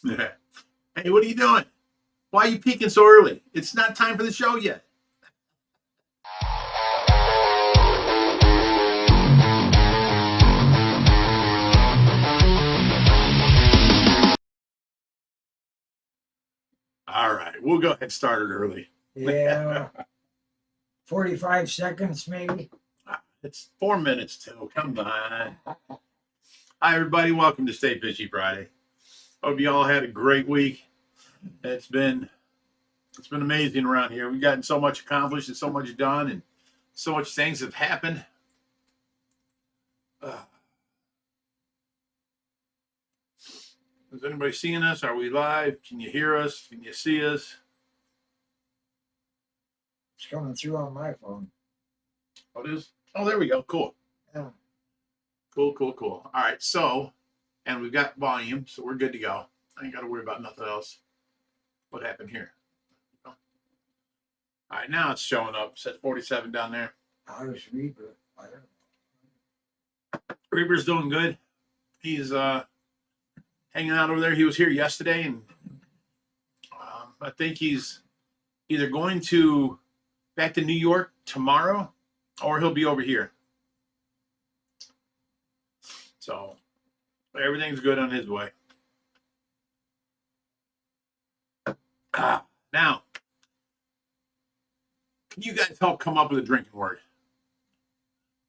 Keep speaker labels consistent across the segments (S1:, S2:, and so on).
S1: Hey, what are you doing? Why are you peeking so early? It's not time for the show yet. All right, we'll go ahead and start it early.
S2: Yeah. 45 seconds, maybe.
S1: It's 4 minutes till. Come on. Hi, everybody. Welcome to Stay Fishy Friday. Hope you all had a great week. It's been amazing around here. We've gotten so much accomplished and so much done, and so much things have happened. Is anybody seeing us? Are we live? Can you hear us? Can you see us?
S2: It's coming through on my phone.
S1: What is? Oh, there we go. Cool.
S2: Yeah.
S1: Cool. All right. So, and we've got volume, so we're good to go. I ain't got to worry about nothing else. What happened here? All right, now it's showing up. It says 47 down there.
S2: How's Reaper? I don't know.
S1: Reaper's doing good. He's hanging out over there. He was here yesterday, and I think he's either going back to New York tomorrow, or he'll be over here. So everything's good on his way. Now, can you guys help come up with a drinking word?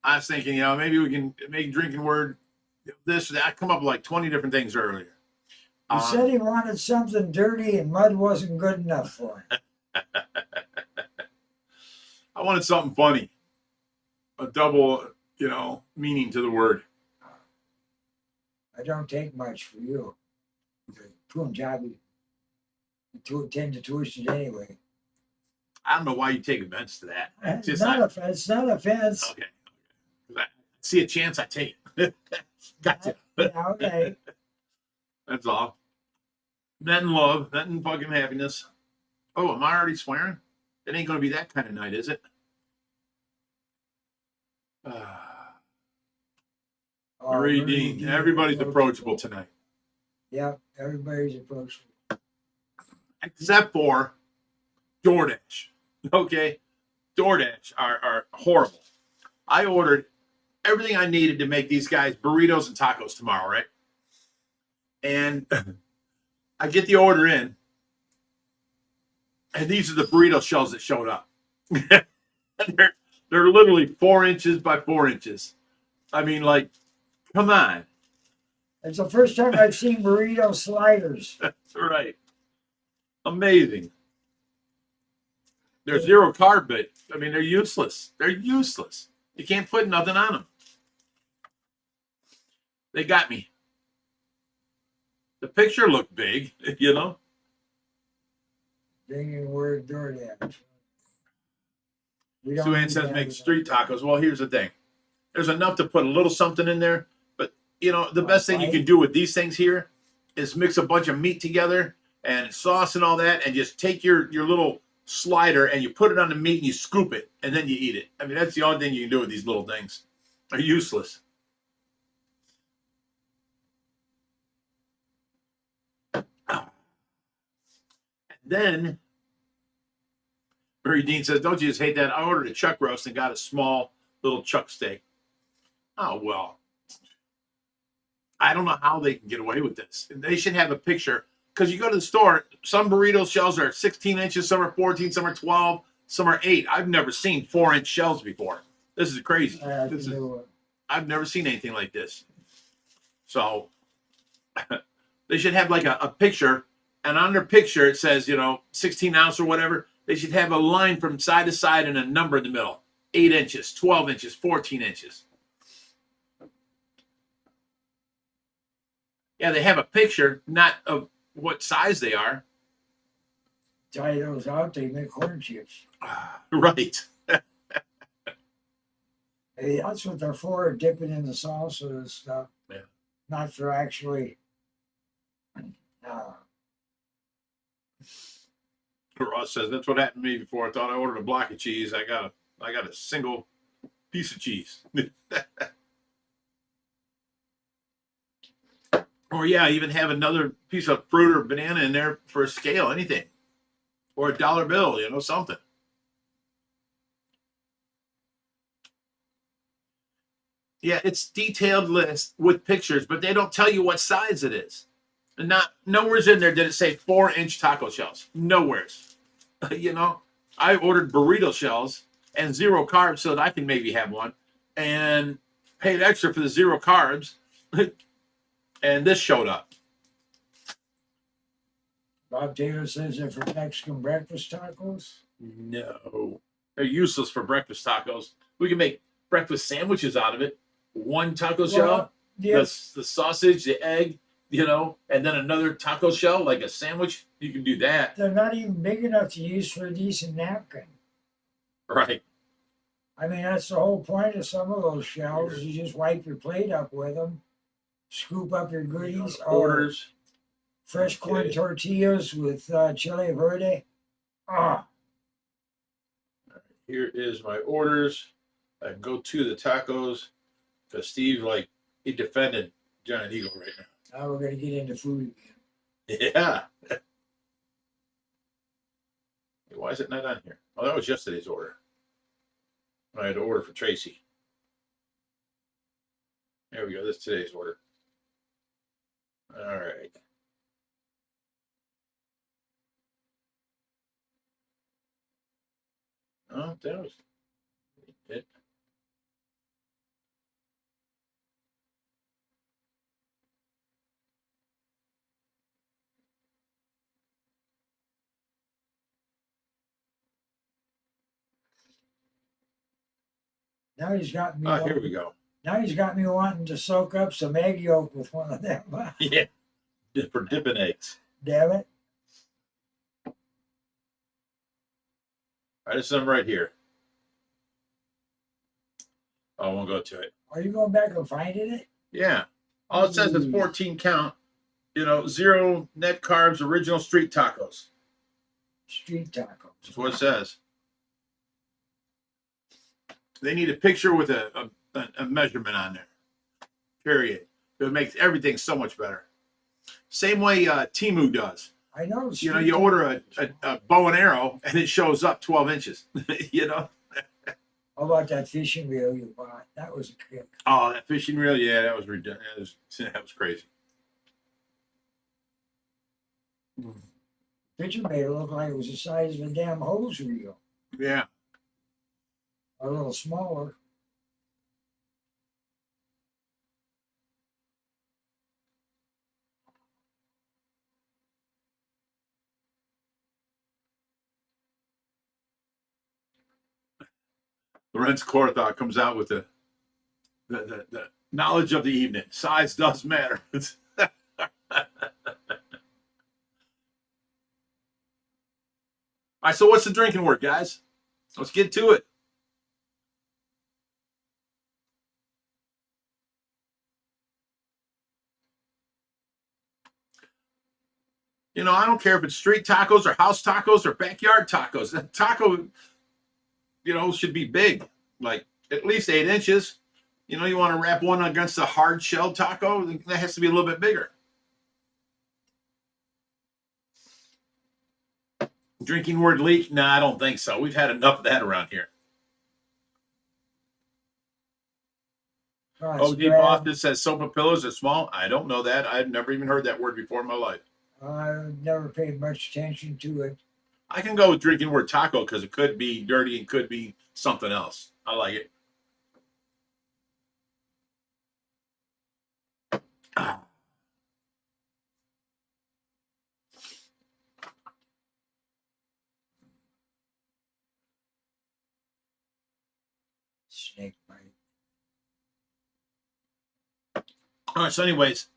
S1: I was thinking, maybe we can make drinking word this or that. I come up with like 20 different things earlier.
S2: He said he wanted something dirty and mud wasn't good enough for him.
S1: I wanted something funny. A double, meaning to the word.
S2: I don't take much for you. Punjabi. You tend to twist it anyway.
S1: I don't know why you take offense to that.
S2: It's not offense.
S1: Okay. I see a chance, I take it. Gotcha.
S2: Yeah, okay.
S1: That's all. Nothing love, nothing fucking happiness. Oh, am I already swearing? It ain't going to be that kind of night, is it? Marie Dean. Everybody's approachable tonight.
S2: Yeah, everybody's approachable.
S1: Except for DoorDash. Okay? DoorDash are horrible. I ordered everything I needed to make these guys burritos and tacos tomorrow, right? And I get the order in, and these are the burrito shells that showed up. they're literally 4 inches by 4 inches. I mean, like, come on.
S2: It's the first time I've seen burrito sliders.
S1: That's right. Amazing. They're zero carb, but I mean, they're useless. They're useless. You can't put nothing on them. They got me. The picture looked big,
S2: Drinking word DoorDash.
S1: Sue Ann says make street tacos. Well, here's the thing. There's enough to put a little something in there, but the best thing you can do with these things here is mix a bunch of meat together and sauce and all that, and just take your little slider and you put it on the meat and you scoop it, and then you eat it. I mean, that's the only thing you can do with these little things. They're useless. Then Mary Dean says, don't you just hate that? I ordered a chuck roast and got a small little chuck steak. Oh, well, I don't know how they can get away with this. They should have a picture, because you go to the store, some burrito shells are 16 inches, some are 14, some are 12, some are 8. I've never seen 4-inch shells before. This is crazy. I've never seen anything like this. So they should have like a picture, and on their picture it says, 16 ounce or whatever. They should have a line from side to side and a number in the middle. 8 inches, 12 inches, 14 inches. Yeah, they have a picture, not of what size they are.
S2: Dry those out, they make corn chips.
S1: Right.
S2: Hey, that's what they're for, dipping in the salsa and stuff.
S1: Yeah.
S2: Not for actually.
S1: Ross says that's what happened to me before. I thought I ordered a block of cheese. I got a single piece of cheese. Or yeah, even have another piece of fruit or banana in there for a scale, anything. Or a dollar bill, you know, something. Yeah, it's detailed list with pictures, but they don't tell you what size it is. And not nowhere's in there did it say 4-inch taco shells. Nowhere's. You know, I ordered burrito shells and 0 carbs so that I can maybe have one, and paid extra for the 0 carbs, and this showed up.
S2: Bob Taylor says they're for Mexican breakfast tacos.
S1: No, they're useless for breakfast tacos. We can make breakfast sandwiches out of it. 1 taco shell,
S2: Yes,
S1: the sausage, the egg, you know, and then another taco shell like a sandwich. You can do that,
S2: they're not even big enough to use for a decent napkin.
S1: right?
S2: I mean, that's the whole point of some of those shells. You just wipe your plate up with them, scoop up your goodies.
S1: Orders.
S2: Fresh corn
S1: Okay.
S2: tortillas with chile verde. Ah,
S1: Here is my orders. I can go to the tacos because Steve, like, he defended Giant Eagle right now.
S2: now we're gonna get into food again.
S1: Yeah. Why is it not on here? Oh, that was yesterday's order. I had to order for Tracy. There we go. This is today's order. All right. Oh, that was it.
S2: Now he's got me.
S1: Oh, here we go.
S2: Now he's got me wanting to soak up some egg yolk with one of them.
S1: Yeah. For dipping eggs.
S2: Damn it!
S1: All right, this is them right here. I won't go to it.
S2: Are you going back and finding it?
S1: Yeah. All it says is 14 count, you know, 0 net carbs, original street tacos.
S2: Street tacos.
S1: That's what it says. They need a picture with a measurement on there. Period. It would make everything so much better. Same way Temu does.
S2: I know.
S1: You know, you order a bow and arrow and it shows up 12 inches. You know?
S2: How about that fishing reel you bought? That was a kick.
S1: Oh, that fishing reel, yeah, that was ridiculous. That was crazy.
S2: Picture made it look like it was the size of a damn hose reel.
S1: Yeah.
S2: A little smaller.
S1: Lorenz Korthok comes out with the knowledge of the evening. Size does matter. All right, so what's the drinking word, guys? Let's get to it. You know, I don't care if it's street tacos or house tacos or backyard tacos. The taco, you know, should be big, like at least 8 inches. You know, you want to wrap one against a hard shell taco, that has to be a little bit bigger. Drinking word leak? No, I don't think so. We've had enough of that around here. OG Boston says sofa pillows are small. I don't know that. I've never even heard that word before in my life.
S2: I've never paid much attention to it.
S1: I can go with drinking word taco because it could be dirty and could be something else. I like it.
S2: Snake bite.
S1: All right, so anyways,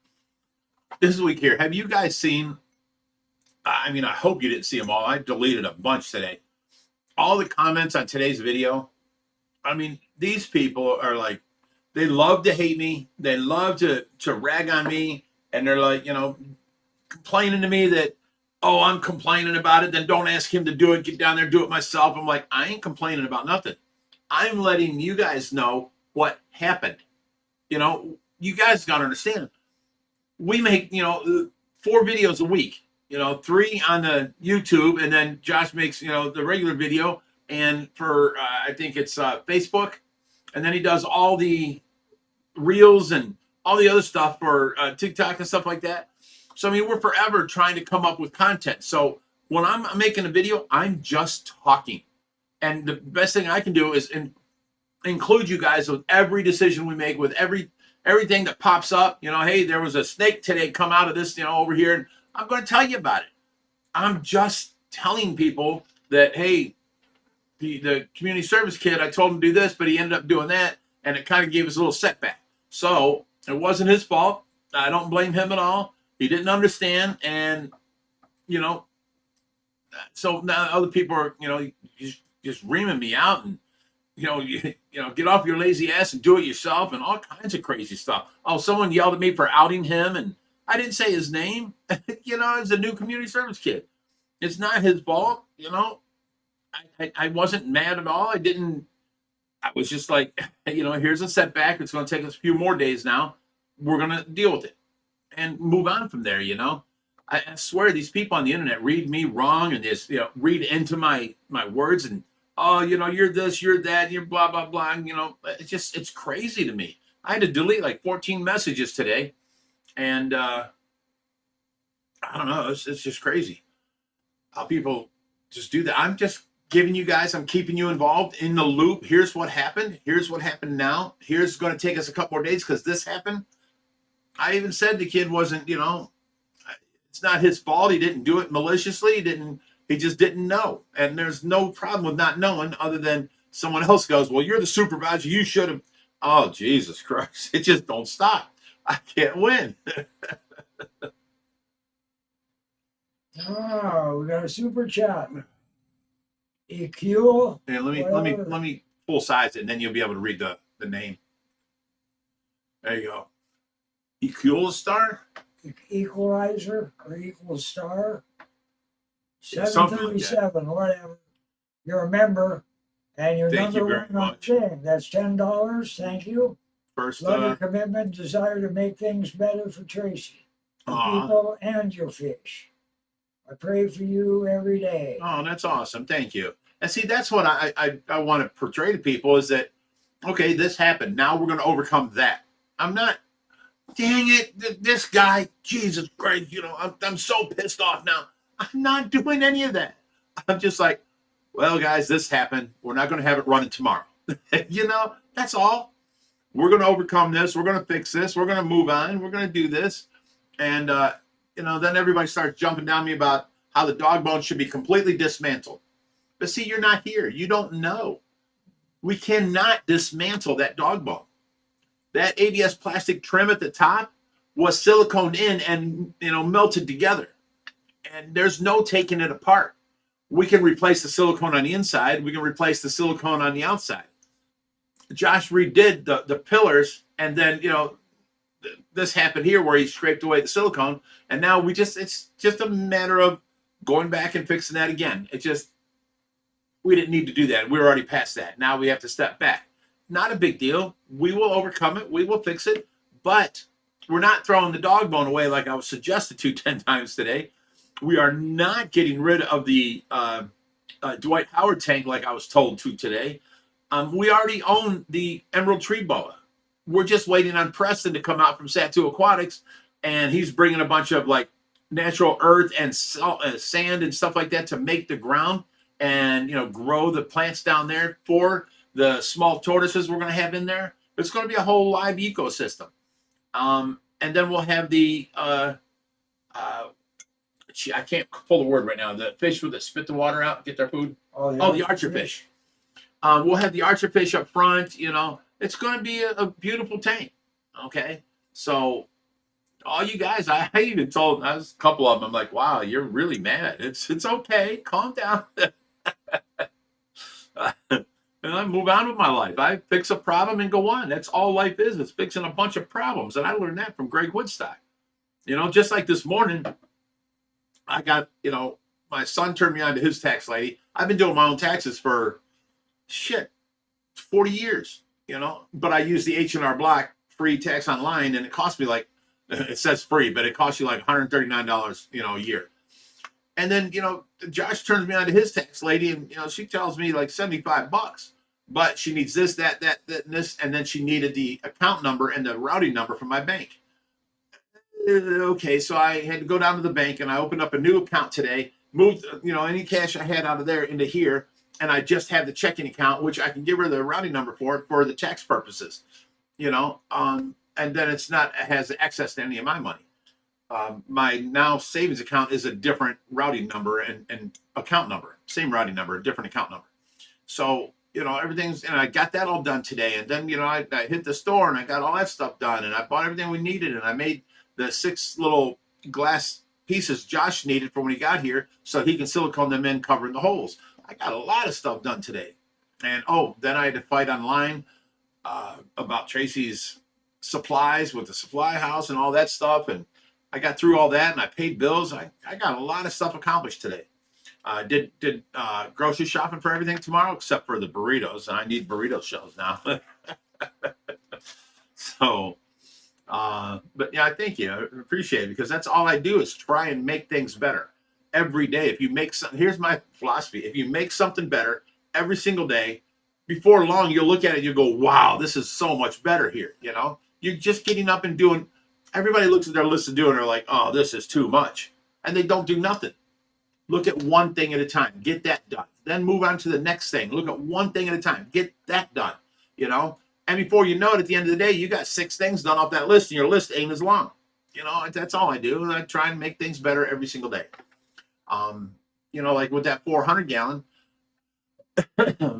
S1: this week here, have you guys seen, I mean, I hope you didn't see them all. I deleted a bunch today. All the comments on today's video, I mean, these people are like, they love to hate me. They love to rag on me. And they're like, you know, complaining to me that, oh, I'm complaining about it. Then don't ask him to do it. Get down there, do it myself. I'm like, I ain't complaining about nothing. I'm letting you guys know what happened. You know, you guys got to understand. we make, 4 videos a week, 3 on the YouTube, and then Josh makes, the regular video, and for I think it's Facebook, and then he does all the reels and all the other stuff for TikTok and stuff like that. So I mean, we're forever trying to come up with content. So when I'm making a video, I'm just talking, and the best thing I can do is include you guys with every decision we make, with everything that pops up. Hey, there was a snake today come out of this, over here, and I'm going to tell you about it. I'm just telling people that, hey, the community service kid, I told him to do this, but he ended up doing that, and it kind of gave us a little setback. So it wasn't his fault. I don't blame him at all. He didn't understand, and so now other people are, just reaming me out, and get off your lazy ass and do it yourself, and all kinds of crazy stuff. Oh, someone yelled at me for outing him, and I didn't say his name. It's a new community service kid. It's not his fault. I wasn't mad at all. I was just like, here's a setback. It's going to take us a few more days now. We're going to deal with it and move on from there. I swear these people on the internet read me wrong and just, read into my words, and, oh, you're this, you're that, you're blah, blah, blah. It's crazy to me. I had to delete like 14 messages today, and I don't know. It's just crazy how people just do that. I'm just giving you guys, I'm keeping you involved in the loop. Here's what happened. Here's what happened now. Here's going to take us a couple more days because this happened. I even said the kid wasn't, it's not his fault. He didn't do it maliciously. He just didn't know. And there's no problem with not knowing, other than someone else goes, well, you're the supervisor. You should have. Oh, Jesus Christ. It just don't stop. I can't win.
S2: Oh, we got a super chat. EQ.
S1: Yeah, let me full size it, and then you'll be able to read the name. There you go. EQ star?
S2: Equalizer or equal star.
S1: Yeah, something like
S2: 737, whatever. You're a member, and you're
S1: Thank you
S2: number
S1: very
S2: one on
S1: much.
S2: the thing. That's $10. Thank you.
S1: First,
S2: Love your commitment, desire to make things better for Tracy, the
S1: aw.
S2: people, and your fish. I pray for you every day.
S1: Oh, that's awesome. Thank you. And see, that's what I want to portray to people is that, okay, this happened. Now we're going to overcome that. I'm not, dang it, this guy, Jesus Christ, I'm so pissed off now. I'm not doing any of that. I'm just like, well, guys, this happened. We're not going to have it running tomorrow. That's all. We're going to overcome this. We're going to fix this. We're going to move on. We're going to do this. And, then everybody starts jumping down me about how the dog bone should be completely dismantled. But see, you're not here. You don't know. We cannot dismantle that dog bone. That ABS plastic trim at the top was siliconed in and, melted together. And there's no taking it apart. We can replace the silicone on the inside. We can replace the silicone on the outside. Josh redid the pillars, and then, this happened here where he scraped away the silicone, and now it's just a matter of going back and fixing that again. We didn't need to do that. We were already past that. Now we have to step back. Not a big deal. We will overcome it. We will fix it, but we're not throwing the dog bone away like I was suggested to 10 times today. We are not getting rid of the Dwight Howard tank like I was told to today. We already own the emerald tree boa. We're just waiting on Preston to come out from Satu Aquatics, and he's bringing a bunch of like natural earth and sand and stuff like that to make the ground and grow the plants down there for the small tortoises we're going to have in there. It's going to be a whole live ecosystem. And then we'll have the I can't pull the word right now. The fish that spit the water out, get their food. Oh, the archer fish. We'll have the archer fish up front. It's going to be a beautiful tank. Okay, so all you guys, I even told a couple of them, I'm like, wow, you're really mad. It's okay. Calm down. And I move on with my life. I fix a problem and go on. That's all life is. It's fixing a bunch of problems. And I learned that from Greg Woodstock. Just like this morning, I got, my son turned me on to his tax lady. I've been doing my own taxes for 40 years, but I use the H&R Block free tax online, and it cost me like It says free, but it costs you like $139, a year. And then, Josh turns me on to his tax lady, and she tells me like $75, but she needs this, that, and this, and then she needed the account number and the routing number from my bank. Okay, so I had to go down to the bank, and I opened up a new account today, moved any cash I had out of there into here, and I just have the checking account, which I can give her the routing number for the tax purposes, and then it's not has access to any of my money. My now savings account is a different routing number and account number, same routing number, different account number. So everything's, and I got that all done today, and then I hit the store and I got all that stuff done, and I bought everything we needed, and I made the 6 little glass pieces Josh needed for when he got here, so he can silicone them in, covering the holes. I got a lot of stuff done today. And then I had to fight online about Tracy's supplies with the supply house and all that stuff, and I got through all that, and I paid bills. I got a lot of stuff accomplished today. Did grocery shopping for everything tomorrow except for the burritos, and I need burrito shells now. So but yeah, thank you. I appreciate it, because that's all I do is try and make things better every day. If you make something, here's my philosophy: if you make something better every single day, before long you'll look at it and you go, wow, this is so much better here. You're just getting up and doing. Everybody looks at their list of doing, they're like, oh, this is too much, and they don't do nothing. Look at one thing at a time, get that done, then move on to the next thing. Look at one thing at a time, get that done. And before you know it, at the end of the day, you got 6 things done off that list, and your list ain't as long. That's all I do. And I try and make things better every single day. Like with that 400 gallon,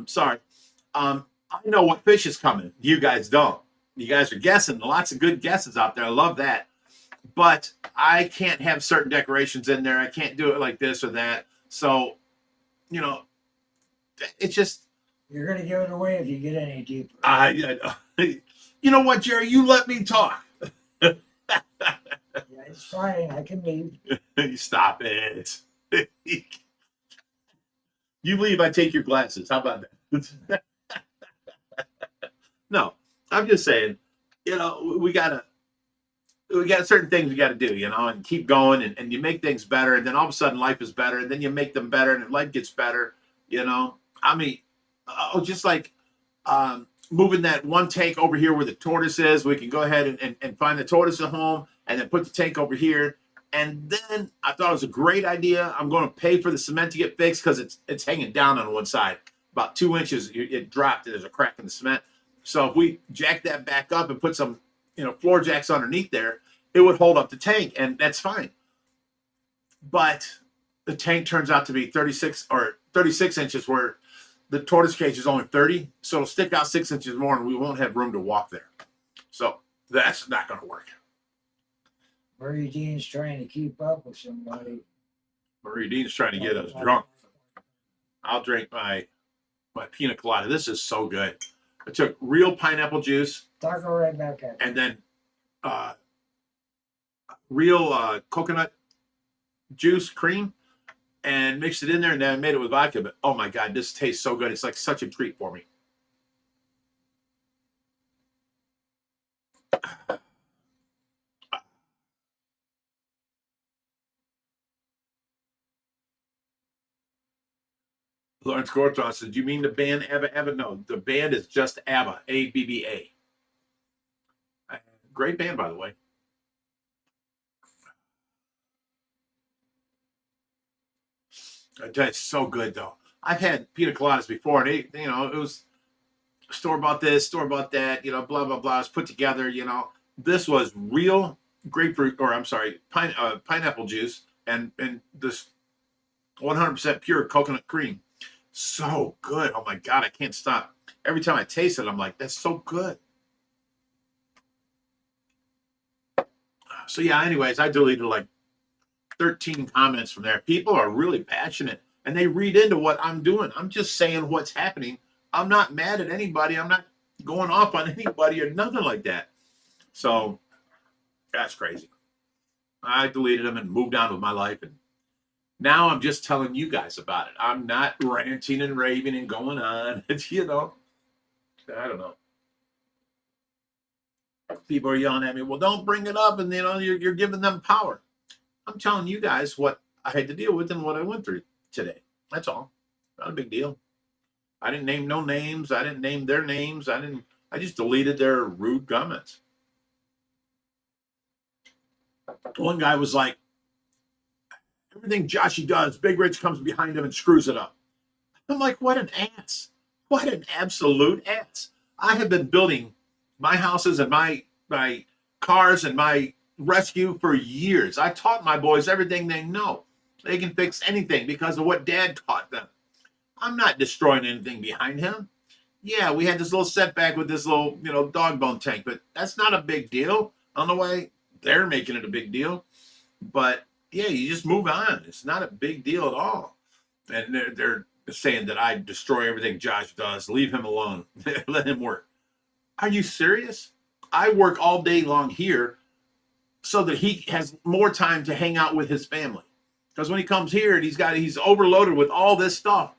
S1: sorry. I know what fish is coming. You guys don't. You guys are guessing. Lots of good guesses out there. I love that. But I can't have certain decorations in there. I can't do it like this or that. So, it's just,
S2: You're going to give it away if you get any deeper.
S1: you know what, Jerry? You let me talk.
S2: Yeah, it's fine. I can leave.
S1: Stop it. You leave, I take your glasses. How about that? No, I'm just saying, we got certain things we got to do, and keep going, and you make things better, and then all of a sudden life is better, and then you make them better, and life gets better. I mean, just like moving that one tank over here where the tortoise is, we can go ahead and find the tortoise at home, and then put the tank over here. And then I thought it was a great idea. I'm going to pay for the cement to get fixed, because it's hanging down on one side about 2 inches. It dropped, and there's a crack in the cement. So if we jack that back up and put some floor jacks underneath there, it would hold up the tank, and that's fine. But the tank turns out to be 36 inches, where the tortoise cage is only 30, so it'll stick out 6 inches more, and we won't have room to walk there. So that's not going to work.
S2: Murray Dean's trying to keep up with somebody.
S1: Marie Dean's trying to get us drunk. I'll drink my pina colada. This is so good. I took real pineapple juice.
S2: Talk right back at
S1: And then real coconut juice cream, and mixed it in there, and then I made it with vodka. But oh my God, this tastes so good. It's like such a treat for me. Lawrence Gorton said, "Do you mean the band ABBA? ABBA? No, the band is just ABBA, ABBA. Great band, by the way." It's so good, though. I've had pina coladas before, and it was store bought this, store bought that, blah blah blah. It's put together. This was real grapefruit, or I'm sorry, pineapple juice, and this 100% pure coconut cream. So good. Oh my God, I can't stop. Every time I taste it, I'm like, that's so good. So yeah, anyways, I deleted like 13 comments from there. People are really passionate, and they read into what I'm doing. I'm just saying what's happening. I'm not mad at anybody. I'm not going off on anybody or nothing like that. So that's crazy. I deleted them and moved on with my life, and now I'm just telling you guys about it. I'm not ranting and raving and going on. It's, I don't know. People are yelling at me, well, don't bring it up, and you're giving them power. I'm telling you guys what I had to deal with and what I went through today. That's all. Not a big deal. I didn't name no names. I didn't name their names. I just deleted their rude comments. One guy was like, everything Joshy does, Big Rich comes behind him and screws it up. I'm like, what an ass. What an absolute ass. I have been building my houses and my cars and my rescue for years. I taught my boys everything they know. They can fix anything because of what Dad taught them. I'm not destroying anything behind him. Yeah, we had this little setback with this little, dog bone tank, but that's not a big deal. I don't know why they're making it a big deal, but yeah, you just move on. It's not a big deal at all. And they're saying that I destroy everything Josh does. Leave him alone. Let him work. Are you serious? I work all day long here so that he has more time to hang out with his family. Because when he comes here and he's overloaded with all this stuff,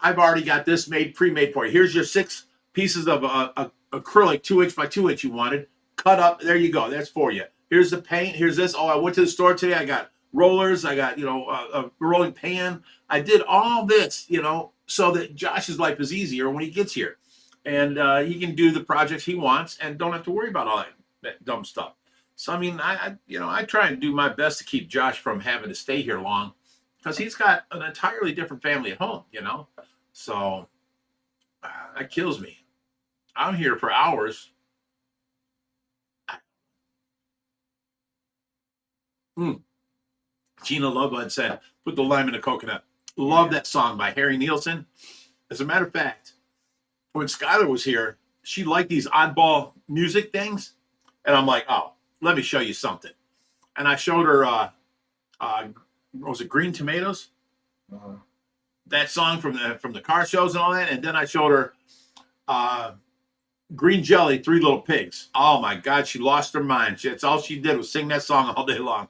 S1: I've already got this pre-made for you. Here's your 6 pieces of acrylic 2-inch by 2-inch you wanted. Cut up. There you go. That's for you. Here's the paint. Here's this. Oh, I went to the store today. I got rollers. I got, a rolling pan. I did all this, so that Josh's life is easier when he gets here. And he can do the projects he wants and don't have to worry about all that dumb stuff. So, I mean, I try and do my best to keep Josh from having to stay here long because he's got an entirely different family at home, So that kills me. I'm here for hours. Gina Lovebud said, put the lime in the coconut. Love that song by Harry Nielsen. As a matter of fact, when Skylar was here, she liked these oddball music things. And I'm like, oh, let me show you something. And I showed her, was it Green Tomatoes? That song from the car shows and all that. And then I showed her Green Jelly, 3 Little Pigs. Oh my God, she lost her mind. That's all she did was sing that song all day long.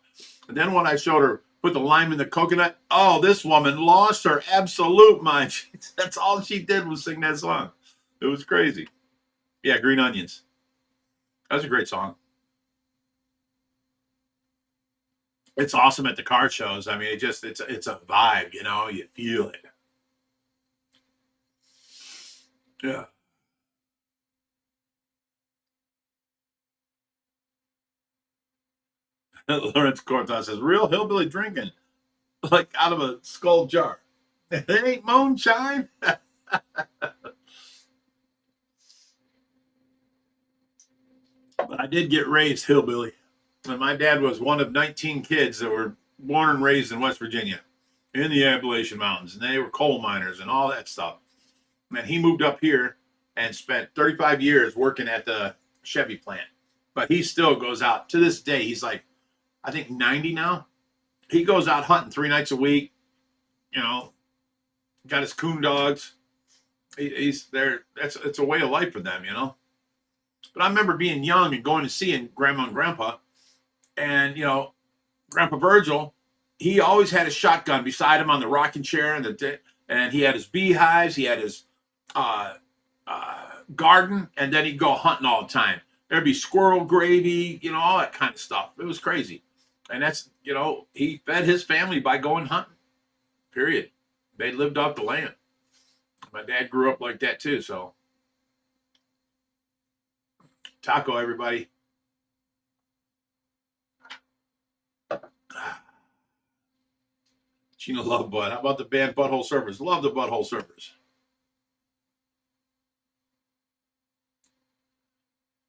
S1: And then when I showed her put the lime in the coconut, oh, this woman lost her absolute mind. That's all she did was sing that song. It was crazy. Yeah, Green Onions. That was a great song. It's awesome at the car shows. I mean, it's a vibe, you feel it. Yeah. Lawrence Cortez says, real hillbilly drinking, like out of a skull jar. It ain't moonshine. But I did get raised hillbilly. And my dad was one of 19 kids that were born and raised in West Virginia in the Appalachian Mountains. And they were coal miners and all that stuff. And he moved up here and spent 35 years working at the Chevy plant. But he still goes out to this day. He's like, I think 90 now. He goes out hunting 3 nights a week. Got his coon dogs. He's there. It's a way of life for them, But I remember being young and going to see Grandma and Grandpa. And, Grandpa Virgil, he always had a shotgun beside him on the rocking chair. And he had his beehives. He had his garden. And then he'd go hunting all the time. There'd be squirrel gravy, all that kind of stuff. It was crazy. And that's, he fed his family by going hunting, period. They lived off the land. My dad grew up like that too, so. Taco, everybody. Gina Love Bud. How about the band Butthole Surfers? Love the Butthole Surfers.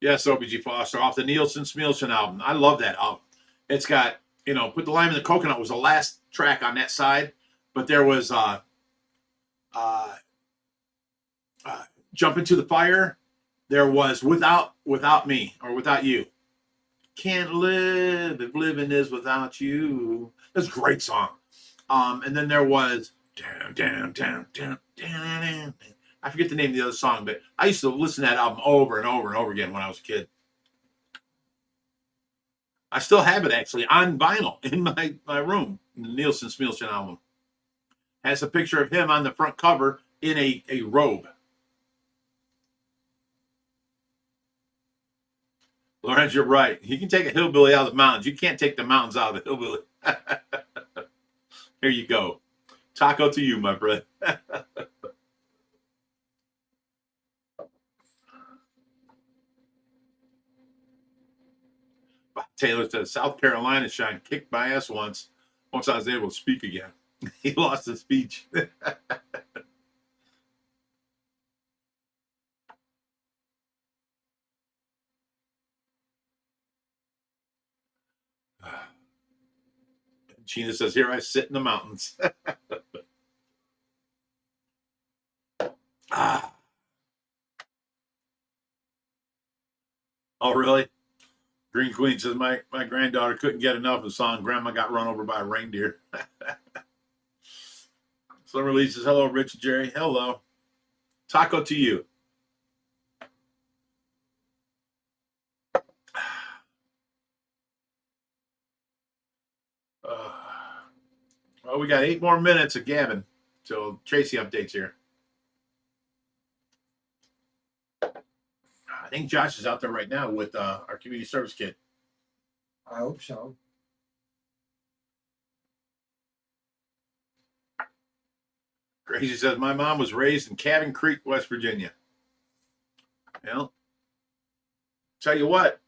S1: Yes, OBG Foster off the Nielsen Smielsen album. I love that album. It's got, Put the Lime in the Coconut was the last track on that side, but there was Jump Into the Fire. There was Without Me or Without You. Can't live if living is without you. That's a great song. And then there was down. I forget the name of the other song, but I used to listen to that album over and over and over again when I was a kid. I still have it actually on vinyl in my room. The Nielsen Smielsen album has a picture of him on the front cover in a robe. Lorenz, you're right. You can take a hillbilly out of the mountains. You can't take the mountains out of the hillbilly. Here you go. Taco to you, my friend. Taylor says, South Carolina shine kicked my ass once I was able to speak again. He lost his speech. Gina says, here I sit in the mountains. Ah. Oh, really? Green Queen says, my granddaughter couldn't get enough of the song Grandma Got Run Over by a Reindeer. Summer Lee says, hello, Rich and Jerry. Hello. Taco to you. Well, we got 8 more minutes of Gavin. So Tracy updates here. I think Josh is out there right now with our community service kid.
S2: I hope so.
S1: Crazy says, my mom was raised in Cabin Creek, West Virginia. Well, tell you what,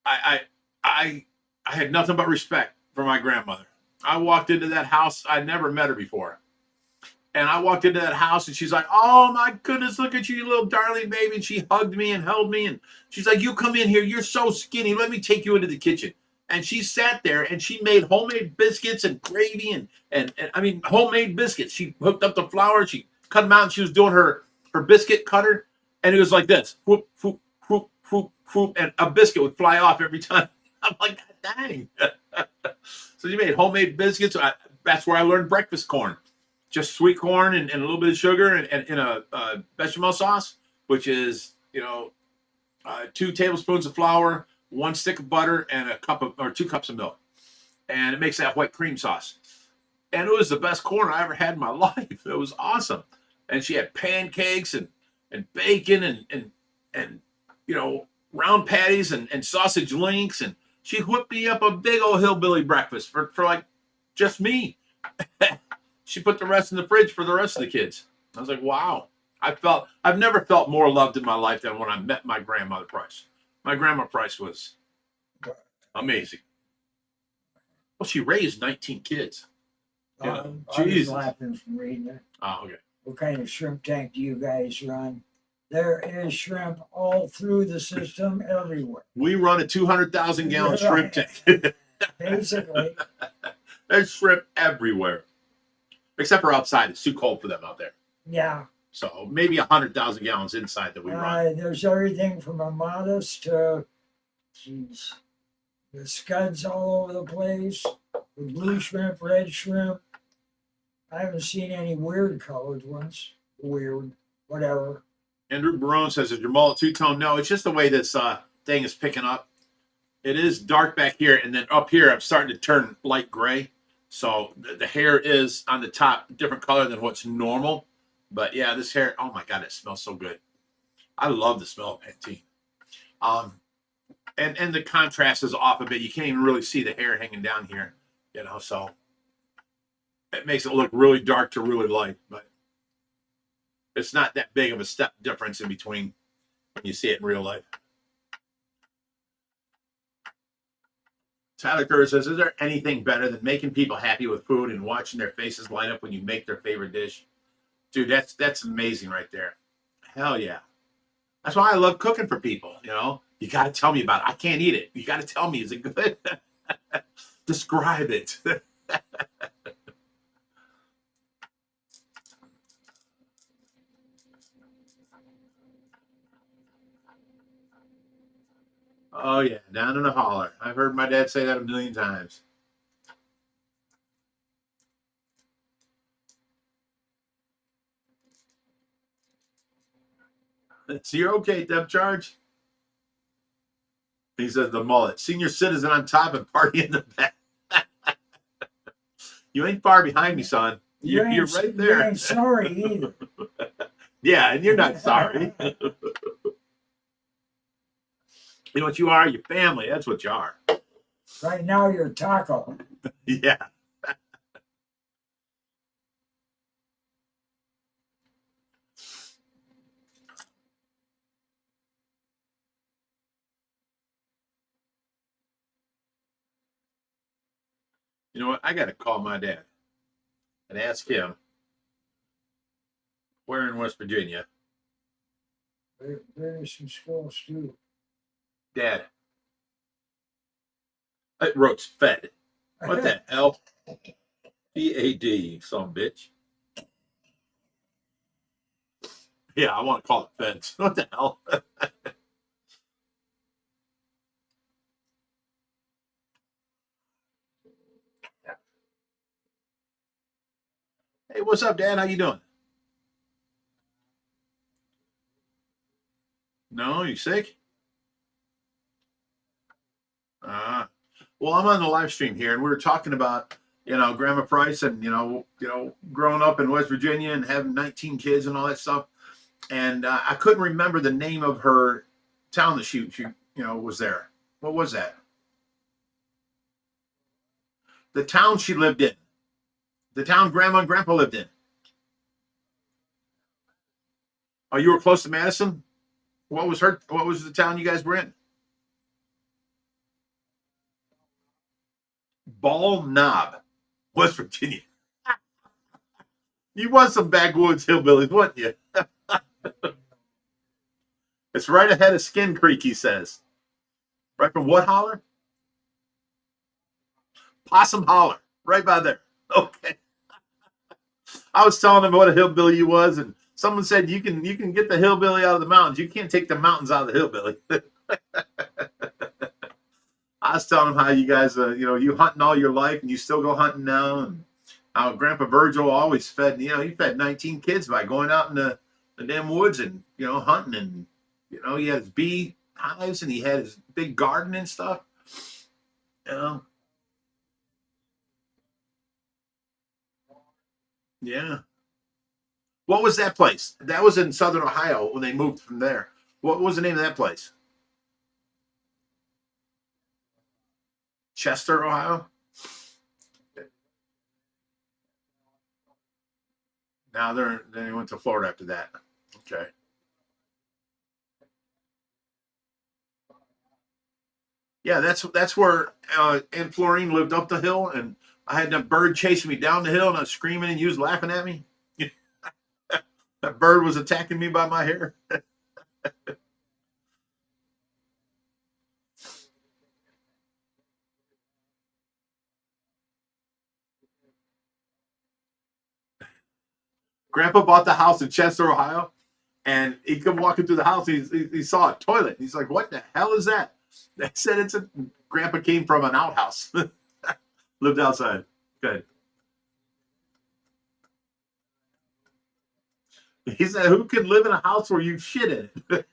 S1: I had nothing but respect for my grandmother. I walked into that house. I'd never met her before. And I walked into that house and she's like, oh my goodness, look at you, you little darling baby. And she hugged me and held me. And she's like, you come in here. You're so skinny. Let me take you into the kitchen. And she sat there and she made homemade biscuits and gravy and I mean, homemade biscuits. She hooked up the flour. She cut them out and she was doing her biscuit cutter. And it was like this, whoop, whoop, whoop, whoop, whoop. And a biscuit would fly off every time. I'm like, God dang. So she made homemade biscuits. That's where I learned breakfast corn. Just sweet corn and a little bit of sugar and in a bechamel sauce, which is, 2 tablespoons of flour, 1 stick of butter, and 2 cups of milk. And it makes that white cream sauce. And it was the best corn I ever had in my life. It was awesome. And she had pancakes and bacon and round patties and sausage links. And she whipped me up a big old hillbilly breakfast for like just me. She put the rest in the fridge for the rest of the kids. I was like, wow. I've never felt more loved in my life than when I met my grandmother Price. My grandma Price was amazing. Well, she raised 19 kids.
S2: I was laughing from reading it.
S1: Oh, okay.
S2: What kind of shrimp tank do you guys run? There is shrimp all through the system, everywhere.
S1: We run a 200,000 gallon shrimp tank.
S2: Basically.
S1: There's shrimp everywhere. Except for outside. It's too cold for them out there.
S2: Yeah.
S1: So maybe 100,000 gallons inside that we run.
S2: There's everything from armadas to, the scuds all over the place. The blue shrimp, red shrimp. I haven't seen any weird colored ones. Weird, whatever.
S1: Andrew Barone says, is your mullet two-tone? No, it's just the way this thing is picking up. It is dark back here, and then up here I'm starting to turn light gray. So the hair is on the top different color than what's normal. But yeah, this hair, oh my God, it smells so good. I love the smell of Pantene. And the contrast is off a bit. You can't even really see the hair hanging down here, so it makes it look really dark to really light, but it's not that big of a step difference in between when you see it in real life. Tyler Kerr says, is there anything better than making people happy with food and watching their faces light up when you make their favorite dish? Dude, that's amazing right there. Hell yeah. That's why I love cooking for people, You got to tell me about it. I can't eat it. You got to tell me, is it good? Describe it. Oh, yeah, down in the holler. I've heard my dad say that a million times. So you're okay, Deb Charge? He says the mullet. Senior citizen on top and party in the back. You ain't far behind me, son. You're right there.
S2: You ain't sorry either.
S1: Yeah, and you're not sorry. You know what you are? Your family. That's what you are.
S2: Right now, you're taco.
S1: Yeah. You know what? I got to call my dad and ask him where in West Virginia.
S2: There's some schools too.
S1: Dad. It wrote fed. What the hell? PAD, some bitch. Yeah, I want to call it feds. What the hell? Hey, what's up, Dad? How you doing? No, you sick? Uh, well, I'm on the live stream here, and we were talking about Grandma Price and growing up in West Virginia and having 19 kids and all that stuff. And I couldn't remember the name of her town that she was there. What was that? The town she lived in. The town Grandma and Grandpa lived in. Oh, you were close to Madison? What was the town you guys were in? Ball Knob, West Virginia. You was some backwoods hillbillies, wasn't you? It's right ahead of Skin Creek, he says. Right from what holler? Possum Holler. Right by there. Okay. I was telling him what a hillbilly you was, and someone said you can get the hillbilly out of the mountains. You can't take the mountains out of the hillbilly. I was telling him how you guys, you hunting all your life and you still go hunting now, and how Grandpa Virgil always fed, he fed 19 kids by going out in the damn woods and, hunting, and, he had his bee hives and he had his big garden and stuff. You know, yeah. What was that place? That was in Southern Ohio when they moved from there. What was the name of that place? Chester, Ohio. Now they went to Florida after that. Okay. Yeah, that's where Aunt Florine lived up the hill, and I had that bird chasing me down the hill, and I was screaming, and you was laughing at me. That bird was attacking me by my hair. Grandpa bought the house in Chester, Ohio, and he come walking through the house. He saw a toilet. He's like, "What the hell is that?" They said it's a. Grandpa came from an outhouse, lived outside. Good. He said, "Who can live in a house where you shit in it?"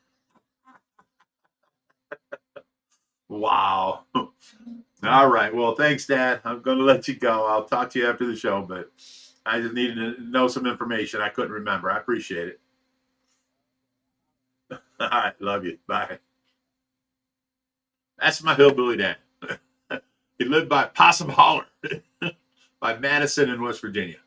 S1: Wow. All right. Well, thanks, Dad. I'm going to let you go. I'll talk to you after the show, but I just needed to know some information. I couldn't remember. I appreciate it. All right. Love you. Bye. That's my hillbilly dad. He lived by Possum Holler by Madison in West Virginia.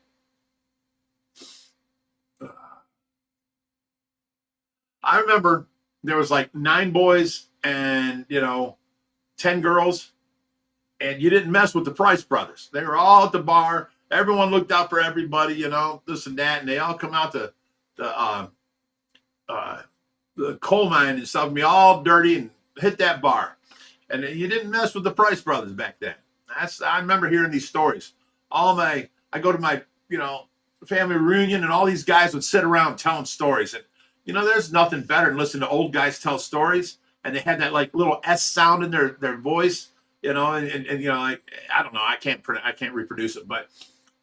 S1: I remember there was like 9 boys and, 10 girls, and you didn't mess with the Price brothers. They were all at the bar. Everyone looked out for everybody, this and that, and they all come out to uh, the coal mine and stuff, and be all dirty and hit that bar. And you didn't mess with the Price brothers back then. I remember hearing these stories. I go to my, family reunion, and all these guys would sit around telling stories. And, there's nothing better than listening to old guys tell stories. And they had that like little S sound in their voice, and like, I don't know, I can't reproduce it, but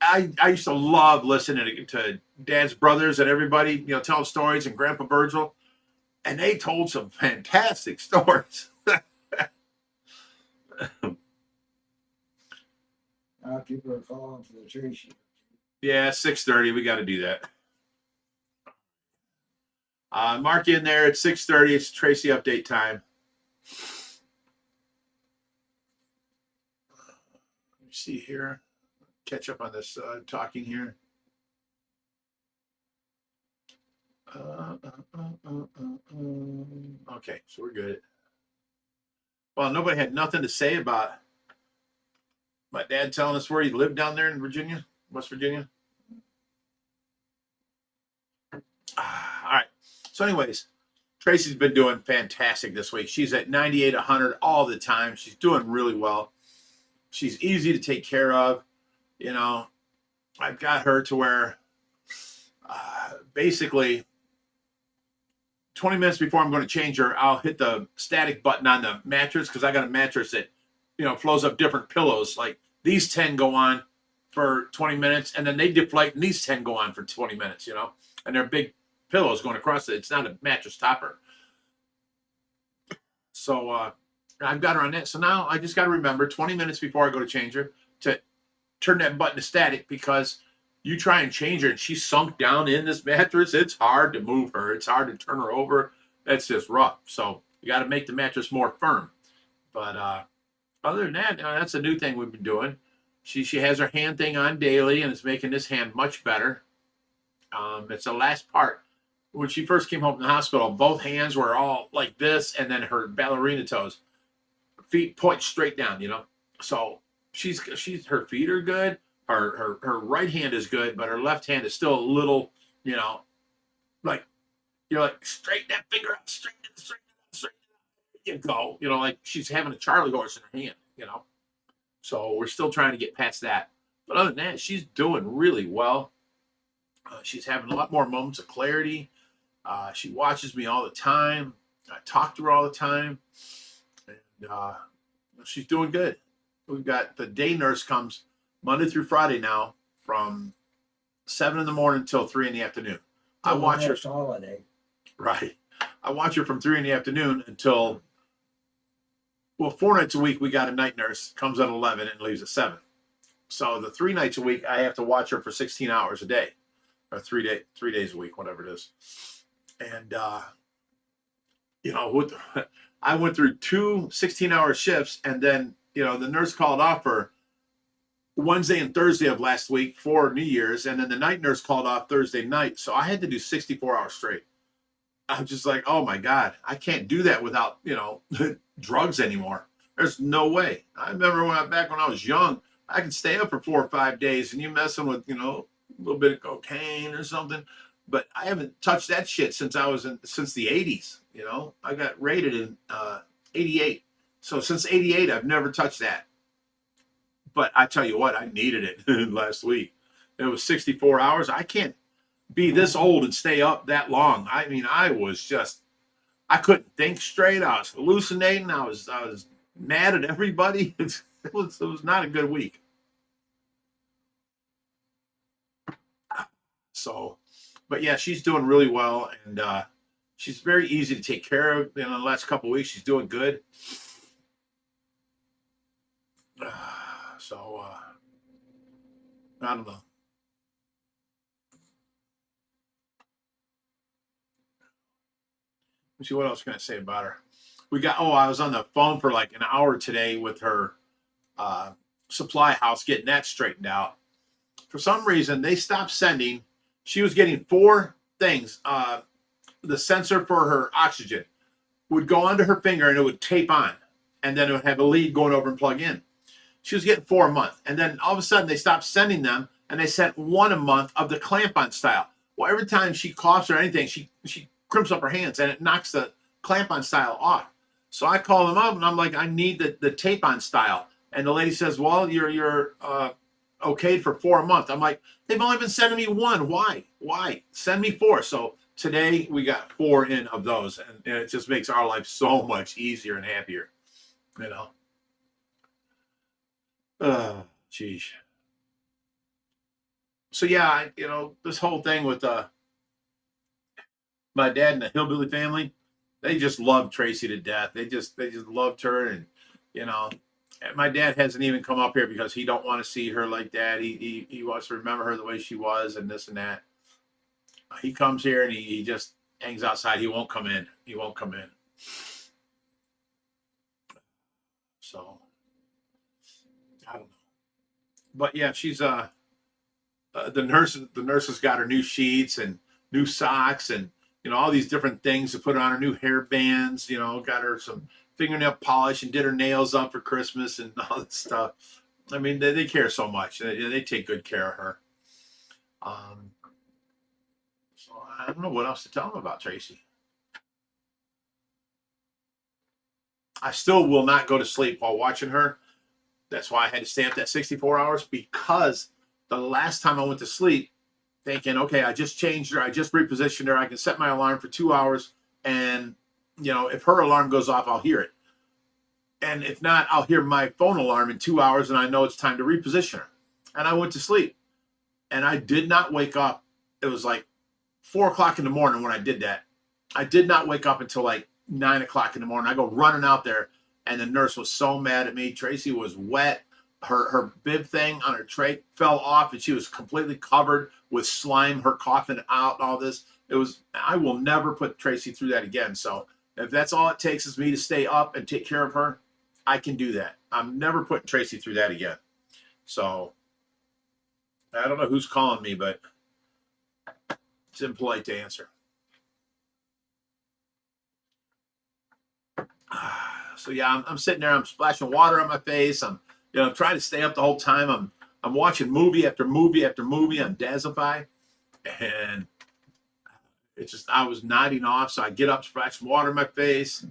S1: I used to love listening to Dad's brothers and everybody, telling stories, and Grandpa Virgil, and they told some fantastic stories.
S2: Now people are calling for the Tracy.
S1: Yeah, 6:30. We got to do that. Mark you in there at 6:30. It's Tracy update time. see here. Catch up on this talking here. Okay, so we're good. Well, nobody had nothing to say about my dad telling us where he lived down there in Virginia, West Virginia. All right. So, anyways, Tracy's been doing fantastic this week. She's at 98, 100 all the time. She's doing really well. She's easy to take care of. You know, I've got her to where basically 20 minutes before I'm going to change her, I'll hit the static button on the mattress because I got a mattress that, you know, flows up different pillows. Like these 10 go on for 20 minutes and then they deflate and these 10 go on for 20 minutes, you know, and they're big pillows going across it. It's not a mattress topper. So I've got her on that. So now I just got to remember 20 minutes before I go to change her to turn that button to static because you try and change her and she's sunk down in this mattress. It's hard to move her. It's hard to turn her over. That's just rough. So you got to make the mattress more firm. But other than that, that's a new thing we've been doing. She has her hand thing on daily and is making this hand much better. It's the last part. When she first came home from the hospital, both hands were all like this and then her ballerina toes. Feet point straight down, you know. So she's her feet are good. Her right hand is good, but her left hand is still a little, you know, like you're like straighten that finger out, straighten it out. You go, you know, like she's having a Charlie horse in her hand, you know. So we're still trying to get past that. But other than that, she's doing really well. She's having a lot more moments of clarity. She watches me all the time. I talk to her all the time, and she's doing good. We've got the day nurse comes Monday through Friday now from 7 in the morning until 3 in the afternoon. I watch her
S2: holiday.
S1: Right. I watch her from 3 in the afternoon until 4 nights a week. We got a night nurse comes at 11 and leaves at 7. So the 3 nights a week, I have to watch her for 16 hours a day, or 3 days a week, whatever it is. And you know, I went through 2 16-hour shifts, and then you know the nurse called off for Wednesday and Thursday of last week for New Year's, and then the night nurse called off Thursday night, so I had to do 64 hours straight. I'm just like, oh my God, I can't do that without, you know, drugs anymore. There's no way. I remember back when I was young, I could stay up for 4 or 5 days and you messing with, you know, a little bit of cocaine or something. But I haven't touched that shit since since the 80s, you know. I got raided in 88. So since 88, I've never touched that. But I tell you what, I needed it last week. It was 64 hours. I can't be this old and stay up that long. I mean, I couldn't think straight. I was hallucinating. I was mad at everybody. It was not a good week. So, but yeah, she's doing really well, and she's very easy to take care of. In the last couple of weeks, she's doing good. So, I don't know. Let's see, what else can I say about her? I was on the phone for like an hour today with her supply house, getting that straightened out. For some reason, they stopped sending. She was getting 4 things. The sensor for her oxygen would go onto her finger and it would tape on, and then it would have a lead going over and plug in. She was getting 4 a month, and then all of a sudden they stopped sending them, and they sent 1 a month of the clamp-on style. Well, every time she coughs or anything, she crimps up her hands, and it knocks the clamp-on style off. So I call them up, and I'm like, I need the tape-on style. And the lady says, well, you're okayed for 4 a month. I'm like, they've only been sending me 1. Why? Send me 4. So today we got 4 in of those, and it just makes our life so much easier and happier, you know. Geez. So yeah, you know, this whole thing with my dad and the hillbilly family, they just loved Tracy to death. They just loved her, and you know, my dad hasn't even come up here because he don't want to see her like that. He wants to remember her the way she was and this and that. He comes here and he just hangs outside. He won't come in. So I don't know. But yeah, she's the nurses got her new sheets and new socks and all these different things to put on her, new hair bands. Got her some fingernail polish and did her nails up for Christmas and all this stuff. I mean, they care so much. They take good care of her. So I don't know what else to tell them about Tracy. I still will not go to sleep while watching her. That's why I had to stay up that 64 hours, because the last time I went to sleep thinking, okay, I just changed her, I just repositioned her, I can set my alarm for 2 hours, and if her alarm goes off, I'll hear it. And if not, I'll hear my phone alarm in 2 hours, and I know it's time to reposition her. And I went to sleep, and I did not wake up. It was like 4 o'clock in the morning when I did that. I did not wake up until like 9 o'clock in the morning. I go running out there, and the nurse was so mad at me. Tracy was wet. Her bib thing on her tray fell off, and she was completely covered with slime. Her coughing out all this. I will never put Tracy through that again. So if that's all it takes is me to stay up and take care of her, I can do that. I'm never putting Tracy through that again. So I don't know who's calling me, but it's impolite to answer. So yeah, I'm sitting there. I'm splashing water on my face. I'm trying to stay up the whole time. I'm watching movie after movie after movie on Dazify, and it's just I was nodding off. So I get up, splash some water in my face.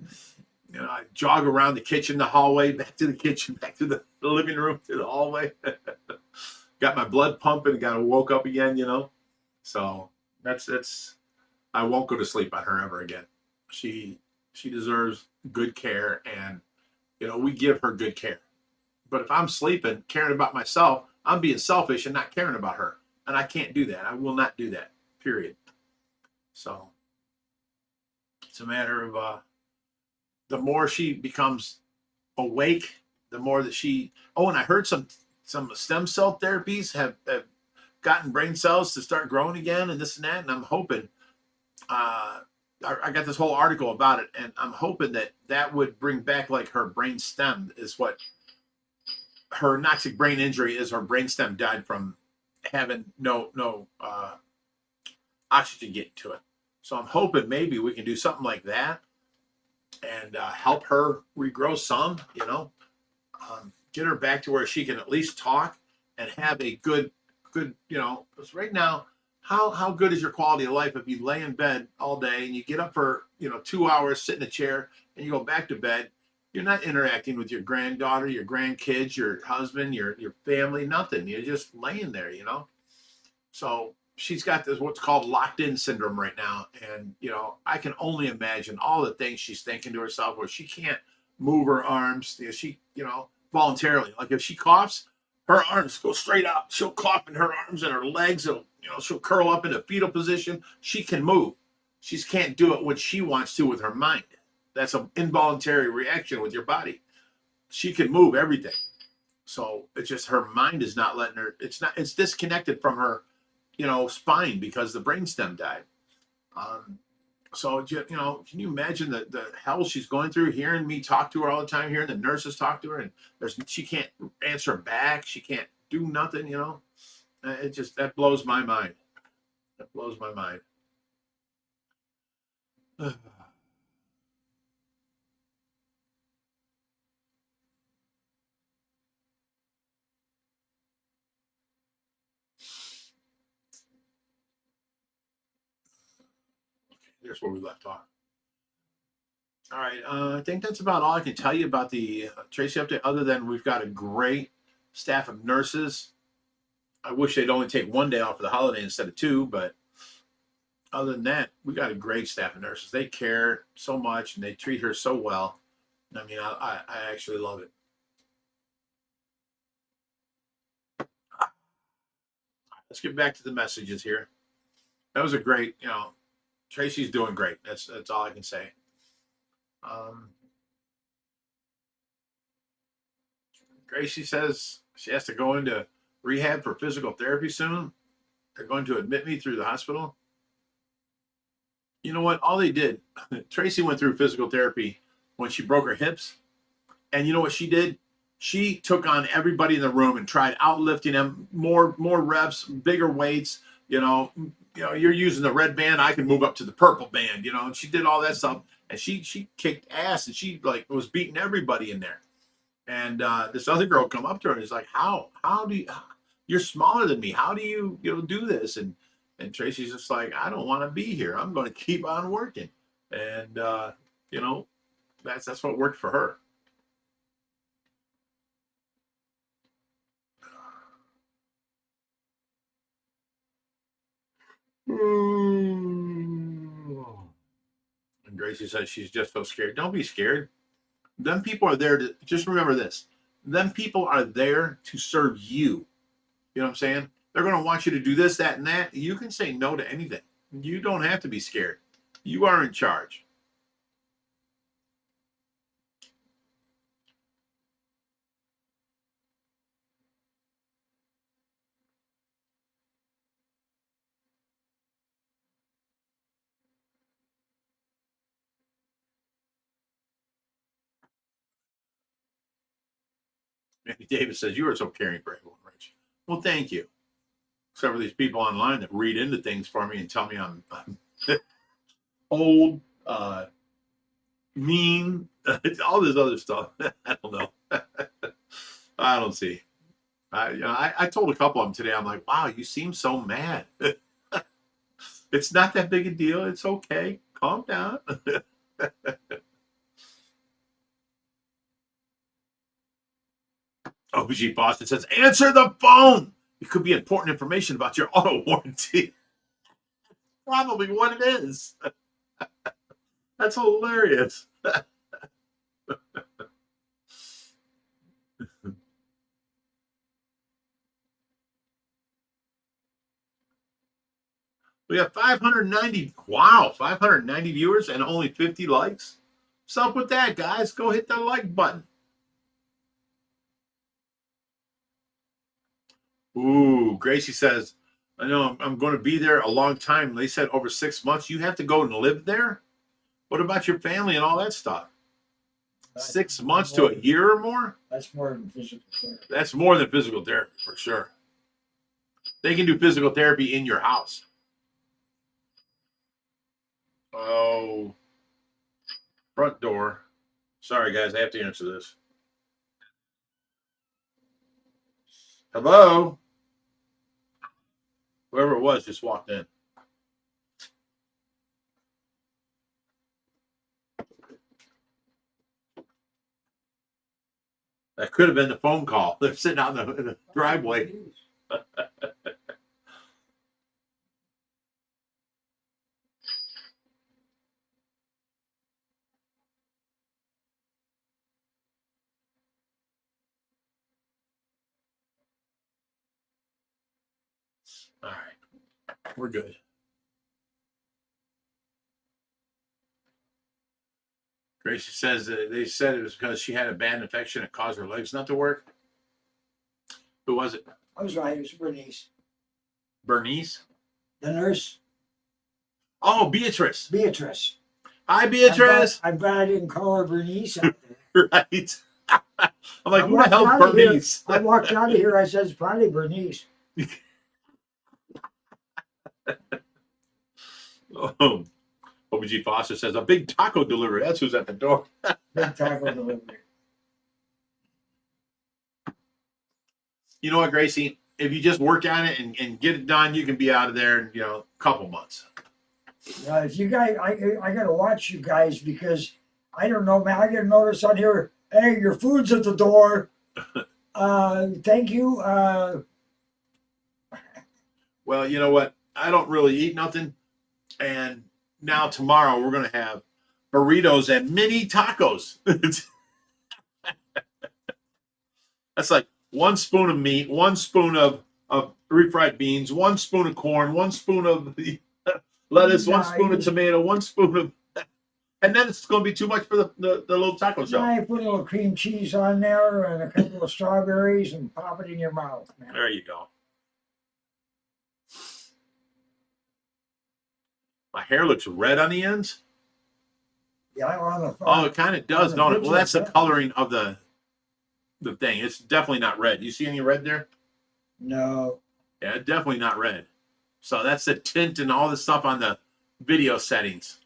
S1: I jog around the kitchen, the hallway, back to the kitchen, back to the living room, to the hallway. Got my blood pumping, got woke up again. So that's. I won't go to sleep on her ever again. She deserves good care, and we give her good care. But if I'm sleeping, caring about myself, I'm being selfish and not caring about her, and I can't do that. I will not do that. Period. So it's a matter of the more she becomes awake, the more that she. Oh, and I heard some stem cell therapies have gotten brain cells to start growing again, and this and that. And I'm hoping. I got this whole article about it, and I'm hoping that would bring back like her brain stem is what her noxic brain injury is. Her brain stem died from having no oxygen getting to it. So I'm hoping maybe we can do something like that and help her regrow some. Get her back to where she can at least talk and have a good. Because right now. How good is your quality of life if you lay in bed all day and you get up for 2 hours, sit in a chair, and you go back to bed? You're not interacting with your granddaughter, your grandkids, your husband, your family, nothing. You're just laying there, So she's got this what's called locked in syndrome right now, and I can only imagine all the things she's thinking to herself where she can't move her arms. She voluntarily, like if she coughs, her arms go straight out. She'll cough in her arms and her legs. She'll curl up in a fetal position. She can move. She can't do it when she wants to with her mind. That's an involuntary reaction with your body. She can move everything. So it's just her mind is not letting her. It's disconnected from her, spine because the brainstem died. So can you imagine the hell she's going through? Hearing me talk to her all the time, hearing the nurses talk to her, and she can't answer back. She can't do nothing. That blows my mind. That blows my mind. Here's where we left off. All right, I think that's about all I can tell you about the Tracy update, other than we've got a great staff of nurses. I wish they'd only take one day off for the holiday instead of two, but other than that, we got a great staff of nurses. They care so much and they treat her so well. I mean, I actually love it. Let's get back to the messages here. That was a great, Tracy's doing great. That's all I can say. Gracie says she has to go into rehab for physical therapy soon. They're going to admit me through the hospital. You know what? All they did, Tracy went through physical therapy when she broke her hips. And you know what she did? She took on everybody in the room and tried outlifting them, more reps, bigger weights. You're using the red band, I can move up to the purple band. And she did all that stuff, and she kicked ass, and she like was beating everybody in there. And this other girl come up to her and is like, how do you? You're smaller than me. How do you do this? And Tracy's just like, I don't want to be here. I'm going to keep on working. And that's what worked for her. And Gracie says she's just so scared. Don't be scared. Them people are there to, just remember this. Them people are there to serve you. You know what I'm saying? They're going to want you to do this, that, and that. You can say no to anything. You don't have to be scared. You are in charge. Andy Davis says, you are so caring for everyone, Rich. Well, thank you. Except for these people online that read into things for me and tell me I'm old, mean, all this other stuff. I don't know. I don't see. I told a couple of them today, I'm like, wow, you seem so mad. It's not that big a deal. It's okay. Calm down. OBG Boston says, answer the phone. It could be important information about your auto warranty. Probably what it is. That's hilarious. We have 590. Wow, 590 viewers and only 50 likes. What's up with that, guys? Go hit that like button. Ooh, Gracie says, I know I'm going to be there a long time. They said over 6 months. You have to go and live there? What about your family and all that stuff? 6 months to a year or more?
S2: That's more than physical therapy.
S1: That's more than physical therapy, for sure. They can do physical therapy in your house. Oh, front door. Sorry, guys, I have to answer this. Hello? Whoever it was just walked in. That could have been the phone call. They're sitting out in the driveway. All right, we're good. Gracie says that they said it was because she had a bad infection that caused her legs not to work. Who was it?
S2: I was right. It was Bernice.
S1: Bernice?
S2: The nurse.
S1: Oh, Beatrice.
S2: Beatrice.
S1: Hi, Beatrice.
S2: I'm glad I didn't call her Bernice out there.
S1: Right. I'm like, who the hell's Bernice?
S2: I walked out of here. I said, it's probably Bernice.
S1: Oh, OBG Foster says a big taco delivery. That's who's at the door.
S2: Big taco delivery.
S1: You know what, Gracie? If you just work on it and get it done, you can be out of there in a couple months.
S2: If you guys, I gotta watch you guys because I don't know, man. I get a notice on here. Hey, your food's at the door. Thank you.
S1: Well, you know what? I don't really eat nothing. And now tomorrow we're going to have burritos and mini tacos. That's like 1 spoon of meat, 1 spoon of refried beans, 1 spoon of corn, 1 spoon of lettuce, 1 spoon of tomato, 1 spoon of... And then it's going to be too much for the little taco shell.
S2: I put a little cream cheese on there and a couple of strawberries and pop it in your mouth, man.
S1: There you go. My hair looks red on the ends.
S2: Yeah, on the phone.
S1: Oh, it kind of does, don't it? Well, that's the coloring of the the thing. It's definitely not red. You see any red there?
S2: No.
S1: Yeah, definitely not red. So that's the tint and all the stuff on the video settings.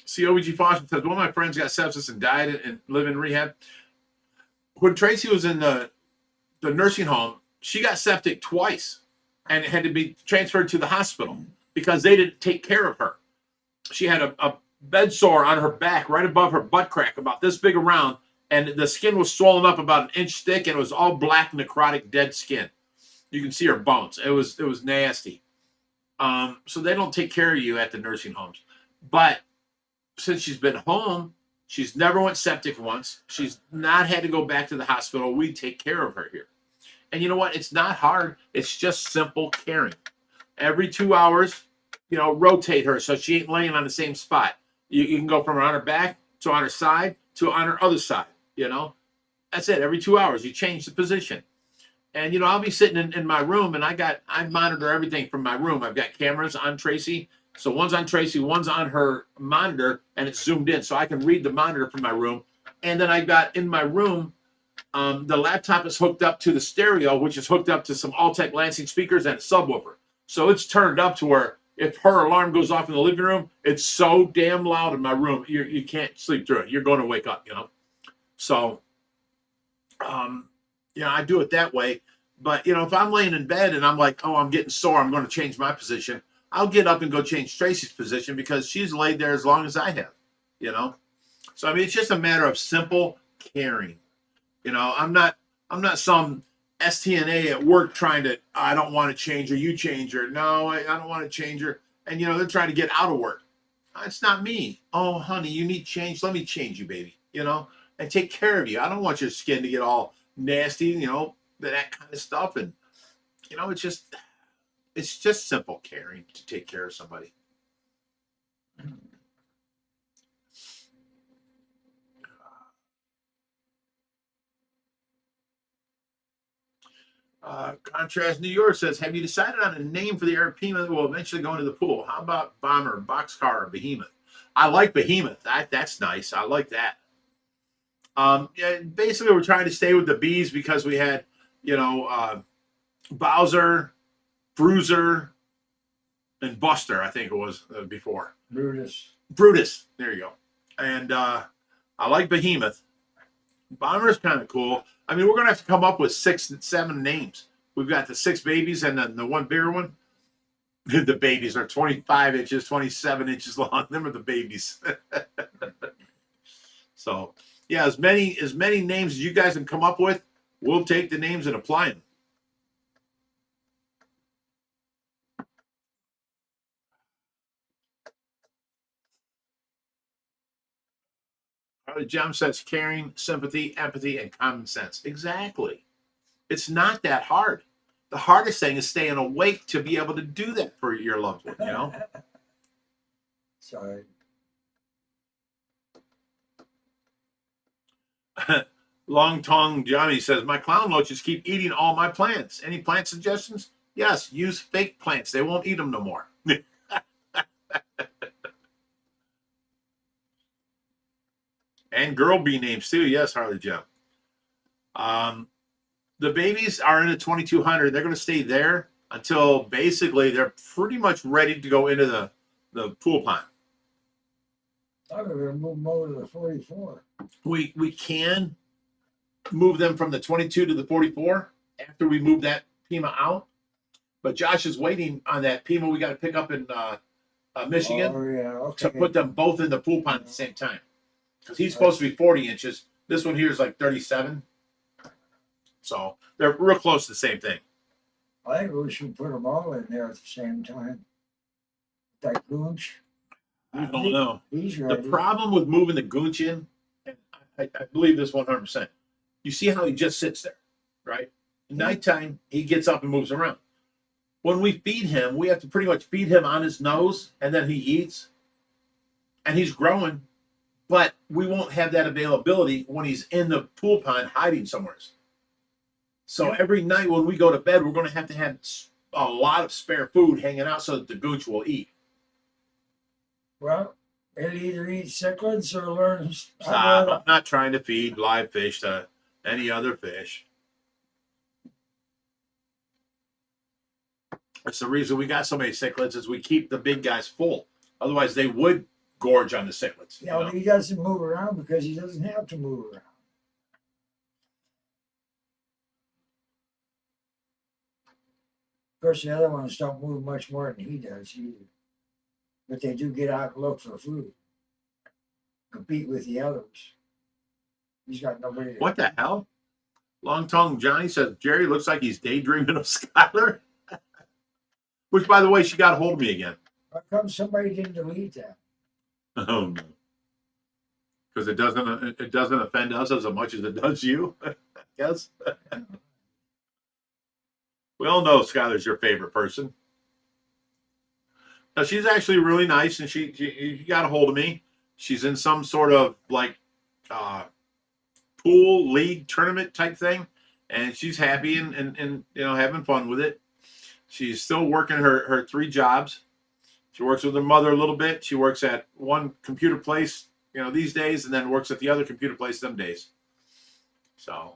S1: COG Foster says, one of my friends got sepsis and died and live in rehab. When Tracy was in the nursing home, she got septic twice and had to be transferred to the hospital because they didn't take care of her. She had a bed sore on her back right above her butt crack, about this big around, and the skin was swollen up about an inch thick, and it was all black, necrotic, dead skin. You can see her bones. It was nasty. So they don't take care of you at the nursing homes. But since she's been home, she's never went septic once. She's not had to go back to the hospital. We take care of her here. And you know what? It's not hard. It's just simple caring. Every 2 hours, rotate her so she ain't laying on the same spot. You can go from her on her back to on her side to on her other side. That's it. Every 2 hours, you change the position. And I'll be sitting in my room, and I monitor everything from my room. I've got cameras on Tracy. So one's on Tracy, one's on her monitor, and it's zoomed in, so I can read the monitor from my room. And then I got in my room, the laptop is hooked up to the stereo, which is hooked up to some Altec Lansing speakers and a subwoofer. So it's turned up to where if her alarm goes off in the living room, it's so damn loud in my room, you can't sleep through it. You're going to wake up, So, I do it that way. But, if I'm laying in bed and I'm like, oh, I'm getting sore, I'm going to change my position, I'll get up and go change Tracy's position because she's laid there as long as I have, So, it's just a matter of simple caring. I'm not some STNA at work trying to, I don't want to change her, you change her. No, I don't want to change her. And, they're trying to get out of work. It's not me. Oh, honey, you need change. Let me change you, baby, and take care of you. I don't want your skin to get all nasty, that kind of stuff. And, it's just simple caring to take care of somebody. Contrast New York says, have you decided on a name for the arapaima that will eventually go into the pool? How about Bomber, Boxcar, or Behemoth? I like Behemoth. That's nice. I like that. Basically, we're trying to stay with the bees because we had, Bowser, Bruiser, and Buster, I think it was before.
S2: Brutus.
S1: There you go. And I like Behemoth. Bomber's kind of cool. We're going to have to come up with 6 and 7 names. We've got the 6 babies and then the one bigger one. The babies are 25 inches, 27 inches long. Them are the babies. So, yeah, as many names as you guys can come up with, we'll take the names and apply them. Jim says caring, sympathy, empathy, and common sense. Exactly. It's not that hard. The hardest thing is staying awake to be able to do that for your loved one,
S2: Sorry.
S1: Long Tongue Johnny says, my clown loaches keep eating all my plants. Any plant suggestions? Yes, use fake plants. They won't eat them no more. And girl bee names too. Yes, Harley Jim. The babies are in the 2200. They're going to stay there until basically they're pretty much ready to go into the pool pond.
S2: I thought we were going to move them over to the 44.
S1: We can move them from the 22 to the 44 after we move that Pima out. But Josh is waiting on that Pima we got to pick up in Michigan to put them both in the pool pond at the same time. Because he's supposed to be 40 inches. This one here is like 37. So they're real close to the same thing.
S2: I think we should put them all in there at the same time. That goonch.
S1: I don't know.
S2: He's
S1: The
S2: ready.
S1: problem with moving the goonch in, and I believe this 100%. You see how he just sits there, right? At nighttime, he gets up and moves around. When we feed him, we have to pretty much feed him on his nose, and then he eats. And he's growing, but we won't have that availability when he's in the pool pond hiding somewhere. So every night when we go to bed, we're going to have a lot of spare food hanging out so that the goonch will eat.
S2: Well, It'll either eat cichlids or learn
S1: Stop.
S2: how
S1: I'm not trying to feed live fish to any other fish. That's the reason we got so many cichlids is we keep the big guys full. Otherwise, they would gorge on the cichlids.
S2: Yeah, but he doesn't move around because he doesn't have to move around. Of course, the other ones don't move much more than he does either. But they do get out and look for food, compete with the others. He's got nobody.
S1: What the hell? Long Tongue Johnny says Jerry looks like he's daydreaming of Skylar. Which, by the way, she got a hold of me again.
S2: How come somebody didn't delete that?
S1: Oh no, because it doesn't offend us as much as it does you. I guess. We all know Skylar's your favorite person. Now she's actually really nice, and she got a hold of me. She's in some sort of like pool league tournament type thing, and she's happy and you know having fun with it. She's still working her 3 jobs. She works with her mother a little bit. She works at one computer place, you know, these days, and then works at the other computer place them days. So,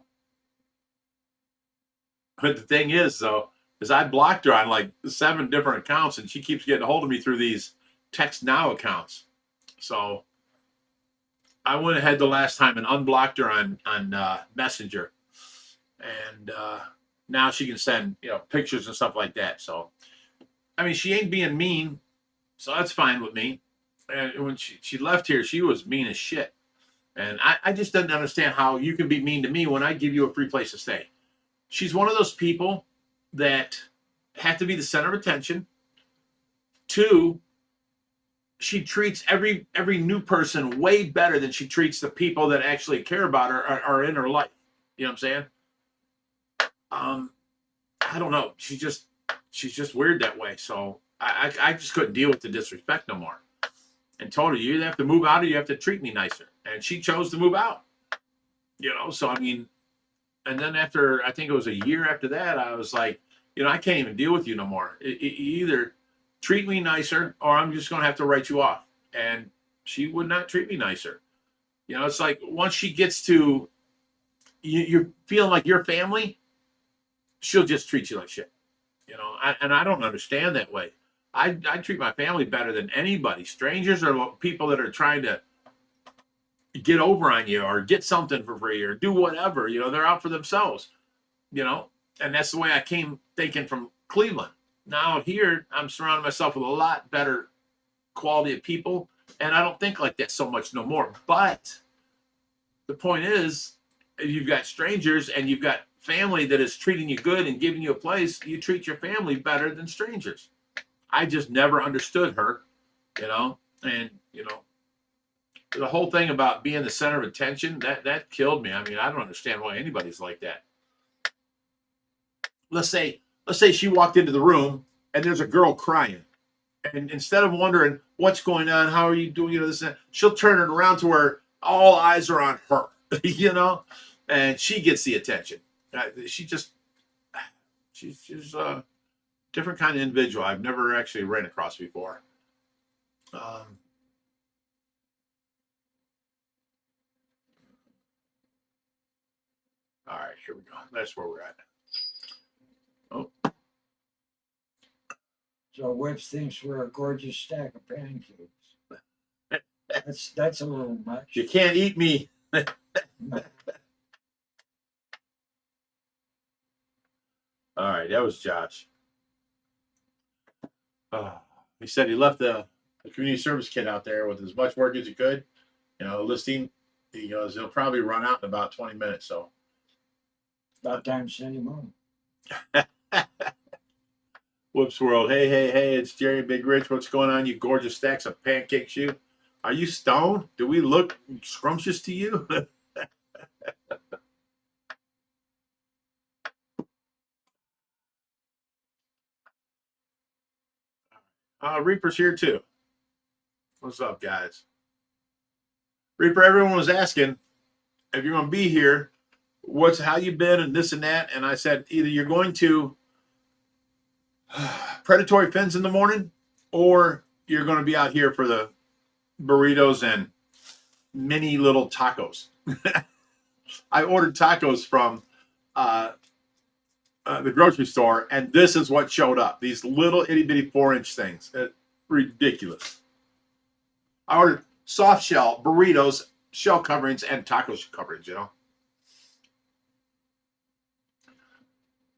S1: but the thing is, though, is I blocked her on like 7 different accounts, and she keeps getting a hold of me through these text now accounts. So I went ahead the last time and unblocked her on Messenger, and now she can send, you know, pictures and stuff like that. So, I mean, she ain't being mean, so that's fine with me. And when she left here, she was mean as shit. And I just didn't understand how you can be mean to me when I give you a free place to stay. She's one of those people that have to be the center of attention. 2, she treats every new person way better than she treats the people that actually care about her, are in her life. You know what I'm saying? I don't know. She's just weird that way. So I just couldn't deal with the disrespect no more. And told her, you either have to move out or you have to treat me nicer. And she chose to move out. You know, so I mean, and then after, I think it was a year after that, I was like, you know, I can't even deal with you no more. You either treat me nicer or I'm just going to have to write you off. And she would not treat me nicer. You know, it's like once she gets to, you're feeling like your family, she'll just treat you like shit. You know, and I don't understand that way. I treat my family better than anybody. Strangers are people that are trying to get over on you or get something for free or do whatever. You know, they're out for themselves. You know, and that's the way I came thinking from Cleveland. Now here, I'm surrounding myself with a lot better quality of people, and I don't think like that so much no more. But the point is, if you've got strangers and you've got family that is treating you good and giving you a place, you treat your family better than strangers. I just never understood her, you know, and you know, the whole thing about being the center of attention, that killed me. I mean, I don't understand why anybody's like that. Let's say she walked into the room and there's a girl crying, and instead of wondering what's going on, how are you doing, you know, this and that, she'll turn it around to where all eyes are on her, you know, and she gets the attention. She's a different kind of individual I've never actually ran across before. All right, here we go. That's where we're at. Oh,
S2: So Webs thinks we're a gorgeous stack of pancakes. That's a little much.
S1: you can't eat me. All right, that was Josh. He said he left the community service kit out there with as much work as he could. You know, listing. He goes, he'll probably run out in about 20 minutes. So
S2: About time to send him home.
S1: Whoops world. Hey, it's Jerry Big Rich. What's going on, you gorgeous stacks of pancakes, you? Are you stoned? Do we look scrumptious to you? Reaper's here too. What's up, guys? Reaper, everyone was asking if you're going to be here, how you been and this and that. And I said, either you're going to predatory fins in the morning or you're going to be out here for the burritos and mini little tacos. I ordered tacos from the grocery store, and this is what showed up. These little itty bitty 4-inch things. Ridiculous. I ordered soft shell burritos, shell coverings, and taco coverings, you know.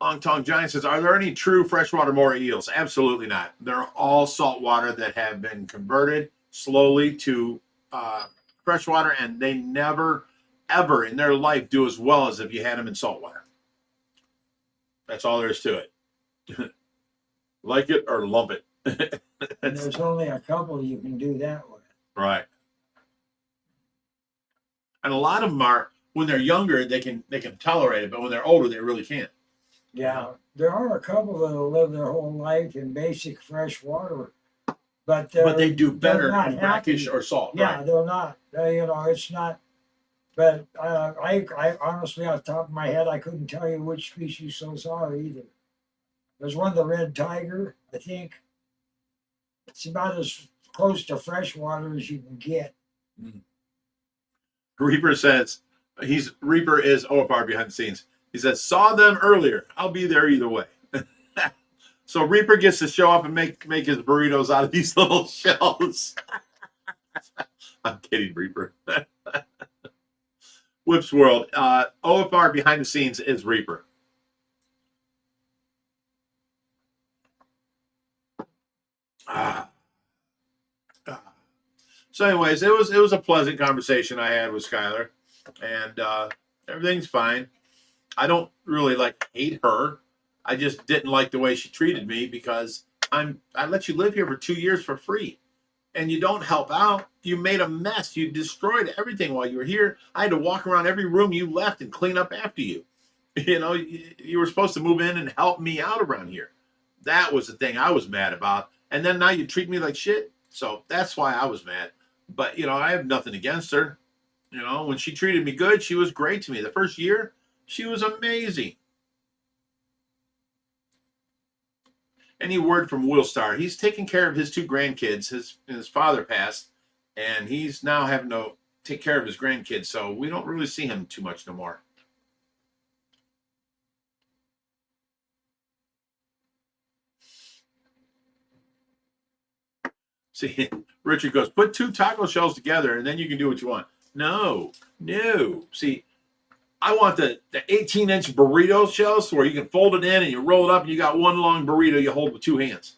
S1: Long Tongue Giant says, are there any true freshwater moray eels? Absolutely not. They're all saltwater that have been converted slowly to freshwater, and they never, ever in their life do as well as if you had them in saltwater. That's all there is to it. Like it or lump it.
S2: And there's only a couple you can do that with.
S1: Right. And a lot of them are, when they're younger, they can tolerate it, but when they're older, they really can't.
S2: Yeah, there are a couple that'll live their whole life in basic fresh water, but
S1: they do better
S2: not
S1: in brackish or salt.
S2: Yeah,
S1: Right.
S2: they're not. You know, it's not. But I honestly, off the top of my head, I couldn't tell you which species those are either. There's one, the red tiger, I think. It's about as close to freshwater as you can get.
S1: Reaper says, Reaper is OFR behind the scenes. He says, saw them earlier. I'll be there either way. So Reaper gets to show up and make his burritos out of these little shells. I'm kidding, Reaper. Whips World. OFR behind the scenes is Reaper. So anyways, it was a pleasant conversation I had with Skylar, and everything's fine. I don't really hate her. I just didn't like the way she treated me because I let you live here for 2 years for free, and you don't help out. You made a mess. You destroyed everything while you were here. I had to walk around every room you left and clean up after you. You know, you were supposed to move in and help me out around here. That was the thing I was mad about. And then now you treat me like shit. So that's why I was mad. But, you know, I have nothing against her. You know, when she treated me good, she was great to me. The first year, she was amazing. Any word from Willstar? He's taking care of his 2 grandkids. His father passed, and he's now having to take care of his grandkids. So we don't really see him too much no more. See, Richard goes, put 2 taco shells together, and then you can do what you want. No. See, I want the 18-inch burrito shells where you can fold it in and you roll it up and you got one long burrito you hold with 2 hands.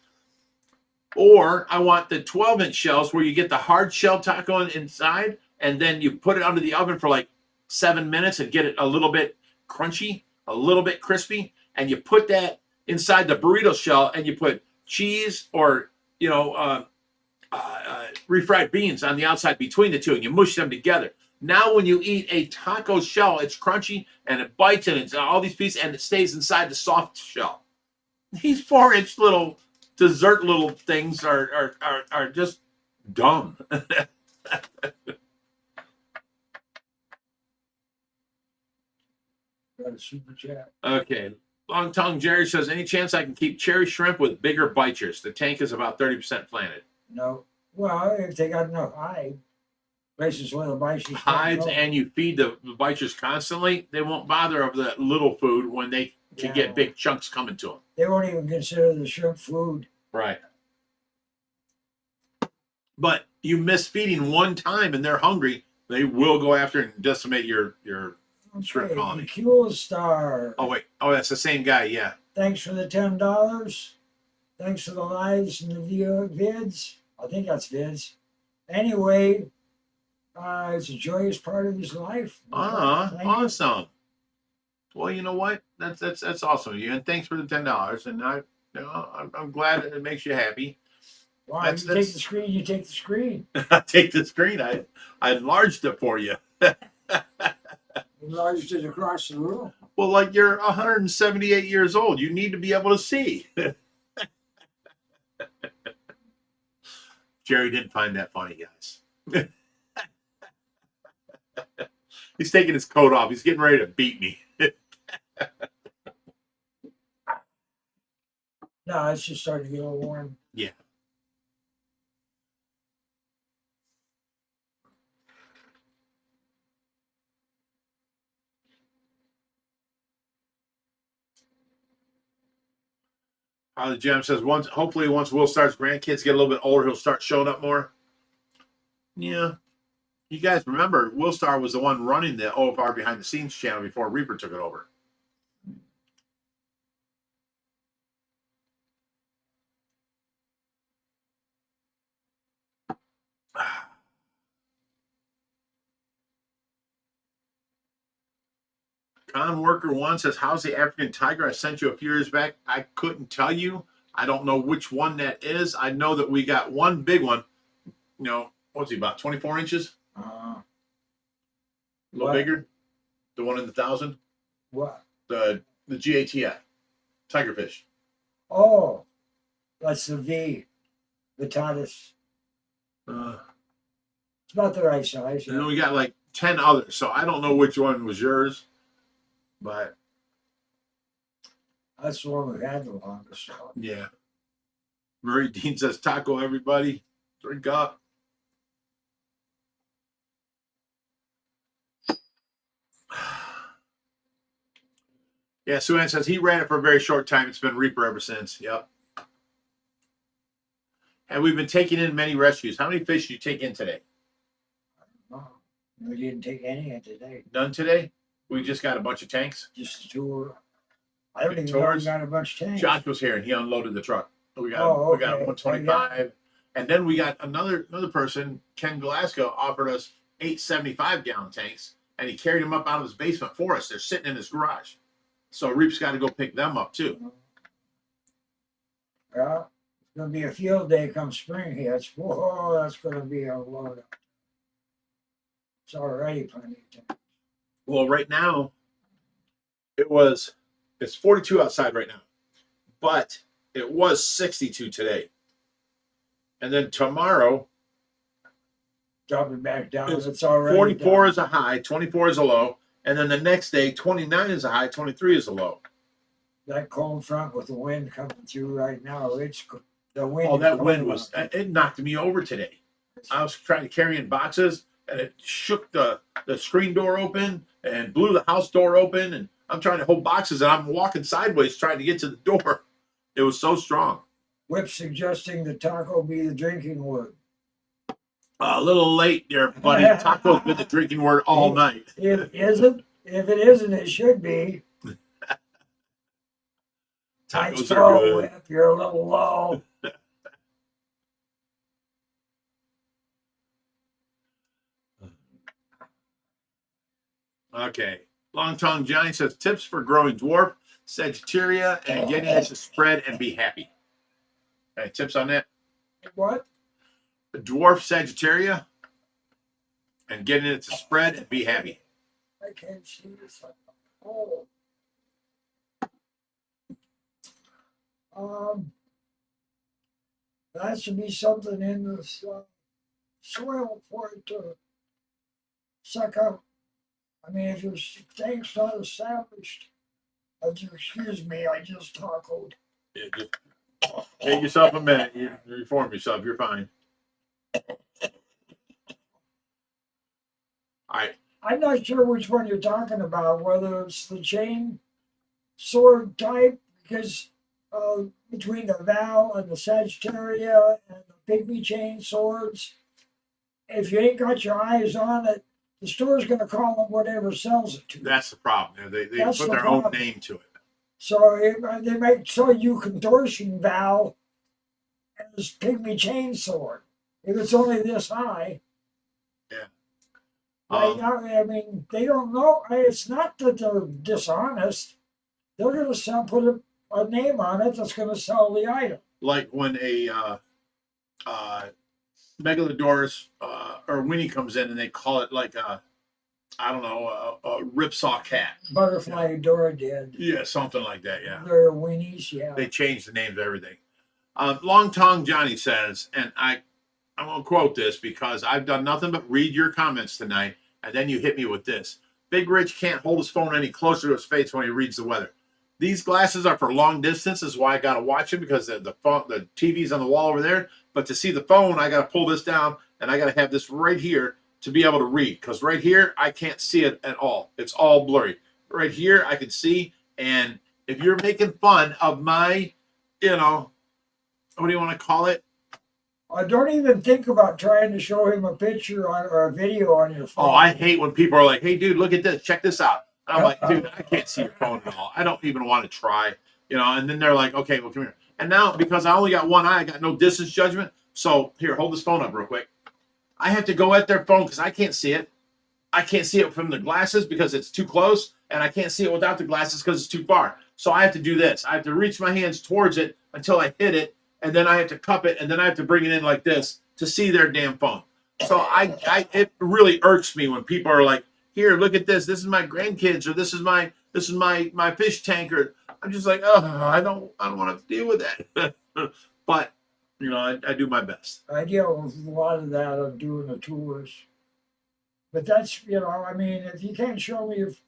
S1: Or I want the 12-inch shells where you get the hard shell taco inside and then you put it under the oven for 7 minutes and get it a little bit crunchy, a little bit crispy, and you put that inside the burrito shell and you put cheese or, refried beans on the outside between the 2 and you mush them together. Now when you eat a taco shell, it's crunchy and it bites and it's all these pieces and it stays inside the soft shell. These 4-inch little dessert little things are just dumb.
S2: Got a super chat.
S1: Okay. Long Tongue Jerry says, any chance I can keep cherry shrimp with bigger bichers? The tank is about 30% planted.
S2: No. Well, if they got enough places where the bichers
S1: hides and you feed the bichers constantly, they won't bother over that little food when they can get big chunks coming to them.
S2: They won't even consider the shrimp food.
S1: Right. But you miss feeding one time and they're hungry, they will go after and decimate your shrimp colony.
S2: Cool Star.
S1: Oh wait, that's the same guy. Yeah.
S2: Thanks for the $10. Thanks for the lives and the vids. I think that's vids. Anyway, it's a joyous part of his life.
S1: Awesome. Well, you know what? That's awesome of you, and thanks for the $10. And I'm glad it makes you happy.
S2: Well, you take the screen. You take the screen.
S1: I take the screen. I enlarged it for you.
S2: Enlarged it across the room.
S1: Well, you're 178 years old. You need to be able to see. Jerry didn't find that funny, guys. He's taking his coat off. He's getting ready to beat me.
S2: No, it's just starting to get a little warm.
S1: Yeah. The Gem says hopefully once Will Star's grandkids get a little bit older, he'll start showing up more. Yeah. You guys remember Will Star was the one running the OFR behind the scenes channel before Reaper took it over. Con Worker 1 says, how's the African tiger I sent you a few years back? I couldn't tell you. I don't know which one that is. I know that we got one big one. You know, what's he, about 24 inches? A little bigger? The one in the 1,000?
S2: What?
S1: The GATI. Tigerfish.
S2: Oh, that's the Vitatis. It's about the right size.
S1: And then we got like 10 others. So I don't know which one was yours. But
S2: that's the one we had the longest.
S1: Yeah. Murray Dean says, taco, everybody. Drink up. Yeah, Sue Ann says he ran it for a very short time. It's been Reaper ever since. Yep. And we've been taking in many rescues. How many fish did you take in today?
S2: We didn't take any in today.
S1: None today? We just got a bunch of tanks?
S2: Just a tour. I don't even know we got a bunch of tanks.
S1: Josh was here and he unloaded the truck. We got,
S2: okay.
S1: We got 125. And then we got another person, Ken Glasgow, offered us 8 75-gallon tanks. And he carried them up out of his basement for us. They're sitting in his garage. So Reap's got to go pick them up too.
S2: Yeah. It's going to be a field day come spring here. Whoa, that's going to be a load. It's already plenty of time.
S1: Well, right now, it's 42 outside right now, but it was 62 today. And then tomorrow,
S2: drop it back down. It's already
S1: 44
S2: down.
S1: Is a high, 24 is a low. And then the next day, 29 is a high, 23 is a low.
S2: That cold front with the wind coming through right now, it's the wind.
S1: Oh, that wind it knocked me over today. I was trying to carry in boxes and it shook the screen door open and blew the house door open. And I'm trying to hold boxes and I'm walking sideways trying to get to the door. It was so strong.
S2: Whip suggesting the taco be the drinking word.
S1: A little late there, buddy. Taco's been the drinking word all night.
S2: If it isn't, it should be.
S1: Tacos are good.
S2: Whip, you're a little low.
S1: Okay. Long Tongue Johnny says tips for growing dwarf Sagittaria and getting it to spread and be happy. Any tips on that?
S2: What?
S1: Dwarf Sagittaria and getting it to spread and be happy.
S2: I can't see this. Oh. That should be something in this soil for it to suck up. I mean, if your tank's not established, excuse me, I just tacoed.
S1: Yeah, just take yourself a minute. You reform yourself. You're fine. All right.
S2: I'm not sure which one you're talking about, whether it's the chain sword type, because between the Val and the Sagittaria and the pygmy chain swords, if you ain't got your eyes on it, the store's going to call them whatever sells it to.
S1: That's the problem. They
S2: That's
S1: put
S2: the
S1: their
S2: problem.
S1: own name to it.
S2: So they might sell you contortion Val as pygmy chain sword if it's only this high.
S1: Yeah.
S2: Right now, I mean, they don't know. It's not that they're dishonest. They're going to put a name on it that's going to sell the item.
S1: Like when a Megalodorus or Winnie comes in and they call it like a ripsaw cat.
S2: Butterfly Dora did.
S1: Yeah, something like that, yeah.
S2: They're weenies, yeah.
S1: They changed the names of everything. Long Tongue Johnny says, and I'm going to quote this because I've done nothing but read your comments tonight, and then you hit me with this. Big Rich can't hold his phone any closer to his face when he reads the weather. These glasses are for long distance. Is why I got to watch it because the TV's on the wall over there. But to see the phone, I got to pull this down, and I got to have this right here to be able to read. Because right here, I can't see it at all. It's all blurry. Right here, I can see. And if you're making fun of my you know, what do you want to call it?
S2: I don't even think about trying to show him a picture on, or a video on your phone.
S1: Oh, I hate when people are like, "Hey, dude, look at this. Check this out." And I'm like, "Dude, I can't see your phone at all. I don't even want to try." You know. And then they're like, "Okay, well, come here." And now because I only got one eye, I got no distance judgment. So here, hold this phone up real quick. I have to go at their phone because I can't see it. I can't see it from the glasses because it's too close, and I can't see it without the glasses because it's too far. So I have to do this. I have to reach my hands towards it until I hit it, and then I have to cup it, and then I have to bring it in like this to see their damn phone. So it really irks me when people are like, "Here, look at this. This is my grandkids, or this is my fish tank." Or I'm just like, "Oh, I don't want to have to deal with that." But you know, I do my best.
S2: I deal with a lot of that of doing the tours. But that's, you know, I mean, if you can't show me, if,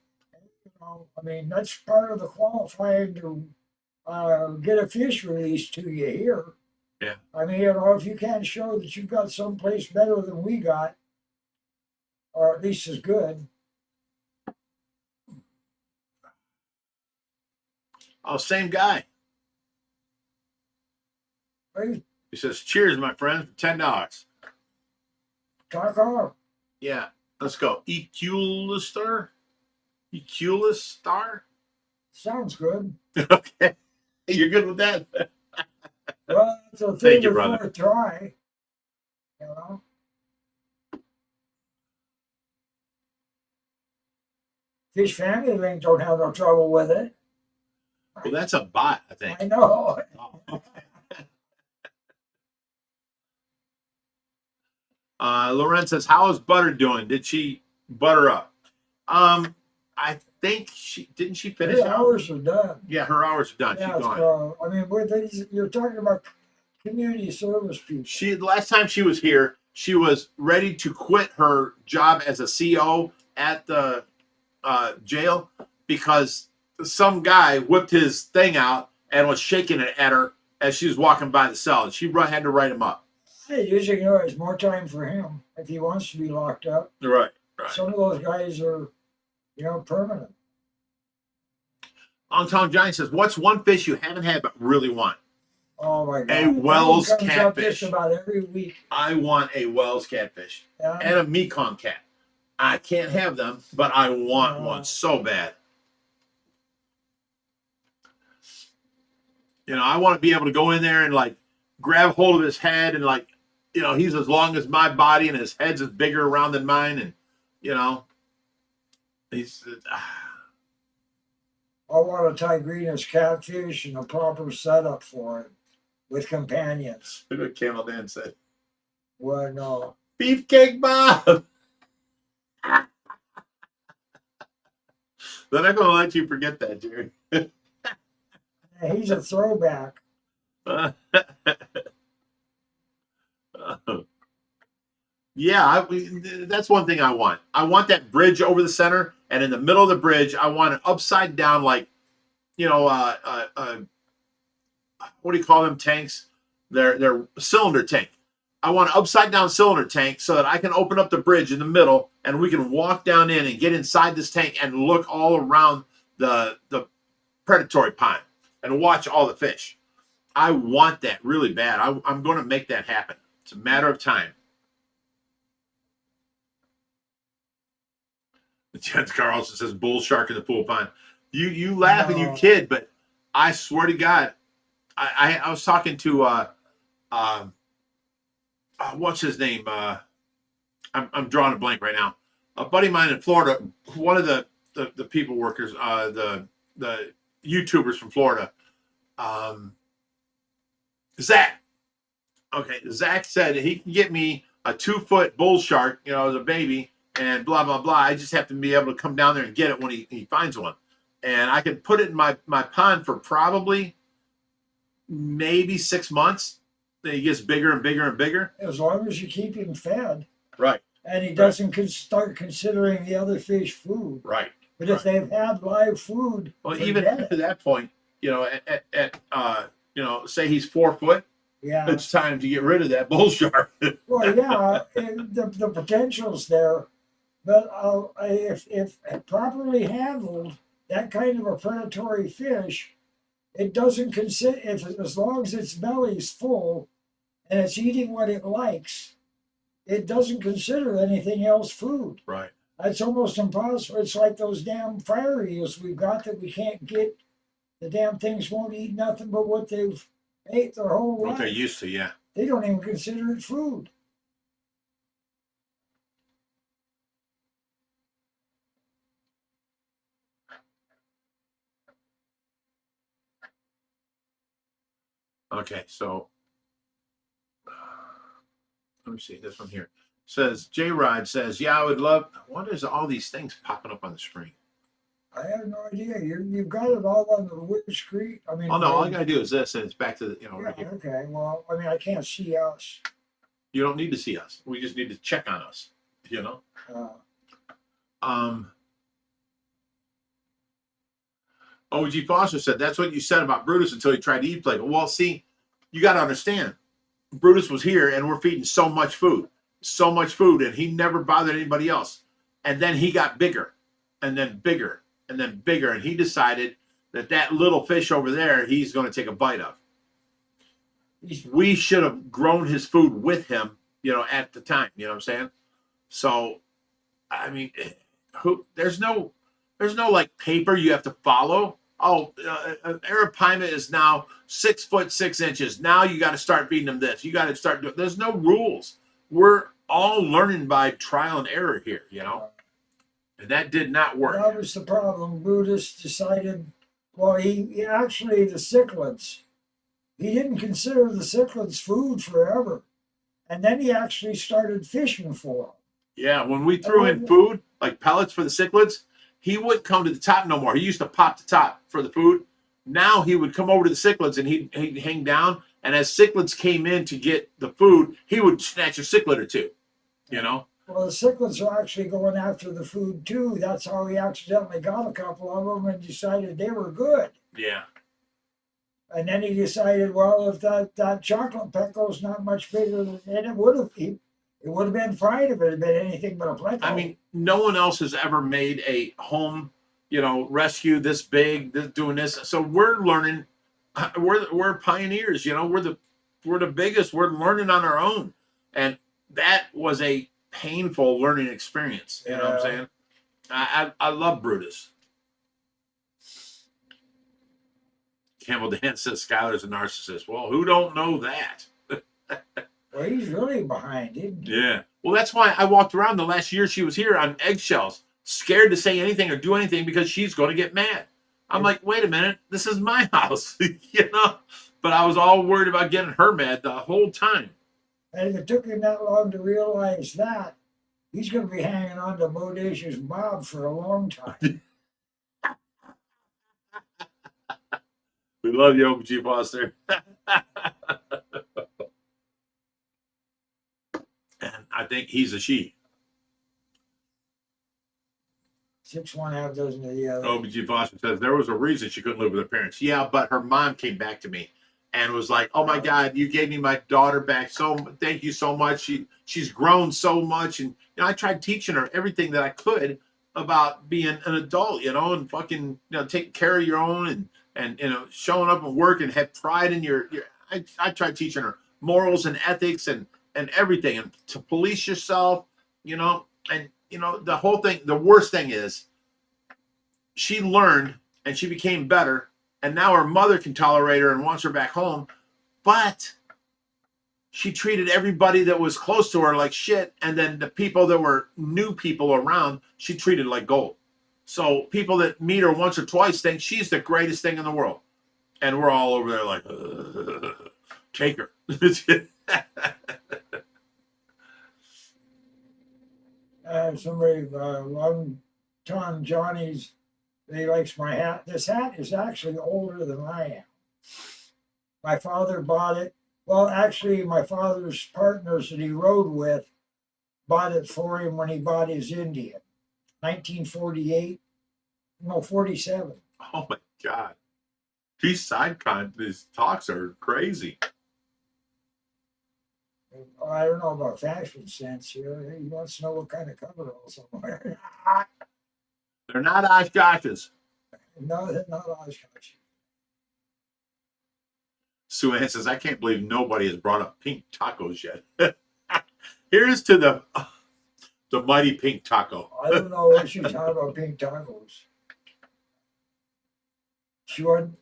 S2: you know, I mean, that's part of the qualifying to get a fish released to you here.
S1: Yeah.
S2: I mean, you know, if you can't show that you've got someplace better than we got, or at least as good.
S1: Oh, same guy.
S2: Hey,
S1: He says, "Cheers, my friend, for $10."
S2: talk off.
S1: Yeah, let's go. Eculistar? Eculistar?
S2: Sounds good.
S1: Okay. You're good with that?
S2: Well, it's a
S1: Thank
S2: third
S1: you,
S2: or
S1: brother.
S2: fourth try. You know. Fish Family Link don't have no trouble with it.
S1: Well, that's a bot, I think.
S2: I know.
S1: Oh. Loren says, "How is Butter doing? Did she butter up?" I think she she finish
S2: Her
S1: out?
S2: hours are done.
S1: Yeah, her hours are done.
S2: Yeah,
S1: She's gone.
S2: I mean, you're talking about community service people.
S1: She the last time she was here, she was ready to quit her job as a CO at the jail because some guy whipped his thing out and was shaking it at her as she was walking by the cell. And she had to write him up.
S2: Hey, usually, you know, it's more time for him if he wants to be locked up.
S1: Right.
S2: Some of those guys are, you know, permanent.
S1: Long Tom Johnny says, "What's one fish you haven't had but really want?"
S2: Oh my God!
S1: A Wells
S2: That one comes up
S1: catfish.
S2: just about every week.
S1: I want a Wells catfish and a Mekong cat. I can't have them, but I want one so bad. You know, I want to be able to go in there and like grab hold of his head and like, you know, he's as long as my body and his head's as bigger around than mine, and you know, he's.
S2: I want a tigrinus catfish and a proper setup for it with companions.
S1: Look what Camel Dan said.
S2: Well, no.
S1: Beefcake Bob. They're not going to let you forget that, Jerry.
S2: He's a throwback.
S1: Yeah, that's one thing I want. I want that bridge over the center, and in the middle of the bridge, I want an upside down, like, you know, what do you call them tanks? They're cylinder tank. I want an upside down cylinder tank so that I can open up the bridge in the middle, and we can walk down in and get inside this tank and look all around the predatory pond and watch all the fish. I want that really bad. I'm going to make that happen. It's a matter of time. Jens Carlson says bull shark in the pool pond. You laugh and you kid, but I swear to God, I was talking to what's his name? I'm drawing a blank right now. A buddy of mine in Florida, one of the people workers, the YouTubers from Florida, Zach. Okay, Zach said he can get me a 2-foot bull shark, you know, as a baby, and blah blah blah. I just have to be able to come down there and get it when he finds one, and I can put it in my pond for probably maybe 6 months. Then he gets bigger and bigger and bigger.
S2: As long as you keep him fed.
S1: Right.
S2: And he doesn't start considering the other fish food.
S1: Right.
S2: But if they've had live food,
S1: well, even to that point, you know, at you know, say he's 4 foot.
S2: Yeah.
S1: It's time to get rid of that bull shark.
S2: Well, yeah, the potential's there, but if properly handled, that kind of a predatory fish it doesn't consider, if as long as its belly's full and it's eating what it likes, it doesn't consider anything else food.
S1: Right.
S2: It's almost impossible. It's like those damn fire eels we've got that we can't get. The damn things won't eat nothing but what they've ate their whole life.
S1: What they're used to, yeah.
S2: They don't even consider it food.
S1: Okay, so let me see this one here. Says J Rod says, yeah, I would love. What is all these things popping up on the screen?
S2: I have no idea. You've got it all on the weird screen. I mean,
S1: Oh no, all I gotta do is this, and it's back to the,
S2: yeah,
S1: right here.
S2: okay. Well, I mean, I can't see us.
S1: You don't need to see us. We just need to check on us. You know. OG Foster said that's what you said about Brutus until he tried to eat Plague. Well, see, you got to understand, Brutus was here, and we're feeding so much food, and he never bothered anybody else. And then he got bigger, and then bigger, and then bigger, and he decided that little fish over there, he's going to take a bite of. We should have grown his food with him, you know, at the time. You know what I'm saying? So, I mean, there's no like paper you have to follow. Oh, arapaima is now 6 foot 6 inches. Now you got to start feeding them this. You got to start doing. There's no rules. We're all learning by trial and error here, you know. And that did not work.
S2: That was the problem. Brutus decided. Well, he actually the cichlids. He didn't consider the cichlids food forever, and then he actually started fishing for them.
S1: Yeah, when we threw in food like pellets for the cichlids, he wouldn't come to the top no more. He used to pop the top for the food. Now he would come over to the cichlids and he'd hang down. And as cichlids came in to get the food, he would snatch a cichlid or two, you know?
S2: Well, the cichlids are actually going after the food too. That's how he accidentally got a couple of them and decided they were good.
S1: Yeah.
S2: And then he decided, well, if that chocolate pecko's not much bigger than it would have been fine if it had been anything but a pleco.
S1: I mean, no one else has ever made a home, you know, rescue this big, doing this. So we're learning. We're pioneers, you know. We're the biggest. We're learning on our own, and that was a painful learning experience. You know what I'm saying? I love Brutus. Campbell Dan says Skylar's a narcissist. Well, who don't know that?
S2: Well, he's really behind, isn't he?
S1: Yeah. Well, that's why I walked around the last year she was here on eggshells, scared to say anything or do anything because she's going to get mad. I'm like, wait a minute, this is my house, you know? But I was all worried about getting her mad the whole time.
S2: And if it took him that long to realize that, he's going to be hanging on to Bodacious Bob for a long time.
S1: We love you, OG Foster. And I think he's a she.
S2: 6 1 half dozen of the other.
S1: OG Foster says there was a reason she couldn't live with her parents. Yeah, but her mom came back to me and was like, "Oh my God, you gave me my daughter back. So thank you so much. She's grown so much." And you know, I tried teaching her everything that I could about being an adult, you know, and fucking, you know, taking care of your own and you know, showing up and work and have pride in your I tried teaching her morals and ethics and everything, and to police yourself, you know, and you know, the whole thing. The worst thing is she learned and she became better, and now her mother can tolerate her and wants her back home, but she treated everybody that was close to her like shit, and then the people that were new people around, she treated like gold. So people that meet her once or twice think she's the greatest thing in the world, and we're all over there like, take her.
S2: Somebody, one Tom Johnny's, he likes my hat. This hat is actually older than I am. My father bought it. Well, actually, my father's partners that he rode with bought it for him when he bought his Indian. 1948, no, 47.
S1: Oh my God. These these talks are crazy.
S2: I don't know about fashion sense here. He wants to know what kind of coveralls I'm wearing.
S1: They're not Oshkoshes.
S2: No, they're not Oshkosh.
S1: Sue Ann says, I can't believe nobody has brought up pink tacos yet. Here's to the mighty pink taco.
S2: I don't know what she's talking about pink tacos. She wasn't.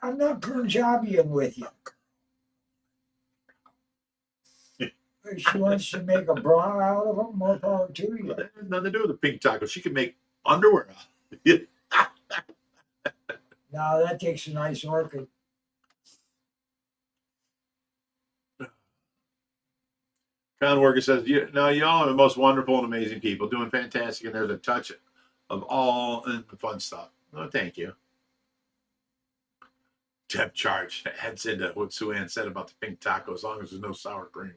S2: I'm not Punjabian with you. If she wants to make a bra out of them, more power to you.
S1: That has nothing to do with the pink taco. She can make underwear out of it.
S2: Now that takes a nice orchid.
S1: Con Worker says, y'all are the most wonderful and amazing people, doing fantastic, and there's a touch of all and the fun stuff. Oh, thank you. Deb Charge heads into what Sue Ann said about the pink taco, as long as there's no sour cream.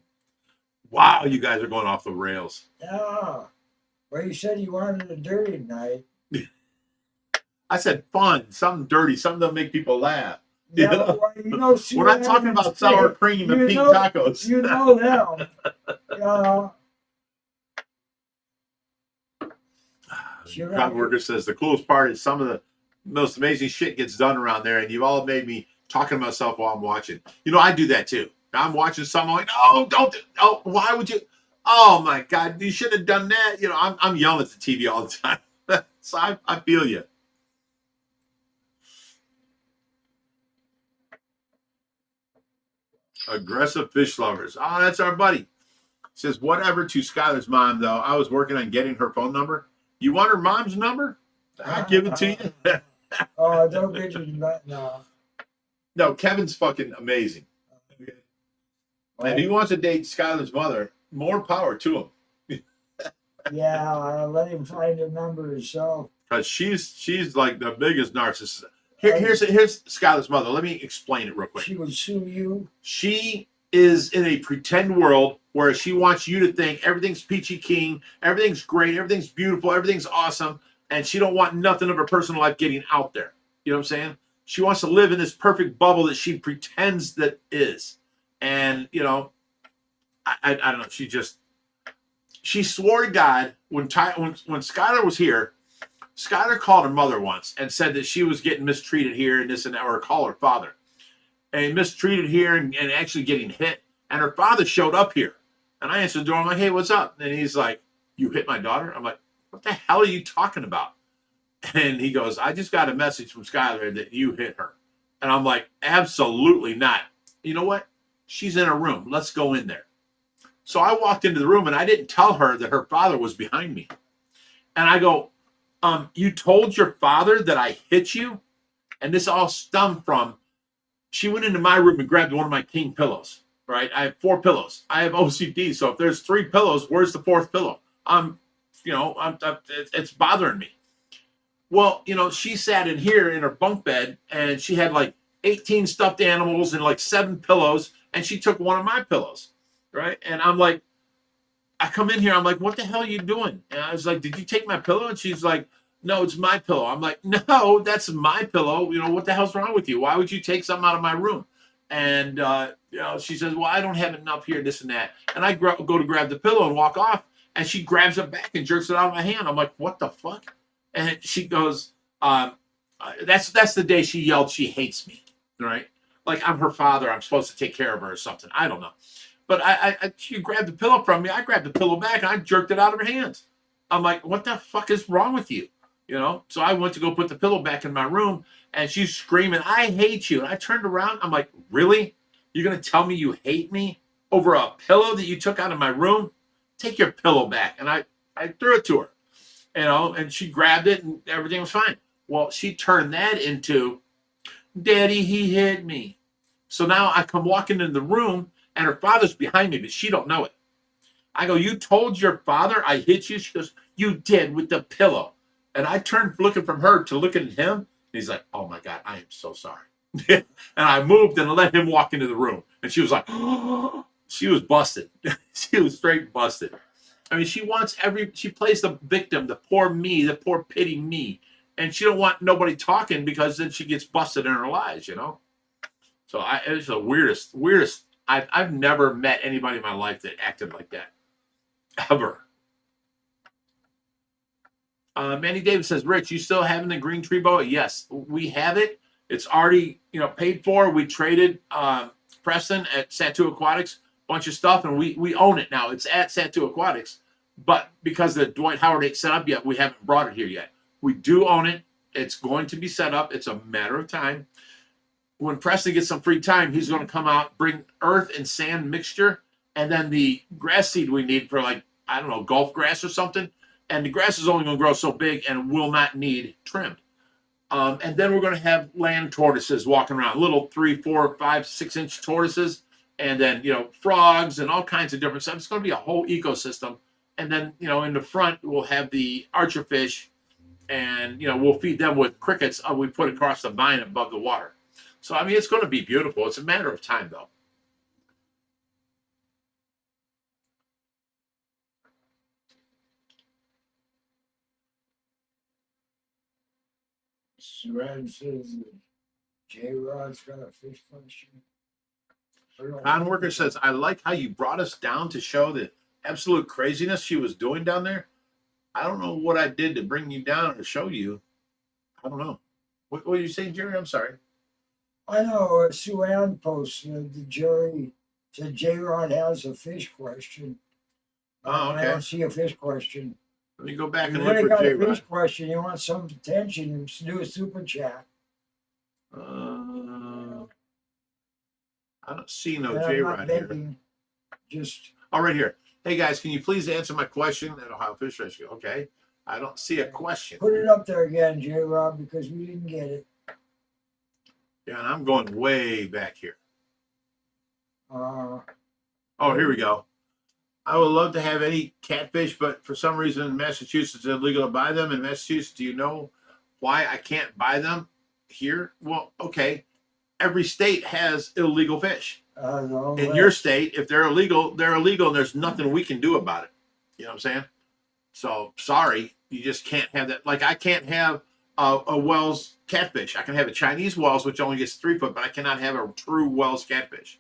S1: Wow, you guys are going off the rails.
S2: Yeah. Well, you said you wanted a dirty night.
S1: I said fun, something dirty, something that'll make people laugh.
S2: Yeah, well,
S1: We're not talking about sour cream and pink tacos.
S2: You know them.
S1: Crowd Worker says the coolest part is some of the most amazing shit gets done around there, and you've all made me talking to myself while I'm watching. I do that too. I'm watching something like, why would you? Oh my God, you should have done that. I'm yelling at the TV all the time. So I feel you. Aggressive fish lovers. Oh, that's our buddy. Says, whatever to Skylar's mom, though. I was working on getting her phone number. You want her mom's number? I'll give it to you.
S2: Oh, don't get you that. No.
S1: No, Kevin's fucking amazing. And if he wants to date Skylar's mother, more power to him.
S2: Yeah, let him find a number himself.
S1: Because she's like the biggest narcissist. Here's Skylar's mother. Let me explain it real quick.
S2: She would sue you.
S1: She is in a pretend world where she wants you to think everything's peachy keen, everything's great, everything's beautiful, everything's awesome, and she don't want nothing of her personal life getting out there. You know what I'm saying? She wants to live in this perfect bubble that she pretends that is. And, I don't know. She swore to God when Skylar was here. Skylar called her mother once and said that she was getting mistreated here and this and that, or call her father. And mistreated here and actually getting hit. And her father showed up here. And I answered the door. I'm like, hey, what's up? And he's like, you hit my daughter? I'm like, what the hell are you talking about? And he goes, I just got a message from Skylar that you hit her. And I'm like, absolutely not. You know what? She's in her room. Let's go in there. So I walked into the room and I didn't tell her that her father was behind me. And I go, you told your father that I hit you? And this all stemmed from, she went into my room and grabbed one of my king pillows, right? I have 4 pillows. I have OCD. So if there's 3 pillows, where's the 4th pillow? It's bothering me. Well, she sat in here in her bunk bed and she had like 18 stuffed animals and like 7 pillows. And she took one of my pillows, right? And I'm like, I come in here, I'm like, what the hell are you doing? And I was like, did you take my pillow? And she's like, no, it's my pillow. I'm like, no, that's my pillow. What the hell's wrong with you? Why would you take something out of my room? And, she says, well, I don't have enough here, this and that. And I go to grab the pillow and walk off. And she grabs it back and jerks it out of my hand. I'm like, what the fuck? And she goes, that's the day she yelled she hates me, right? Like I'm her father. I'm supposed to take care of her or something. I don't know. But she grabbed the pillow from me. I grabbed the pillow back and I jerked it out of her hands. I'm like, what the fuck is wrong with you? So I went to go put the pillow back in my room and she's screaming, I hate you. And I turned around. I'm like, really? You're going to tell me you hate me over a pillow that you took out of my room? Take your pillow back. And I threw it to her, and she grabbed it and everything was fine. Well, she turned that into, Daddy, he hit me. So now I come walking into the room and her father's behind me, but she don't know it. I go, you told your father I hit you? She goes, you did with the pillow. And I turned looking from her to looking at him. And he's like, oh my God, I am so sorry. And I moved and let him walk into the room. And she was like, oh, she was busted. She was straight busted. I mean, she plays the victim, the poor me, the poor pity me. And she don't want nobody talking because then she gets busted in her lies, So it's the weirdest. I've never met anybody in my life that acted like that. Ever. Manny Davis says, Rich, you still having the green tree boa? Yes, we have it. It's already, paid for. We traded Preston at Satu Aquatics, bunch of stuff, and we own it now. It's at Satu Aquatics, but because the Dwight Howard ain't set up yet, we haven't brought it here yet. We do own it. It's going to be set up. It's a matter of time. When Preston gets some free time, he's going to come out, bring earth and sand mixture, and then the grass seed we need for, like, I don't know, golf grass or something. And the grass is only going to grow so big and will not need trimmed. And then we're going to have land tortoises walking around, little 3, 4, 5, 6 inch tortoises, and then, frogs and all kinds of different stuff. It's going to be a whole ecosystem. And then, in the front, we'll have the archerfish, and, we'll feed them with crickets we put across the vine above the water. So, I mean, it's going to be beautiful. It's a matter of time, though.
S2: Red says J-Rod's got a fish question.
S1: Con Worker says, I like how you brought us down to show the absolute craziness she was doing down there. I don't know what I did to bring you down or show you. I don't know. What were you saying, Jerry? I'm sorry.
S2: I know Sue Ann posted the jury said J-Rod has a fish question.
S1: Oh, okay.
S2: I don't see a fish question.
S1: Let me go back
S2: If
S1: and
S2: you
S1: look
S2: really
S1: for
S2: got a
S1: J-Rod.
S2: fish question, you want some attention, do a super chat.
S1: I don't see no
S2: And I'm
S1: J-Rod
S2: not
S1: here.
S2: begging, just
S1: Oh, right here. Hey, guys, can you please answer my question at Ohio Fish Rescue? Okay. I don't see a question.
S2: put it up there again, J-Rod, because we didn't get it.
S1: Yeah, and I'm going way back here.
S2: Uh,
S1: Oh, here we go. I would love to have any catfish, but for some reason in Massachusetts it's illegal to buy them. In Massachusetts, do you know why I can't buy them here? Well, okay. Every state has illegal fish. In your state, if they're illegal, and there's nothing we can do about it. You know what I'm saying? So, sorry, you just can't have that. Like, I can't have a Wells catfish. I can have a Chinese Wells, which only gets 3 foot, but I cannot have a true Wells catfish.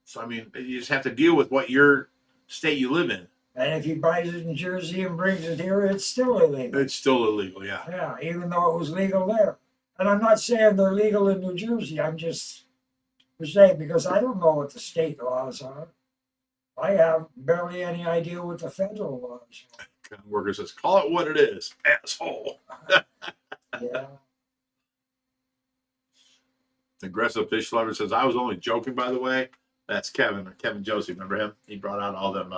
S1: So, I mean, you just have to deal with what your state you live in.
S2: And if he buys it in Jersey and brings it here, it's still illegal.
S1: It's still illegal, yeah.
S2: Yeah, even though it was legal there. And I'm not saying they're legal in New Jersey. I'm just saying because I don't know what the state laws are. I have barely any idea what the federal laws are.
S1: Con Worker says, call it what it is, asshole.
S2: Yeah.
S1: The aggressive fish lover says, I was only joking, by the way. That's Kevin Josie. Remember him? He brought out all them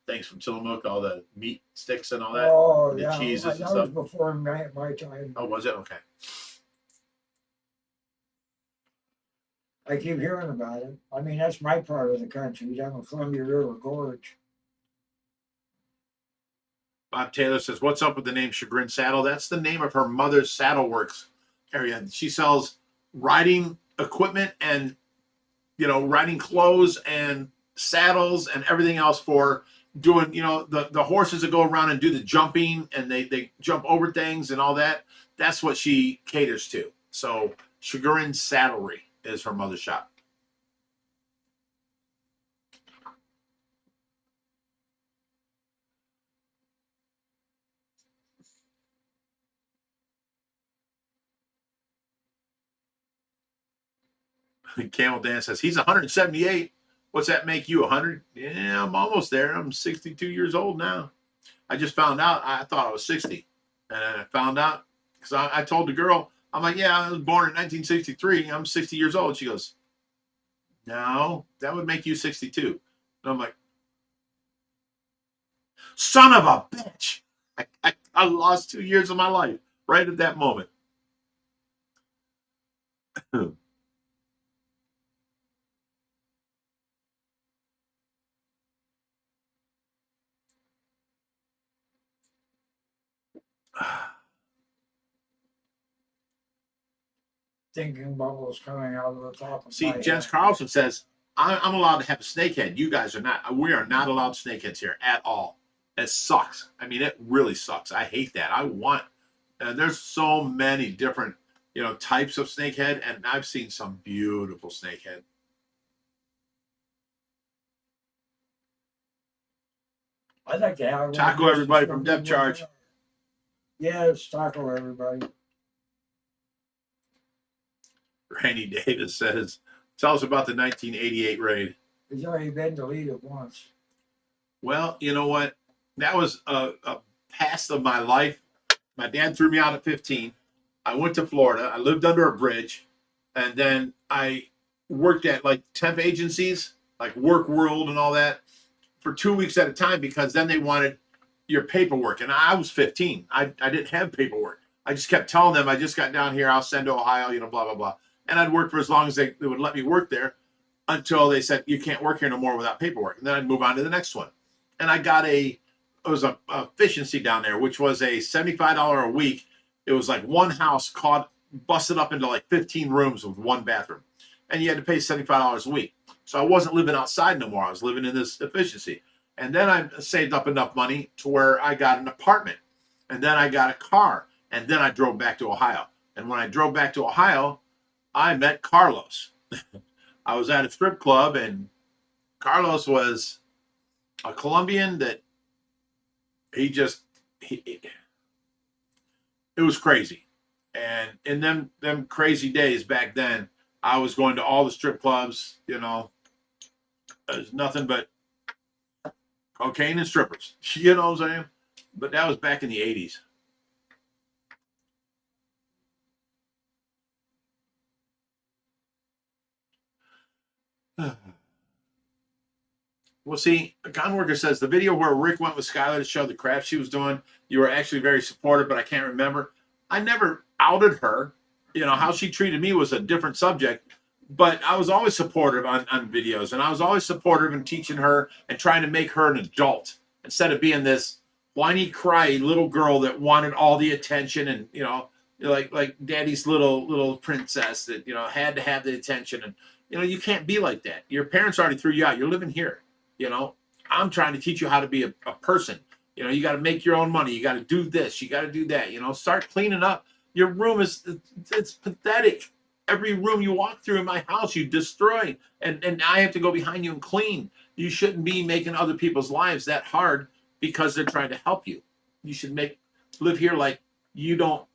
S1: things from Tillamook, all the meat sticks and all that.
S2: Oh,
S1: the
S2: yeah.
S1: cheeses
S2: That
S1: and
S2: was
S1: stuff.
S2: before my time.
S1: Oh, was it? Okay.
S2: I keep hearing about it. I mean, that's my part of the country, down the Columbia River Gorge.
S1: Bob Taylor says, what's up with the name Chagrin Saddle? That's the name of her mother's saddle works area. She sells riding equipment and, riding clothes and saddles and everything else for doing, the horses that go around and do the jumping and they jump over things and all that. That's what she caters to. So Chagrin Saddlery is her mother's shop. Camel Dan says, he's 178. What's that make you, 100? Yeah, I'm almost there. I'm 62 years old now. I just found out. I thought I was 60. And I found out because I told the girl, I'm like, yeah, I was born in 1963. I'm 60 years old. She goes, no, that would make you 62. And I'm like, son of a bitch. I lost 2 years of my life right at that moment.
S2: Thinking bubbles coming out of the top of
S1: See,
S2: my
S1: Jens
S2: head.
S1: Carlson says, I'm allowed to have a snakehead. You guys are not. We are not allowed snakeheads here at all. It sucks. I mean, it really sucks. I hate that. There's so many different, types of snakehead, and I've seen some beautiful snakehead.
S2: I'd like to have
S1: Taco, everybody, from Depth Charge.
S2: Yes, taco, everybody.
S1: Randy Davis says, tell us about the 1988 raid.
S2: He's already been deleted once.
S1: Well, you know what? That was a past of my life. My dad threw me out at 15. I went to Florida. I lived under a bridge. And then I worked at like temp agencies, like Work World and all that, for 2 weeks at a time, because then they wanted your paperwork. And I was 15. I didn't have paperwork. I just kept telling them, I just got down here. I'll send to Ohio, blah, blah, blah. And I'd work for as long as they would let me work there, until they said, you can't work here no more without paperwork. And then I'd move on to the next one. And I got it was a efficiency down there, which was a $75 a week. It was like one house busted up into like 15 rooms with one bathroom. And you had to pay $75 a week. So I wasn't living outside no more. I was living in this efficiency. And then I saved up enough money to where I got an apartment. And then I got a car. And then I drove back to Ohio. And when I drove back to Ohio, I met Carlos. I was at a strip club, and Carlos was a Colombian that it was crazy. And in them crazy days back then, I was going to all the strip clubs, there's nothing but cocaine and strippers, you know what I'm saying? But that was back in the 80s. Well, see, a con worker says the video where Rick went with Skylar to show the crap she was doing, you were actually very supportive, but I can't remember. I never outed her. How she treated me was a different subject, but I was always supportive on videos, and I was always supportive in teaching her and trying to make her an adult instead of being this whiny, cry little girl that wanted all the attention and, like daddy's little princess that, had to have the attention. And, you can't be like that. Your parents already threw you out. You're living here. I'm trying to teach you how to be a person. You got to make your own money. You got to do this. You got to do that. Start cleaning up. Your room it's pathetic. Every room you walk through in my house, you destroy. And I have to go behind you and clean. You shouldn't be making other people's lives that hard because they're trying to help you. You should live here like you don't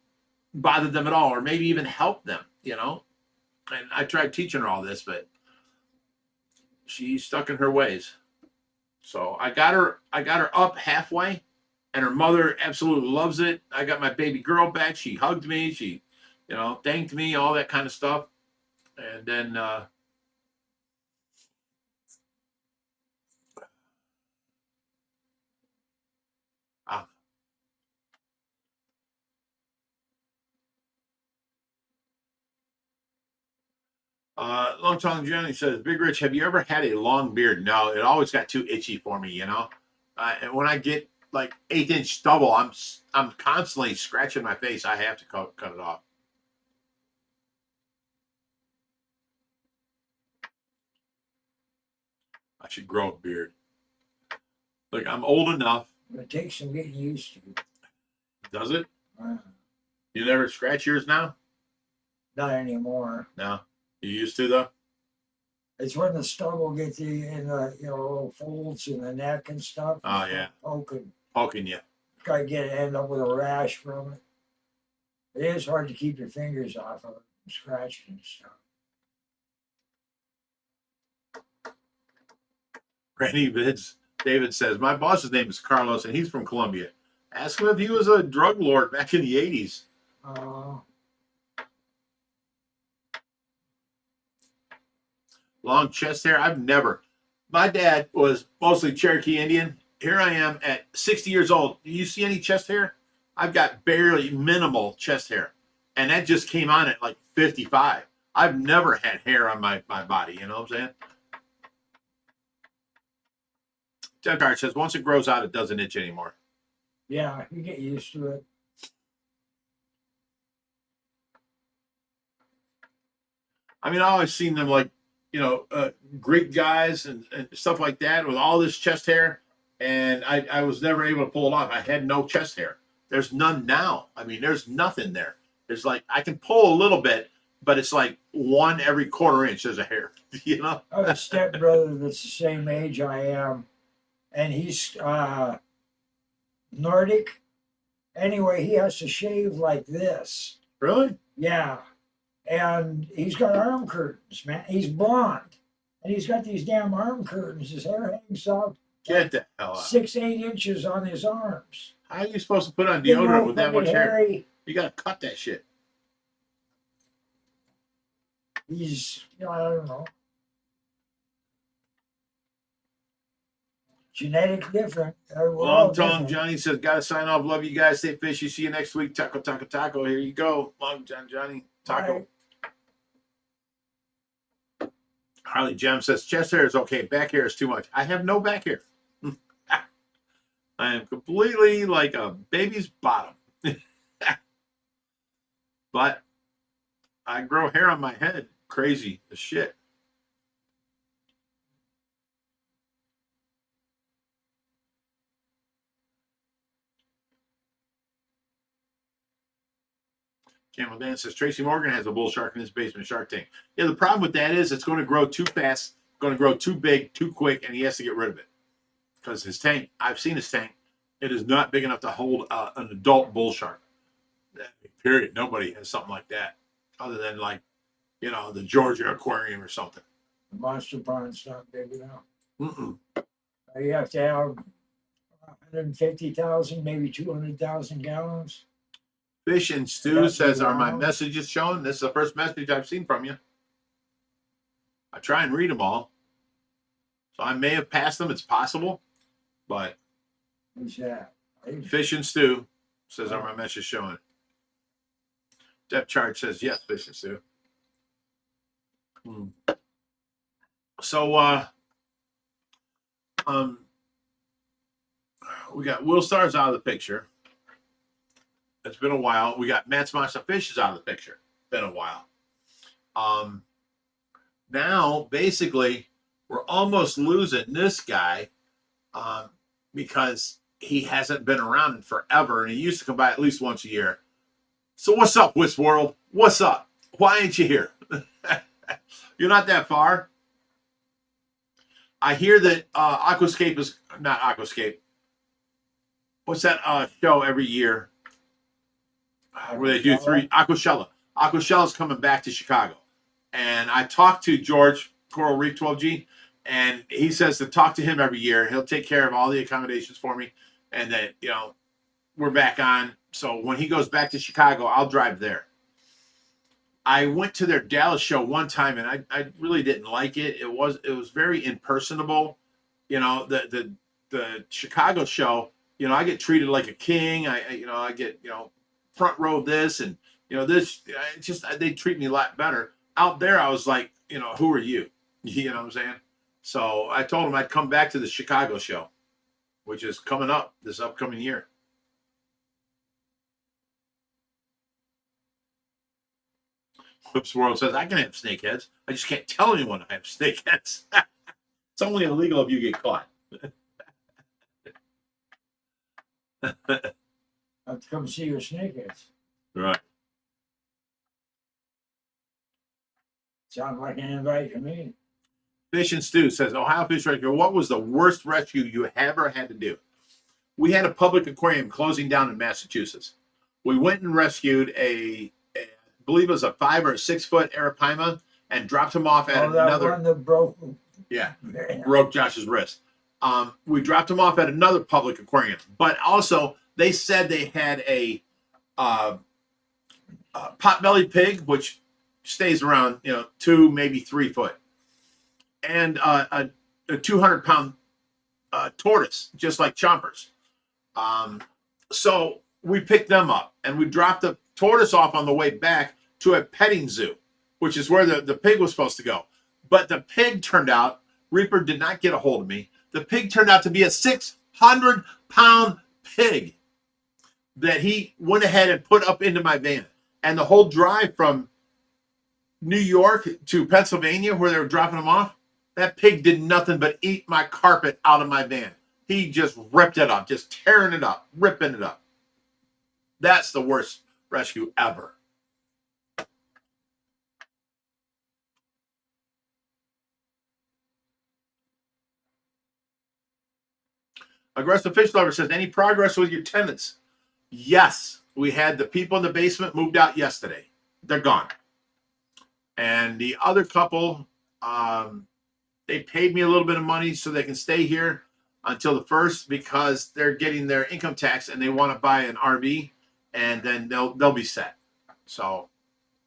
S1: bother them at all, or maybe even help them, And I tried teaching her all this, but she's stuck in her ways. So I got her up halfway, and her mother absolutely loves it. I got my baby girl back. She hugged me. She, thanked me, all that kind of stuff. And then Long Tongue Johnny says, Big Rich, have you ever had a long beard? No, it always got too itchy for me, and when I get like 1/8-inch stubble, I'm constantly scratching my face. I have to cut it off. I should grow a beard. Look, I'm old enough.
S2: It takes some getting used to.
S1: Does it? You never scratch yours now?
S2: Not anymore.
S1: No. You used to, though?
S2: It's when the stubble gets in the little folds in the neck and stuff.
S1: Oh, yeah. Poking you.
S2: End up with a rash from it. It is hard to keep your fingers off of it from scratching and stuff.
S1: Randy David says, my boss's name is Carlos, and he's from Colombia. Ask him if he was a drug lord back in the 80s. Long chest hair, I've never. My dad was mostly Cherokee Indian. Here I am at 60 years old. Do you see any chest hair? I've got barely minimal chest hair. And that just came on at like 55. I've never had hair on my body, you know what I'm saying? Jeff Card says, once it grows out, it doesn't itch anymore.
S2: Yeah, you get used to it.
S1: I mean, I always seen them like, Greek guys and stuff like that with all this chest hair. And I was never able to pull it off. I had no chest hair. There's none now. I mean, there's nothing there. It's like, I can pull a little bit, but it's like 1 every 1/4 inch there's a hair, I
S2: have a stepbrother that's the same age I am. And he's Nordic. Anyway, he has to shave like this.
S1: Really?
S2: Yeah. And he's got arm curtains, man. He's blonde. And he's got these damn arm curtains. His hair hangs out
S1: Get the hell out.
S2: 6-8 inches on his arms.
S1: How are you supposed to put on
S2: Big
S1: deodorant
S2: old
S1: with that
S2: fucking
S1: much hair?
S2: hairy.
S1: You gotta cut that shit.
S2: He's, I don't know. Genetic different. We're all
S1: Long tongue
S2: different.
S1: Johnny says, gotta sign off. Love you guys. Stay fishy. See you next week. Taco, taco, taco. Here you go. Long John Johnny. Taco.
S2: Bye.
S1: Harley Gem says, chest hair is okay. Back hair is too much. I have no back hair. I am completely like a baby's bottom. But I grow hair on my head. Crazy as shit. Camel Dan says Tracy Morgan has a bull shark in his basement shark tank. Yeah, the problem with that is it's going to grow too fast, going to grow too big, too quick, and he has to get rid of it. Because his tank, I've seen his tank, it is not big enough to hold an adult bull shark. Period. Nobody has something like that other than like, the Georgia Aquarium or something.
S2: The monster pond's not big enough.
S1: Mm-mm.
S2: You have to have 150,000, maybe 200,000 gallons.
S1: Fish and Stew
S2: That's
S1: says, are my
S2: wrong.
S1: messages showing? This is the first message I've seen from you. I try and read them all. So I may have passed them. It's possible. But
S2: Who's that?
S1: Fish and Stew says, are my messages showing? Depth chart says, yes, Fish and Stew. So, we got Will Stars out of the picture. It's been a while. We got Matt's Monster Fishes out of the picture. Been a while. Now, basically, we're almost losing this guy because he hasn't been around in forever, and he used to come by at least once a year. So what's up, Wisp World? What's up? Why ain't you here? You're not that far. I hear that Aquascape is not Aquascape. What's that show every year where they do three? Aquashella. Aquashella's coming back to Chicago. And I talked to George, Coral Reef 12G, and he says to talk to him every year. He'll take care of all the accommodations for me. And then, we're back on. So when he goes back to Chicago, I'll drive there. I went to their Dallas show one time, and I really didn't like it. It was very impersonable. The Chicago show, I get treated like a king. I get, front row this and, this. It's just they treat me a lot better. Out there, I was like, who are you? You know what I'm saying? So I told him I'd come back to the Chicago show, which is coming up this upcoming year. Whips World says, I can have snakeheads. I just can't tell anyone I have snakeheads. It's only illegal if you get caught.
S2: Have to come see your snakeheads.
S1: Right.
S2: Sounds like an invite to me.
S1: Fish and Stew says, Ohio Fish Rescue, what was the worst rescue you ever had to do? We had a public aquarium closing down in Massachusetts. We went and rescued I believe it was a 5 or 6 foot arapaima and dropped him off at another.
S2: One that broke.
S1: Yeah, broke Josh's wrist. We dropped him off at another public aquarium, but also they said they had a potbelly pig, which stays around 2, maybe 3 foot, and a 200-pound tortoise, just like chompers. So we picked them up and we dropped the tortoise off on the way back to a petting zoo, which is where the pig was supposed to go. But the pig turned out, Reaper did not get a hold of me. The pig turned out to be a 600-pound pig that he went ahead and put up into my van. And the whole drive from New York to Pennsylvania, where they were dropping him off, that pig did nothing but eat my carpet out of my van. He just ripped it up, just tearing it up, ripping it up. That's the worst rescue ever. Aggressive Fish Lover says, any progress with your tenants? Yes. We had the people in the basement moved out yesterday. They're gone. And the other couple, they paid me a little bit of money so they can stay here until the 1st because they're getting their income tax and they want to buy an RV, and then they'll be set. So,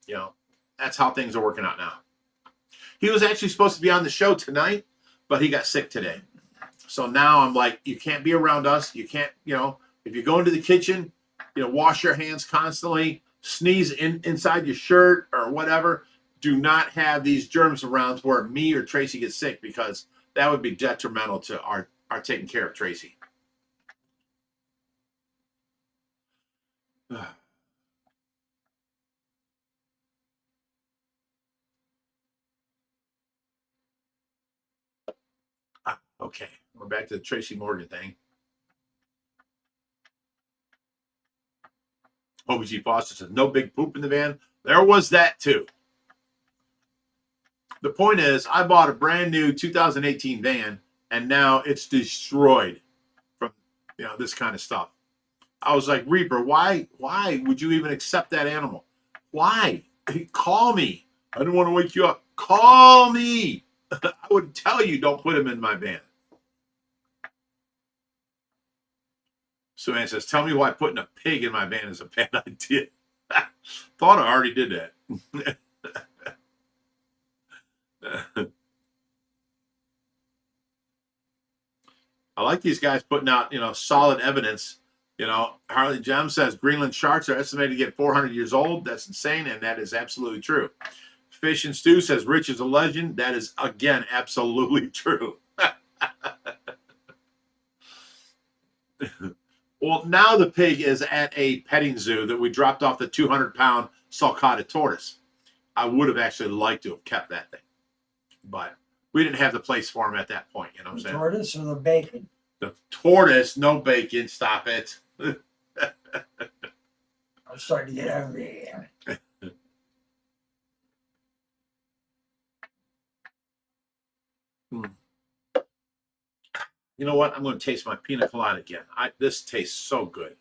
S1: you know, that's how things are working out now. He was actually supposed to be on the show tonight, but he got sick today. So now I'm like, you can't be around us. You can't, you know, if you go into the kitchen, you know, wash your hands constantly, sneeze inside your shirt or whatever. Do not have these germs around where me or Tracy gets sick, because that would be detrimental to our taking care of Tracy. Okay, we're back to the Tracy Morgan thing. OBG Foster says, no big poop in the van. There was that too. The point is, I bought a brand new 2018 van, and now it's destroyed from, you know, this kind of stuff. I was like, Reaper, why would you even accept that animal? Why? Call me. I didn't want to wake you up. Call me. I would tell you, don't put him in my van. Suanne says, tell me why putting a pig in my van is a bad idea. Thought I already did that. I like these guys putting out, you know, solid evidence. You know, Harley Gem says Greenland sharks are estimated to get 400 years old. That's insane, and that is absolutely true. Fish and Stew says Rich is a legend. That is, again, absolutely true. Well, now the pig is at a petting zoo that we dropped off the 200-pound sulcata tortoise. I would have actually liked to have kept that thing, but we didn't have the place for him at that point. You know what I'm saying?
S2: The tortoise or the bacon?
S1: The tortoise, no bacon. Stop it.
S2: I'm starting to get hungry.
S1: You know what? I'm going to taste my pina colada again. This tastes so good.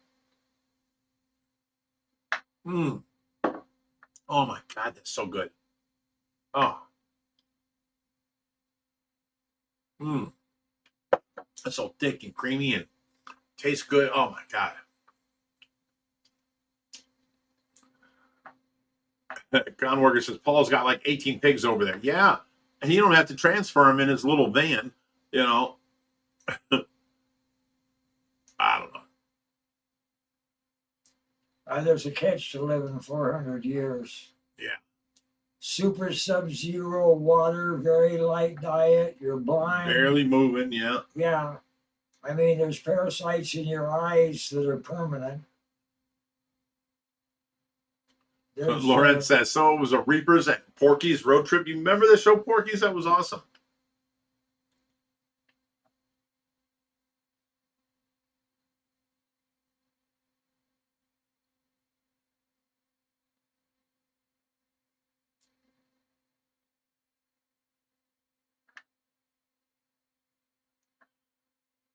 S1: Oh my God, that's so good. Oh. It's so thick and creamy and tastes good. Oh my God. Ground worker says Paul's got like 18 pigs over there. Yeah. And you don't have to transfer them in his little van, you know. I don't know.
S2: There's a catch to living 400 years.
S1: Yeah.
S2: Super sub-zero water, very light diet. You're blind.
S1: Barely moving, yeah.
S2: Yeah. I mean, there's parasites in your eyes that are permanent.
S1: Lauren says, so it was a Reapers at Porky's road trip. You remember the show Porky's? That was awesome.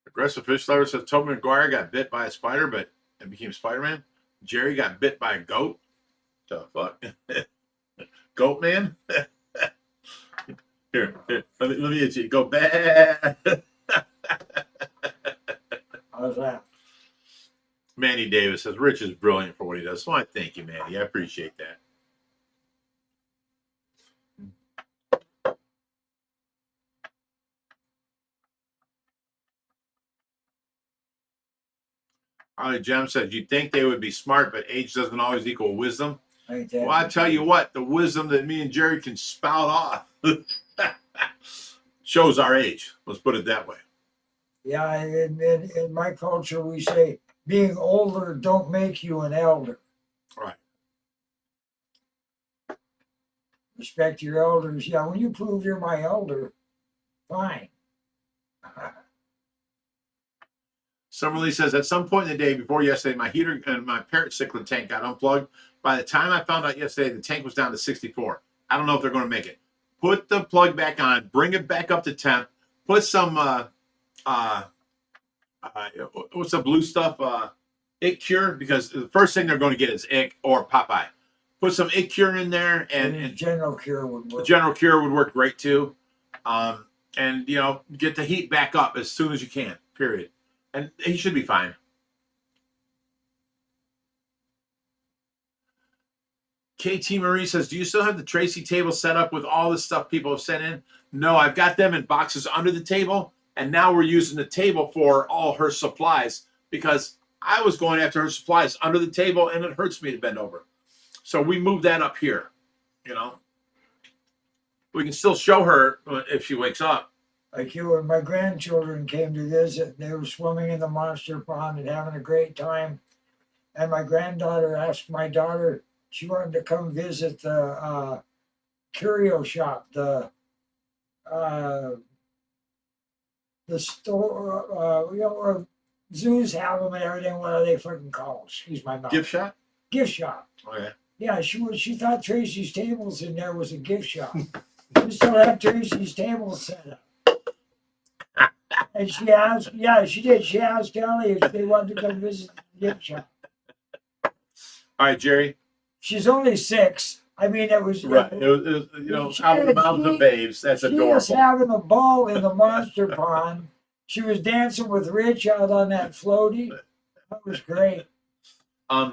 S1: Aggressive Fish Lover says Tobey Maguire got bit by a spider, but and became Spider-Man. Jerry got bit by a goat. The fuck? Goat man? Here, let me get you. Go bad.
S2: How's that?
S1: Manny Davis says Rich is brilliant for what he does. So I thank you, Manny. I appreciate that. Jem says, you'd think they would be smart, but age doesn't always equal wisdom. Well, I tell you what, the wisdom that me and Jerry can spout off shows our age. Let's put it that way.
S2: Yeah, in my culture, we say being older don't make you an elder.
S1: Right.
S2: Respect your elders. Yeah, when you prove you're my elder, fine.
S1: Summerlee says, at some point in the day before yesterday, my heater and my parent cichlid tank got unplugged. By the time I found out yesterday, the tank was down to 64. I don't know if they're going to make it. Put the plug back on, bring it back up to temp, put some, what's the blue stuff? Ick Cure, because the first thing they're going to get is ick or Popeye. Put some cure in there, and
S2: general cure would
S1: the
S2: work.
S1: general cure would work great too. And you know, get the heat back up as soon as you can. Period. And he should be fine. KT Marie says, do you still have the Tracy table set up with all the stuff people have sent in? No, I've got them in boxes under the table, and now we're using the table for all her supplies because I was going after her supplies under the table, and it hurts me to bend over. So we moved that up here, you know. We can still show her if she wakes up.
S2: Like you, when my grandchildren came to visit, they were swimming in the monster pond and having a great time. And my granddaughter asked my daughter, she wanted to come visit the curio shop, the store, you know, where zoos have them and everything. What are they freaking called? Excuse my mouth.
S1: Gift shop?
S2: Gift shop.
S1: Oh, yeah.
S2: Yeah, she thought Tracy's tables in there was a gift shop. We still have Tracy's table set up. And she asked, yeah, she did. She asked Ellie if they wanted to come visit the gift shop.
S1: All right, Jerry.
S2: She's only 6. I mean, it was
S1: right. It was, you know, out of the mouths of babes. That's adorable.
S2: She was having a ball in the monster pond. She was dancing with Rich out on that floaty. That was great.
S1: I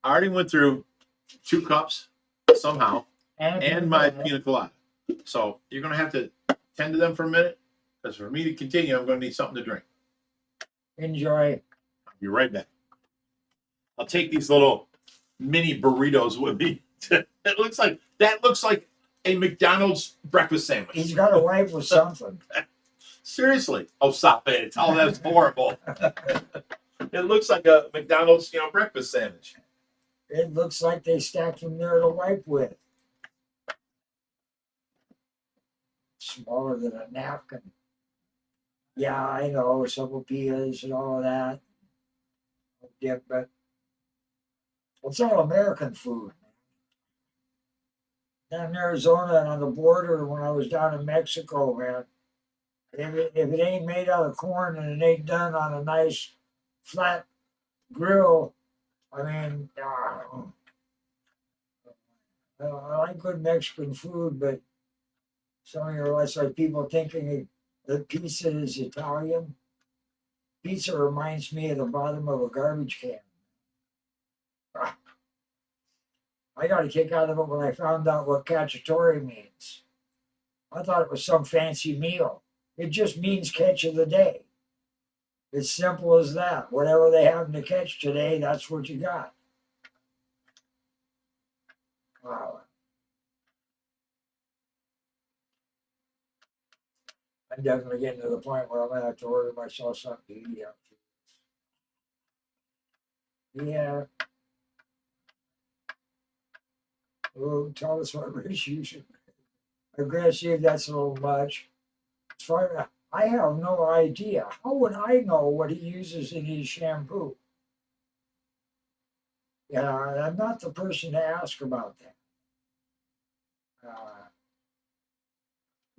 S1: already went through 2 cups somehow, and my pina colada. So you're gonna have to tend to them for a minute, because for me to continue, I'm gonna need something to drink.
S2: Enjoy.
S1: I'll be right back. I'll take these little mini burritos with me. It looks like a McDonald's breakfast sandwich.
S2: He's got to wipe with something.
S1: Seriously. Oh, stop it. Oh, that's horrible. It looks like a McDonald's, you know, breakfast sandwich.
S2: It looks like they stacked them there to wipe with. Smaller than a napkin. Yeah, I know, sopapillas and all of that. Yeah, but it's all American food. Down in Arizona and on the border, when I was down in Mexico, man, if it ain't made out of corn and it ain't done on a nice flat grill, I mean, I like good Mexican food, but some of your, it's like people thinking that pizza is Italian. Pizza reminds me of the bottom of a garbage can. I got a kick out of it when I found out what cacciatore means. I thought it was some fancy meal. It just means catch of the day. It's simple as that. Whatever they happen to catch today, that's what you got. Wow. I'm definitely getting to the point where I'm going to have to order myself something to eat after this. Yeah. Oh, tell us what Rich uses. Aggressive, that's a little much. As far as I have no idea. How would I know what he uses in his shampoo? Yeah, I'm not the person to ask about that.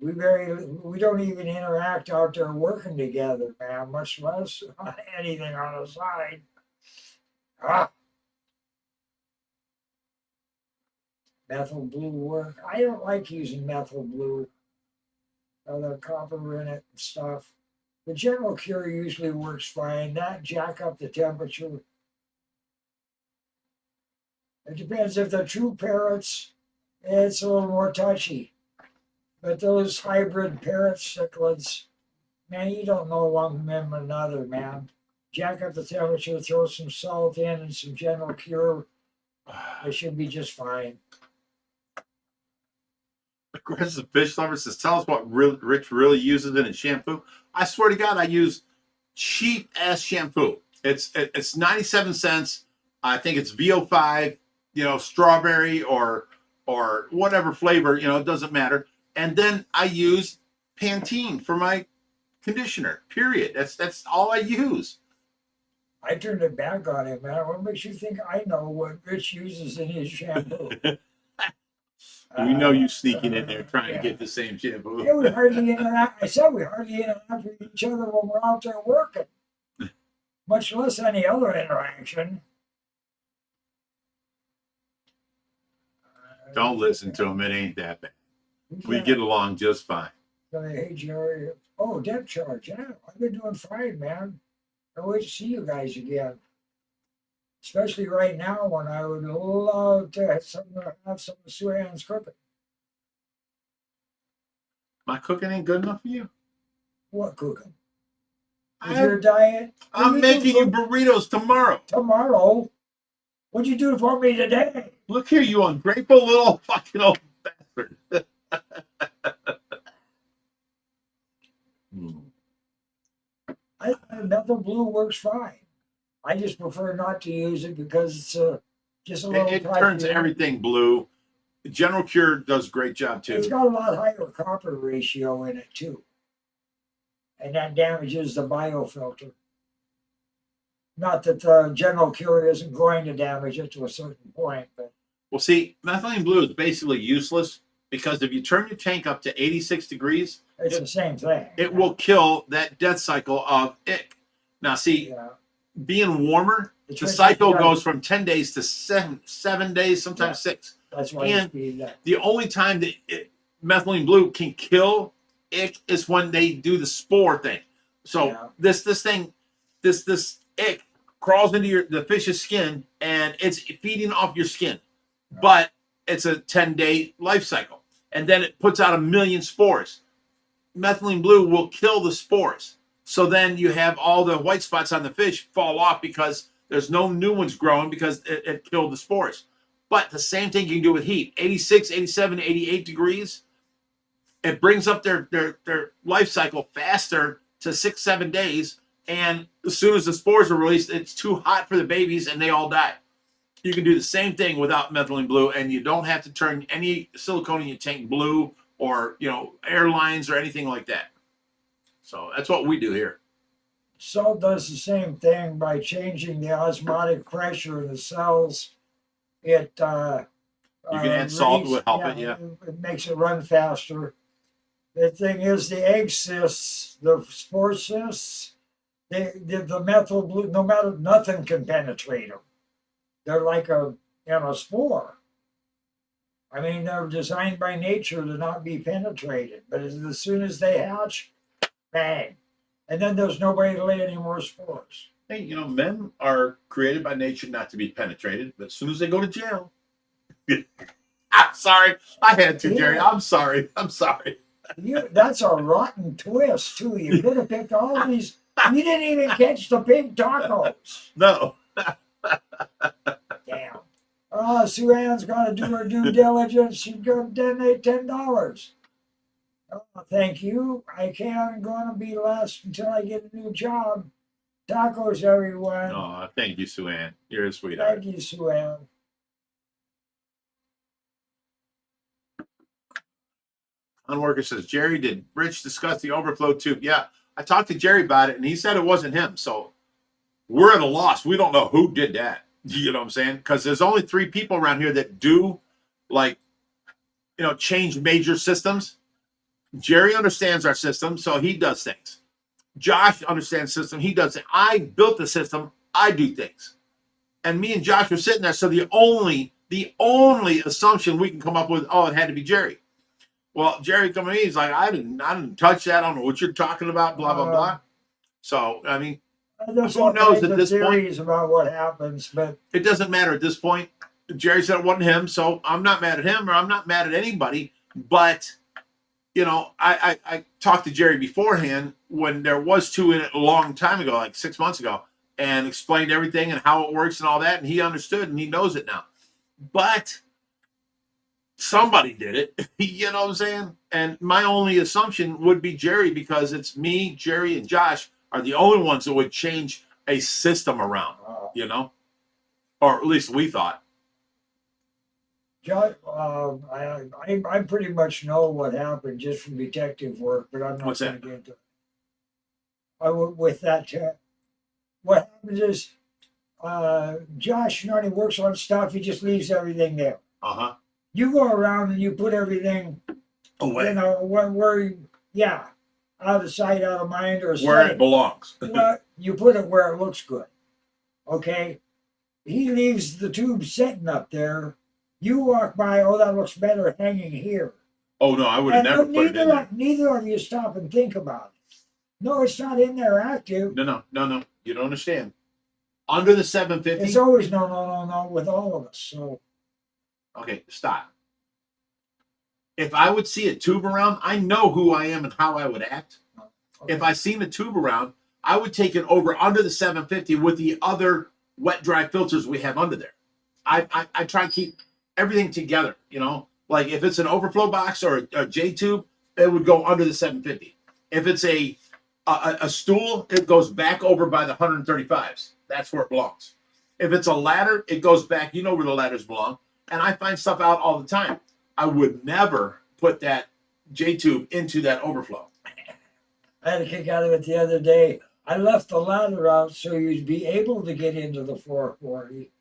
S2: We don't even interact out there working together, man, much less anything on the side. Methyl blue work. I don't like using methyl blue. The copper in it and stuff. The general cure usually works fine. That jack up the temperature. It depends if they're true parrots, it's a little more touchy. But those hybrid parrots, cichlids, man, you don't know one from another, man. Jack up the temperature, throw some salt in and some general cure. It should be just fine.
S1: Aggressive Fish Lover says, tell us what Rich really uses in his shampoo. I swear to God, I use cheap ass shampoo. It's 97 cents. I think it's VO5, you know, strawberry or whatever flavor, you know, it doesn't matter. And then I use Pantene for my conditioner. Period. That's all I use.
S2: I turned it back on him, man. What makes you think I know what Rich uses in his shampoo?
S1: We know you sneaking in there trying to get the same shampoo.
S2: Yeah, we hardly interact. I said we hardly interact with each other when we're out there working, much less any other interaction.
S1: Don't listen to him. It ain't that bad. We
S2: Yeah.
S1: get along just fine.
S2: Hey, Jerry. Oh, depth charge. Yeah, I've been doing fine, man. I wait to see you guys again. Especially right now when I would love to have some of Sue Ann's cooking.
S1: My cooking ain't good enough for you.
S2: What cooking? With your diet?
S1: I'm making you burritos tomorrow.
S2: Tomorrow? What'd you do for me today?
S1: Look here, you ungrateful little fucking old bastard.
S2: Methyl blue works fine. I just prefer not to use it because it's just a little.
S1: It turns everything blue. General Cure does a great job too.
S2: It's got a lot higher copper ratio in it too, and that damages the biofilter. Not that General Cure isn't going to damage it to a certain point, but
S1: well, see, methylene blue is basically useless because if you turn your tank up to 86 degrees,
S2: it's the same thing.
S1: It will kill that death cycle of ick. Now, see, being warmer, the cycle goes from 10 days to 7 days, sometimes 6.
S2: That's why.
S1: And the only time that methylene blue can kill ick is when they do the spore thing. So this ick crawls into the fish's skin and it's feeding off your skin, but it's a 10-day life cycle, and then it puts out 1 million spores. Methylene blue will kill the spores. So then you have all the white spots on the fish fall off because there's no new ones growing because it killed the spores. But the same thing you can do with heat. 86, 87, 88 degrees. It brings up their life cycle faster to 6-7 days. And as soon as the spores are released, it's too hot for the babies and they all die. You can do the same thing without methylene blue, and you don't have to turn any silicone in your tank blue or, airlines or anything like that. So that's what we do here.
S2: Salt does the same thing by changing the osmotic pressure of the cells. It
S1: you can add salt to help it,
S2: It makes it run faster. The thing is, the egg cysts, the spore cysts, the methyl blue, no matter, nothing can penetrate them. They're like a spore. I mean, they're designed by nature to not be penetrated. But as soon as they hatch, bang. And then there's nobody to lay any more spores.
S1: Hey, men are created by nature not to be penetrated, but as soon as they go to jail. I'm sorry. I had to, Jerry. I'm sorry.
S2: That's a rotten twist, too. You could have picked all these. You didn't even catch the pig tacos.
S1: No.
S2: Damn. Sue Ann's got to do her due diligence. She's going to donate $10. Oh, thank you. I can't going to be less until I get a new job. Tacos, everyone.
S1: Oh, thank you, Sue Ann. You're a sweetheart.
S2: Thank you, Sue Ann.
S1: Unworker says, Jerry, did Rich discuss the overflow tube? Yeah, I talked to Jerry about it, and he said it wasn't him. So we're at a loss. We don't know who did that. You know what I'm saying? Because there's only 3 people around here that do, change major systems. Jerry understands our system, so he does things. Josh understands the system. He does it. I built the system. I do things. And me and Josh were sitting there. So the only assumption we can come up with, it had to be Jerry. Well, Jerry coming in, he's like, I didn't touch that. I don't know what you're talking about, blah, blah, blah. So, I mean, who knows at this point?
S2: About what happens, but
S1: it doesn't matter at this point. Jerry said it wasn't him, so I'm not mad at him or I'm not mad at anybody. But, I talked to Jerry beforehand when there was 2 in it a long time ago, like 6 months ago, and explained everything and how it works and all that. And he understood and he knows it now. But somebody did it, you know what I'm saying? And my only assumption would be Jerry, because it's me, Jerry, and Josh are the only ones that would change a system around, or at least we thought.
S2: Josh, I pretty much know what happened just from detective work, but I'm not going to get into it. With that, what happens is, Josh, he works on stuff, he just leaves everything there.
S1: Uh-huh.
S2: You go around and you put everything
S1: away.
S2: Where out of sight, out of mind, or
S1: where it belongs.
S2: Well, you put it where it looks good. Okay? He leaves the tube sitting up there You walk by, oh, that looks better hanging here.
S1: Oh no, I would have
S2: And
S1: never put it in there.
S2: neither of you stop and think about it. No, it's not in there active.
S1: No. You don't understand. Under the 750.
S2: It's always no with all of us. So
S1: Okay, stop. If I would see a tube around, I know who I am and how I would act.
S2: okay.
S1: If I seen a tube around, I would take it over under the 750 with the other wet dry filters we have under there. I try to keep everything together, you know. Like if it's an overflow box or a J tube, it would go under the 750. If it's a stool, it goes back over by the 135s. That's where it belongs. If it's a ladder, it goes back. You know where the ladders belong. And I find stuff out all the time. I would never put that J tube into that overflow.
S2: I had a kick out of it the other day. I left the ladder out so you'd be able to get into the 440.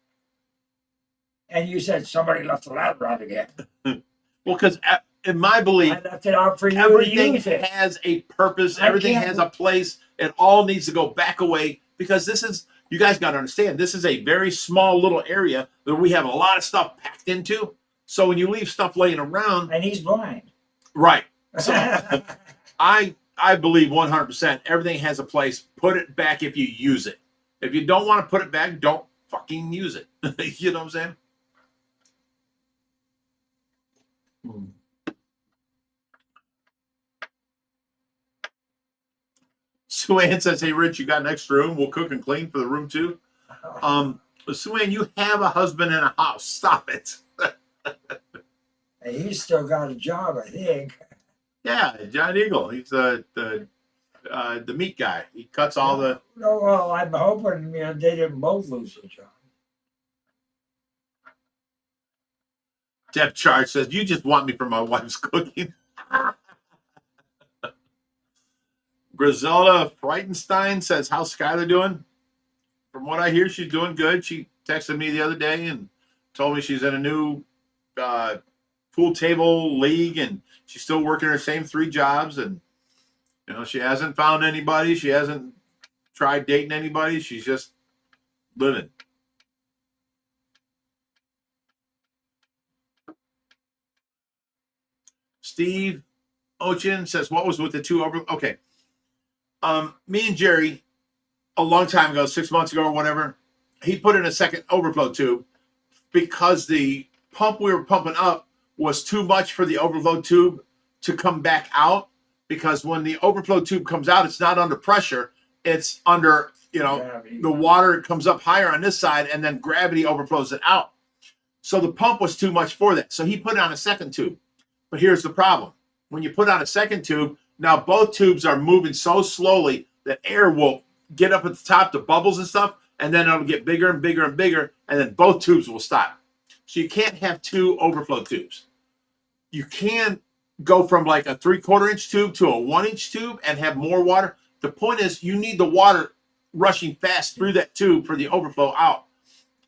S2: And you said somebody left the ladder out again.
S1: Well, because in my belief,
S2: I left it out for you
S1: everything
S2: to use it.
S1: has a purpose.
S2: I
S1: Everything
S2: can't-
S1: has a place. It all needs to go back away because this is, you guys got to understand, this is a very small little area that we have a lot of stuff packed into. So when you leave stuff laying around,
S2: And he's blind.
S1: right. So I believe 100% everything has a place. Put it back if you use it. If you don't want to put it back, don't fucking use it. You know what I'm saying? Sue Ann says, "Hey Rich, you got an extra room? We'll cook and clean for the room too." Sue Ann, you have a husband and a house. Stop it.
S2: And he's still got a job, I think.
S1: Yeah, John Eagle. He's the meat guy. He cuts all the.
S2: No, well, I'm hoping they didn't both lose their job.
S1: Depth chart says, "You just want me for my wife's cooking." Griselda Freitenstein says, "How's Skylar doing?" From what I hear, she's doing good. She texted me the other day and told me she's in a new pool table league and she's still working her same 3 jobs. And, you know, she hasn't found anybody. She hasn't tried dating anybody. She's just living. Steve Ochin says, "What was with the 2 over?" Okay. Me and Jerry, a long time ago, 6 months ago or whatever, he put in a second overflow tube because the pump we were pumping up was too much for the overflow tube to come back out. Because when the overflow tube comes out, it's not under pressure. It's under, you know,
S2: Gravity.
S1: the water comes up higher on this side and then gravity overflows it out. So the pump was too much for that. So he put on a second tube. But here's the problem. When you put on a second tube, now both tubes are moving so slowly that air will get up at the top, the bubbles and stuff, and then it'll get bigger and bigger and bigger, and then both tubes will stop. So you can't have 2 overflow tubes. You can go from like a 3/4 inch tube to a 1 inch tube and have more water. The point is you need the water rushing fast through that tube for the overflow out,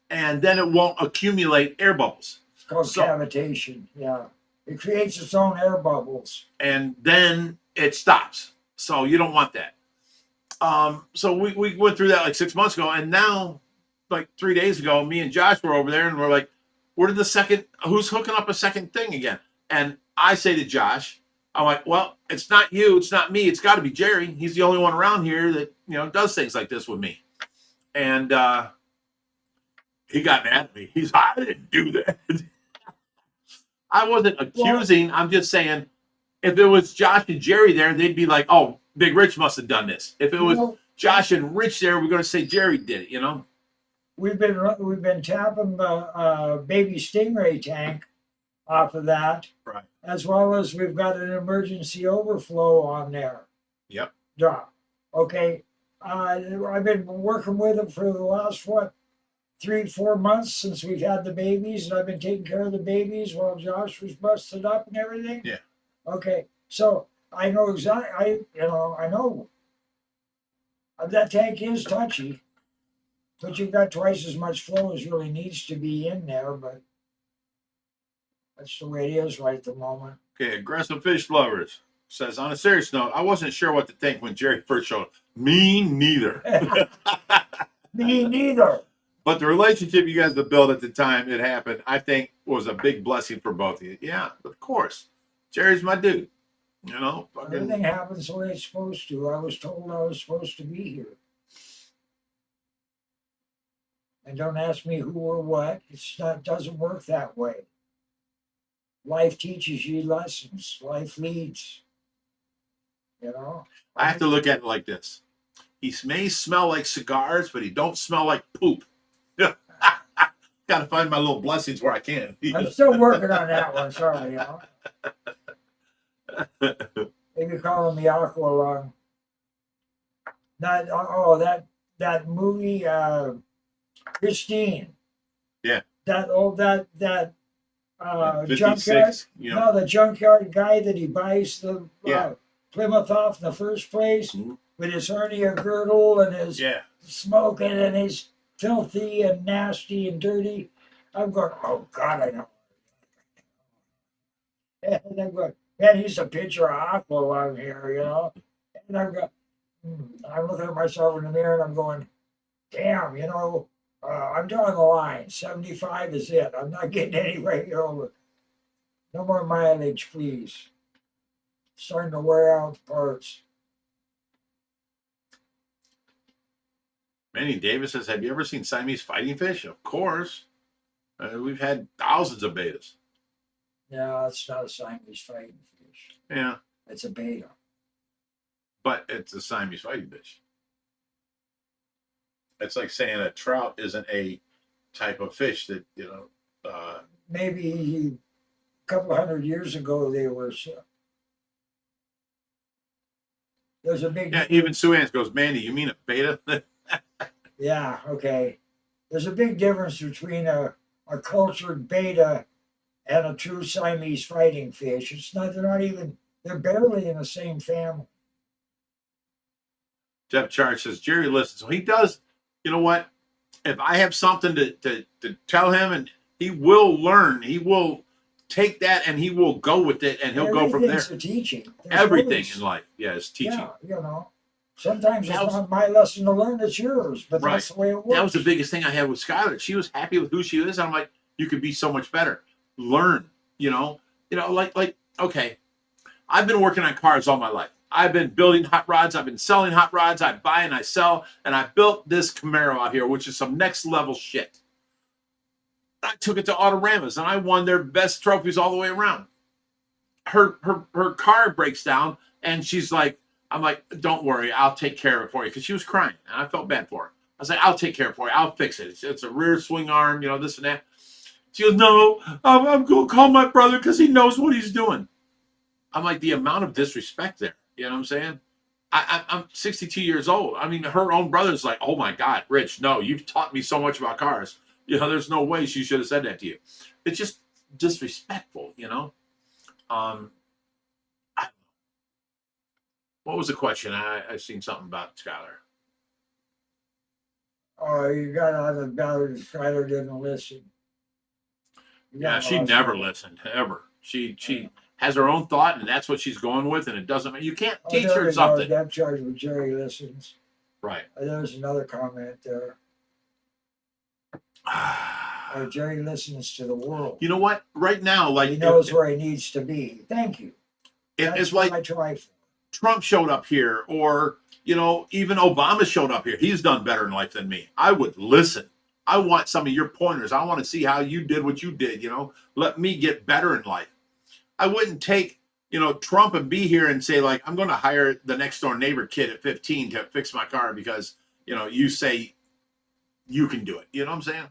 S1: and then it won't accumulate air bubbles.
S2: It's called
S1: So-
S2: cavitation. Yeah. It creates its own air bubbles.
S1: And then it stops. So you don't want that. So we went through that like 6 months ago, and now, like 3 days ago, me and Josh were over there, and we're like, who's hooking up a second thing again? And I say to Josh, I'm like, well, it's not you, it's not me, it's got to be Jerry. He's the only one around here that, you know, does things like this with me. And he got mad at me. He's like, I didn't do that. I wasn't accusing. I'm just saying, if it was Josh and Jerry there, they'd be like, oh, Big Rich must have done this. If it was
S2: Well,
S1: Josh and Rich there, we're going to say Jerry did it, you know?
S2: we've been tapping the baby stingray tank off of that,
S1: Right.
S2: as well as we've got an emergency overflow on there.
S1: Yep.
S2: Drop. Okay. I've been working with it for the last 3-4 months since we've had the babies, and I've been taking care of the babies while Josh was busted up and everything.
S1: Yeah.
S2: Okay. So I know exactly. I know that tank is touchy, but you've got twice as much flow as really needs to be in there. But that's the way it is right at the moment.
S1: Okay, Aggressive Fish Lovers says, on a serious note, I wasn't sure what to think when Jerry first showed up. Me neither.
S2: Me neither.
S1: But the relationship you guys have built at the time it happened, I think, was a big blessing for both of you. Yeah, of course. Jerry's my dude. You know,
S2: Everything happens the way it's supposed to. I was told I was supposed to be here. And don't ask me who or what. It's not, doesn't work that way. Life teaches you lessons. Life leads. You know?
S1: I have to look at it like this. He may smell like cigars, but he don't smell like poop. Got to find my little blessings where I can.
S2: I'm still working on that one, sorry, you know. Maybe calling me Aqua Lung. That movie, Christine.
S1: Yeah.
S2: That junkyard.
S1: 56, you know.
S2: No, the junkyard guy that he buys the
S1: Yeah.
S2: Plymouth off in the first place
S1: Mhm.
S2: with his hernia girdle and his
S1: Yeah.
S2: smoking and he's filthy and nasty and dirty. I'm going, oh God, I know. And I'm going, man, he's a picture of Aqua Lung here, you know. And I'm going, I'm looking at myself in the mirror and I'm going, damn, you know, I'm drawing the line. 75 is it. I'm not getting anywhere, you know. No more mileage, please. Starting to wear out the parts.
S1: Manny Davis says, have you ever seen Siamese fighting fish? Of course. We've had thousands of betas.
S2: No, it's not a Siamese fighting fish.
S1: Yeah.
S2: It's a beta.
S1: But it's a Siamese fighting fish. It's like saying a trout isn't a type of fish that, you know.
S2: Maybe a couple 100 years ago they were. There's a big.
S1: Yeah, even Sue Ann goes, Mandy, you mean a beta?
S2: Yeah, okay. There's a big difference between a cultured beta and a true Siamese fighting fish. It's not, they're barely in the same family.
S1: Jeff Charge says, Jerry listens. So he does, you know what? If I have something to tell him, and he will learn, he will take that and he will go with it and he'll go from there.
S2: Everything's a teaching. There's
S1: Everything
S2: always,
S1: in life, yeah, is teaching.
S2: Yeah, you know. Sometimes it's
S1: That was-
S2: not my lesson to learn, it's yours, but
S1: Right.
S2: that's the way it works.
S1: That was the biggest thing I had with Skylar. She was happy with who she is. I'm like, you could be so much better. Learn, like, okay. I've been working on cars all my life. I've been building hot rods. I've been selling hot rods. I buy and I sell. And I built this Camaro out here, which is some next level shit. I took it to Autoramas and I won their best trophies all the way around. Her car breaks down and she's like, I'm like, don't worry, I'll take care of it for you. Because she was crying and I felt bad for her. I was like, I'll take care of it for you. I'll fix it. It's a rear swing arm, this and that. She goes, no, I'm going to call my brother because he knows what he's doing. I'm like, the amount of disrespect there. You know what I'm saying? I'm 62 years old. I mean, her own brother's like, oh my God, Rich, no, you've taught me so much about cars. There's no way she should have said that to you. It's just disrespectful, What was the question? I seen something about Skylar.
S2: Oh, you got out of Ballard. Skylar didn't listen.
S1: Yeah, she never listened, ever. She has her own thought, and that's what she's going with, and it doesn't mean you can't teach her something.
S2: Depth charge with Jerry listens.
S1: Right.
S2: There's another comment there. Jerry listens to the world.
S1: You know what? Right now, like
S2: he knows where he needs to be. Thank you.
S1: It's like
S2: I try for.
S1: Trump showed up here, or even Obama showed up here. He's done better in life than me. I would listen. I want some of your pointers. I want to see how you did what you did. Let me get better in life. I wouldn't take Trump and be here and say like I'm going to hire the next door neighbor kid at 15 to fix my car because you say you can do it. You know what I'm saying?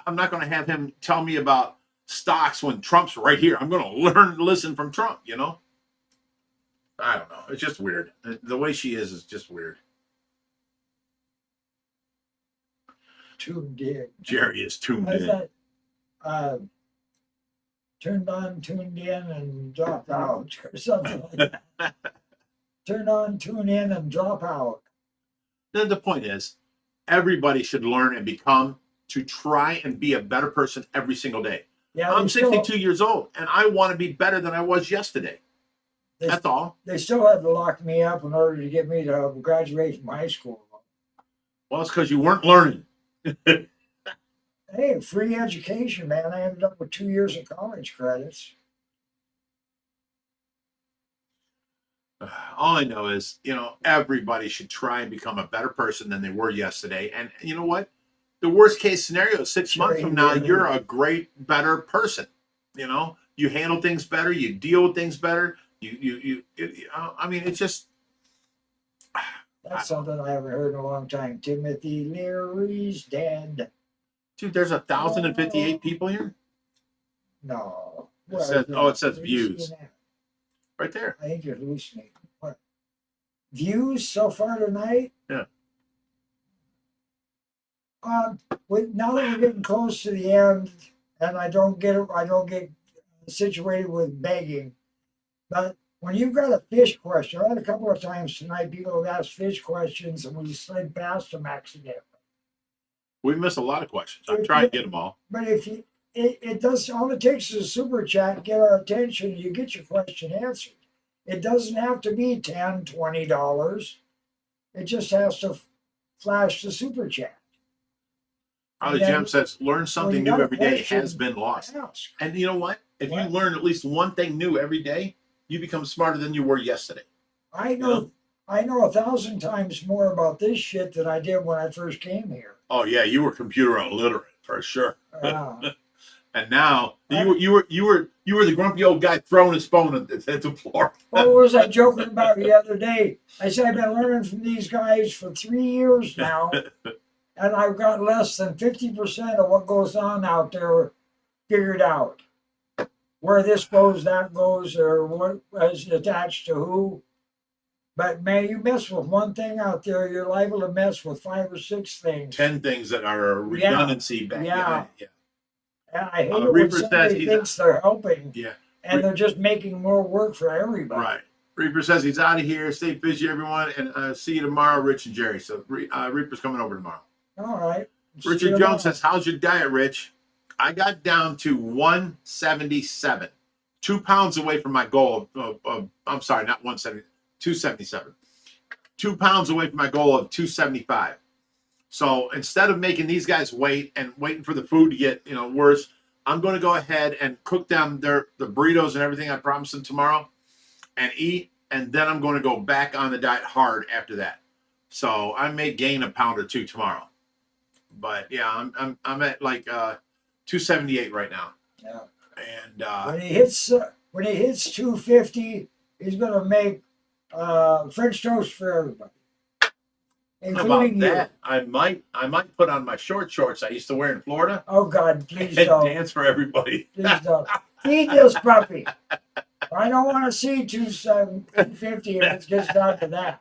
S1: I'm not going to have him tell me about stocks when Trump's right here. I'm going to listen from Trump. I don't know. It's just weird. The way she is just weird.
S2: Tuned in.
S1: Jerry is tuned in.
S2: That, turned on, tuned in, and dropped out, or something like that. Turn on, tune in, and drop out.
S1: Then the point is, everybody should learn and become to try and be a better person every single day.
S2: Yeah,
S1: I'm 62 years old, and I want to be better than I was yesterday. That's all.
S2: They still had to lock me up in order to get me to graduate from high school.
S1: Well, it's because you weren't learning.
S2: Hey, free education, man. I ended up with 2 years of college credits.
S1: All I know is, everybody should try and become a better person than they were yesterday. And you know what? The worst case scenario, 6 months from now, you're a great, better person. You handle things better, you deal with things better. I mean, it's just.
S2: That's something I haven't heard in a long time. Timothy Leary's dead.
S1: Dude, there's 1,058 people here.
S2: No.
S1: It says, it says
S2: Where
S1: views right there.
S2: I think you're hallucinating. What? Views so far tonight?
S1: Yeah.
S2: Now that we're getting close to the end, and I don't get situated with begging, but when you've got a fish question, I had a couple of times tonight people have asked fish questions and we slid past them accidentally.
S1: We missed a lot of questions. I'm trying to get them all.
S2: But if you, it does, all it takes is a super chat to get our attention. You get your question answered. It doesn't have to be $10, $20. It just has to flash the super chat.
S1: Probably Jim says, learn something new every day has been lost.
S2: Ask.
S1: And you know what? If you learn at least one thing new every day, you become smarter than you were yesterday.
S2: I know 1,000 times more about this shit than I did when I first came here.
S1: Oh yeah, you were computer illiterate for sure. And now you were the grumpy old guy throwing his phone at the floor.
S2: What was I joking about the other day? I said I've been learning from these guys for 3 years now, and I've got less than 50% of what goes on out there figured out. Where this goes, that goes, or what is attached to who. But man, you mess with one thing out there, you're liable to mess with 5 or 6 things.
S1: 10 things that are a redundancy back behind. Yeah.
S2: And I hate it when somebody thinks they're helping.
S1: Yeah.
S2: And they're just making more work for everybody.
S1: Right. Reaper says he's out of here. Stay fishy, everyone, and see you tomorrow, Rich and Jerry. So Reaper's coming over tomorrow.
S2: All right.
S1: Richard Jones says, how's your diet, Rich? I got down to 177, 2 pounds away from my goal of I'm sorry, not 170, 277, 2 pounds away from my goal of 275. So instead of making these guys wait and waiting for the food to get worse, I'm going to go ahead and cook them the burritos and everything I promised them tomorrow, and eat, and then I'm going to go back on the diet hard after that. So I may gain a pound or 2 tomorrow, but yeah, I'm at like 278 right now.
S2: Yeah.
S1: And
S2: when he hits 250, he's going to make French toast for everybody, including you.
S1: That? I might put on my shorts I used to wear in Florida.
S2: Oh God, please
S1: and
S2: don't
S1: dance for everybody.
S2: Please don't feed this puppy. I don't want to see 250 if it gets down to that.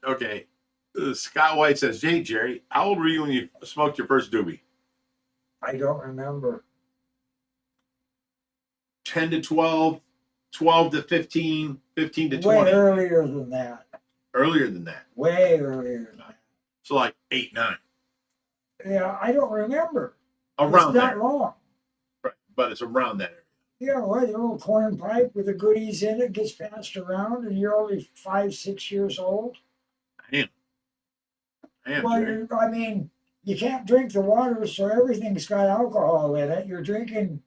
S1: Okay. Scott White says, hey, Jerry, how old were you when you smoked your first doobie?
S2: I don't remember.
S1: 10 to 12, 12 to 15, 15 to 20.
S2: Way earlier than that.
S1: Earlier than that.
S2: Way earlier than that.
S1: So like 8, 9.
S2: Yeah, I don't remember.
S1: Around
S2: it's not
S1: there.
S2: long.
S1: Right, but it's around that area.
S2: Yeah, well, your little corn pipe with the goodies in it gets passed around, and you're only 5, 6 years old.
S1: I am.
S2: Well, I mean, you can't drink the water, so everything's got alcohol in it. You're drinking,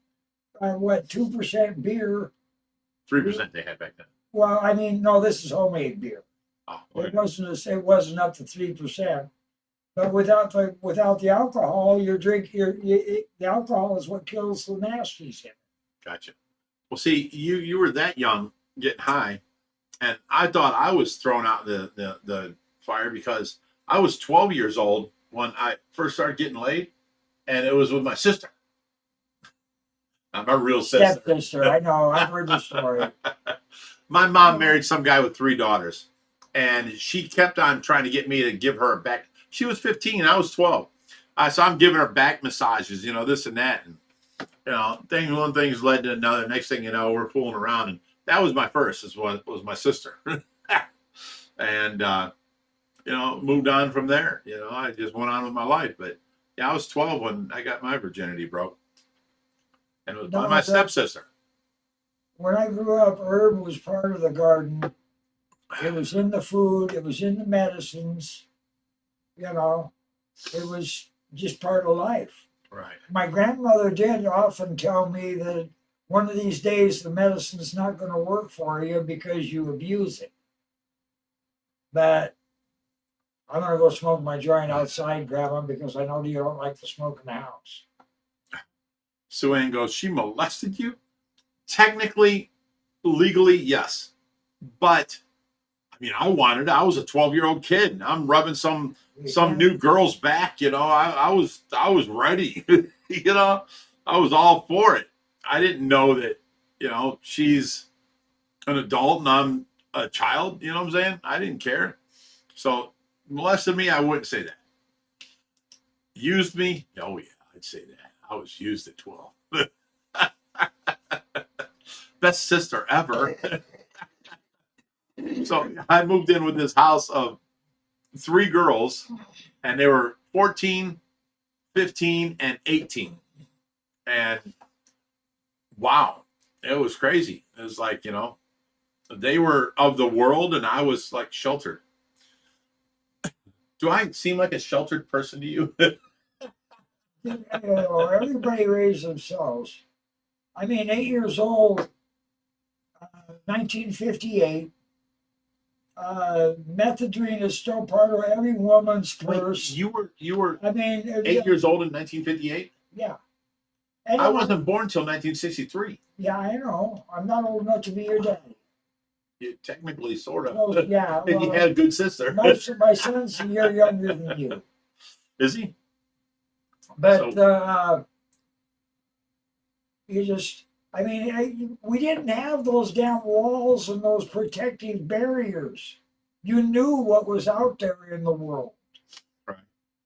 S2: 2% beer.
S1: 3% they had back then.
S2: Well, I mean, no, this is homemade beer.
S1: Oh, okay.
S2: It wasn't up to 3%. But without the alcohol, the alcohol is what kills the nasties in it.
S1: Gotcha. Well, see, you were that young, getting high, and I thought I was thrown out the fire because I was 12 years old when I first started getting laid, and it was with my sister. My real sister.
S2: Stepsister, I know. I've heard the story.
S1: My mom married some guy with 3 daughters, and she kept on trying to get me to give her a back. She was 15, I was 12. So I'm giving her back massages, this and that. And, one thing's led to another. Next thing you know, we're fooling around. And that was my first, was my sister. And, moved on from there. I just went on with my life. But, yeah, I was 12 when I got my virginity broke. And it was by my stepsister.
S2: When I grew up, herb was part of the garden. It was in the food. It was in the medicines. You know, it was just part of life.
S1: Right.
S2: My grandmother did often tell me that one of these days the medicine's not going to work for you because you abuse it. But I'm going to go smoke my joint outside, Grandma, because I know you don't like to smoke in the house.
S1: Sue Ann goes, she molested you? Technically, legally, yes. But, I mean, I was a 12-year-old kid, and I'm rubbing some new girl's back, you know. I was ready. You know, I was all for it. I didn't know that, you know, she's an adult and I'm a child, you know what I'm saying? I didn't care. So molested me, I wouldn't say that. Used me, oh yeah, I'd say that. I was used at 12. Best sister ever. So I moved in with this house of 3 girls, and they were 14, 15, and 18. And wow, it was crazy. It was like, you know, they were of the world and I was like sheltered. Do I seem like a sheltered person to you?
S2: Everybody raised themselves. I mean, 8 years old, 1958. Methadone is still part of every woman's purse.
S1: Wait, you were
S2: I mean,
S1: 8 years old in 1958?
S2: Yeah.
S1: I wasn't born till 1963.
S2: Yeah, I know. I'm not old enough to be your daddy.
S1: You technically, sort of.
S2: Well, yeah.
S1: And you had a good sister.
S2: My son's a year younger than you.
S1: Is he?
S2: But you just, I mean, we didn't have those damn walls and those protective barriers. You knew what was out there in the world.
S1: Right.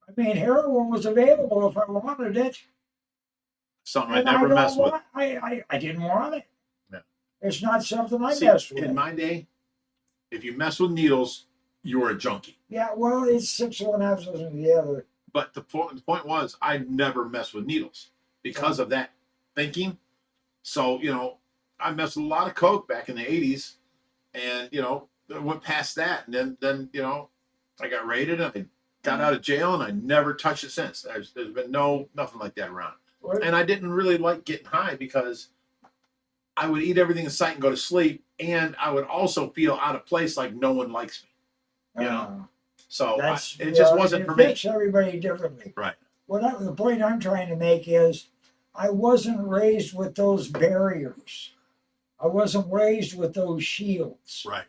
S2: I mean, heroin was available if I wanted it.
S1: Something I never messed with.
S2: I didn't want it.
S1: No.
S2: It's not something I messed with.
S1: In my day, if you mess with needles, you were a junkie.
S2: Yeah, well, it's 6 of one, half dozen of the other.
S1: But the point was, I never messed with needles because of that thinking. So, you know, I messed with a lot of coke back in the 80s, and, you know, I went past that. And then, you know, I got raided and I got out of jail and I never touched it since. There's been nothing like that around. And I didn't really like getting high because I would eat everything in sight and go to sleep. And I would also feel out of place, like no one likes me, you know? So it just wasn't for me. It
S2: affects everybody differently.
S1: Right.
S2: The point I'm trying to make is I wasn't raised with those barriers. I wasn't raised with those shields.
S1: Right.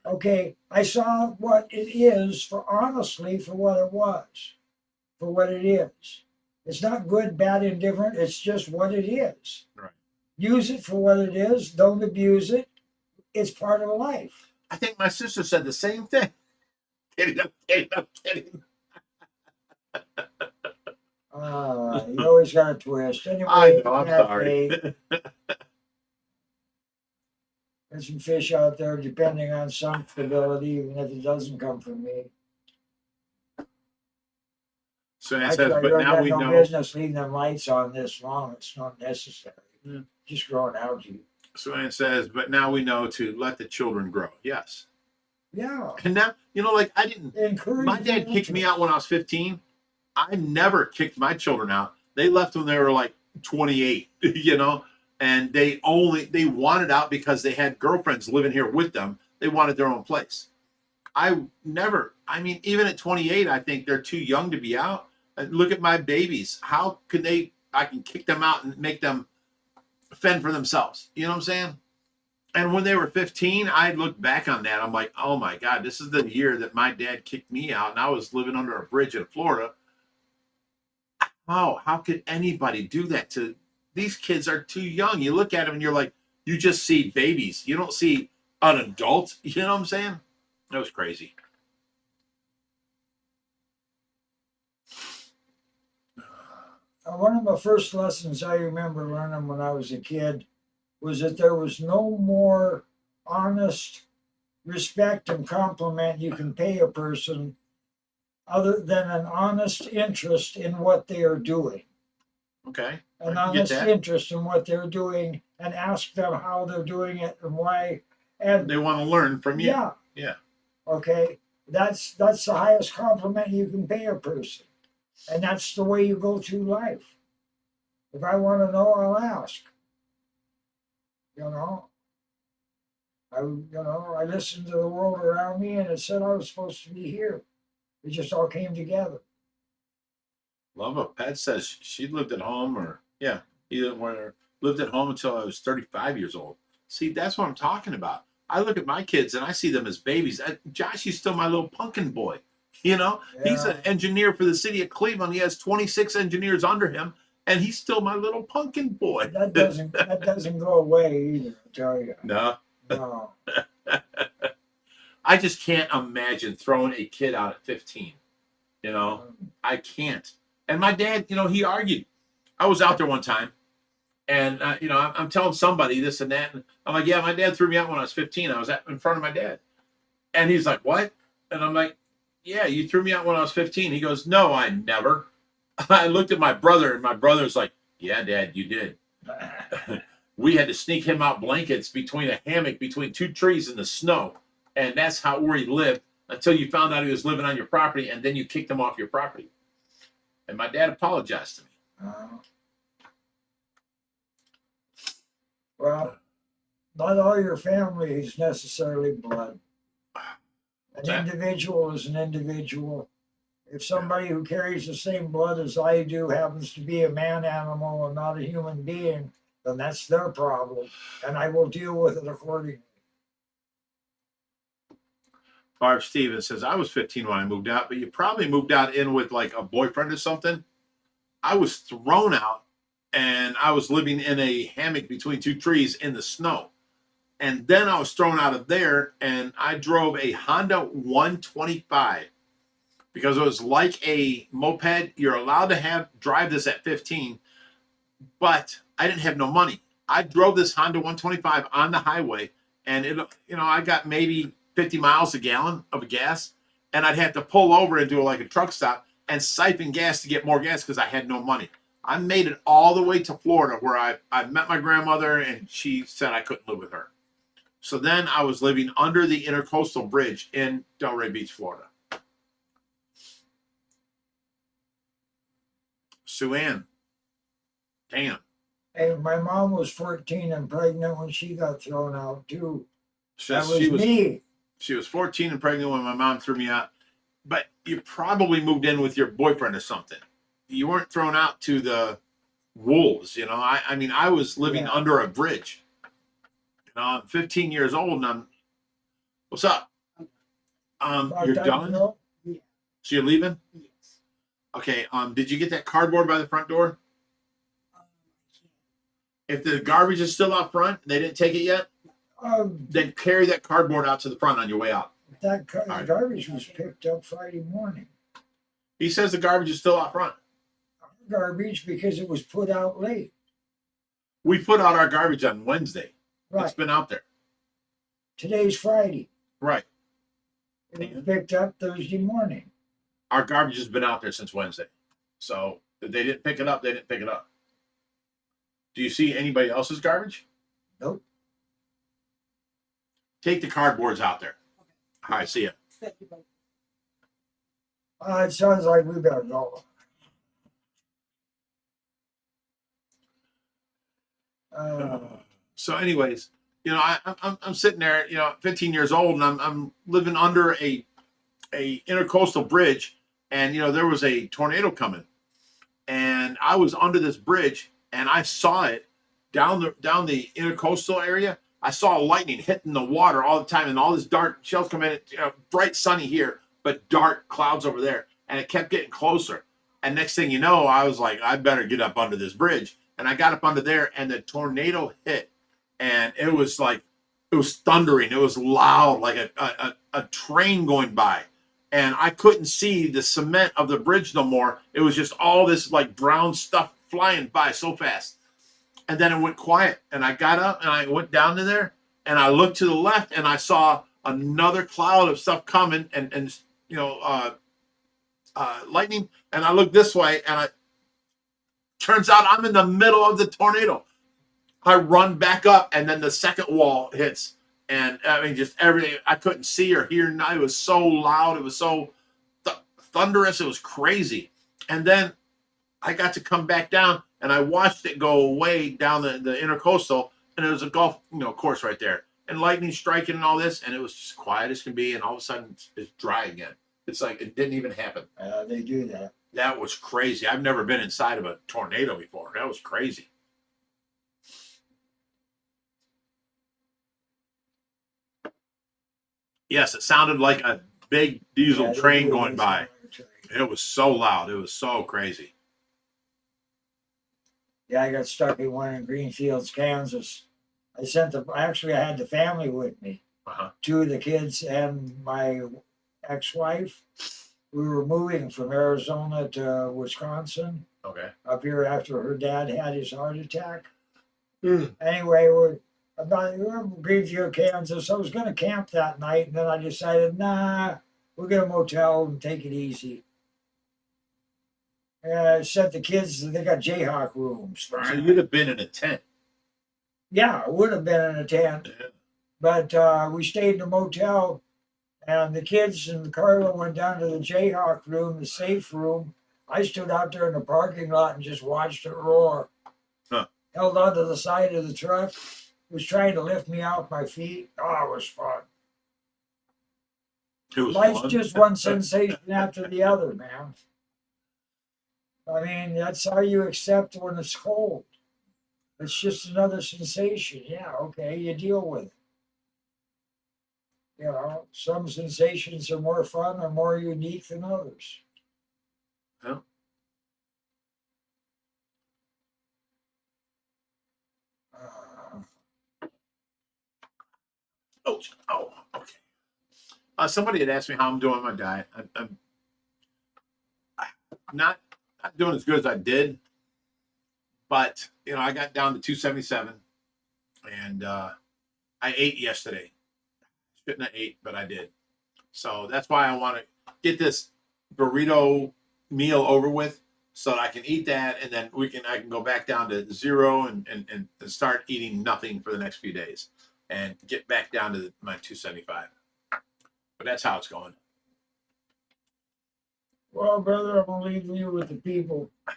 S2: Okay, I saw what it is for what it was, for what it is. It's not good, bad, indifferent. It's just what it is.
S1: Right.
S2: Use it for what it is. Don't abuse it. It's part of life.
S1: I think my sister said the same thing. Kidding.
S2: You always got a twist. Anyway,
S1: I know, I'm sorry.
S2: There's some fish out there depending on some stability, even if it doesn't come from me.
S1: So it says, but now we know.
S2: Business leaving them lights on this long. It's not necessary.
S1: Yeah.
S2: Just growing algae.
S1: So it says, but now we know to let the children grow. Yes.
S2: Yeah.
S1: And now, you know, like I didn't.
S2: Encourage.
S1: My dad kicked me out when I was 15. I never kicked my children out. They left when they were like 28, you know, and they wanted out because they had girlfriends living here with them. They wanted their own place. I mean, even at 28, I think they're too young to be out. Look at my babies. How can I can kick them out and make them fend for themselves. You know what I'm saying? And when they were 15, I look back on that. I'm like, oh my God, this is the year that my dad kicked me out and I was living under a bridge in Florida. How could anybody do that to these kids? Are too young. You look at them and you're like, you just see babies. You don't see an adult. You know what I'm saying? That was crazy.
S2: One of my first lessons I remember learning when I was a kid was that there was no more honest respect and compliment you can pay a person other than an honest interest in what they are doing.
S1: Okay.
S2: An honest interest in what they're doing, and ask them how they're doing it and why. And
S1: they want to learn from you.
S2: Yeah.
S1: Yeah.
S2: Okay, that's the highest compliment you can pay a person, and that's the way you go through life. If I want to know, I'll ask. You know, I listened to the world around me, and it said I was supposed to be here. It just all came together.
S1: Lava Pet says she lived at home, or yeah, lived at home until I was 35 years old. See, that's what I'm talking about. I look at my kids and I see them as babies. Josh is still my little pumpkin boy. You know, he's an
S2: Yeah.
S1: engineer for the city of Cleveland. He has 26 engineers under him, and he's still my little pumpkin boy.
S2: That doesn't go away either. I tell you.
S1: No,
S2: No.
S1: I just can't imagine throwing a kid out at 15. You know, I can't. And my dad, you know, he argued. I was out there one time, and you know, I'm telling somebody this and that, and I'm like, yeah, my dad threw me out when I was 15. I was in front of my dad, and he's like, what? And I'm like, yeah, you threw me out when I was 15. He goes, no, I never. I looked at my brother, and my brother's like, yeah, Dad, you did. We had to sneak him out blankets between a hammock between two trees in the snow, and that's where he lived until you found out he was living on your property, and then you kicked him off your property. And my dad apologized to me.
S2: Well, not all your family is necessarily blood. An individual is an individual. If somebody who carries the same blood as I do happens to be a man animal and not a human being, then that's their problem, and I will deal with it accordingly.
S1: Barb Stevens says, I was 15 when I moved out, but you probably moved out in with like a boyfriend or something. I was thrown out, and I was living in a hammock between two trees in the snow. And then I was thrown out of there, and I drove a Honda 125 because it was like a moped. You're allowed to drive this at 15, but I didn't have no money. I drove this Honda 125 on the highway, and I got maybe 50 miles a gallon of gas, and I'd have to pull over and do like a truck stop and siphon gas to get more gas because I had no money. I made it all the way to Florida, where I met my grandmother, and she said I couldn't live with her. So then I was living under the Intercoastal Bridge in Delray Beach, Florida. Sue Ann. Damn.
S2: Hey, my mom was 14 and pregnant when she got thrown out too. That was
S1: She was
S2: me.
S1: She was 14 and pregnant when my mom threw me out. But you probably moved in with your boyfriend or something. You weren't thrown out to the wolves, you know. I mean, I was living under a bridge. You know, I'm 15 years old, and what's up? You're done?
S2: Yeah.
S1: So you're leaving?
S3: Yes.
S1: Okay. Did you get that cardboard by the front door? If the garbage is still out front, they didn't take it yet, then carry that cardboard out to the front on your way out.
S2: That garbage was picked up Friday morning.
S1: He says the garbage is still out front.
S2: Garbage because it was put out late.
S1: We put out our garbage on Wednesday.
S2: Right.
S1: It's been out there.
S2: Today's Friday.
S1: Right.
S2: It was picked up Thursday morning.
S1: Our garbage has been out there since Wednesday. So if they didn't pick it up, they didn't pick it up. Do you see anybody else's garbage?
S2: Nope.
S1: Take the cardboards out there.
S3: Okay.
S1: All right, see ya.
S3: Thank you, buddy.
S2: It sounds like we better go.
S1: So anyways, you know, I'm sitting there, you know, 15 years old, and I'm living under a intercoastal bridge, and you know, there was a tornado coming, and I was under this bridge, and I saw it down the intercoastal area. I saw lightning hitting the water all the time, and all this dark shells coming in, you know, bright sunny here, but dark clouds over there, and it kept getting closer. And next thing you know, I was like, I better get up under this bridge. And I got up under there, and the tornado hit, and it was thundering. It was loud, like a train going by, and I couldn't see the cement of the bridge no more. It was just all this like brown stuff flying by so fast. And then it went quiet, and I got up and I went down to there, and I looked to the left, and I saw another cloud of stuff coming, and you know, lightning. And I looked this way, and turns out I'm in the middle of the tornado. I run back up, and then the second wall hits, And I mean, just everything. I couldn't see or hear. It was so loud. It was so thunderous. It was crazy. And then I got to come back down, and I watched it go away down the intercoastal, and it was a golf, course right there, and lightning striking and all this, and it was just quiet as can be, and all of a sudden it's dry again. It's like it didn't even happen.
S2: They do that.
S1: That was crazy. I've never been inside of a tornado before. That was crazy. Yes, it sounded like a big diesel train going by. It was so loud. It was so crazy.
S2: Yeah, I got stuck in one in Greenfields, Kansas. I had the family with me. Two of the kids and my ex-wife. We were moving from Arizona to Wisconsin.
S1: Okay.
S2: Up here after her dad had his heart attack. Anyway, we're Greenfield, Kansas. I was going to camp that night, and then I decided, nah, we'll get a motel and take it easy. And I sent the kids, they got Jayhawk rooms.
S1: So you'd have been in a tent.
S2: Yeah, it would have been in a tent. Yeah. But we stayed in a motel, and the kids and Carla went down to the Jayhawk room, the safe room. I stood out there in the parking lot and just watched it roar. Held onto the side of the truck. It was trying to lift me off my feet. Oh, it was fun. Life's fun. Just one sensation after the other, man. I mean, that's how you accept when it's cold. It's just another sensation. Yeah, okay, you deal with it. Some sensations are more fun or more unique than others.
S1: Yeah. Okay. Somebody had asked me how I'm doing on my diet. I'm not doing as good as I did, but I got down to 277, and I ate yesterday. Shouldn't have ate, but I did. So that's why I want to get this burrito meal over with, so that I can eat that, and then I can go back down to 0 and start eating nothing for the next few days, and get back down to my 275. But that's how it's going.
S2: Well, brother, I'm gonna leave you with the people.
S1: All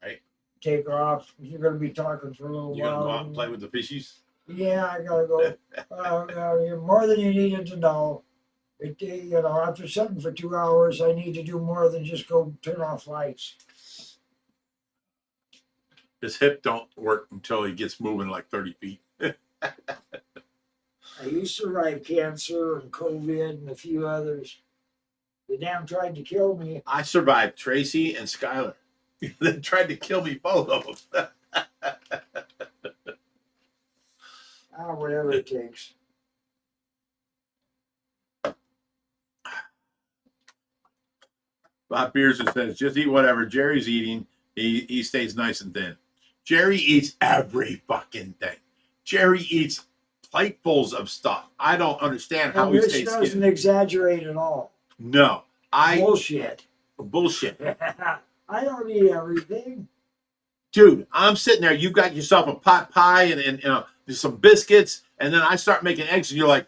S1: right.
S2: Take off. You're gonna be talking for a little while.
S1: You gonna go out and play with the fishies?
S2: Yeah, I gotta go. You're more than you needed to know. After sitting for 2 hours, I need to do more than just go turn off lights.
S1: His hip don't work until he gets moving like 30 feet.
S2: You survived cancer and COVID and a few others. They damn tried to kill me.
S1: I survived Tracy and Skylar. They tried to kill me, both of them.
S2: Whatever it takes.
S1: Bob Pearson says, just eat whatever Jerry's eating. He stays nice and thin. Jerry eats every fucking thing. Jerry eats platefuls of stuff. I don't understand how he stays skinny.
S2: This doesn't exaggerate at all.
S1: No.
S2: Bullshit. I don't eat everything.
S1: Dude, I'm sitting there. You got yourself a pot pie and some biscuits, and then I start making eggs, and you're like,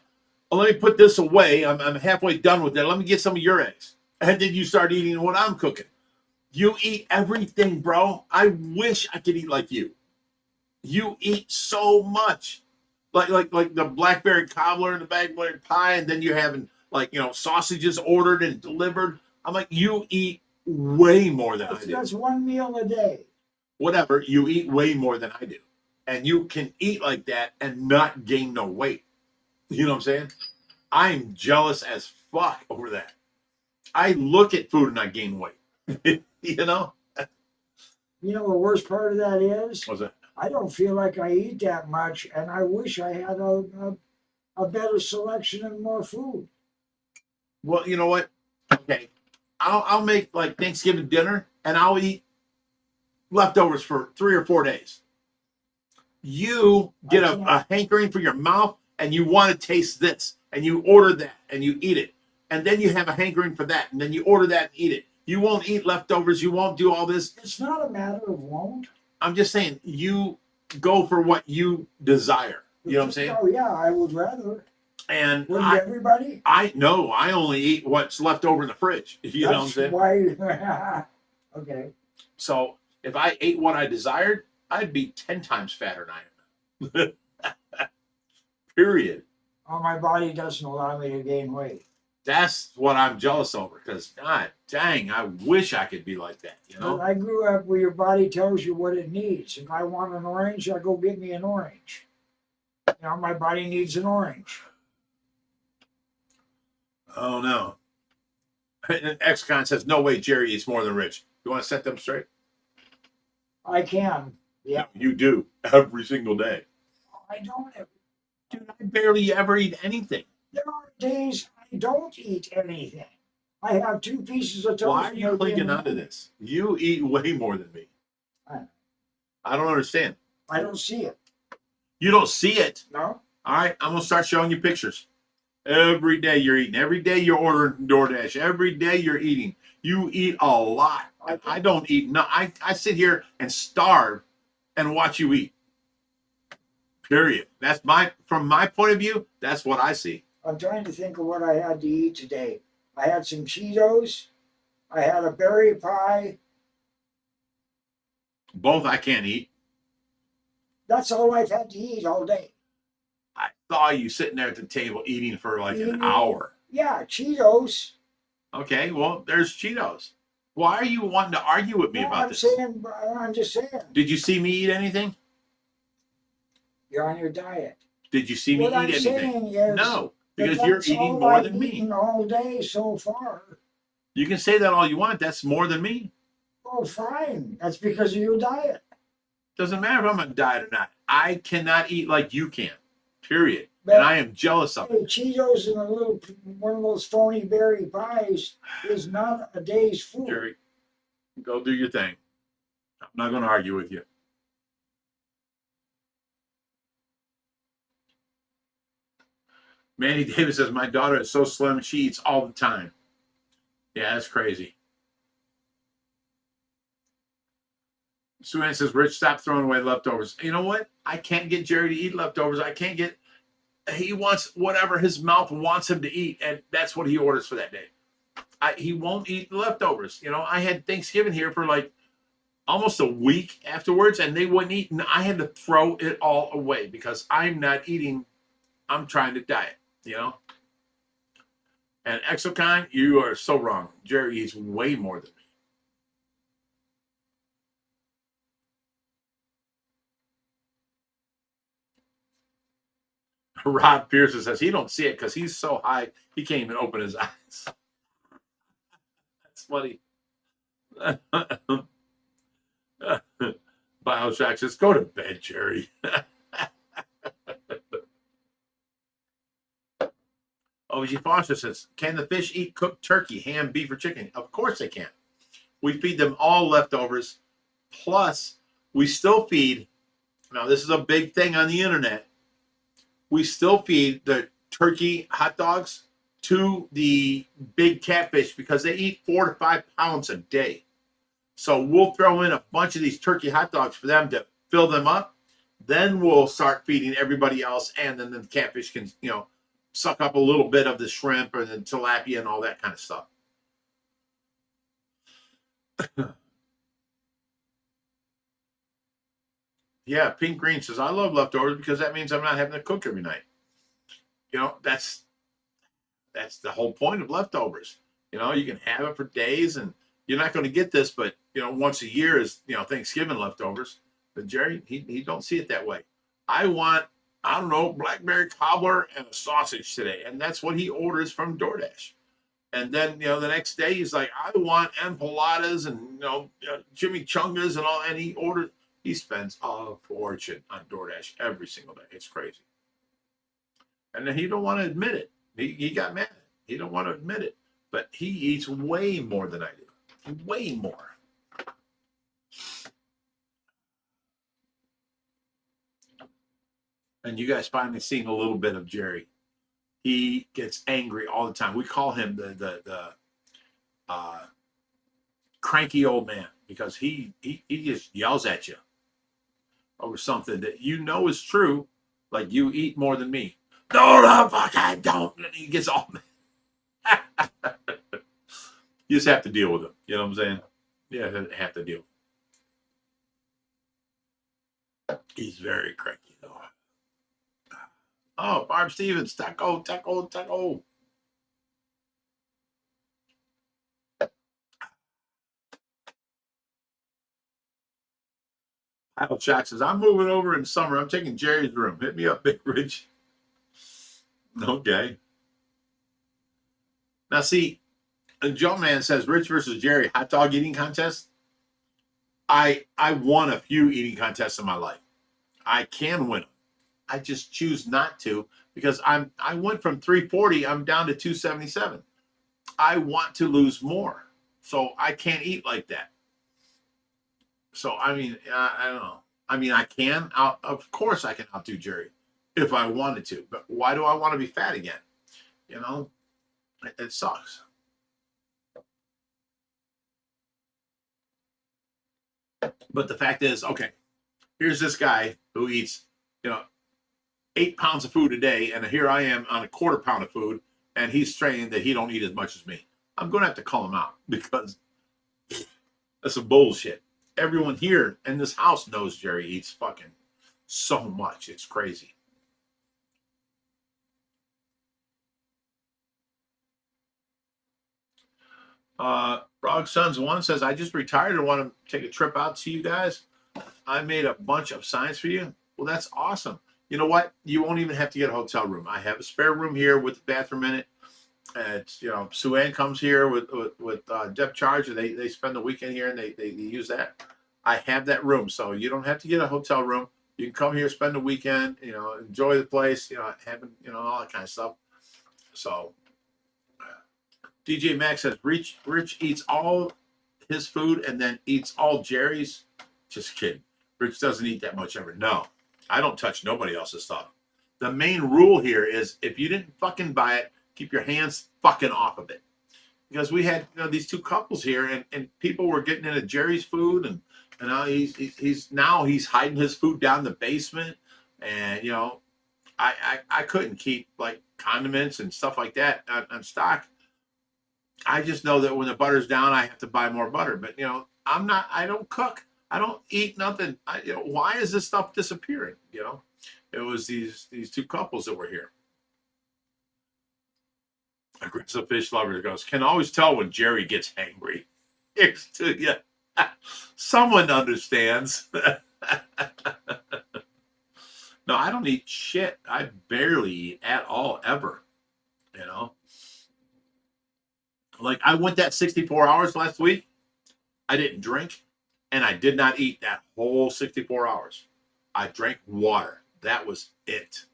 S1: oh, let me put this away. I'm halfway done with it. Let me get some of your eggs. And then you start eating what I'm cooking. You eat everything, bro. I wish I could eat like you. You eat so much. Like the blackberry cobbler and the blackberry pie, and then you're having sausages ordered and delivered. I'm like, you eat way more than I do.
S2: That's one meal a day.
S1: Whatever, you eat way more than I do. And you can eat like that and not gain no weight. You know what I'm saying? I'm jealous as fuck over that. I look at food and I gain weight. You know?
S2: You know the worst part of that is?
S1: What's that?
S2: I don't feel like I eat that much, and I wish I had a better selection and more food.
S1: Well, you know what? Okay. I'll make like Thanksgiving dinner, and I'll eat leftovers for 3 or 4 days. You get a hankering for your mouth, and you want to taste this, and you order that, and you eat it. And then you have a hankering for that, and then you order that and eat it. You won't eat leftovers. You won't do all this.
S2: It's not a matter of won't.
S1: I'm just saying, you go for what you desire. You know what I'm saying?
S2: Oh yeah, I would rather.
S1: And
S2: Wouldn't everybody?
S1: I know I only eat what's left over in the fridge. You know what I'm saying?
S2: Why? Okay.
S1: So if I ate what I desired, I'd be 10 times fatter than I am. Period.
S2: Oh, my body doesn't allow me to gain weight.
S1: That's what I'm jealous over, because God dang, I wish I could be like that, you
S2: But
S1: know?
S2: I grew up where your body tells you what it needs. If I want an orange, I go get me an orange. Now my body needs an orange.
S1: Oh no. Xcon says, no way Jerry eats more than Rich. You want to set them straight?
S2: I can. Yeah.
S1: You do every single day.
S2: I don't.
S1: Dude, I barely ever eat anything.
S2: There are days I don't eat anything. I have 2 pieces of toast.
S1: Why are you
S2: maybe
S1: clinging
S2: in the
S1: onto
S2: morning.
S1: this? You eat way more than me. I don't understand.
S2: I don't see it.
S1: You don't see it.
S2: No.
S1: All right, I'm gonna start showing you pictures. Every day you're eating. Every day you're ordering DoorDash. Every day you're eating. You eat a lot. I don't eat. No, I sit here and starve and watch you eat. Period. That's from my point of view, that's what I see.
S2: I'm trying to think of what I had to eat today. I had some Cheetos. I had a berry pie.
S1: Both I can't eat.
S2: That's all I've had to eat all day.
S1: I saw you sitting there at the table eating for like an
S2: Eating.
S1: hour.
S2: Yeah, Cheetos.
S1: Okay, well, there's Cheetos. Why are you wanting to argue with me about this?
S2: I'm just saying.
S1: Did you see me eat anything?
S2: You're on your diet.
S1: Did you see me
S2: What
S1: eat
S2: I'm
S1: anything?
S2: saying is
S1: No,
S2: that
S1: because you're
S2: that's
S1: eating
S2: all
S1: more
S2: I've
S1: than me.
S2: eaten all day so far.
S1: You can say that all you want. That's more than me.
S2: Oh, fine. That's because of your diet.
S1: Doesn't matter if I'm on a diet or not. I cannot eat like you can. Period.
S2: But,
S1: and I am jealous of it.
S2: Cheetos and one of those phony berry pies is not a day's food.
S1: Jerry, go do your thing. I'm not going to argue with you. Manny Davis says, my daughter is so slim, she eats all the time. Yeah, that's crazy. Sue Ann says, Rich, stop throwing away leftovers. You know what? I can't get Jerry to eat leftovers. He wants whatever his mouth wants him to eat, and that's what he orders for that day. He won't eat the leftovers. You know, I had Thanksgiving here for like almost a week afterwards, and they wouldn't eat, and I had to throw it all away because I'm not eating. I'm trying to diet, you know? And Exocon, you are so wrong. Jerry eats way more than me. Rod Pearson says he don't see it because he's so high he can't even open his eyes. That's funny. Bioshock says, go to bed, Jerry. OG Foster says, can the fish eat cooked turkey, ham, beef, or chicken? Of course they can. We feed them all leftovers. Plus, we still feed, now this is a big thing on the internet, we still feed the turkey hot dogs to the big catfish because they eat 4 to 5 pounds a day. So we'll throw in a bunch of these turkey hot dogs for them to fill them up. Then we'll start feeding everybody else, and then the catfish can, you know, suck up a little bit of the shrimp or the tilapia and all that kind of stuff. Yeah, Pink Green says, I love leftovers because that means I'm not having to cook every night. You know, that's the whole point of leftovers. You know, you can have it for days, and you're not going to get this, but, you know, once a year is, you know, Thanksgiving leftovers. But Jerry, he don't see it that way. I want, I don't know, blackberry cobbler and a sausage today. And that's what he orders from DoorDash. And then, you know, the next day he's like, I want empanadas and, you know, chimichangas and all. And he spends a fortune on DoorDash every single day. It's crazy. And then he don't want to admit it. He got mad. He don't want to admit it. But he eats way more than I do. Way more. And you guys finally seen a little bit of Jerry. He gets angry all the time. We call him the cranky old man because he just yells at you over something that you know is true, Like, you eat more than me. No, the fuck I don't. And he gets all mad. You just have to deal with him. You know what I'm saying? Yeah, have to deal. He's very cranky though. Oh, Barb Stevens, taco, taco, taco. Kyle Shack says, I'm moving over in summer. I'm taking Jerry's room. Hit me up, Big Ridge. Okay. Now, see, Jumpman says, Rich versus Jerry, hot dog eating contest. I won a few eating contests in my life. I can win them. I just choose not to because I went from 340, I'm down to 277. I want to lose more. So I can't eat like that. So, I mean, I don't know. I mean, I can. Of course, I can outdo Jerry if I wanted to. But why do I want to be fat again? You know, it sucks. But the fact is, okay, here's this guy who eats, 8 pounds of food a day, and here I am on a quarter pound of food, and he's saying that he don't eat as much as me. I'm going to have to call him out because that's some bullshit. Everyone here in this house knows Jerry eats fucking so much. It's crazy. Frog Sons 1 says, I just retired and want to take a trip out to you guys. I made a bunch of signs for you. Well, that's awesome. You know what? You won't even have to get a hotel room. I have a spare room here with the bathroom in it. It's, Sue Ann comes here with depth charge, and they spend the weekend here, and they use that. I have that room, so you don't have to get a hotel room. You can come here, spend the weekend, enjoy the place, having, all that kind of stuff. So DJ Max says, Rich eats all his food and then eats all Jerry's. Just kidding. Rich doesn't eat that much ever. No, I don't touch nobody else's stuff. The main rule here is if you didn't fucking buy it, keep your hands fucking off of it. Because we had these two couples here, and people were getting into Jerry's food, and now he's hiding his food down in the basement, and I couldn't keep like condiments and stuff like that on stock. I just know that when the butter's down, I have to buy more butter. But I don't cook. I don't eat nothing. Why is this stuff disappearing? It was these two couples that were here. Aggressive fish lover goes, can always tell when Jerry gets angry. Yeah. Someone understands. No, I don't eat shit. I barely eat at all, ever. Like, I went that 64 hours last week. I didn't drink, and I did not eat that whole 64 hours. I drank water. That was it.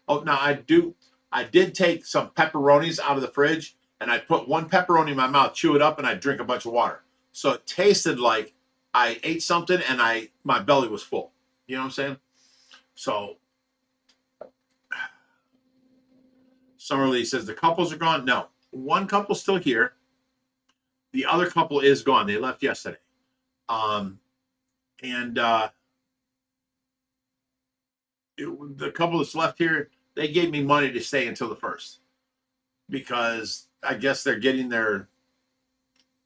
S1: Oh, now I did take some pepperonis out of the fridge, and I put one pepperoni in my mouth, chew it up, and I drink a bunch of water. So it tasted like I ate something and my belly was full. You know what I'm saying? So Summerlee says the couples are gone. No, one couple's still here. The other couple is gone. They left yesterday. The couple that's left here, they gave me money to stay until the 1st because I guess they're getting their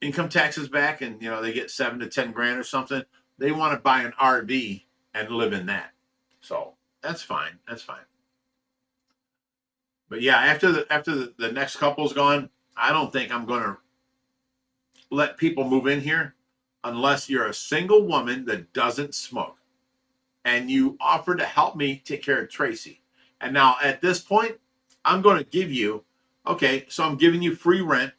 S1: income taxes back, and they get 7 to 10 grand or something. They want to buy an RV and live in that. So that's fine. That's fine. But yeah, after the next couple's gone, I don't think I'm going to let people move in here unless you're a single woman that doesn't smoke and you offer to help me take care of Tracy. And now at this point, I'm going to give you, okay, so I'm giving you free rent.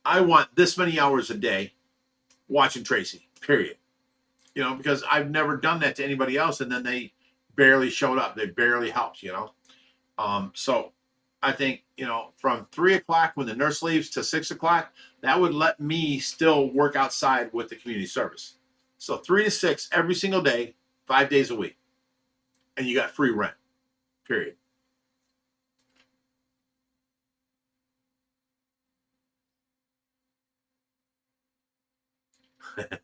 S1: I want this many hours a day watching Tracy, period. Because I've never done that to anybody else, and then they barely showed up. They barely helped, So I think, from 3 o'clock when the nurse leaves to 6 o'clock, that would let me still work outside with the community service. So 3 to 6 every single day, 5 days a week. And you got free rent, period.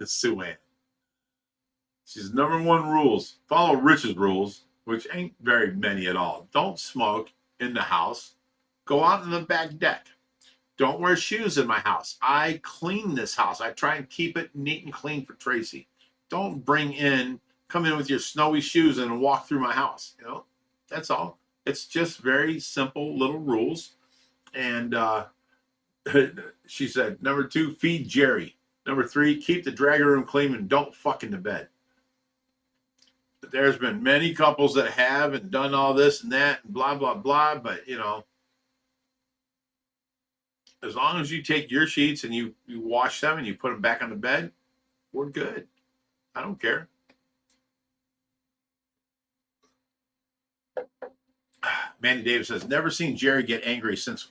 S1: Sue Ann. She's number one rules. Follow Rich's rules. which ain't very many at all. Don't smoke in the house. Go out on the back deck. Don't wear shoes in my house. I clean this house. I try and keep it neat and clean for Tracy. Don't come in with your snowy shoes and walk through my house. You know, that's all. It's just very simple little rules. And she said, number 2, feed Jerry. Number 3, keep the dragger room clean and don't fuck in the bed. But there's been many couples that have and done all this and that and blah, blah, blah. But, you know, as long as you take your sheets and you wash them and you put them back on the bed, we're good. I don't care. Mandy Davis says, never seen Jerry get angry since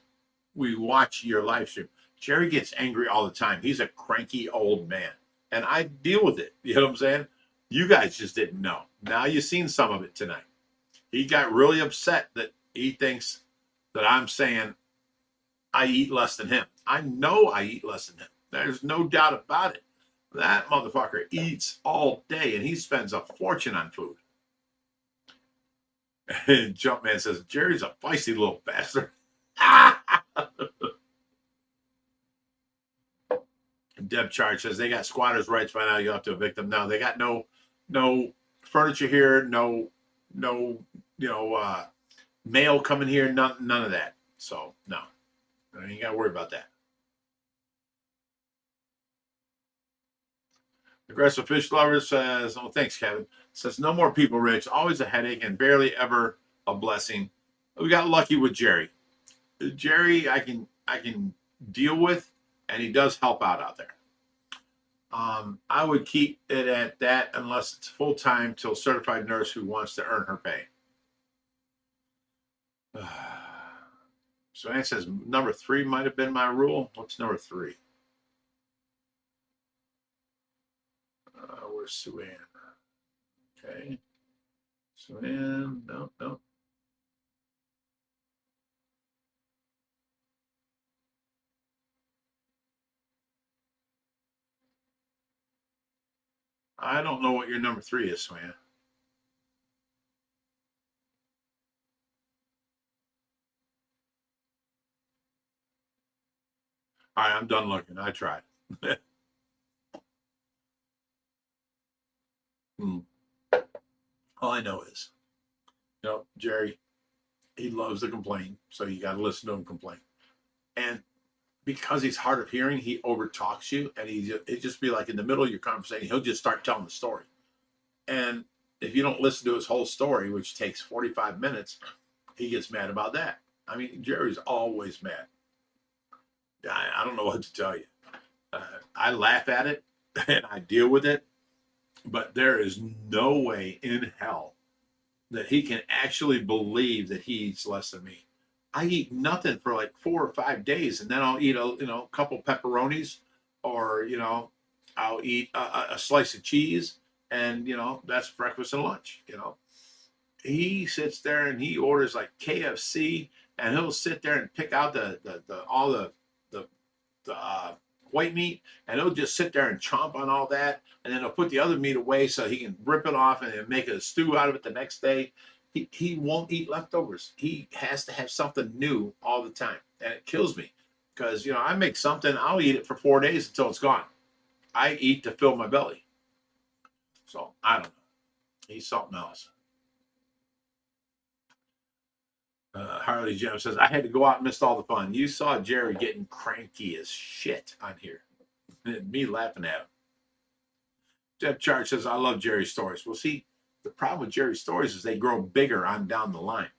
S1: we watch your live stream. Jerry gets angry all the time. He's a cranky old man. And I deal with it. You know what I'm saying? You guys just didn't know. Now you've seen some of it tonight. He got really upset that he thinks that I'm saying I eat less than him. I know I eat less than him. There's no doubt about it. That motherfucker eats all day and he spends a fortune on food. And Jumpman says, Jerry's a feisty little bastard. Deb Charge says, they got squatters' rights by now. You have to evict them. No, they got no furniture here, no mail coming here, none of that. So, no. You ain't got to worry about that. Aggressive Fish Lover says, oh, thanks, Kevin. Says, no more people, Rich. Always a headache and barely ever a blessing. We got lucky with Jerry. Jerry, I can deal with, and he does help out there. I would keep it at that unless it's full-time till certified nurse who wants to earn her pay. So Ann says, number 3 might have been my rule. What's number 3? Where's Sue Ann? Okay. Sue Ann, no. I don't know what your number 3 is, Sue Ann. All right, I'm done looking. I tried. All I know is, Jerry, he loves to complain, so you got to listen to him complain. And because he's hard of hearing, he overtalks you, and it just be like in the middle of your conversation, he'll just start telling the story. And if you don't listen to his whole story, which takes 45 minutes, he gets mad about that. I mean, Jerry's always mad. I don't know what to tell you. I laugh at it and I deal with it, but there is no way in hell that he can actually believe that he eats less than me. I eat nothing for like 4 or 5 days, and then I'll eat a couple pepperonis, or I'll eat a slice of cheese, and that's breakfast and lunch. He sits there and he orders like KFC, and he'll sit there and pick out all the white meat, and he'll just sit there and chomp on all that, and then he'll put the other meat away so he can rip it off and then make a stew out of it the next day. He won't eat leftovers. He has to have something new all the time, and it kills me because I make something, I'll eat it for 4 days until it's gone. I eat to fill my belly. So I don't know. He's something else. Harley Jim says, I had to go out and missed all the fun. You saw Jerry getting cranky as shit on here. And me laughing at him. Deb Charge says, I love Jerry's stories. Well, see, the problem with Jerry's stories is they grow bigger on down the line.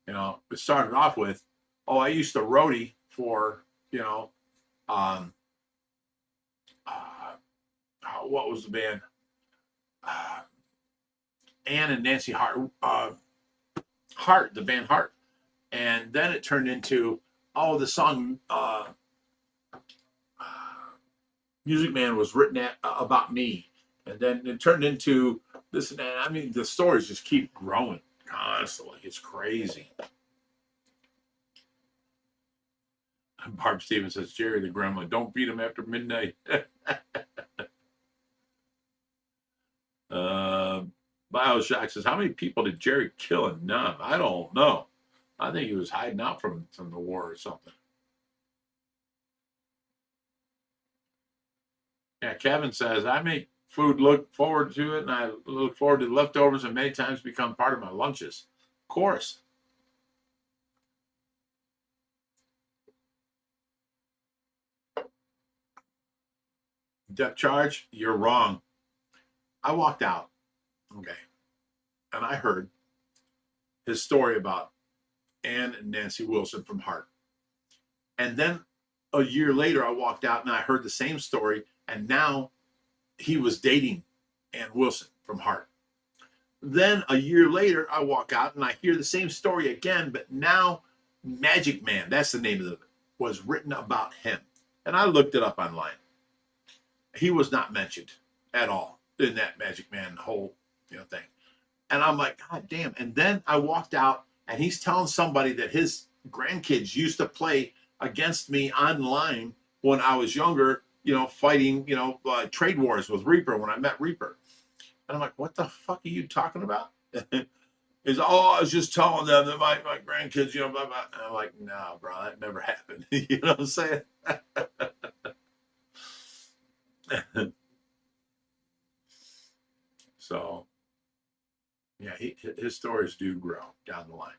S1: It started off with, I used to roadie for, what was the band? Ann and Nancy Hart. The band Heart. And then it turned into, the song Music Man was written about me. And then it turned into this and that. I mean, the stories just keep growing constantly. It's crazy. Barb Stevens says, Jerry the Gremlin, don't beat him after midnight. By Bioshock says, how many people did Jerry kill and numb? I don't know. I think he was hiding out from the war or something. Yeah, Kevin says, I make food look forward to it, and I look forward to the leftovers, and many times become part of my lunches. Of course. Depth charge, you're wrong. I walked out, okay, and I heard his story about Ann and Nancy Wilson from Heart. And then a year later, I walked out and I heard the same story, and now he was dating Ann Wilson from Heart. Then a year later, I walk out and I hear the same story again, but now Magic Man, that's the name of it, was written about him. And I looked it up online. He was not mentioned at all in that Magic Man whole thing. And I'm like, God damn. And then I walked out and he's telling somebody that his grandkids used to play against me online when I was younger, fighting, trade wars with Reaper when I met Reaper. And I'm like, what the fuck are you talking about? He's, I was just telling them that my grandkids, blah, blah. And I'm like, no, bro, that never happened. You know what I'm saying? So, yeah, his stories do grow down the line.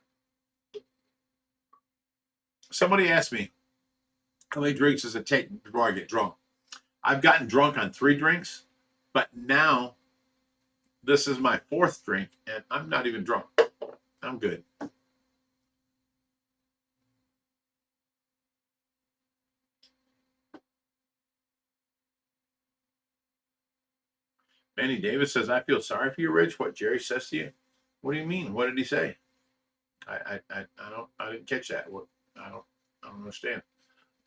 S1: Somebody asked me, how many drinks does it take before I get drunk? I've gotten drunk on 3 drinks, but now this is my 4th drink, and I'm not even drunk. I'm good. Manny Davis says, I feel sorry for you, Rich. What Jerry says to you? What do you mean? What did he say? I didn't catch that. I don't understand.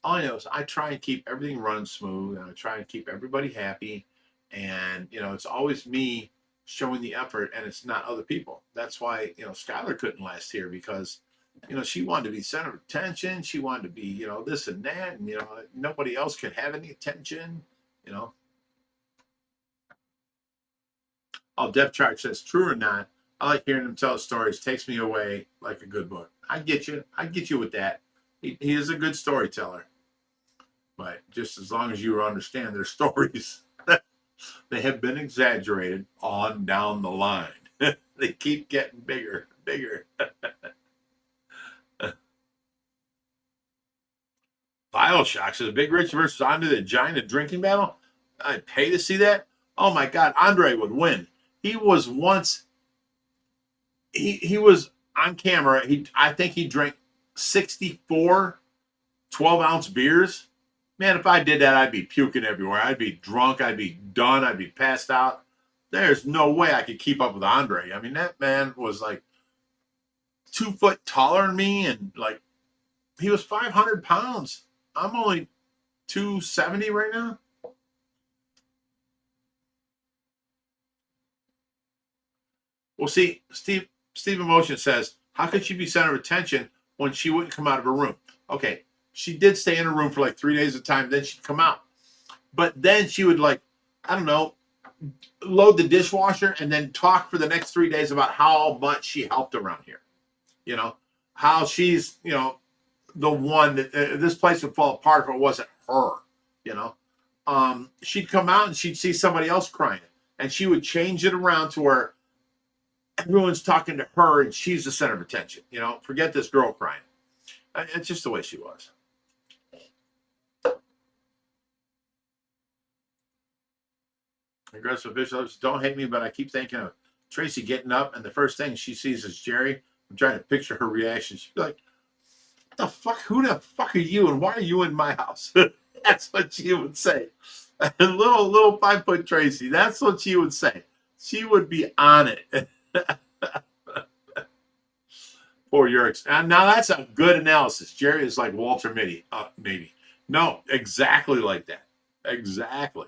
S1: All I know is I try and keep everything running smooth, and I try and keep everybody happy. And, it's always me showing the effort, and it's not other people. That's why, Skylar couldn't last here because, she wanted to be center of attention. She wanted to be, this and that. And, nobody else could have any attention, Oh, Depth Chart says, true or not, I like hearing him tell stories. Takes me away like a good book. I get you. I get you with that. He is a good storyteller. But just as long as you understand their stories, they have been exaggerated on down the line. They keep getting bigger, bigger. Bioshock says, Big Rich versus Andre the Giant, a drinking battle? I'd pay to see that. Oh my God, Andre would win. He was once, he was on camera. I think he drank 64 12-ounce beers. Man, if I did that, I'd be puking everywhere. I'd be drunk. I'd be done. I'd be passed out. There's no way I could keep up with Andre. I mean, that man was like 2 foot taller than me, and like he was 500 pounds. I'm only 270 right now. Well, see, Steve Emotion says, how could she be center of attention when she wouldn't come out of her room? Okay, she did stay in her room for like 3 days at a time. Then she'd come out. But then she would load the dishwasher and then talk for the next 3 days about how much she helped around here. How she's, the one that this place would fall apart if it wasn't her, She'd come out and she'd see somebody else crying. And she would change it around to where everyone's talking to her and she's the center of attention. Forget this girl crying. It's just the way she was. Aggressive officials, don't hate me, but I keep thinking of Tracy getting up and the first thing she sees is Jerry. I'm trying to picture her reaction. She'd be like, what the fuck? Who the fuck are you and why are you in my house? That's what she would say. little 5 foot Tracy. That's what she would say. She would be on it. Poor Yerks. And now that's a good analysis. Jerry is like Walter Mitty, maybe. No, exactly like that. Exactly.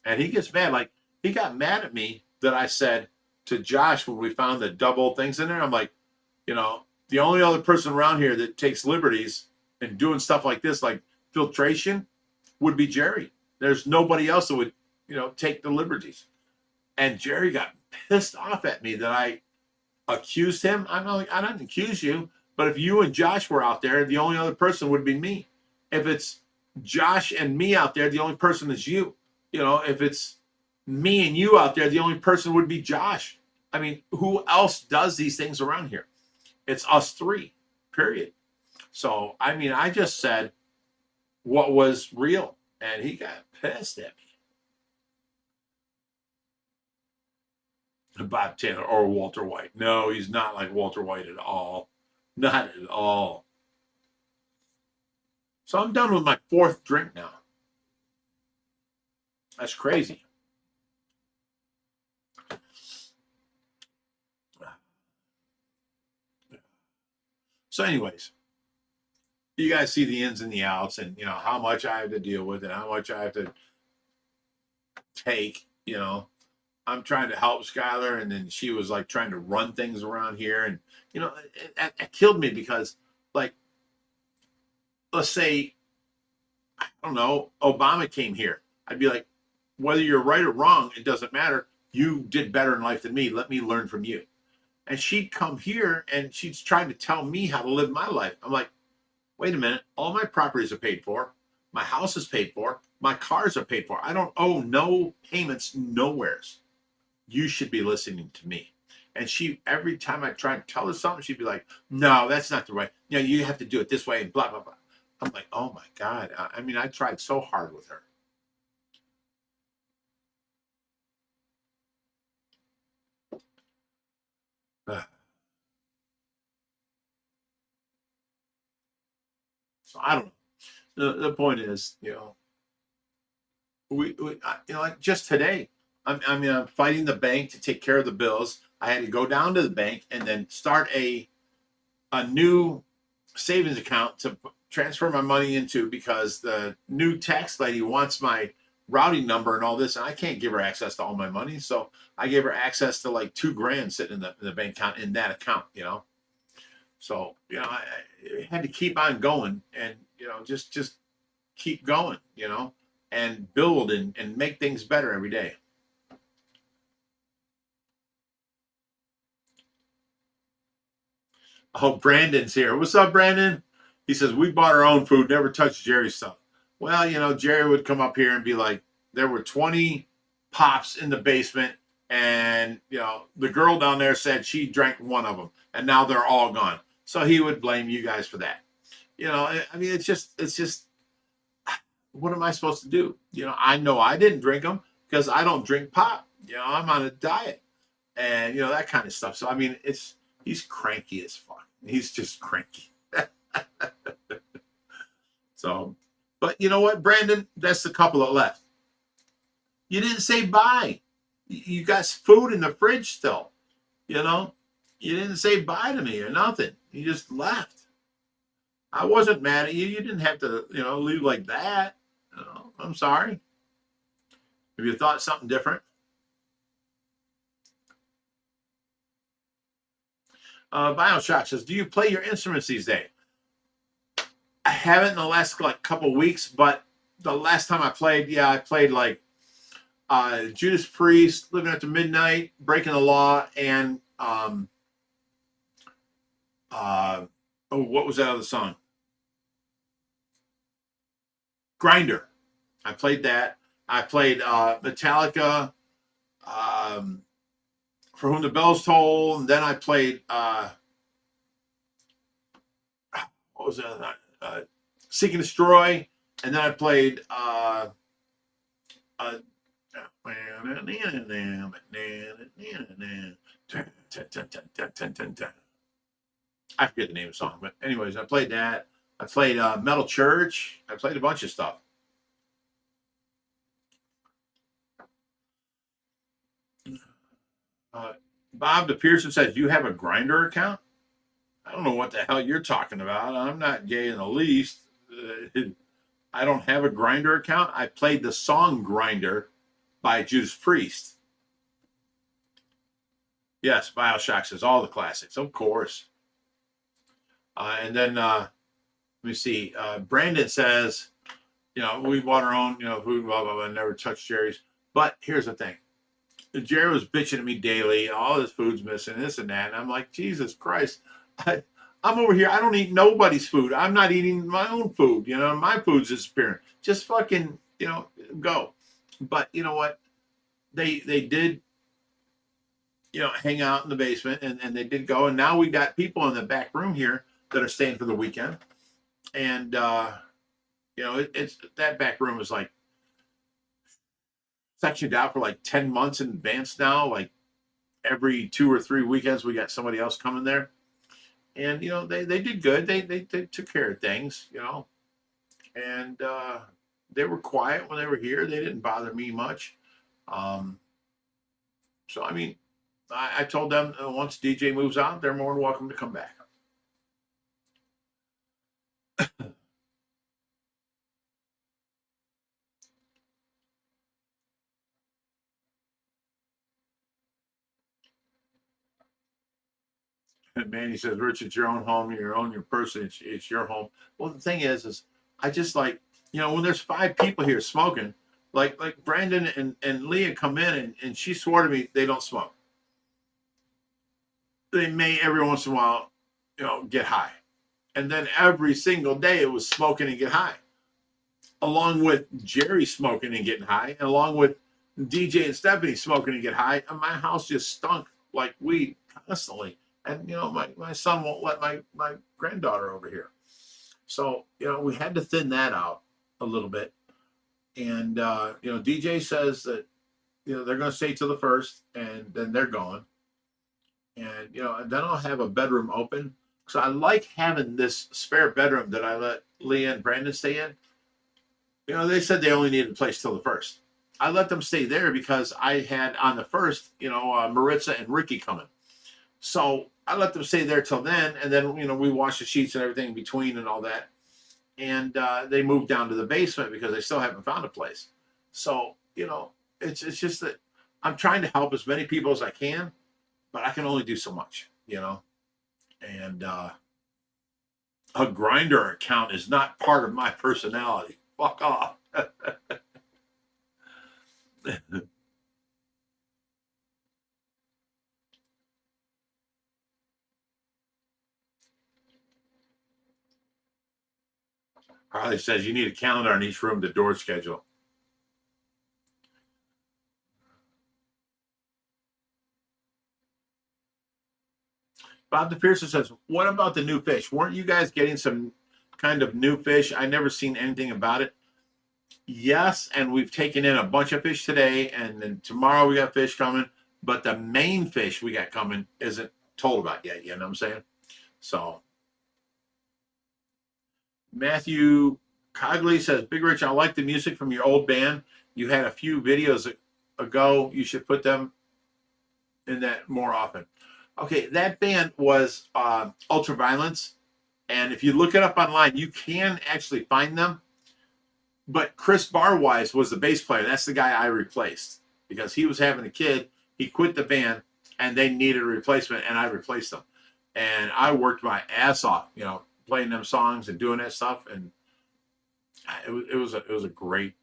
S1: And he gets mad. Like, he got mad at me that I said to Josh when we found the double things in there. I'm like, the only other person around here that takes liberties and doing stuff like this, like filtration, would be Jerry. There's nobody else that would, take the liberties. And Jerry got pissed off at me that I accused him. I'm like, I didn't accuse you, but if you and Josh were out there, the only other person would be me. If it's Josh and me out there, the only person is you. You know, if it's me and you out there, the only person would be Josh. I mean, who else does these things around here? It's us three, period. So, I mean, I just said what was real, and he got pissed at me. Bob Taylor or Walter White. No, he's not like Walter White at all. Not at all. So I'm done with my 4th drink now. That's crazy. So anyways, you guys see the ins and the outs, and you know how much I have to deal with and how much I have to take. You know, I'm trying to help Skylar, and then she was like trying to run things around here, and you know, it killed me because, like, let's say, I don't know, Obama came here, I'd be like, whether you're right or wrong, it doesn't matter. You did better in life than me. Let me learn from you. And she'd come here and she's trying to tell me how to live my life. I'm like, wait a minute. All my properties are paid for. My house is paid for. My cars are paid for. I don't owe no payments nowheres. You should be listening to me. And she, every time I try to tell her something, she'd be like, no, that's not the right. You know, you have to do it this way and blah, blah, blah. I'm like, oh my God. I mean, I tried so hard with her. So I don't know. The point is, you know, you know, like just today, I'm fighting the bank to take care of the bills. I had to go down to the bank and then start a new savings account to transfer my money into because the new tax lady wants my routing number and all this, and I can't give her access to all my money. So I gave her access to like $2,000 sitting in the bank account in that account, you know. So, you know, I had to keep on going and, you know, just keep going, you know, and build and make things better every day. Oh, Brandon's here. What's up, Brandon? He says, we bought our own food, never touched Jerry's stuff. Well, you know, Jerry would come up here and be like, there were 20 pops in the basement. And, you know, the girl down there said she drank one of them and now they're all gone. So he would blame you guys for that. You know, I mean, it's just, what am I supposed to do? You know I didn't drink them because I don't drink pop. You know, I'm on a diet and, you know, that kind of stuff. So, I mean, he's cranky as fuck. He's just cranky. So, but you know what, Brandon? That's the couple that left. You didn't say bye. You got food in the fridge still. You know, you didn't say bye to me or nothing. You just left. I wasn't mad at you. You didn't have to, you know, leave like that. You know, I'm sorry. If you thought something different. Bioshock says, do you play your instruments these days? I haven't in the last like couple weeks, but the last time I played, yeah, I played like Judas Priest, Living After Midnight, Breaking the Law, and what was that other song? Grinder. I played that. I played Metallica, For Whom the Bells Toll, and then I played what was that? Seek and Destroy, and then I played I forget the name of the song, but anyways, I played that. I played Metal Church. I played a bunch of stuff. Bob the Pearson says, you have a Grinder account? I don't know what the hell you're talking about. I'm not gay in the least. I don't have a Grinder account. I played the song Grinder by Judas Priest. Yes, Bioshock says all the classics, of course. And then let me see. Brandon says, you know, we bought our own, you know, food, blah, blah, blah, never touched Jerry's. But here's the thing. Jerry was bitching at me daily. All this food's missing, this and that. And I'm like, Jesus Christ. I'm over here. I don't eat nobody's food. I'm not eating my own food. You know, my food's disappearing. Just fucking, you know, go. But you know what? They did, you know, hang out in the basement and they did go. And now we got people in the back room here that are staying for the weekend. And, you know, it's that back room is like sectioned out for like 10 months in advance now. Like every 2 or 3 weekends, we got somebody else coming there. And, you know, they did good. They took care of things, you know, and they were quiet when they were here. They didn't bother me much. So, I mean, I told them once DJ moves out, they're more than welcome to come back. And Manny says, Rich, it's your own home. You own your person. It's your home. Well, the thing is I just like, you know, when there's 5 people here smoking, like Brandon and Leah come in and she swore to me they don't smoke. They may every once in a while, you know, get high. And then every single day it was smoking and get high. Along with Jerry smoking and getting high, and along with DJ and Stephanie smoking and get high. And my house just stunk like weed constantly. And, you know, my son won't let my granddaughter over here. So, you know, we had to thin that out a little bit. And, you know, DJ says that, you know, they're going to stay till the 1st and then they're gone. And, you know, and then I'll have a bedroom open. So I like having this spare bedroom that I let Leah and Brandon stay in. You know, they said they only needed a place till the 1st. I let them stay there because I had on the 1st, you know, Maritza and Ricky coming. So I let them stay there till then. And then, you know, we wash the sheets and everything in between and all that. And they moved down to the basement because they still haven't found a place. So, you know, it's just that I'm trying to help as many people as I can, but I can only do so much, you know. And a grinder account is not part of my personality. Fuck off. Harley says you need a calendar on each room to door schedule. Bob the Pearson says, what about the new fish? Weren't you guys getting some kind of new fish? I never seen anything about it. Yes, and we've taken in a bunch of fish today, and then tomorrow we got fish coming, but the main fish we got coming isn't told about yet, you know what I'm saying? So Matthew Cogley says, Big Rich, I like the music from your old band. You had a few videos ago. You should put them in that more often. Okay, that band was Ultraviolence. And if you look it up online, you can actually find them. But Chris Barwise was the bass player. That's the guy I replaced because he was having a kid. He quit the band and they needed a replacement, and I replaced them. And I worked my ass off, you know, playing them songs and doing that stuff. And it was a great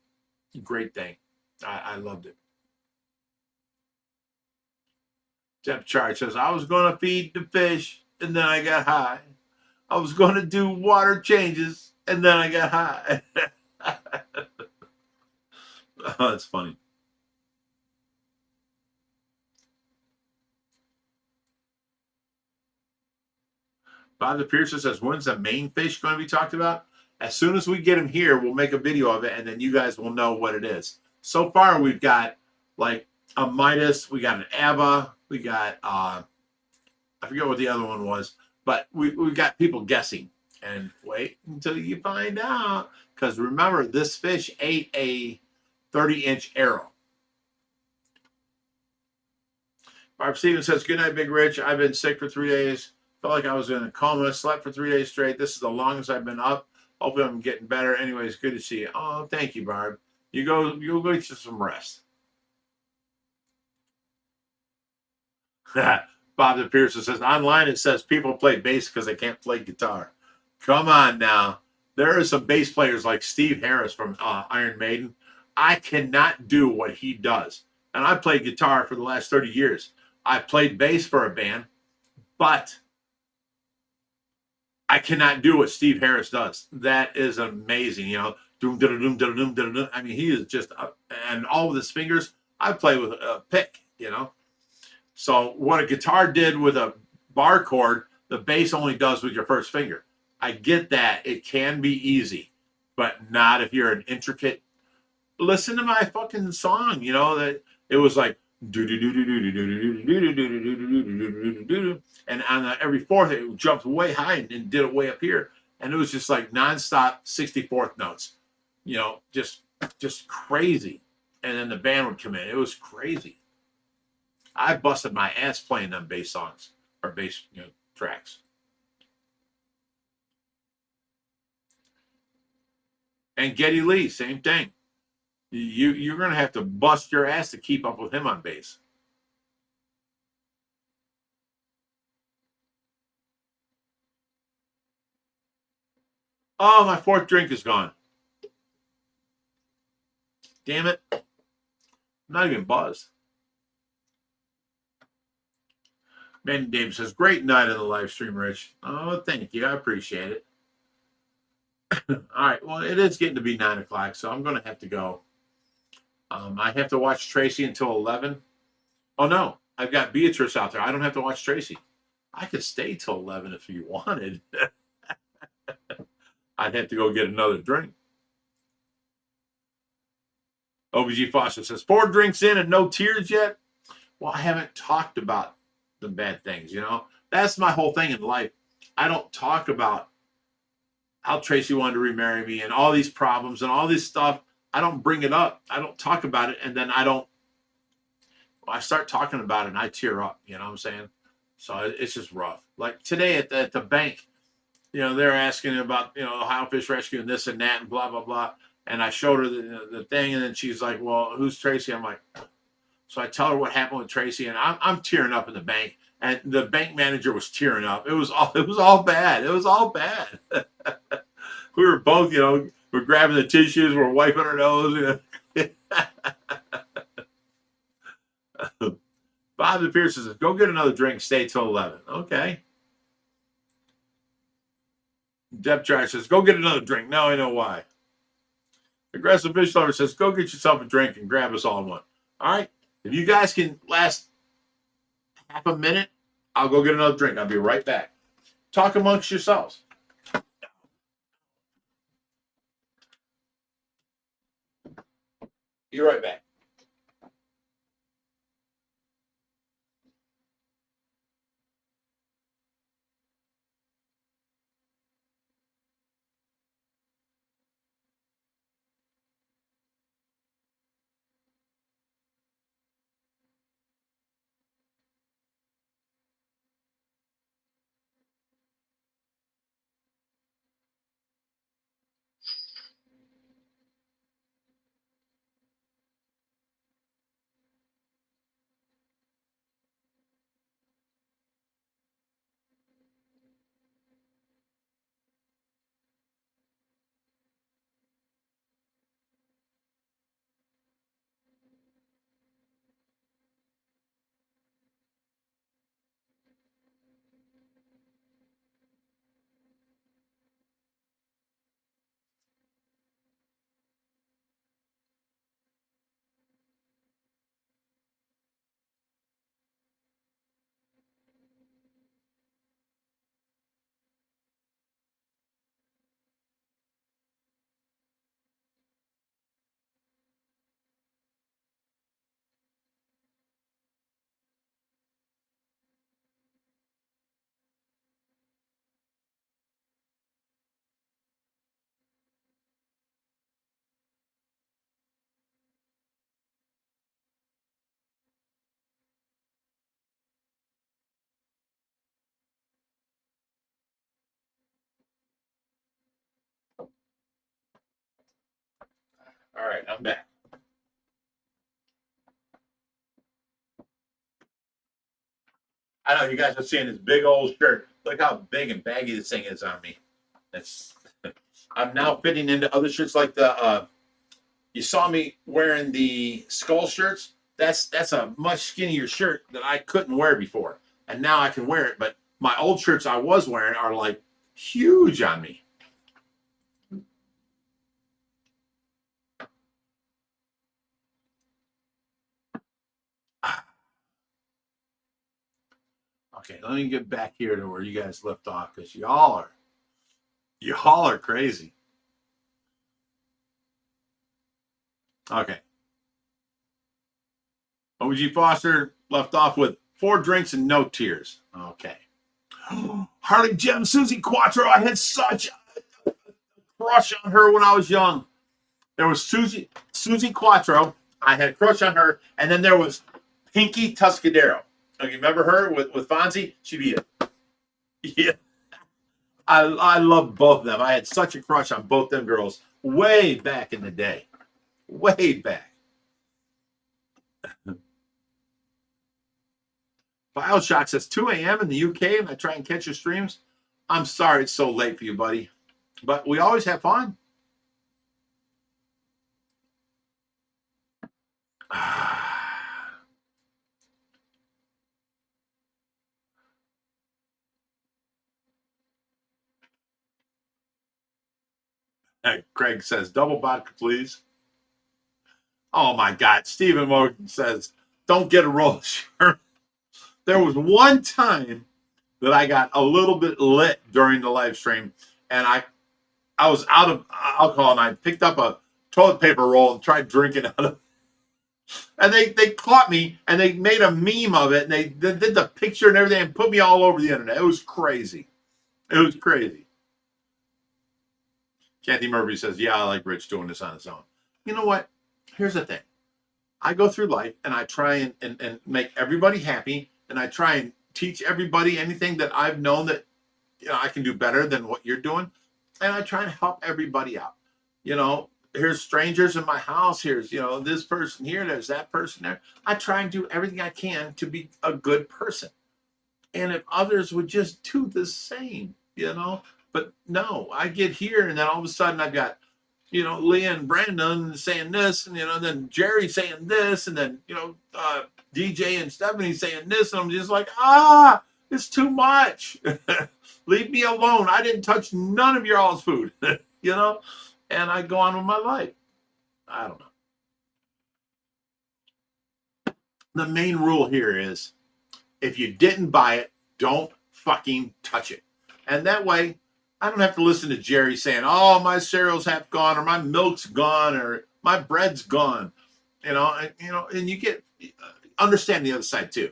S1: thing. I loved it. Jeff Charge says, I was going to feed the fish and then I got high. I was going to do water changes and then I got high. Oh, that's funny. Bob the Pearson says, when's the main fish going to be talked about? As soon as we get him here, we'll make a video of it and then you guys will know what it is. So far, we've got like a Midas, we got an ABBA, we got, I forget what the other one was, but we've got people guessing. And wait until you find out. Because remember, this fish ate a 30-inch arrow. Barb Stevens says, good night, Big Rich. I've been sick for 3 days. Felt like I was in a coma. Slept for 3 days straight. This is the longest I've been up. Hopefully I'm getting better. Anyways, good to see you. Oh, thank you, Barb. You go get you some rest. Bob the Pearson says, online it says people play bass because they can't play guitar. Come on now. There are some bass players like Steve Harris from Iron Maiden. I cannot do what he does. And I played guitar for the last 30 years. I played bass for a band, but I cannot do what Steve Harris does. That is amazing. You know, doom, doom, doom, doom, doom, doom, doom. I mean, he is just, and all of his fingers, I play with a pick, you know. So what a guitar did with a bar chord, the bass only does with your first finger. I get that. It can be easy, but not if you're an intricate. Listen to my fucking song, you know, that it was like, and on every fourth it jumped way high and did it way up here, and it was just like nonstop 64th notes, you know, just crazy. And then the band would come in. It was crazy. I busted my ass playing them bass songs or bass, you know, tracks. And Geddy Lee, same thing. You're gonna have to bust your ass to keep up with him on bass. Oh, my fourth drink is gone. Damn it. I'm not even buzzed. Ben Dave says, great night on the live stream, Rich. Oh, thank you. I appreciate it. All right. Well, it is getting to be 9 o'clock, so I'm going to have to go. I have to watch Tracy until 11. Oh, no. I've got Beatrice out there. I don't have to watch Tracy. I could stay till 11 if you wanted. I'd have to go get another drink. OBG Foster says, 4 drinks in and no tears yet? Well, I haven't talked about the bad things, you know? That's my whole thing in life. I don't talk about how Tracy wanted to remarry me and all these problems and all this stuff. I don't bring it up. I don't talk about it. And then I start talking about it and I tear up, you know what I'm saying? So it's just rough. Like today at the bank, you know, they're asking about, you know, Ohio Fish Rescue and this and that and blah, blah, blah. And I showed her the thing, and then she's like, well, who's Tracy? I'm like, so I tell her what happened with Tracy, and I'm tearing up in the bank. And the bank manager was tearing up. It was all bad. It was all bad. We were both, you know, we're grabbing the tissues, we're wiping our nose. You know? Bob the Pierce says, go get another drink, stay till 11. Okay. Deb Charge says, go get another drink. Now I know why. Aggressive Fish Lover says, go get yourself a drink and grab us all in one. All right. If you guys can last half a minute, I'll go get another drink. I'll be right back. Talk amongst yourselves. Be right back. All right, I'm back. I know you guys are seeing this big old shirt. Look how big and baggy this thing is on me. It's I'm now fitting into other shirts like the you saw me wearing the skull shirts. that's a much skinnier shirt that I couldn't wear before, and now I can wear it. But my old shirts I was wearing are like huge on me. Okay, let me get back here to where you guys left off, because y'all are crazy. Okay. OG Foster left off with 4 drinks and no tears. Okay. Harley Gem, Susie Quattro. I had such a crush on her when I was young. There was Susie Quattro. I had a crush on her, and then there was Pinky Tuscadero. Okay, remember her with Fonzie? She'd be it. Yeah. I love both of them. I had such a crush on both them girls way back in the day. Way back. Bioshock says 2 a.m. in the UK and I try and catch your streams. I'm sorry it's so late for you, buddy. But we always have fun. Craig says, double vodka, please. Oh my God. Stephen Morgan says, don't get a roll of Sherman. There was one time that I got a little bit lit during the live stream, and I was out of alcohol, and I picked up a toilet paper roll and tried drinking out of it. And they caught me, and they made a meme of it, and they did the picture and everything and put me all over the internet. It was crazy. It was crazy. Kathy Murphy says, yeah, I like Rich doing this on his own. You know what? Here's the thing. I go through life, and I try and make everybody happy, and I try and teach everybody anything that I've known that I can do better than what you're doing. And I try and help everybody out. Here's strangers in my house. Here's, this person here. There's that person there. I try and do everything I can to be a good person. And if others would just do the same, But no, I get here and then all of a sudden I've got, Leah and Brandon saying this, and, then Jerry saying this, and then, DJ and Stephanie saying this. And I'm just like, it's too much. Leave me alone. I didn't touch none of your all's food, and I go on with my life. I don't know. The main rule here is if you didn't buy it, don't fucking touch it. And that way, I don't have to listen to Jerry saying, oh, my cereal's half gone, or my milk's gone, or my bread's gone. And you get, understand the other side too.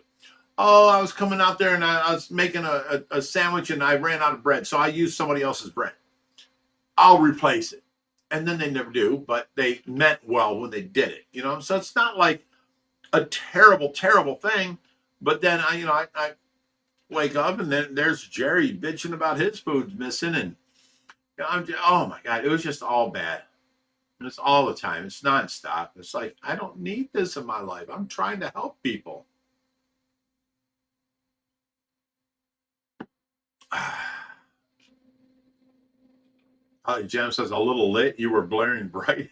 S1: Oh, I was coming out there and I was making a sandwich and I ran out of bread, so I used somebody else's bread. I'll replace it. And then they never do, but they meant well when they did it, So it's not like a terrible, terrible thing. But then I wake up and then there's Jerry bitching about his food missing, and oh my God, it was just all bad. It's all the time. It's nonstop. It's like, I don't need this in my life. I'm trying to help people. Jem says, a little lit. You were blaring bright.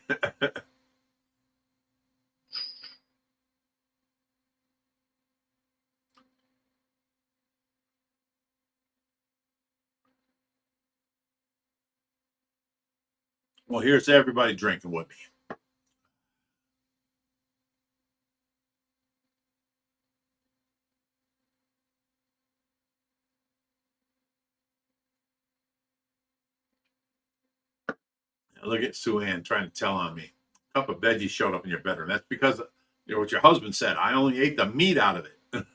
S1: Well, here's everybody drinking with me. Look at Sue Ann trying to tell on me. A cup of veggies showed up in your bedroom. That's because what your husband said. I only ate the meat out of it.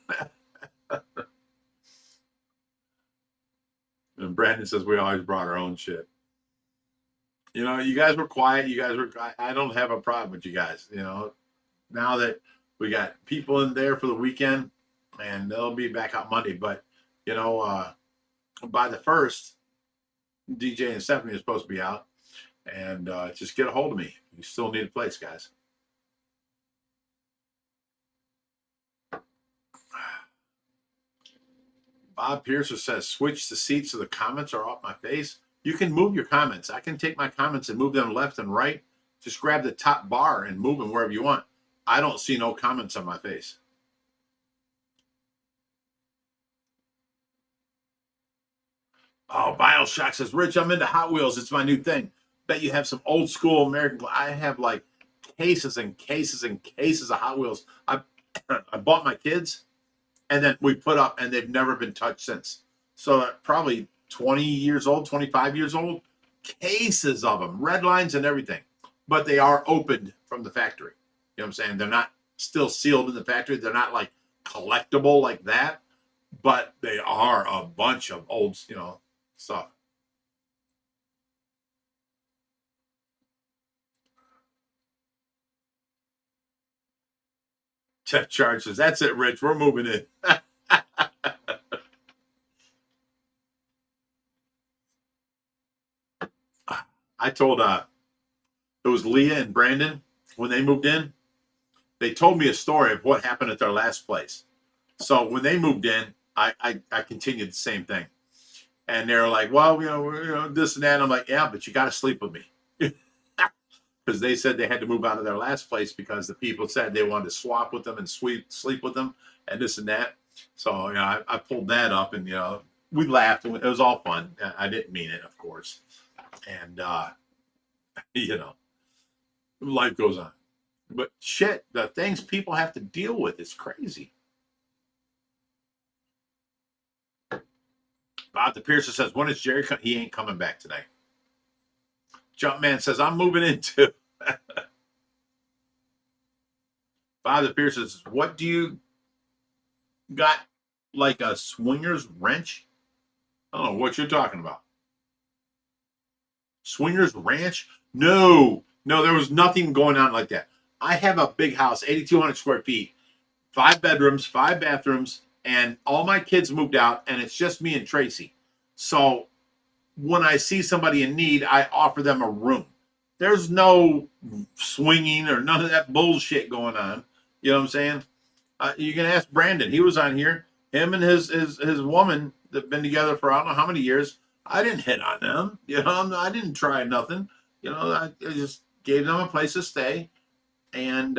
S1: And Brandon says we always brought our own shit. You guys were quiet. I don't have a problem with you guys. Now that we got people in there for the weekend, and they'll be back out Monday. But, by the 1st, DJ and Stephanie are supposed to be out. And just get a hold of me. You still need a place, guys. Bob Piercer says, switch the seats so the comments are off my face. You can move your comments. I can take my comments and move them left and right. Just grab the top bar and move them wherever you want. I don't see no comments on my face. Oh, Bioshock says, Rich, I'm into Hot Wheels. It's my new thing. Bet you have some old school American. I have like cases and cases and cases of Hot Wheels. I bought my kids, and then we put up, and they've never been touched since. So probably 20 years old, 25 years old. Cases of them, red lines and everything. But they are opened from the factory. You know what I'm saying? They're not still sealed in the factory. They're not like collectible like that, but they are a bunch of old, stuff. Jeff Charge says, that's it, Rich. We're moving in. I told it was Leah and Brandon when they moved in. They told me a story of what happened at their last place. So when they moved in, I continued the same thing. And they're like, well, this and that. And I'm like, yeah, but you got to sleep with me. Because they said they had to move out of their last place because the people said they wanted to swap with them and sleep with them and this and that. So, I pulled that up and, we laughed. And it was all fun. I didn't mean it, of course. And, life goes on. But shit, the things people have to deal with is crazy. Bob the Piercer says, when is Jerry coming? He ain't coming back tonight. Jumpman says, I'm moving into. Bob the Piercer says, what do you got, like a swinger's wrench? I don't know what you're talking about. Swinger's ranch? No, there was nothing going on like that. I have a big house, 8,200 square feet, 5 bedrooms, 5 bathrooms, and all my kids moved out, and it's just me and Tracy. So when I see somebody in need, I offer them a room. There's no swinging or none of that bullshit going on. You know what I'm saying? You can ask Brandon. He was on here. Him and his woman that have been together for I don't know how many years. I didn't hit on them. I didn't try nothing. I just gave them a place to stay, and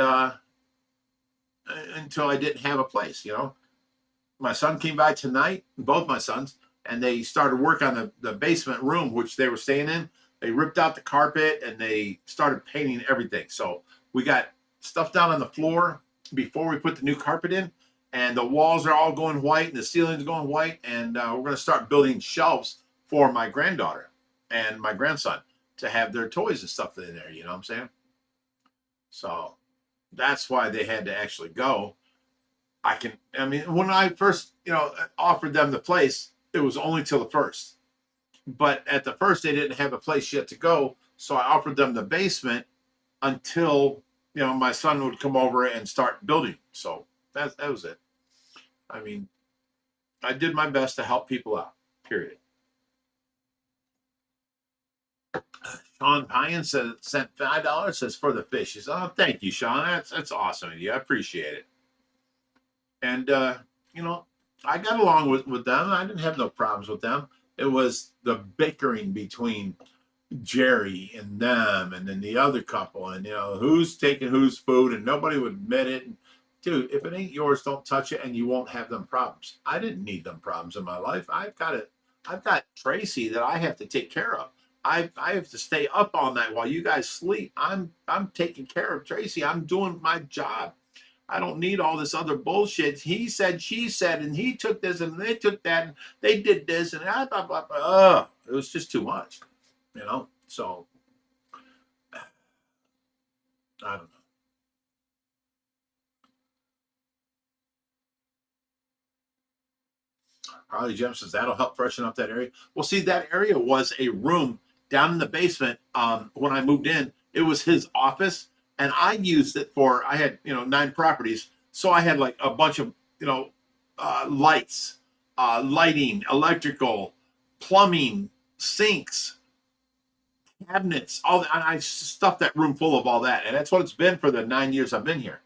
S1: until I didn't have a place. My son came by tonight, both my sons, and they started work on the basement room, which they were staying in. They ripped out the carpet and they started painting everything. So we got stuff down on the floor before we put the new carpet in, and the walls are all going white and the ceiling's going white. And we're going to start building shelves for my granddaughter and my grandson to have their toys and stuff in there. You know what I'm saying? So that's why they had to actually go. When I first, offered them the place, it was only till the first. But at the first, they didn't have a place yet to go. So I offered them the basement until, my son would come over and start building. So that was it. I did my best to help people out, period. Sean Pyan sent $5, says for the fish. He says, oh, thank you, Sean. That's awesome of you. I appreciate it. And, I got along with them. I didn't have no problems with them. It was the bickering between Jerry and them and then the other couple and, who's taking whose food and nobody would admit it. And, dude, if it ain't yours, don't touch it and you won't have them problems. I didn't need them problems in my life. I've got Tracy that I have to take care of. I have to stay up all night while you guys sleep. I'm taking care of Tracy. I'm doing my job. I don't need all this other bullshit. He said, she said, and he took this and they took that and they did this and blah, blah, blah, blah. It was just too much, So I don't know. Harley Jim says that'll help freshen up that area. Well, see, that area was a room down in the basement. When I moved in, it was his office. And I used it I had, 9 properties. So I had like a bunch of, lights, lighting, electrical, plumbing, sinks, cabinets, all that. And I stuffed that room full of all that. And that's what it's been for the 9 years I've been here.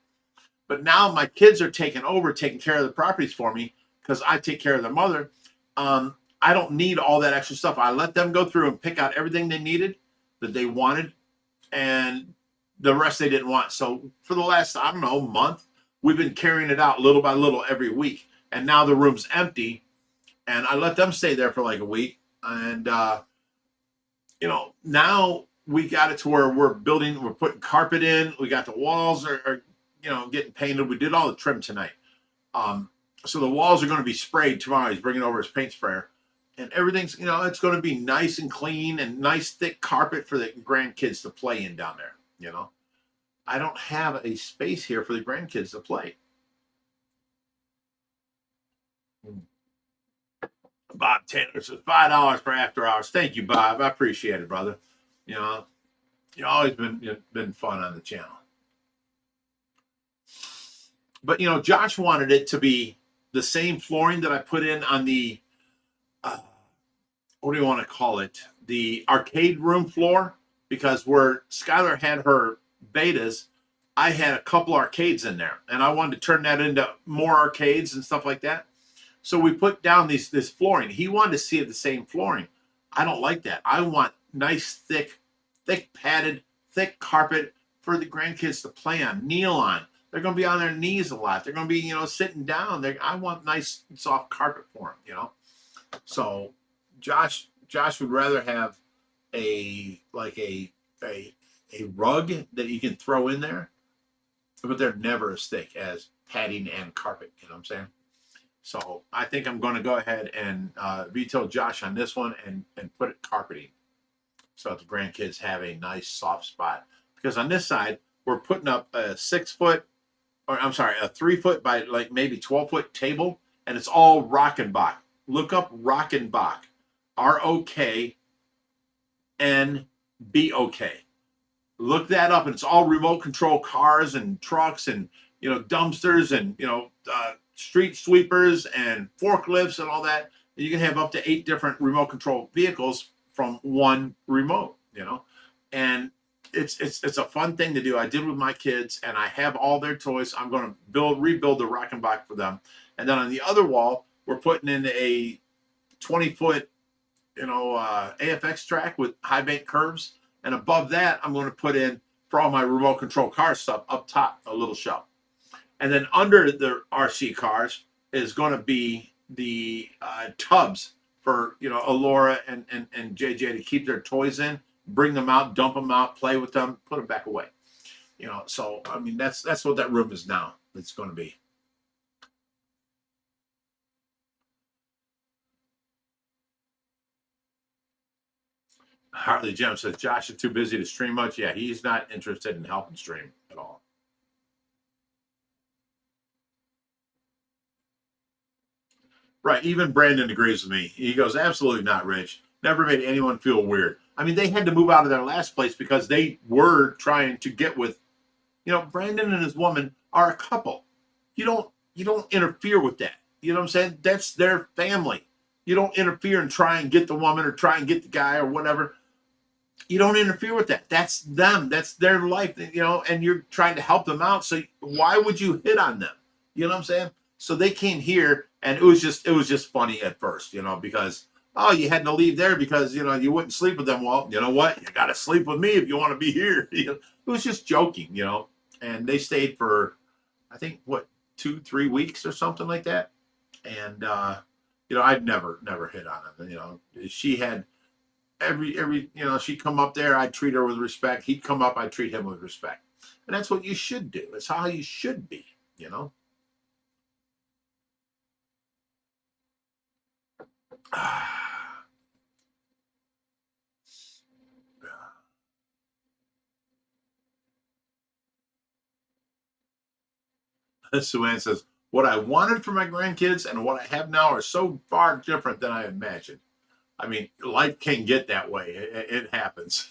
S1: But now my kids are taking care of the properties for me because I take care of their mother. I don't need all that extra stuff. I let them go through and pick out everything they needed that they wanted. And the rest they didn't want. So for the last, I don't know, month, we've been carrying it out little by little every week. And now the room's empty. And I let them stay there for like a week. And, now we got it to where we're putting carpet in. We got the walls are getting painted. We did all the trim tonight. So the walls are going to be sprayed tomorrow. He's bringing over his paint sprayer. And everything's, it's going to be nice and clean and nice thick carpet for the grandkids to play in down there. I don't have a space here for the grandkids to play. Bob Taylor says $5 for after hours. Thank you, Bob. I appreciate it, brother. You've always been fun on the channel. But Josh wanted it to be the same flooring that I put in on the what do you want to call it? The arcade room floor, because where Skylar had her betas, I had a couple arcades in there, and I wanted to turn that into more arcades and stuff like that. So we put down this flooring. He wanted to see it the same flooring. I don't like that. I want nice, thick padded, thick carpet for the grandkids to play on, kneel on. They're going to be on their knees a lot. They're going to be, sitting down. I want nice, soft carpet for them, So Josh would rather have a rug that you can throw in there, but they're never as thick as padding and carpet. You know what I'm saying? So I think I'm going to go ahead and veto Josh on this one and put it carpeting, so that the grandkids have a nice soft spot. Because on this side, we're putting up a 3 foot by like maybe 12-foot table, and it's all Rockenbach. Look up Rockenbach, ROKNBOK. Look that up, and it's all remote control cars and trucks and dumpsters and street sweepers and forklifts and all that. You can have up to 8 different remote control vehicles from one remote. And it's a fun thing to do. I did with my kids, and I have all their toys. I'm going to rebuild the Rockenbach for them. And then on the other wall, we're putting in a 20-foot, AFX track with high bank curves. And above that, I'm going to put in, for all my remote control car stuff, up top, a little shelf. And then under the RC cars is going to be the tubs for, Alora and JJ to keep their toys in, bring them out, dump them out, play with them, put them back away. So, I mean, that's what that room is now. It's going to be. Harley Jim says, Josh is too busy to stream much. Yeah, he's not interested in helping stream at all. Right, even Brandon agrees with me. He goes, absolutely not, Rich. Never made anyone feel weird. I mean, they had to move out of their last place because they were trying to get with, Brandon and his woman are a couple. You don't interfere with that. You know what I'm saying? That's their family. You don't interfere and try and get the woman or try and get the guy or whatever. You don't interfere with that. That's them. That's their life, and you're trying to help them out. So why would you hit on them? You know what I'm saying? So they came here, and it was just funny at first, because, oh, you had to leave there because, you wouldn't sleep with them. Well, you know what? You got to sleep with me if you want to be here. It was just joking, and they stayed for, I think, 2-3 weeks or something like that. And, I'd never hit on him. She had every, she'd come up there. I'd treat her with respect. He'd come up. I'd treat him with respect. And that's what you should do. It's how you should be, Suanne says, what I wanted for my grandkids and what I have now are so far different than I imagined. I mean, life can get that way. It happens.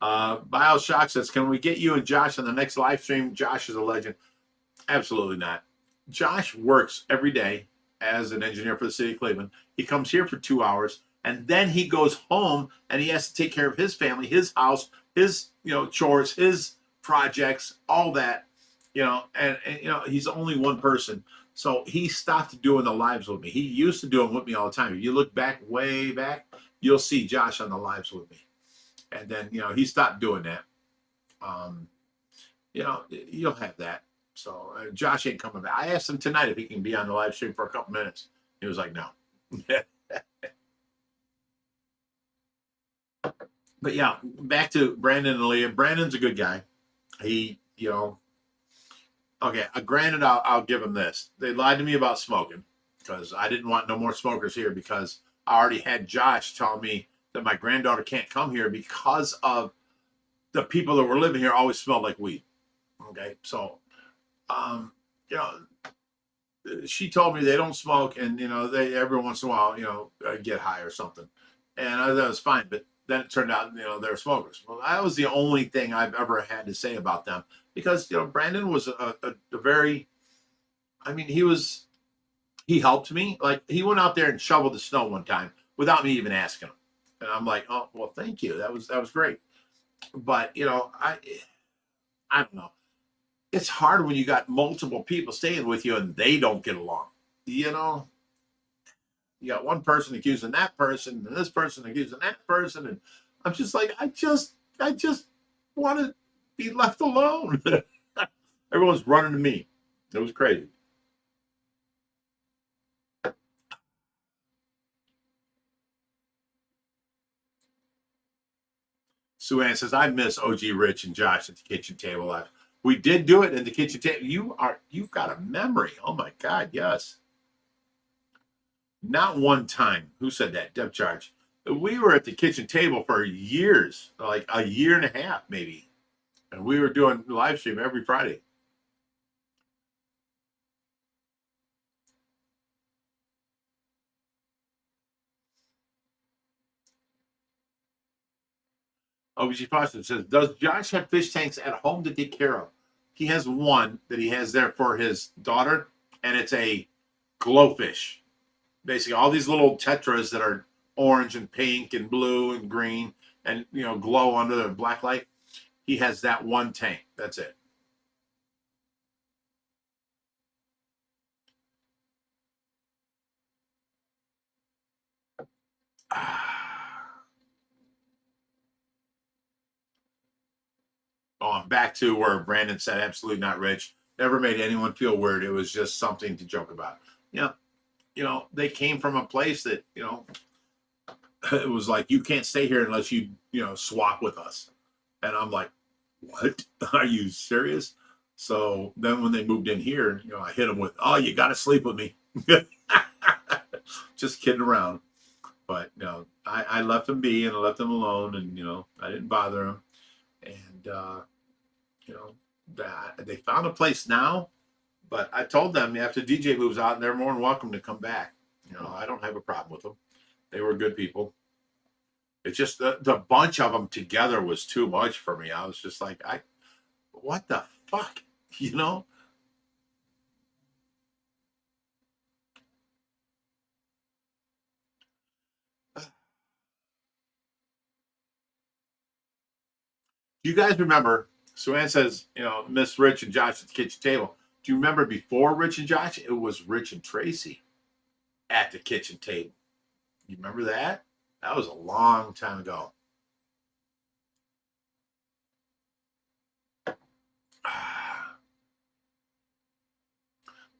S1: BioShock says, can we get you and Josh on the next live stream? Josh is a legend. Absolutely not. Josh works every day as an engineer for the city of Cleveland. He comes here for 2 hours, and then he goes home and he has to take care of his family, his house, his chores, his projects, all that, and he's only one person. So he stopped doing the lives with me. He used to do them with me all the time. If you look back, way back, you'll see Josh on the lives with me. And then, he stopped doing that. You'll have that. So Josh ain't coming back. I asked him tonight if he can be on the live stream for a couple minutes. He was like, no. But yeah, back to Brandon and Leah. Brandon's a good guy. He, okay, granted, I'll give him this. They lied to me about smoking because I didn't want no more smokers here because I already had Josh tell me that my granddaughter can't come here because of the people that were living here always smelled like weed. Okay, so, she told me they don't smoke and, they every once in a while, get high or something. And I thought it was fine, but then it turned out, they're smokers. Well, that was the only thing I've ever had to say about them because, Brandon was a very, he helped me. Like he went out there and shoveled the snow one time without me even asking him. And I'm like, oh, well, thank you. That was great. But, I don't know. It's hard when you got multiple people staying with you and they don't get along. You got one person accusing that person and this person accusing that person. And I'm just like, I just want to be left alone. Everyone's running to me. It was crazy. Sue Ann says, I miss OG Rich and Josh at the kitchen table. We did do it at the kitchen table. You've got a memory. Oh my God, yes. Not one time. Who said that? Deb Charge. We were at the kitchen table for years, like a year and a half, maybe. And we were doing live stream every Friday. OBG Foster says, does Josh have fish tanks at home to take care of? He has one that he has there for his daughter, and it's a glowfish. Basically, all these little tetras that are orange and pink and blue and green and, glow under the black light. He has that one tank. That's it. Oh, I'm back to where Brandon said, absolutely not, Rich. Never made anyone feel weird. It was just something to joke about. They came from a place that, it was like, you can't stay here unless you, swap with us. And I'm like, what? Are you serious? So then when they moved in here, I hit them with, oh, you got to sleep with me. Just kidding around. But, I left them be and I left them alone and, I didn't bother them. And, they found a place now, but I told them after DJ moves out, they're more than welcome to come back. I don't have a problem with them. They were good people. It's just the bunch of them together was too much for me. I was just like, what the fuck, Do you guys remember? Suann says, Miss Rich and Josh at the kitchen table. Do you remember before Rich and Josh? It was Rich and Tracy at the kitchen table. You remember that? That was a long time ago.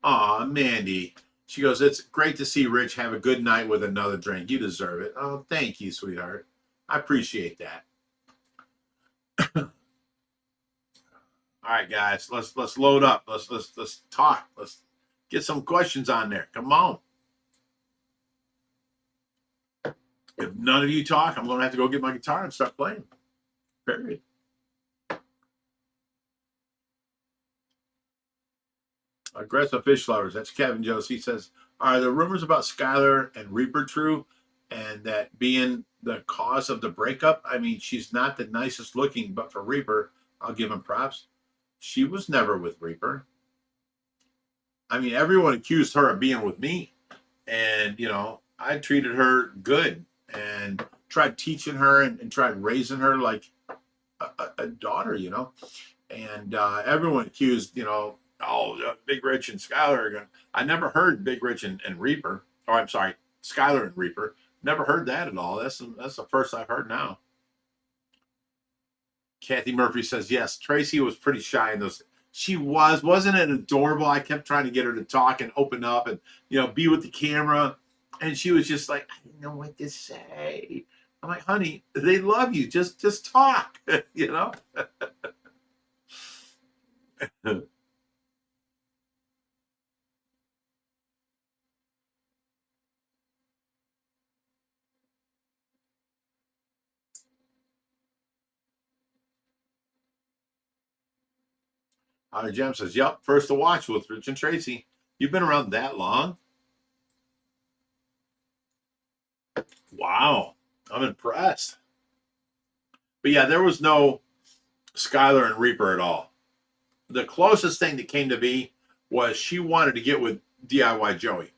S1: Aw, Mandy. She goes, it's great to see Rich have a good night with another drink. You deserve it. Oh, thank you, sweetheart. I appreciate that. All right, guys, let's load up. Let's talk. Let's get some questions on there. Come on. If none of you talk, I'm gonna have to go get my guitar and start playing. Period. Aggressive fish lovers. That's Kevin Jones. He says, are the rumors about Skylar and Reaper true? And that being the cause of the breakup? I mean, she's not the nicest looking, but for Reaper, I'll give him props. She was never with Reaper. I mean, everyone accused her of being with me. And, I treated her good and tried teaching her and tried raising her like a daughter, And everyone accused, Big Rich and Skylar are going. I never heard Big Rich and Reaper, or I'm sorry, Skylar and Reaper. Never heard that at all. That's the first I've heard now. Kathy Murphy says, yes, Tracy was pretty shy in those. She wasn't it adorable? I kept trying to get her to talk and open up and, be with the camera. And she was just like, I didn't know what to say. I'm like, honey, they love you. Just talk, Jem says, yep, first to watch with Rich and Tracy. You've been around that long? Wow. I'm impressed. But yeah, there was no Skylar and Reaper at all. The closest thing that came to be was she wanted to get with DIY Joey.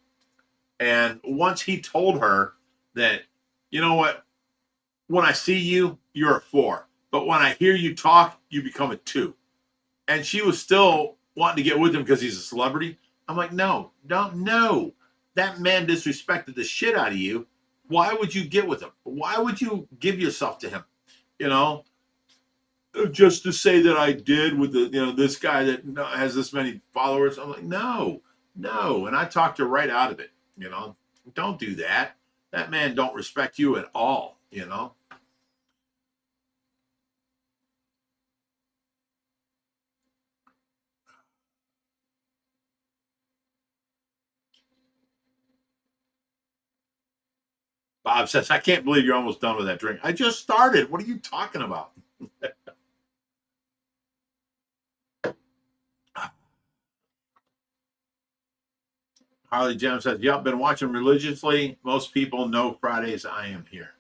S1: And once he told her that, you know what, when I see you, you're a 4. But when I hear you talk, you become a 2. And she was still wanting to get with him because he's a celebrity. I'm like, no. That man disrespected the shit out of you. Why would you get with him? Why would you give yourself to him? Just to say that I did with this guy that has this many followers. I'm like, no. And I talked her right out of it. Don't do that. That man don't respect you at all. Bob says, I can't believe you're almost done with that drink. I just started. What are you talking about? Harley Jim says, yep, been watching religiously. Most people know Fridays I am here.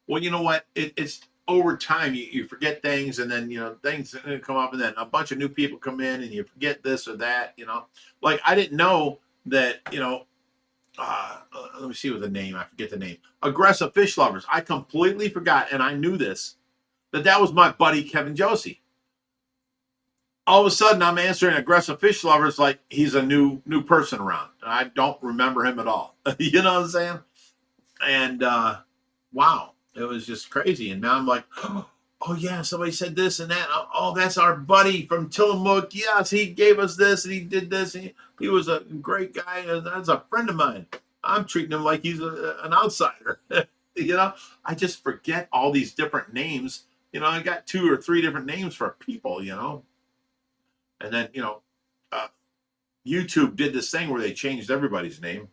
S1: Well, you know what? It's over time. You forget things, and then, things come up, and then a bunch of new people come in, and you forget this or that, Like, I didn't know that, let me see what the name, I forget the name. Aggressive Fish Lovers. I completely forgot, and I knew this, that was my buddy, Kevin Josie. All of a sudden, I'm answering Aggressive Fish Lovers like he's a new person around. I don't remember him at all. You know what I'm saying? And wow, it was just crazy. And now I'm like, oh yeah, somebody said this and that. Oh, that's our buddy from Tillamook. Yes, he gave us this and he did this. He was a great guy. That's a friend of mine. I'm treating him like he's an outsider. I just forget all these different names. I got 2 or 3 different names for people. And then, YouTube did this thing where they changed everybody's name.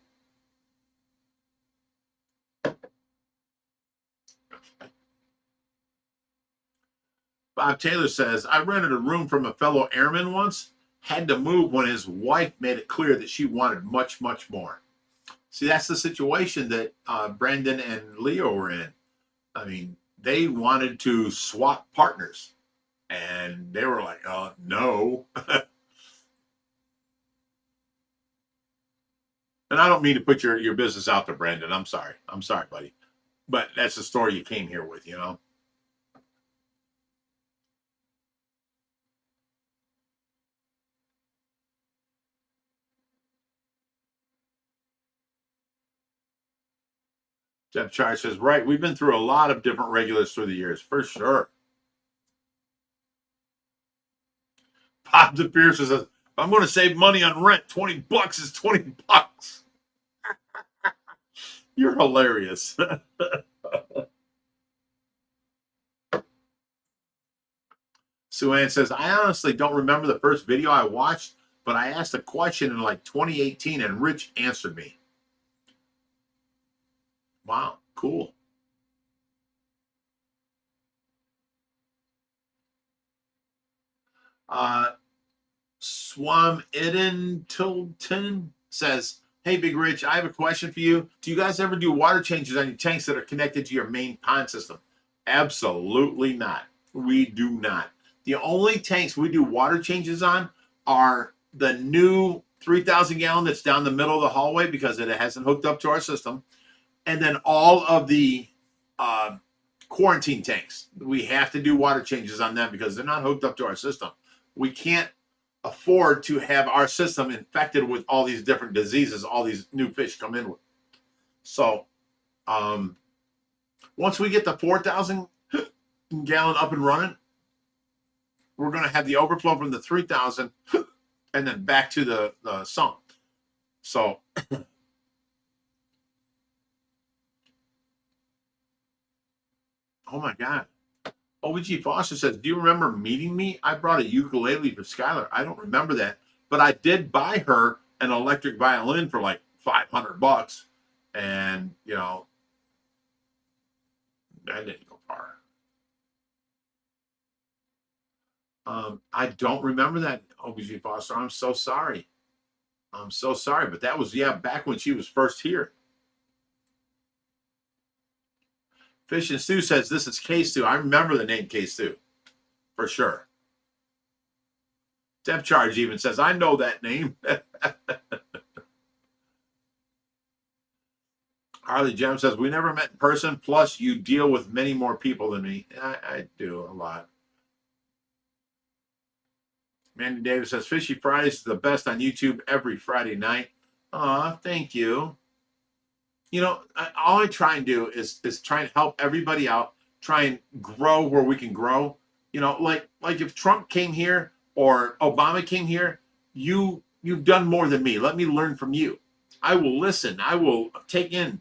S1: Bob Taylor says, I rented a room from a fellow airman once, had to move when his wife made it clear that she wanted much, much more. See, that's the situation that Brandon and Leo were in. I mean, they wanted to swap partners. And they were like, no. And I don't mean to put your business out there, Brandon. I'm sorry, buddy. But that's the story you came here with, Jeff Char says, right, we've been through a lot of different regulars through the years, for sure. Bob DePierce says, if I'm going to save money on rent, $20 is $20. You're hilarious. Sue Ann says, I honestly don't remember the first video I watched, but I asked a question in like 2018 and Rich answered me. Wow, cool. Swam Eden Tilton says, hey, Big Rich, I have a question for you. Do you guys ever do water changes on your tanks that are connected to your main pond system? Absolutely not. We do not. The only tanks we do water changes on are the new 3,000 gallon that's down the middle of the hallway because it hasn't hooked up to our system. And then all of the quarantine tanks, we have to do water changes on them because they're not hooked up to our system. We can't afford to have our system infected with all these different diseases all these new fish come in with. So once we get the 4,000 gallon up and running, we're going to have the overflow from the 3,000 and then back to the sump. So oh my God. OBG Foster says, do you remember meeting me? I brought a ukulele for Skylar. I don't remember that, but I did buy her an electric violin for like $500. And, you know, that didn't go far. I don't remember that, OBG Foster. I'm so sorry. I'm so sorry. But that was, yeah, back when she was first here. Fish and Stew says, this is K-Stew. I remember the name K-Stew. For sure. Depth Charge even says, I know that name. Harley Gem says, we never met in person. Plus, you deal with many more people than me. I do a lot. Mandy Davis says, Fishy Fridays is the best on YouTube every Friday night. Aw, thank you. You know, all I try and do is try and help everybody out, try and grow where we can grow. You know, like if Trump came here or Obama came here, you've done more than me. Let me learn from you. I will listen. I will take in.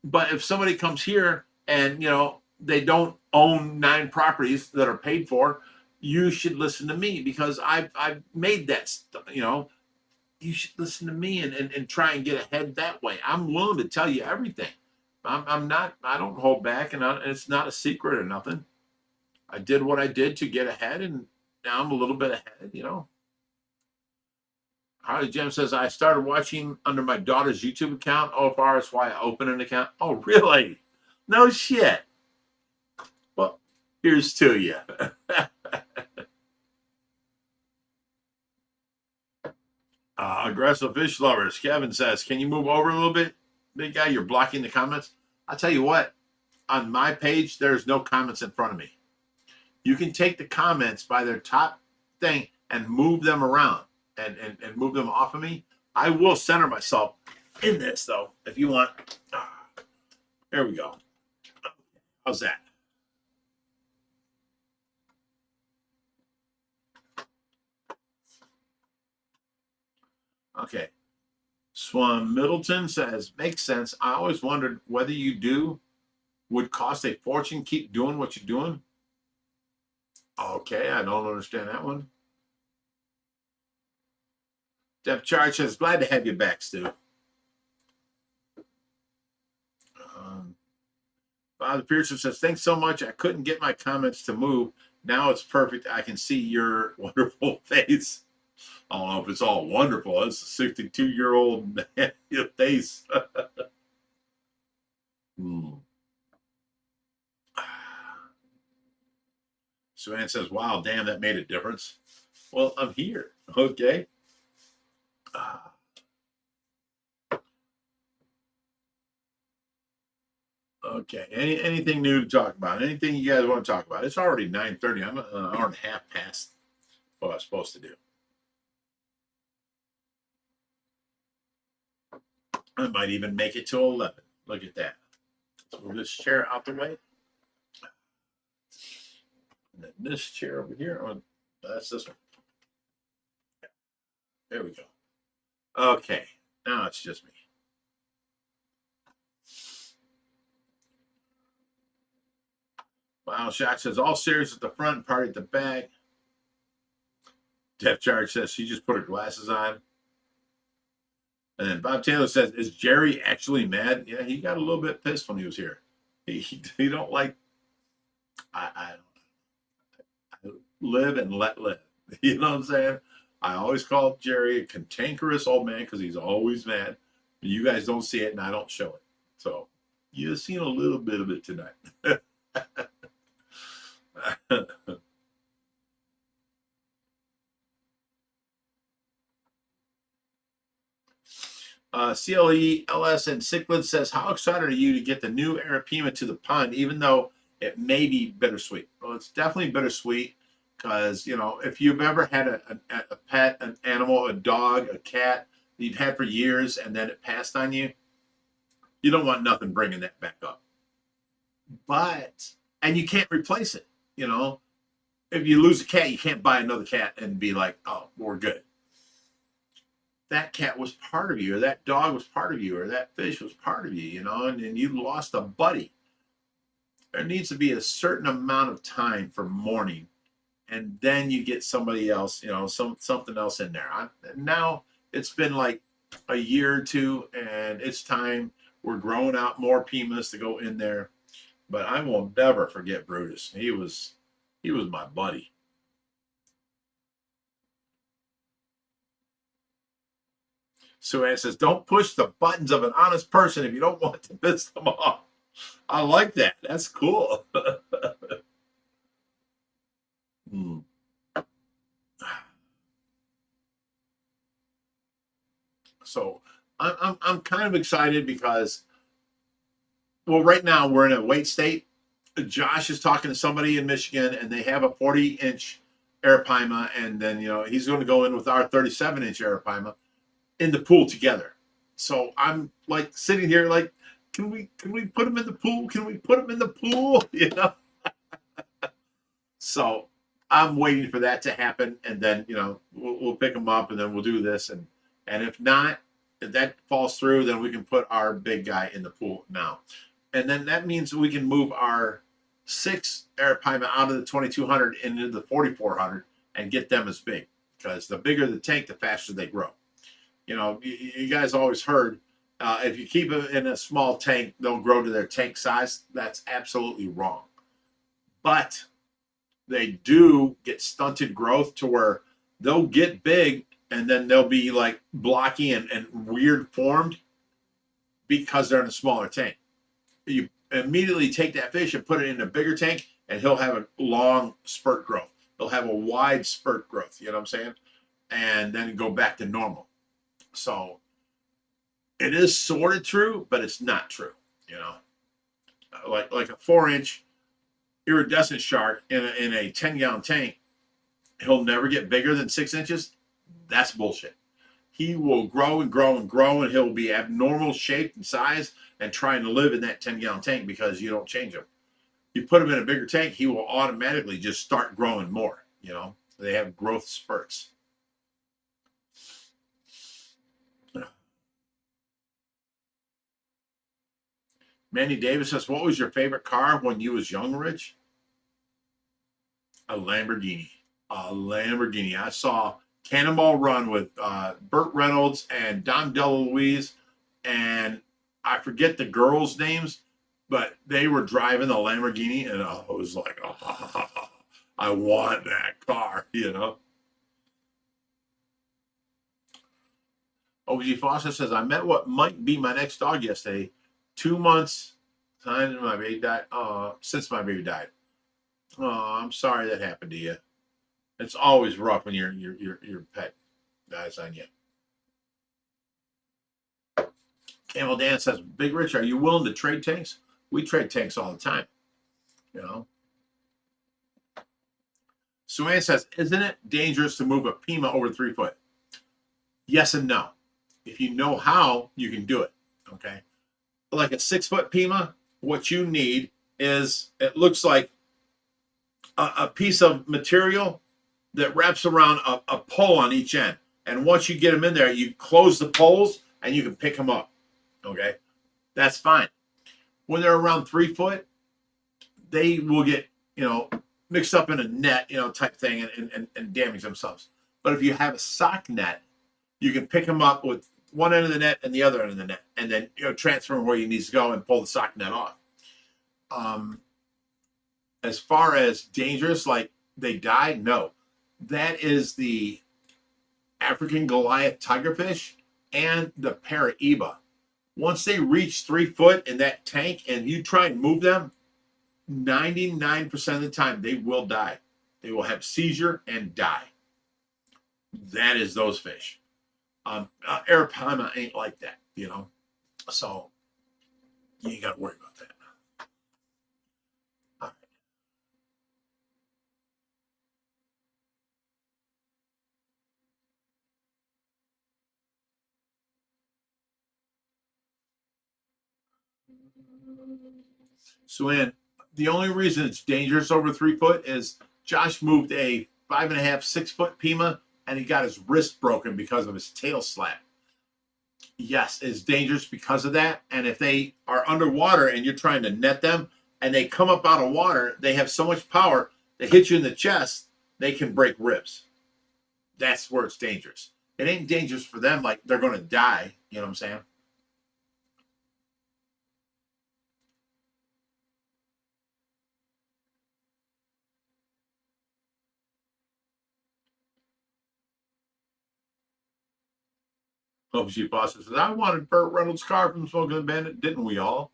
S1: But if somebody comes here and, you know, they don't own 9 properties that are paid for, you should listen to me because I've made that stuff, you know. You should listen to me and try and get ahead that way. I'm willing to tell you everything. I don't hold back, and it's not a secret or nothing. I did what I did to get ahead, and now I'm a little bit ahead, you know. Harley Jim says, I started watching under my daughter's YouTube account. OFR is why I opened an account. Oh, really? No shit. Well, here's to you. Aggressive fish lovers. Kevin says, can you move over a little bit? Big guy, you're blocking the comments. I'll tell you what, on my page, there's no comments in front of me. You can take the comments by their top thing and move them around and move them off of me. I will center myself in this, though, if you want. There we go. How's that? Okay. Swan Middleton says, makes sense. I always wondered whether you would cost a fortune keep doing what you're doing. Okay, I don't understand that one. Depth Charge says, glad to have you back, Stu. Father Pearson says, thanks so much. I couldn't get my comments to move. Now it's perfect. I can see your wonderful face. I don't know if it's all wonderful. It's a 62-year-old face. Suzanne says, wow, damn, that made a difference. Well, I'm here. Okay. Okay. Anything new to talk about? Anything you guys want to talk about? It's already 9:30. I'm an hour and a half past what I was supposed to do. I might even make it to 11. Look at that. So move this chair out the way. And then this chair over here. That's this one. There we go. Okay. Now it's just me. Wow, Shot says all serious at the front and party at the back. Depth Charge says she just put her glasses on. And then Bob Taylor says, is Jerry actually mad? Yeah, he got a little bit pissed when he was here. He don't like, I live and let live. You know what I'm saying? I always call Jerry a cantankerous old man because he's always mad. But you guys don't see it and I don't show it. So you've seen a little bit of it tonight. CLE LS and Cichlid says, how excited are you to get the new arapaima to the pond, even though it may be bittersweet? Well, it's definitely bittersweet because, you know, if you've ever had a pet, an animal, a dog, a cat that you've had for years and then it passed on you, you don't want nothing bringing that back up. But, and you can't replace it, you know. if you lose a cat, you can't buy another cat and be like, oh, we're good. That cat was part of you, or that dog was part of you, or that fish was part of you, you know, and you lost a buddy. There needs to be a certain amount of time for mourning, and then you get somebody else, you know, something else in there. Now it's been like a year or two, and it's time. We're growing out more Pimas to go in there, but I will never forget Brutus. He was my buddy. So Ann says, don't push the buttons of an honest person if you don't want to piss them off. I like that. That's cool. Hmm. So I'm kind of excited because, well, right now we're in a wait state. Josh is talking to somebody in Michigan, and they have a 40-inch arapaima, and then, you know, he's going to go in with our 37-inch arapaima in the pool together. So I'm like sitting here like, can we put him in the pool? Can we put him in the pool? You know. So I'm waiting for that to happen, and then, you know, we'll pick him up, and then we'll do this, and if not, if that falls through, then we can put our big guy in the pool now, and then that means we can move our 6 arapaima out of the 2200 into the 4400 and get them as big, because the bigger the tank, the faster they grow. You know, you guys always heard, if you keep them in a small tank, they'll grow to their tank size. That's absolutely wrong. But they do get stunted growth to where they'll get big, and then they'll be like blocky and weird formed because they're in a smaller tank. You immediately take that fish and put it in a bigger tank, and he'll have a long spurt growth. He'll have a wide spurt growth. You know what I'm saying? And then go back to normal. So it is sort of true, but it's not true. You know, like a 4-inch iridescent shark in a 10-gallon tank, he'll never get bigger than 6 inches. That's bullshit. He will grow and grow and grow, and he'll be abnormal shape and size and trying to live in that 10-gallon tank because you don't change him. You put him in a bigger tank, he will automatically just start growing more. You know, they have growth spurts. Manny Davis says, what was your favorite car when you was young, Rich? A Lamborghini. A Lamborghini. I saw Cannonball Run with Burt Reynolds and Dom DeLuise, and I forget the girls' names, but they were driving the Lamborghini, and I was like, oh, I want that car, you know? OG Foster says, I met what might be my next dog yesterday. 2 months since my baby died. Oh, I'm sorry that happened to you. It's always rough when your pet dies on you. Camel Dan says, Big Rich, are you willing to trade tanks? We trade tanks all the time. You know. Suan says, isn't it dangerous to move a Pima over 3 foot? Yes and no. If you know how, you can do it. Okay. Like a 6 foot Pima, what you need is, it looks like a piece of material that wraps around a pole on each end. And once you get them in there, you close the poles and you can pick them up. Okay. That's fine. When they're around 3 foot, they will get, you know, mixed up in a net, you know, type thing, and damage themselves. But if you have a sock net, you can pick them up with one end of the net and the other end of the net, and then, you know, transfer them where you need to go and pull the sock net off. As far as dangerous, like they died, no. That is the African Goliath tigerfish and the Paraiba. Once they reach 3 foot in that tank and you try and move them, 99% of the time they will die. They will have seizure and die. That is those fish. Arapaima ain't like that, you know. So you ain't got to worry about that. All right. So, Ann, the only reason it's dangerous over 3 foot is Josh moved a 5.5, 6 foot Pima, and he got his wrist broken because of his tail slap. Yes, it's dangerous because of that. And if they are underwater and you're trying to net them and they come up out of water, they have so much power, they hit you in the chest, they can break ribs. That's where it's dangerous. It ain't dangerous for them like they're going to die. You know what I'm saying? Hope she Foster says, I wanted Burt Reynolds' car from Smoking the Bandit. Didn't we all?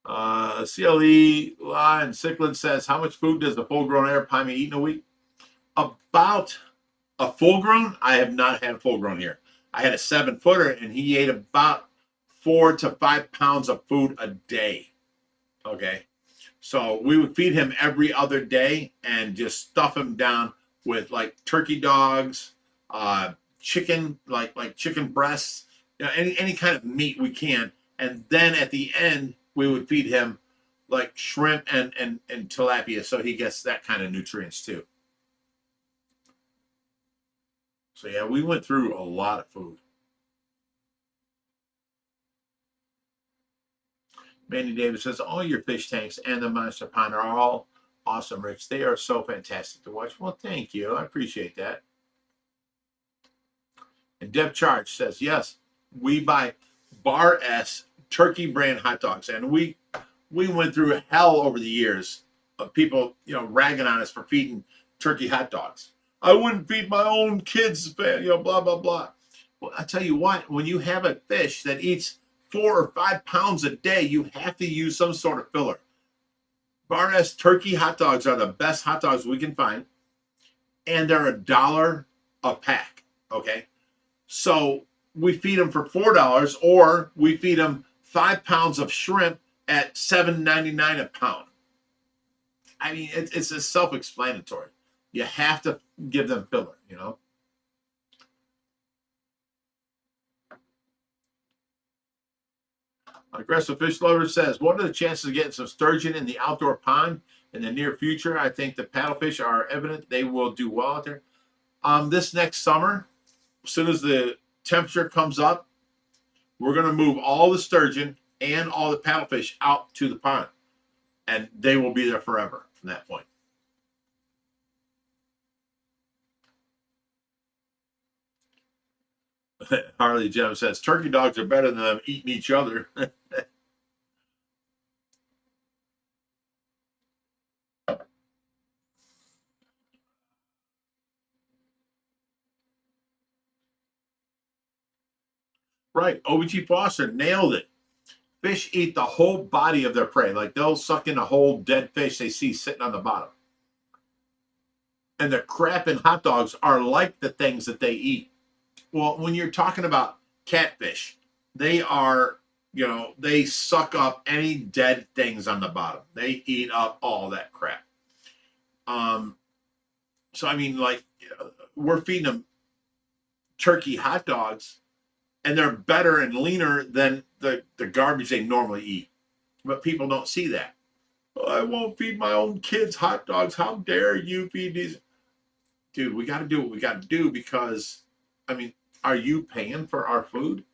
S1: CLE Line Cichlid says, how much food does the full-grown arapaima eat in a week? About a full-grown? I have not had a full-grown here. I had a 7-footer, and he ate about 4 to 5 pounds of food a day. Okay, so we would feed him every other day and just stuff him down with like turkey dogs, chicken, like chicken breasts, you know, any kind of meat we can, and then at the end we would feed him like shrimp and tilapia, so he gets that kind of nutrients too. So yeah, we went through a lot of food. Mandy Davis says, all your fish tanks and the monster pond are all awesome, Rich. They are so fantastic to watch. Well, thank you. I appreciate that. And Deb Charge says, yes, we buy Bar S turkey brand hot dogs. And we went through hell over the years of people, you know, ragging on us for feeding turkey hot dogs. I wouldn't feed my own kids, you know, blah, blah, blah. Well, I tell you what, when you have a fish that eats 4 or 5 pounds a day, you have to use some sort of filler. Bar S turkey hot dogs are the best hot dogs we can find, and they're $1 a pack. Okay, so we feed them for $4, or we feed them 5 pounds of shrimp at $7.99 a pound. I mean, it's a self-explanatory. You have to give them filler, you know. Aggressive Fish Lover says, what are the chances of getting some sturgeon in the outdoor pond in the near future? I think the paddlefish are evident they will do well out there. This next summer, as soon as the temperature comes up, we're going to move all the sturgeon and all the paddlefish out to the pond. And they will be there forever from that point. Harley Jim says, turkey dogs are better than them eating each other. Right. OBG Foster nailed it. Fish eat the whole body of their prey. Like they'll suck in a whole dead fish they see sitting on the bottom. And the crap in hot dogs are like the things that they eat. Well, when you're talking about catfish, they are, you know, they suck up any dead things on the bottom. They eat up all that crap. So I mean, like, we're feeding them turkey hot dogs, and they're better and leaner than the garbage they normally eat. But people don't see that. Oh, I won't feed my own kids hot dogs. How dare you feed these? Dude, we got to do what we got to do because, I mean, are you paying for our food?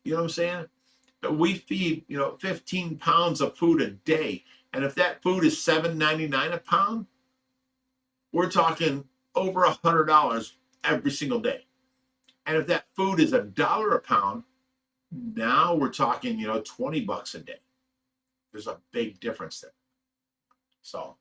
S1: You know what I'm saying? But we feed, you know, 15 pounds of food a day. And if that food is $7.99 a pound, we're talking over $100 every single day. And if that food is $1 a pound, now we're talking, you know, $20 a day. There's a big difference there. So.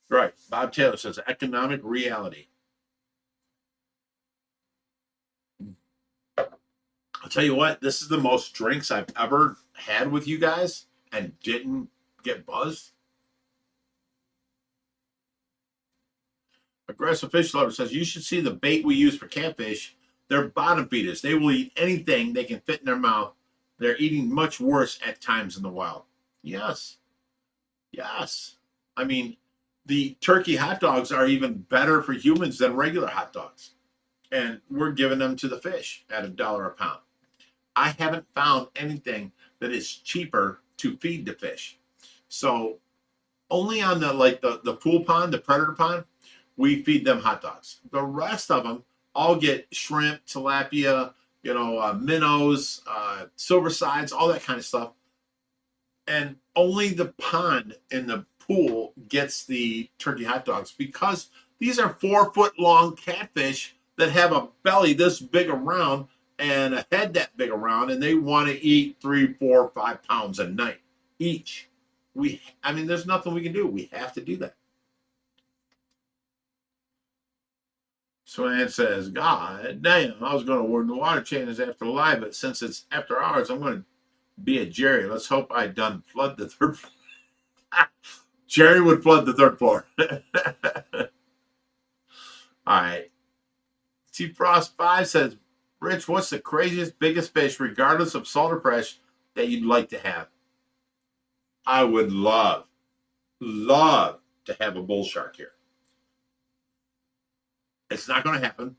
S1: Right. Bob Taylor says economic reality. I'll tell you what, this is the most drinks I've ever had with you guys and didn't get buzzed. Aggressive Fish Lover says, you should see the bait we use for catfish. They're bottom feeders. They will eat anything they can fit in their mouth. They're eating much worse at times in the wild. Yes. Yes. I mean, the turkey hot dogs are even better for humans than regular hot dogs. and we're giving them to the fish at $1 a pound. I haven't found anything that is cheaper to feed the fish. So only on the pool pond, the predator pond, we feed them hot dogs. The rest of them all get shrimp, tilapia, minnows, silver sides, all that kind of stuff. And only the pond in the pool gets the turkey hot dogs because these are 4 foot long catfish that have a belly this big around and a head that big around, and they want to eat 3, 4, 5 pounds a night each. There's nothing we can do. We have to do that. So Ann says, God damn, I was going to warn the water changes after live, but since it's after hours, I'm going to be a Jerry. Let's hope I done flood the third floor. Jerry would flood the third floor. All right. T Frost 5 says, Rich, what's the craziest, biggest fish, regardless of salt or fresh, that you'd like to have? I would love to have a bull shark here. It's not going to happen,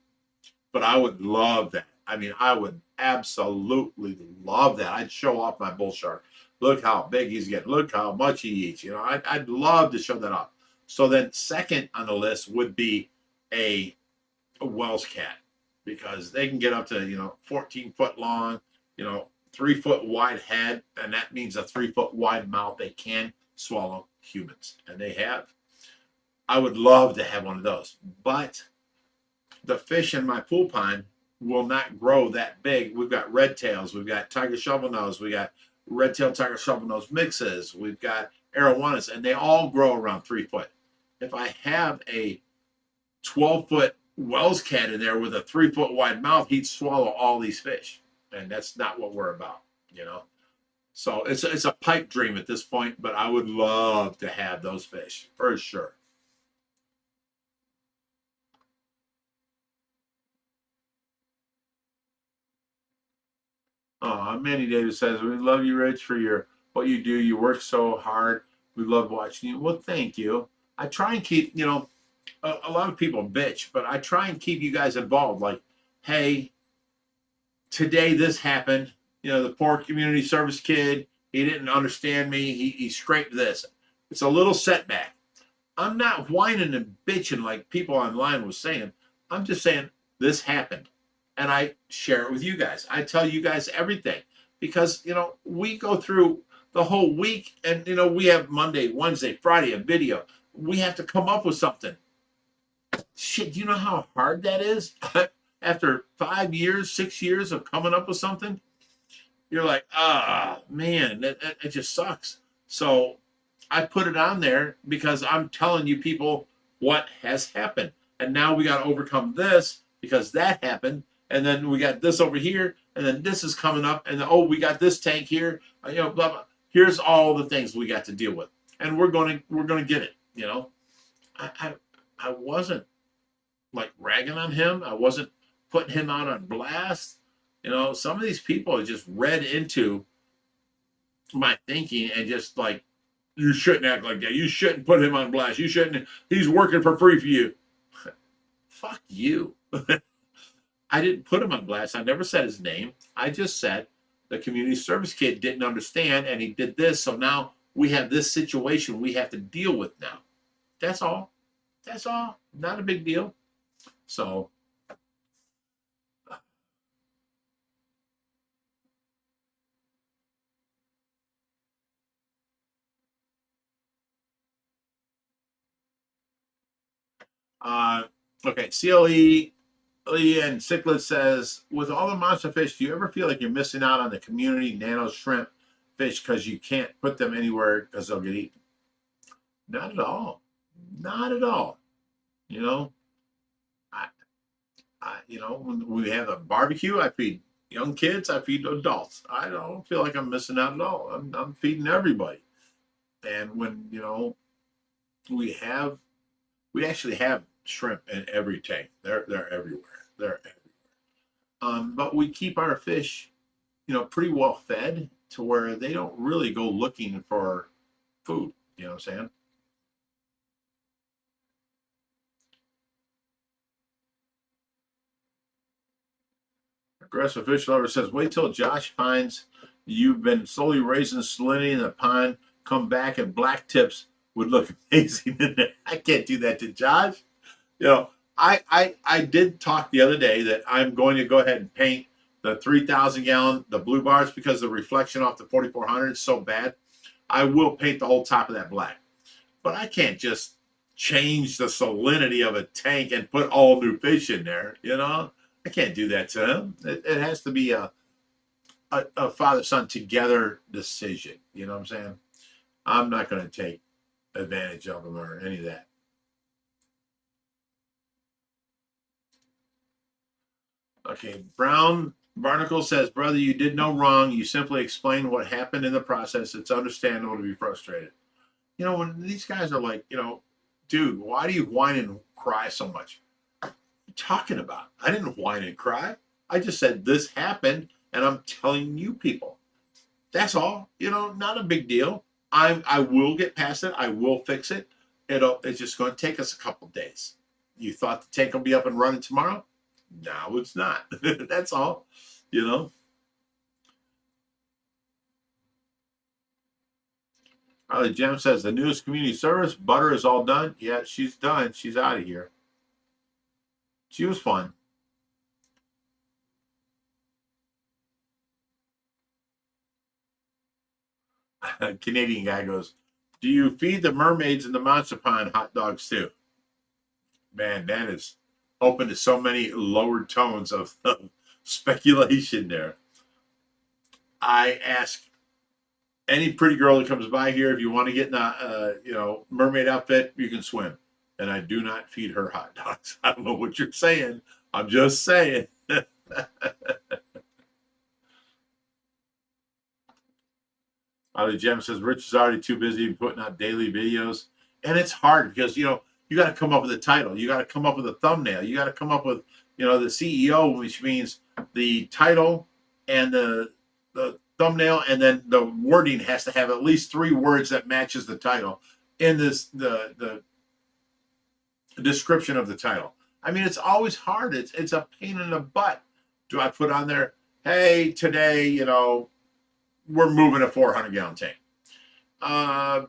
S1: but I would love that. I would absolutely love that. I'd show off my bull shark. Look how big he's getting. Look how much he eats. I'd love to show that off. So then second on the list would be a Wells cat, because they can get up to, 14 foot long, 3 foot wide head. And that means a 3 foot wide mouth. They can swallow humans, and they have. I would love to have one of those, but the fish in my pool pond will not grow that big. We've got red tails, we've got tiger shovelnose, we got red tail tiger shovelnose mixes, we've got arowanas, and they all grow around 3 foot. If I have a 12-foot Wells cat in there with a 3 foot wide mouth, he'd swallow all these fish, and that's not what we're about, So it's a pipe dream at this point, but I would love to have those fish for sure. Manny Davis says, we love you, Rich, for what you do. You work so hard. We love watching you. Well, thank you. I try and keep, a lot of people bitch, but I try and keep you guys involved. Like, hey, today this happened. The poor community service kid, he didn't understand me. He scraped this. It's a little setback. I'm not whining and bitching like people online was saying. I'm just saying this happened. And I share it with you guys. I tell you guys everything because, we go through the whole week and, we have Monday, Wednesday, Friday, a video. We have to come up with something. Shit, do you know how hard that is? After 5 years, 6 years of coming up with something, you're like, man, it just sucks. So I put it on there because I'm telling you people what has happened. And now we got to overcome this because that happened. And then we got this over here, and then this is coming up, and then, we got this tank here, blah blah. Here's all the things we got to deal with, and we're gonna get it. I wasn't like ragging on him. I wasn't putting him out on blast. Some of these people just read into my thinking and just like, you shouldn't act like that. You shouldn't put him on blast. You shouldn't. He's working for free for you. Fuck you. I didn't put him on blast. I never said his name. I just said the community service kid didn't understand and he did this. So now we have this situation we have to deal with now. That's all. That's all. Not a big deal. So okay, CLE and Cichlid says, with all the monster fish, do you ever feel like you're missing out on the community nano shrimp fish because you can't put them anywhere because they'll get eaten? Not at all. Not at all. When we have a barbecue, I feed young kids, I feed adults. I don't feel like I'm missing out at all. I'm feeding everybody. And when, we actually have shrimp in every tank. They're everywhere. They're everywhere. But we keep our fish, pretty well fed to where they don't really go looking for food. You know what I'm saying? Aggressive fish lover says, wait till Josh finds you've been slowly raising salinity in the pond. Come back and black tips would look amazing in there. I can't do that to Josh. You know, I did talk the other day that I'm going to go ahead and paint the 3,000 gallon, the blue bars, because the reflection off the 4,400 is so bad. I will paint the whole top of that black. But I can't just change the salinity of a tank and put all new fish in there, you know? I can't do that to him. It has to be a father-son together decision. You know what I'm saying? I'm not going to take advantage of him or any of that. Okay, Brown Barnacle says, brother, you did no wrong. You simply explained what happened in the process. It's understandable to be frustrated. You know, when these guys are like, you know, dude, why do you whine and cry so much? What are you talking about? I didn't whine and cry. I just said this happened, and I'm telling you people. That's all. You know, not a big deal. I will get past it. I will fix it. It's just going to take us a couple days. You thought the tank will be up and running tomorrow? No, it's not. That's all. You know. Jem says the newest community service, Butter is all done. Yeah, she's done. She's out of here. She was fun. Canadian guy goes, do you feed the mermaids in the monster pond hot dogs too? Man, that is open to so many lowered tones of speculation there. I ask any pretty girl that comes by here, if you want to get in a mermaid outfit, you can swim. And I do not feed her hot dogs. I don't know what you're saying. I'm just saying. Jem says Rich is already too busy putting out daily videos, and it's hard because you got to come up with a title, you got to come up with a thumbnail, you got to come up with the CEO, which means the title and the thumbnail, and then the wording has to have at least 3 words that matches the title in the description of the title. I mean, it's always hard. It's a pain in the butt. Do I put on there, hey, today, we're moving a 400-gallon tank. And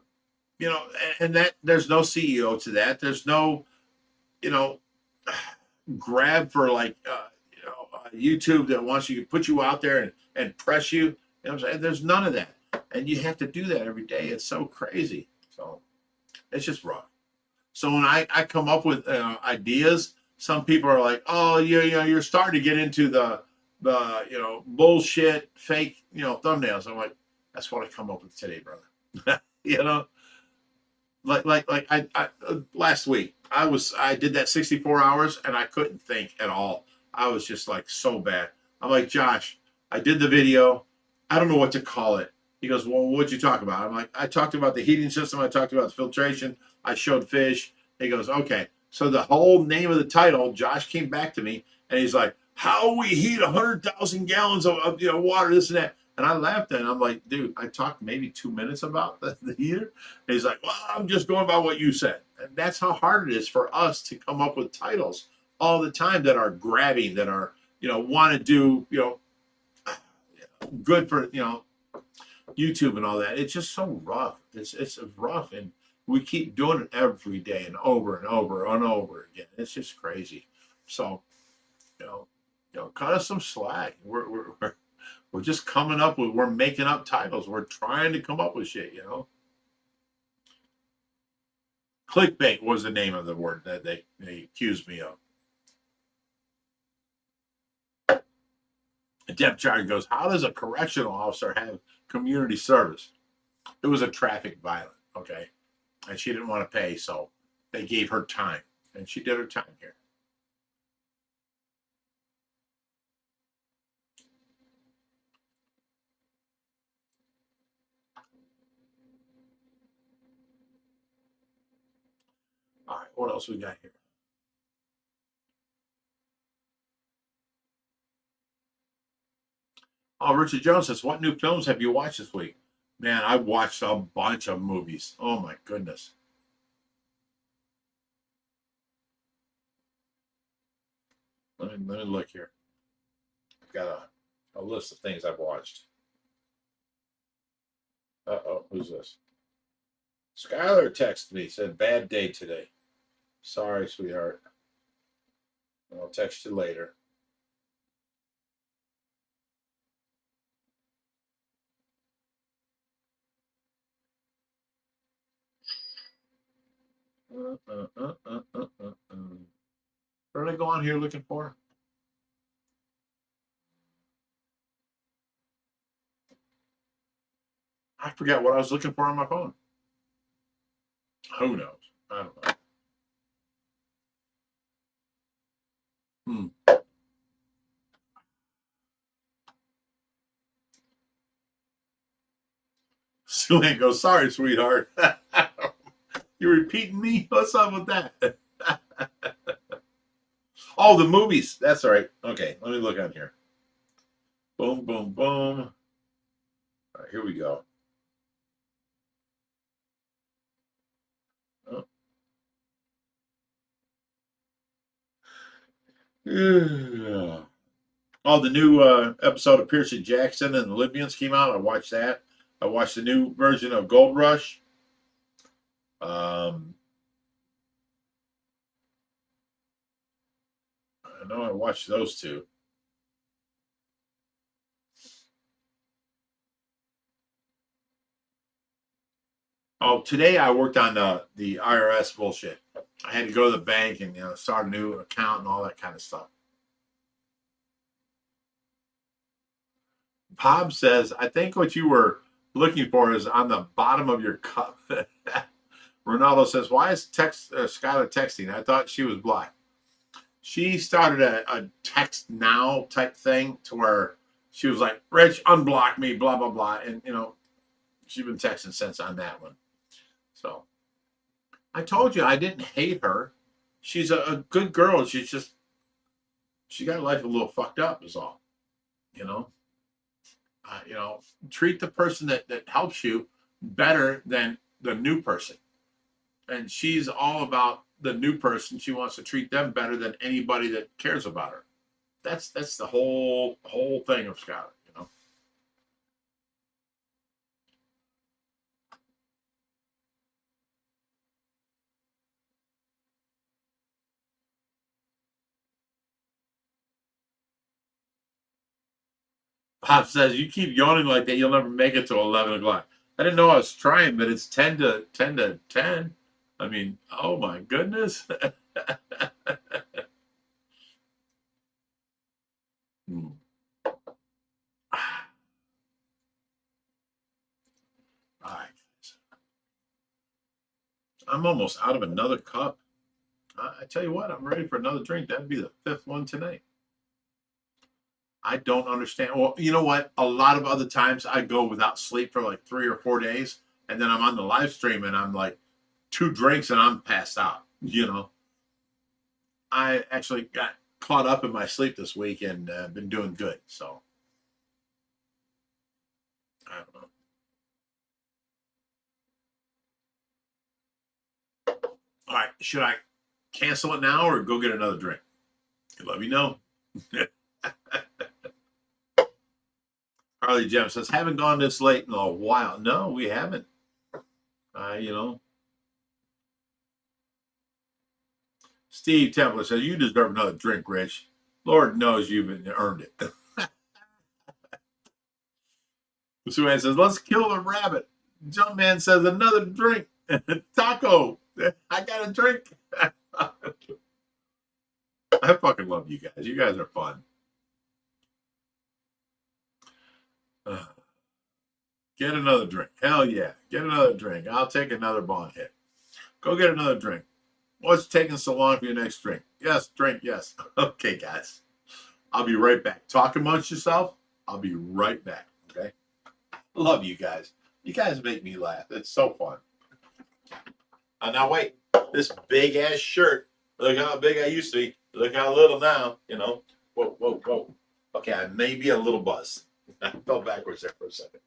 S1: that there's no CEO to that. There's no, grab for like, YouTube that wants you to put you out there and press you. You know what I'm saying? There's none of that. And you have to do that every day. It's so crazy. So it's just rough. So when I come up with ideas, some people are like, oh, you're starting to get into the bullshit fake thumbnails. I'm like, that's what I come up with today, brother. like I last week I did that 64 hours and I couldn't think at all. I was just like so bad. I'm like, Josh, I did the video. I don't know what to call it. He goes, well, what'd you talk about? I'm like, I talked about the heating system. I talked about the filtration. I showed fish. He goes, okay. So the whole name of the title, Josh came back to me and he's like, how we heat 100,000 gallons of water, this and that. And I laughed at him. I'm like, dude, I talked maybe 2 minutes about the heater. And he's like, well, I'm just going by what you said. And that's how hard it is for us to come up with titles all the time that are grabbing, that are, want to do, good for, YouTube and all that. It's just so rough. It's rough. And we keep doing it every day and over and over and over again. It's just crazy. So, cut us some slack. We're just coming up with, we're making up titles. We're trying to come up with shit, Clickbait was the name of the word that they accused me of. And Deb Chard goes, how does a correctional officer have community service? It was a traffic violence, okay? And she didn't want to pay, so they gave her time. And she did her time here. All right, what else we got here? Oh, Richard Jones says, what new films have you watched this week? Man, I watched a bunch of movies. Oh, my goodness. Let me look here. got a list of things I've watched. Uh-oh, who's this? Skylar texted me, said, bad day today. Sorry, sweetheart. I'll text you later. What did I go on here looking for? I forgot what I was looking for on my phone. Who knows? I don't know. Sue goes, sorry, sweetheart. You repeating me? What's up with that? Oh, the movies. That's all right. Okay, let me look on here. Boom, boom, boom. All right, here we go. Oh, yeah. Oh, the new episode of Percy Jackson and the Libyans came out. I watched that. I watched the new version of Gold Rush. I know I watched those two. Oh, today I worked on the IRS bullshit. I had to go to the bank and start a new account and all that kind of stuff. Bob says, I think what you were looking for is on the bottom of your cup. Ronaldo says, why is Skylar texting? I thought she was black. She started a text now type thing to where she was like, Rich, unblock me, blah, blah, blah. And, she's been texting since on that one. So I told you I didn't hate her. She's a good girl. She got life a little fucked up is all, treat the person that helps you better than the new person. And she's all about the new person. She wants to treat them better than anybody that cares about her. That's the whole thing of Skylar, Pop says, you keep yawning like that, you'll never make it to 11 o'clock. I didn't know I was trying, but it's 10 to 10. I mean, oh my goodness. All right. I'm almost out of another cup. I tell you what, I'm ready for another drink. That'd be the 5th one tonight. I don't understand. Well, you know what? A lot of other times I go without sleep for like 3 or 4 days, and then I'm on the live stream and I'm like 2 drinks and I'm passed out. I actually got caught up in my sleep this week and been doing good. So I don't know. All right, should I cancel it now or go get another drink? Let me know. Harley Jem says, haven't gone this late in a while. No, we haven't. Steve Templer says, you deserve another drink, Rich. Lord knows you've earned it. Suan says, let's kill the rabbit. Jumpman says, another drink. Taco. I got a drink. I fucking love you guys. You guys are fun. Get another drink. Hell yeah. Get another drink. I'll take another bong hit. Go get another drink. What's taking so long for your next drink? Yes, drink, yes. Okay, guys. I'll be right back. Talk amongst yourself. I'll be right back. Okay? Love you guys. You guys make me laugh. It's so fun. Now, wait. This big ass shirt. Look how big I used to be. Look how little now. Whoa, whoa, whoa. Okay, I may be a little buzzed. I fell backwards there for a second.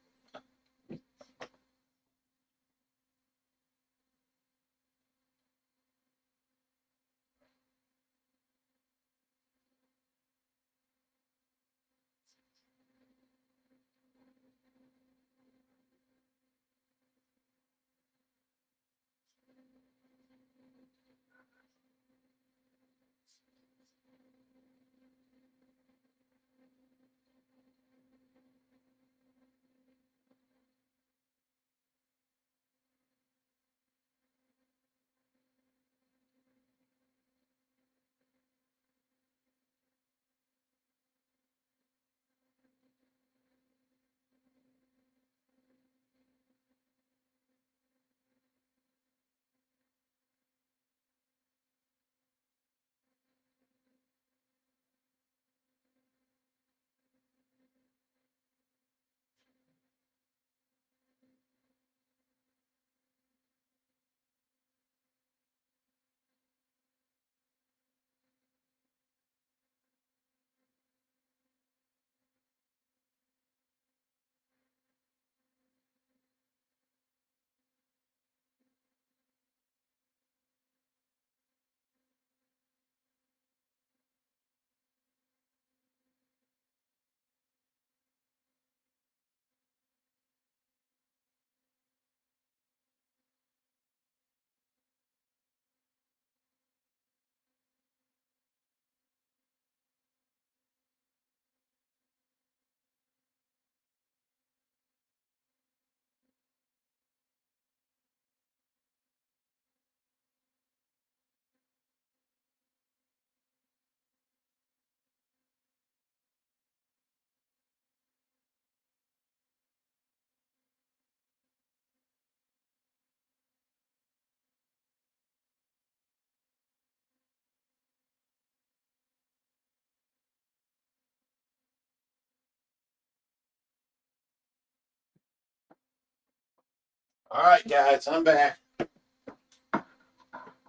S1: All right, guys, I'm back.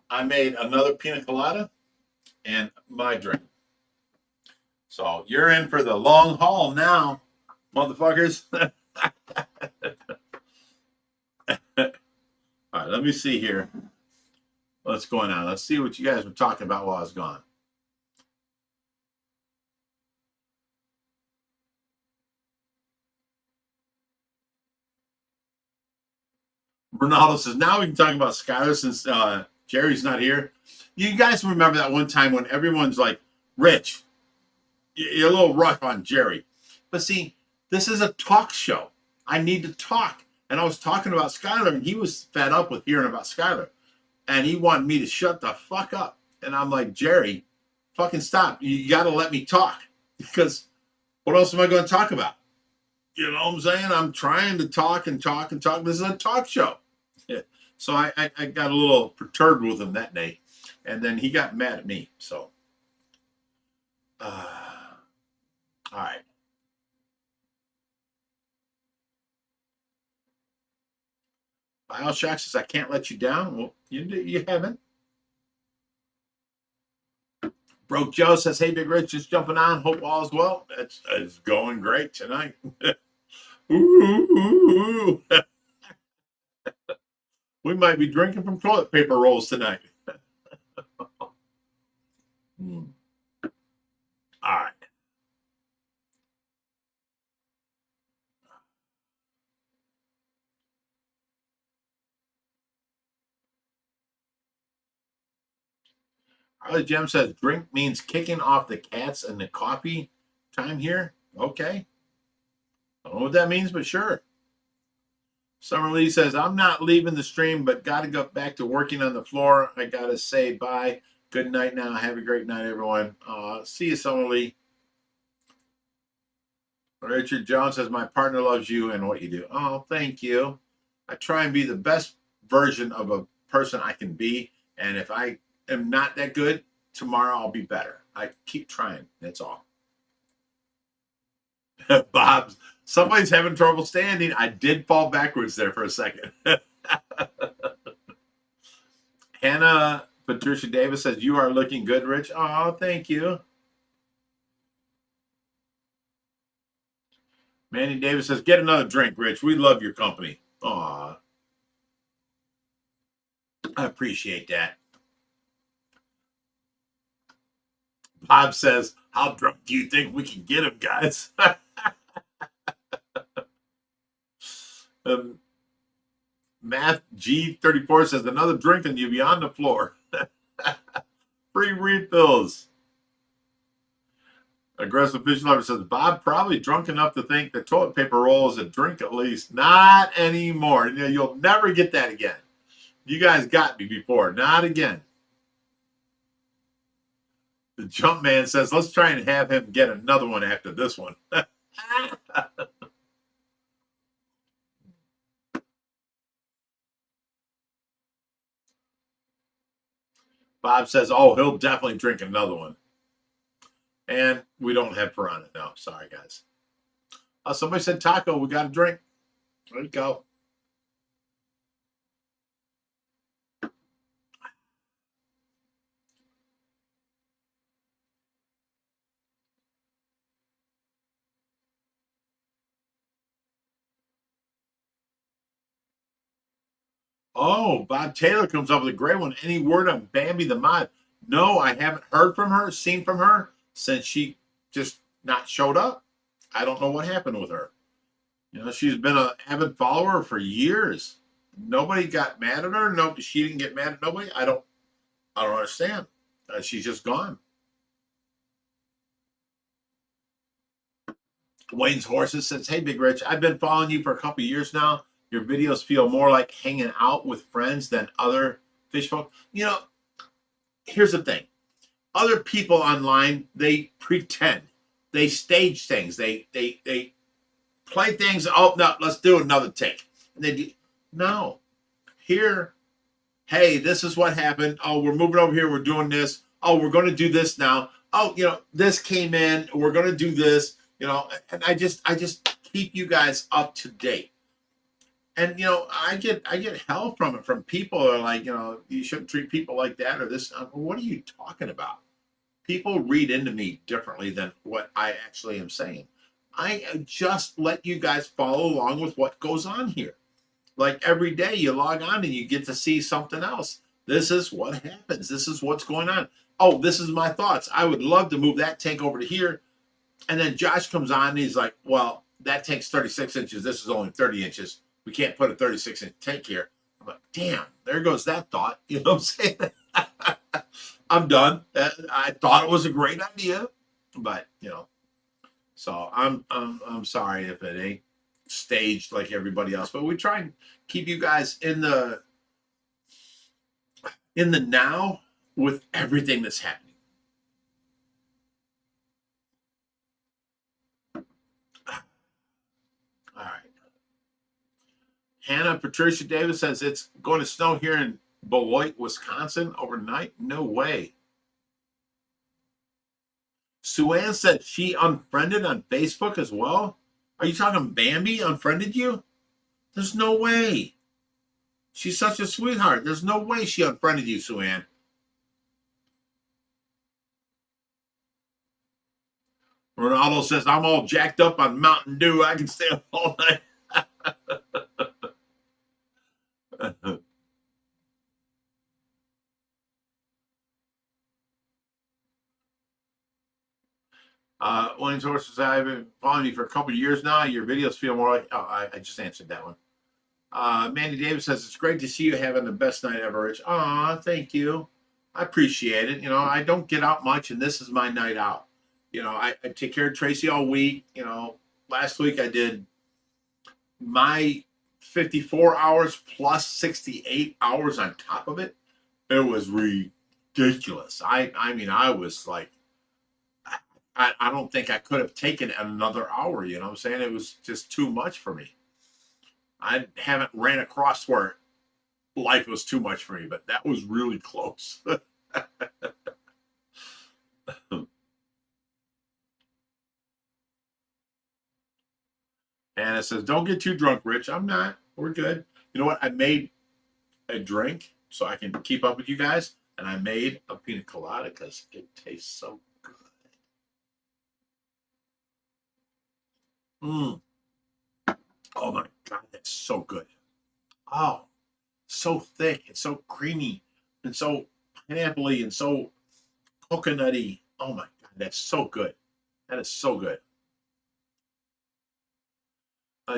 S1: I made another pina colada and my drink. So you're in for the long haul now, motherfuckers. All right, let me see here. What's going on? Let's see what you guys were talking about while I was gone. Ronaldo says, now we can talk about Skylar since Jerry's not here. You guys remember that one time when everyone's like, Rich, you're a little rough on Jerry. But see, this is a talk show. I need to talk. And I was talking about Skylar, and he was fed up with hearing about Skylar. And he wanted me to shut the fuck up. And I'm like, Jerry, fucking stop. You got to let me talk. Because what else am I going to talk about? You know what I'm saying? I'm trying to talk and talk and talk. This is a talk show. Yeah. So I got a little perturbed with him that day. And then he got mad at me. So, all right. Bioshock says, I can't let you down. Well, you haven't. Broke Joe says, hey, Big Rich, just jumping on. Hope all's well. It's going great tonight. Ooh. We might be drinking from toilet paper rolls tonight. All right. Harley Gem says, drink means kicking off the cats and the coffee time here. Okay. I don't know what that means, but sure. Summer Lee says, I'm not leaving the stream, but got to go back to working on the floor. I got to say bye. Good night now. Have a great night, everyone. See you, Summer Lee. Richard Jones says, my partner loves you and what you do. Oh, thank you. I try and be the best version of a person I can be. And if I am not that good, tomorrow I'll be better. I keep trying. That's all. Bob, somebody's having trouble standing. I did fall backwards there for a second. Hannah Patricia Davis says, you are looking good, Rich. Oh, thank you. Manny Davis says, get another drink, Rich. We love your company. Aw. I appreciate that. Bob says, how drunk do you think we can get him, guys? Math G34 says, another drink and you'll be on the floor. Free refills. Aggressive Fish Lover says, Bob probably drunk enough to think the toilet paper roll is a drink at least. Not anymore. You'll never get that again. You guys got me before. Not again. The Jump Man says, let's try and have him get another one after this one. Bob says, oh, he'll definitely drink another one. And we don't have piranha. No, sorry, guys. Somebody said taco. We got a drink. There you go. Oh, Bob Taylor comes up with a great one. Any word on Bambi the Mod? No, I haven't heard from her, seen from her since she just not showed up. I don't know what happened with her. She's been an avid follower for years. Nobody got mad at her. No, she didn't get mad at nobody. I don't understand. She's just gone. Wayne's Horses says, hey, Big Rich, I've been following you for a couple years now. Your videos feel more like hanging out with friends than other fish folk. Here's the thing. Other people online, they pretend. They stage things. They play things. Oh, no, let's do another take. And they do. No. Here, hey, this is what happened. Oh, we're moving over here. We're doing this. Oh, we're going to do this now. Oh, this came in. We're going to do this. And I just keep you guys up to date. And I get hell from it, from people who are like, you shouldn't treat people like that or this. What are you talking about? People read into me differently than what I actually am saying. I just let you guys follow along with what goes on here. Like every day you log on and you get to see something else. This is what happens. This is what's going on. Oh, this is my thoughts. I would love to move that tank over to here. And then Josh comes on and he's like, well, that tank's 36 inches. This is only 30 inches. We can't put a 36-inch tank here. I'm like, damn, there goes that thought. You know what I'm saying? I'm done. I thought it was a great idea, but so I'm sorry if it ain't staged like everybody else, but we try and keep you guys in the now with everything that's happening. All right. Hannah Patricia Davis says it's going to snow here in Beloit, Wisconsin overnight. No way. Sue Ann said she unfriended on Facebook as well. Are you talking Bambi unfriended you? There's no way. She's such a sweetheart. There's no way she unfriended you, Sue Ann. Ronaldo says, I'm all jacked up on Mountain Dew. I can stay up all night. William Source says, I've been following you for a couple of years now. Your videos feel more like, I just answered that one. Mandy Davis says, it's great to see you having the best night ever, Rich. Aw, thank you. I appreciate it. I don't get out much, and this is my night out. I take care of Tracy all week. Last week I did my 54 hours plus 68 hours on top of it. It was ridiculous. I mean, I was like, I don't think I could have taken another hour. You know what I'm saying? It was just too much for me. I haven't ran across where life was too much for me, but that was really close. And it says, don't get too drunk, Rich. I'm not. We're good. You know what? I made a drink so I can keep up with you guys. And I made a pina colada because it tastes so good. Oh my God, that's so good. Oh, so thick and so creamy and so pineapple-y and so coconutty. Oh my God, that's so good. That is so good.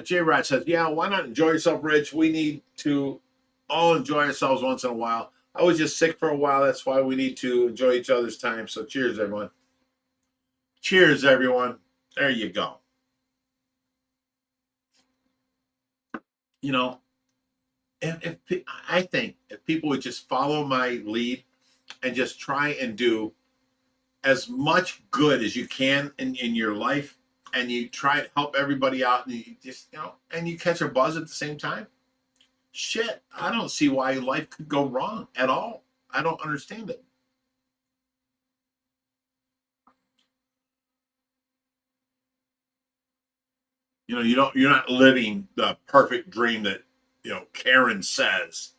S1: J Rod says, yeah, why not enjoy yourself, Rich? We need to all enjoy ourselves once in a while. I was just sick for a while. That's why we need to enjoy each other's time. So cheers, everyone. Cheers, everyone. There you go. If I think if people would just follow my lead and just try and do as much good as you can in your life, and you try to help everybody out, and you just and you catch a buzz at the same time, shit, I don't see why life could go wrong at all. I don't understand it. You're not living the perfect dream that Karen says.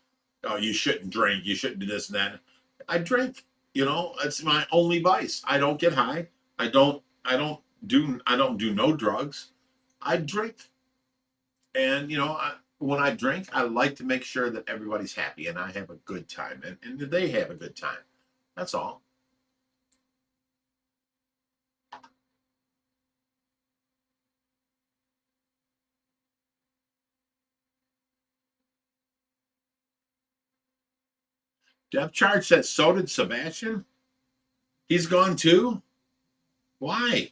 S1: Oh, you shouldn't drink, you shouldn't do this and that. I drink. It's my only vice. I don't get high. I don't do no drugs. I drink. And when I drink, I like to make sure that everybody's happy and I have a good time, and they have a good time. That's all. Depth charge says, so did Sebastian. He's gone too. Why?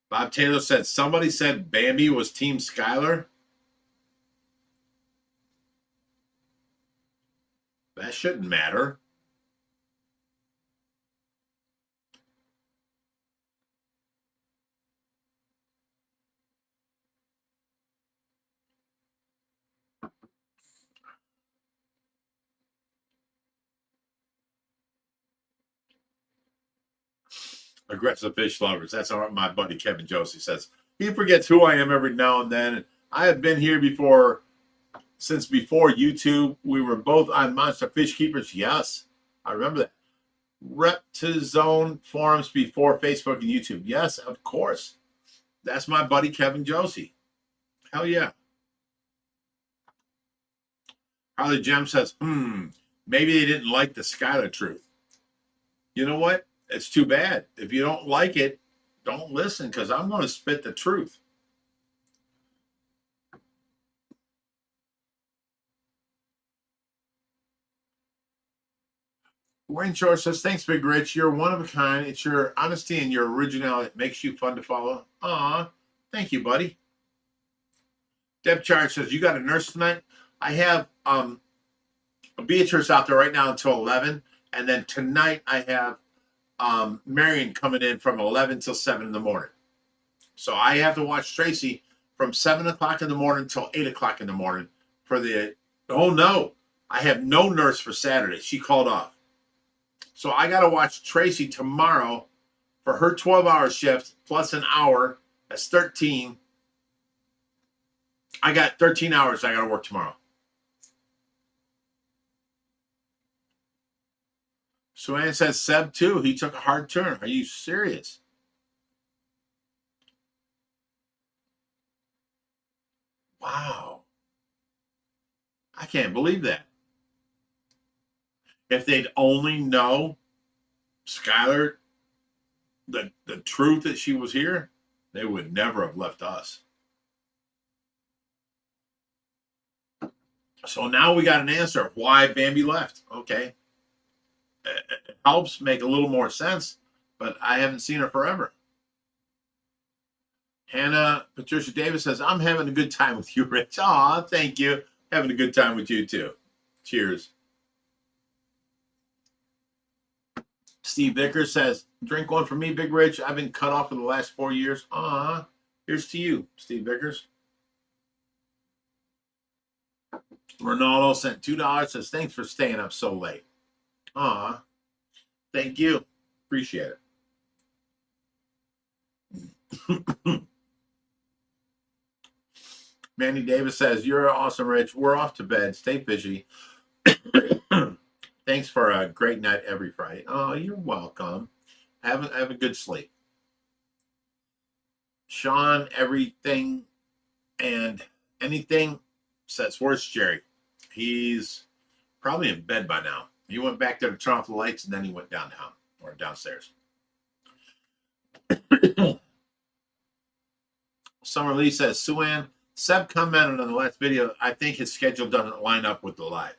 S1: Bob Taylor said, somebody said Bambi was Team Skylar. That shouldn't matter. Aggressive fish lovers. That's what my buddy Kevin Josie says. He forgets who I am every now and then. I have been here before, since before YouTube. We were both on Monster Fish Keepers. Yes, I remember that. Reptizone forums before Facebook and YouTube. Yes, of course. That's my buddy Kevin Josie. Hell yeah. Harley Gem says, maybe they didn't like the Skylar truth. You know what? It's too bad. If you don't like it, don't listen, because I'm going to spit the truth. Wayne Shore says, thanks, Big Rich. You're one of a kind. It's your honesty and your originality that makes you fun to follow. Aw, thank you, buddy. Deb Charge says, you got a nurse tonight? I have Beatrice out there right now until 11. And then tonight I have Marion coming in from 11 till 7 in the morning. So I have to watch Tracy from 7 o'clock in the morning till 8 o'clock in the morning for the, oh no, I have no nurse for Saturday. She called off. So I got to watch Tracy tomorrow for her 12-hour shift plus an hour. That's 13. I got 13 hours I got to work tomorrow. Suanne says, Seb too. He took a hard turn. Are you serious? Wow. I can't believe that. If they'd only know Skylar, the truth that she was here, they would never have left us. So now we got an answer of why Bambi left. Okay. It helps make a little more sense, but I haven't seen her forever. Hannah Patricia Davis says, I'm having a good time with you, Rich. Aw, thank you. Having a good time with you too. Cheers. Steve Vickers says, drink one for me, Big Rich. I've been cut off for the last 4 years. Aw, here's to you, Steve Vickers. Ronaldo sent $2, says, thanks for staying up so late. Aw, thank you. Appreciate it. Manny Davis says, you're awesome, Rich. We're off to bed. Stay fishy. Thanks for a great night every Friday. Oh, you're welcome. Have a good sleep. Sean, everything and anything says, where's Jerry? He's probably in bed by now. He went back there to turn off the lights, and then he went downtown or downstairs. Summer Lee says, Suanne, Seb commented on the last video, I think his schedule doesn't line up with the live.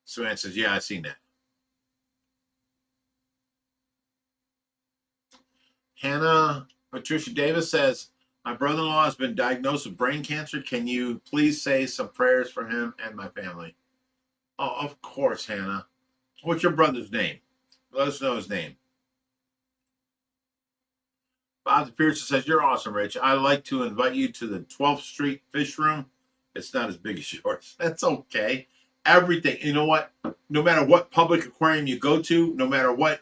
S1: Suanne says, yeah, I've seen that. Hannah Patricia Davis says, my brother-in-law has been diagnosed with brain cancer. Can you please say some prayers for him and my family? Oh, of course, Hannah. What's your brother's name? Let us know his name. Bob Pearson says, you're awesome, Rich. I'd like to invite you to the 12th Street Fish Room. It's not as big as yours. That's okay. Everything, you know what? No matter what public aquarium you go to, no matter what,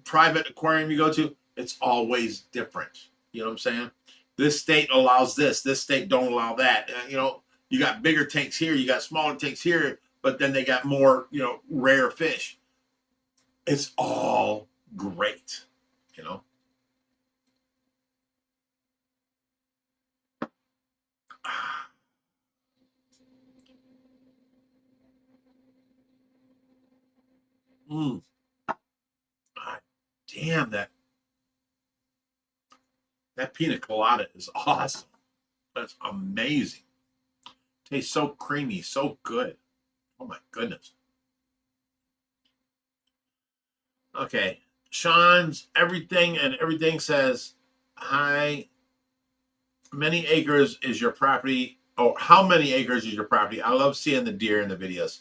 S1: private aquarium you go to, it's always different. You know what I'm saying? This state allows this. This state don't allow that. You got bigger tanks here. You got smaller tanks here. But then they got more, rare fish. It's all great, God, damn, that pina colada is awesome. That's amazing. Tastes so creamy, so good. Oh my goodness. Okay. Sean's everything says, hi. Many acres is your property? Oh, how many acres is your property? I love seeing the deer in the videos.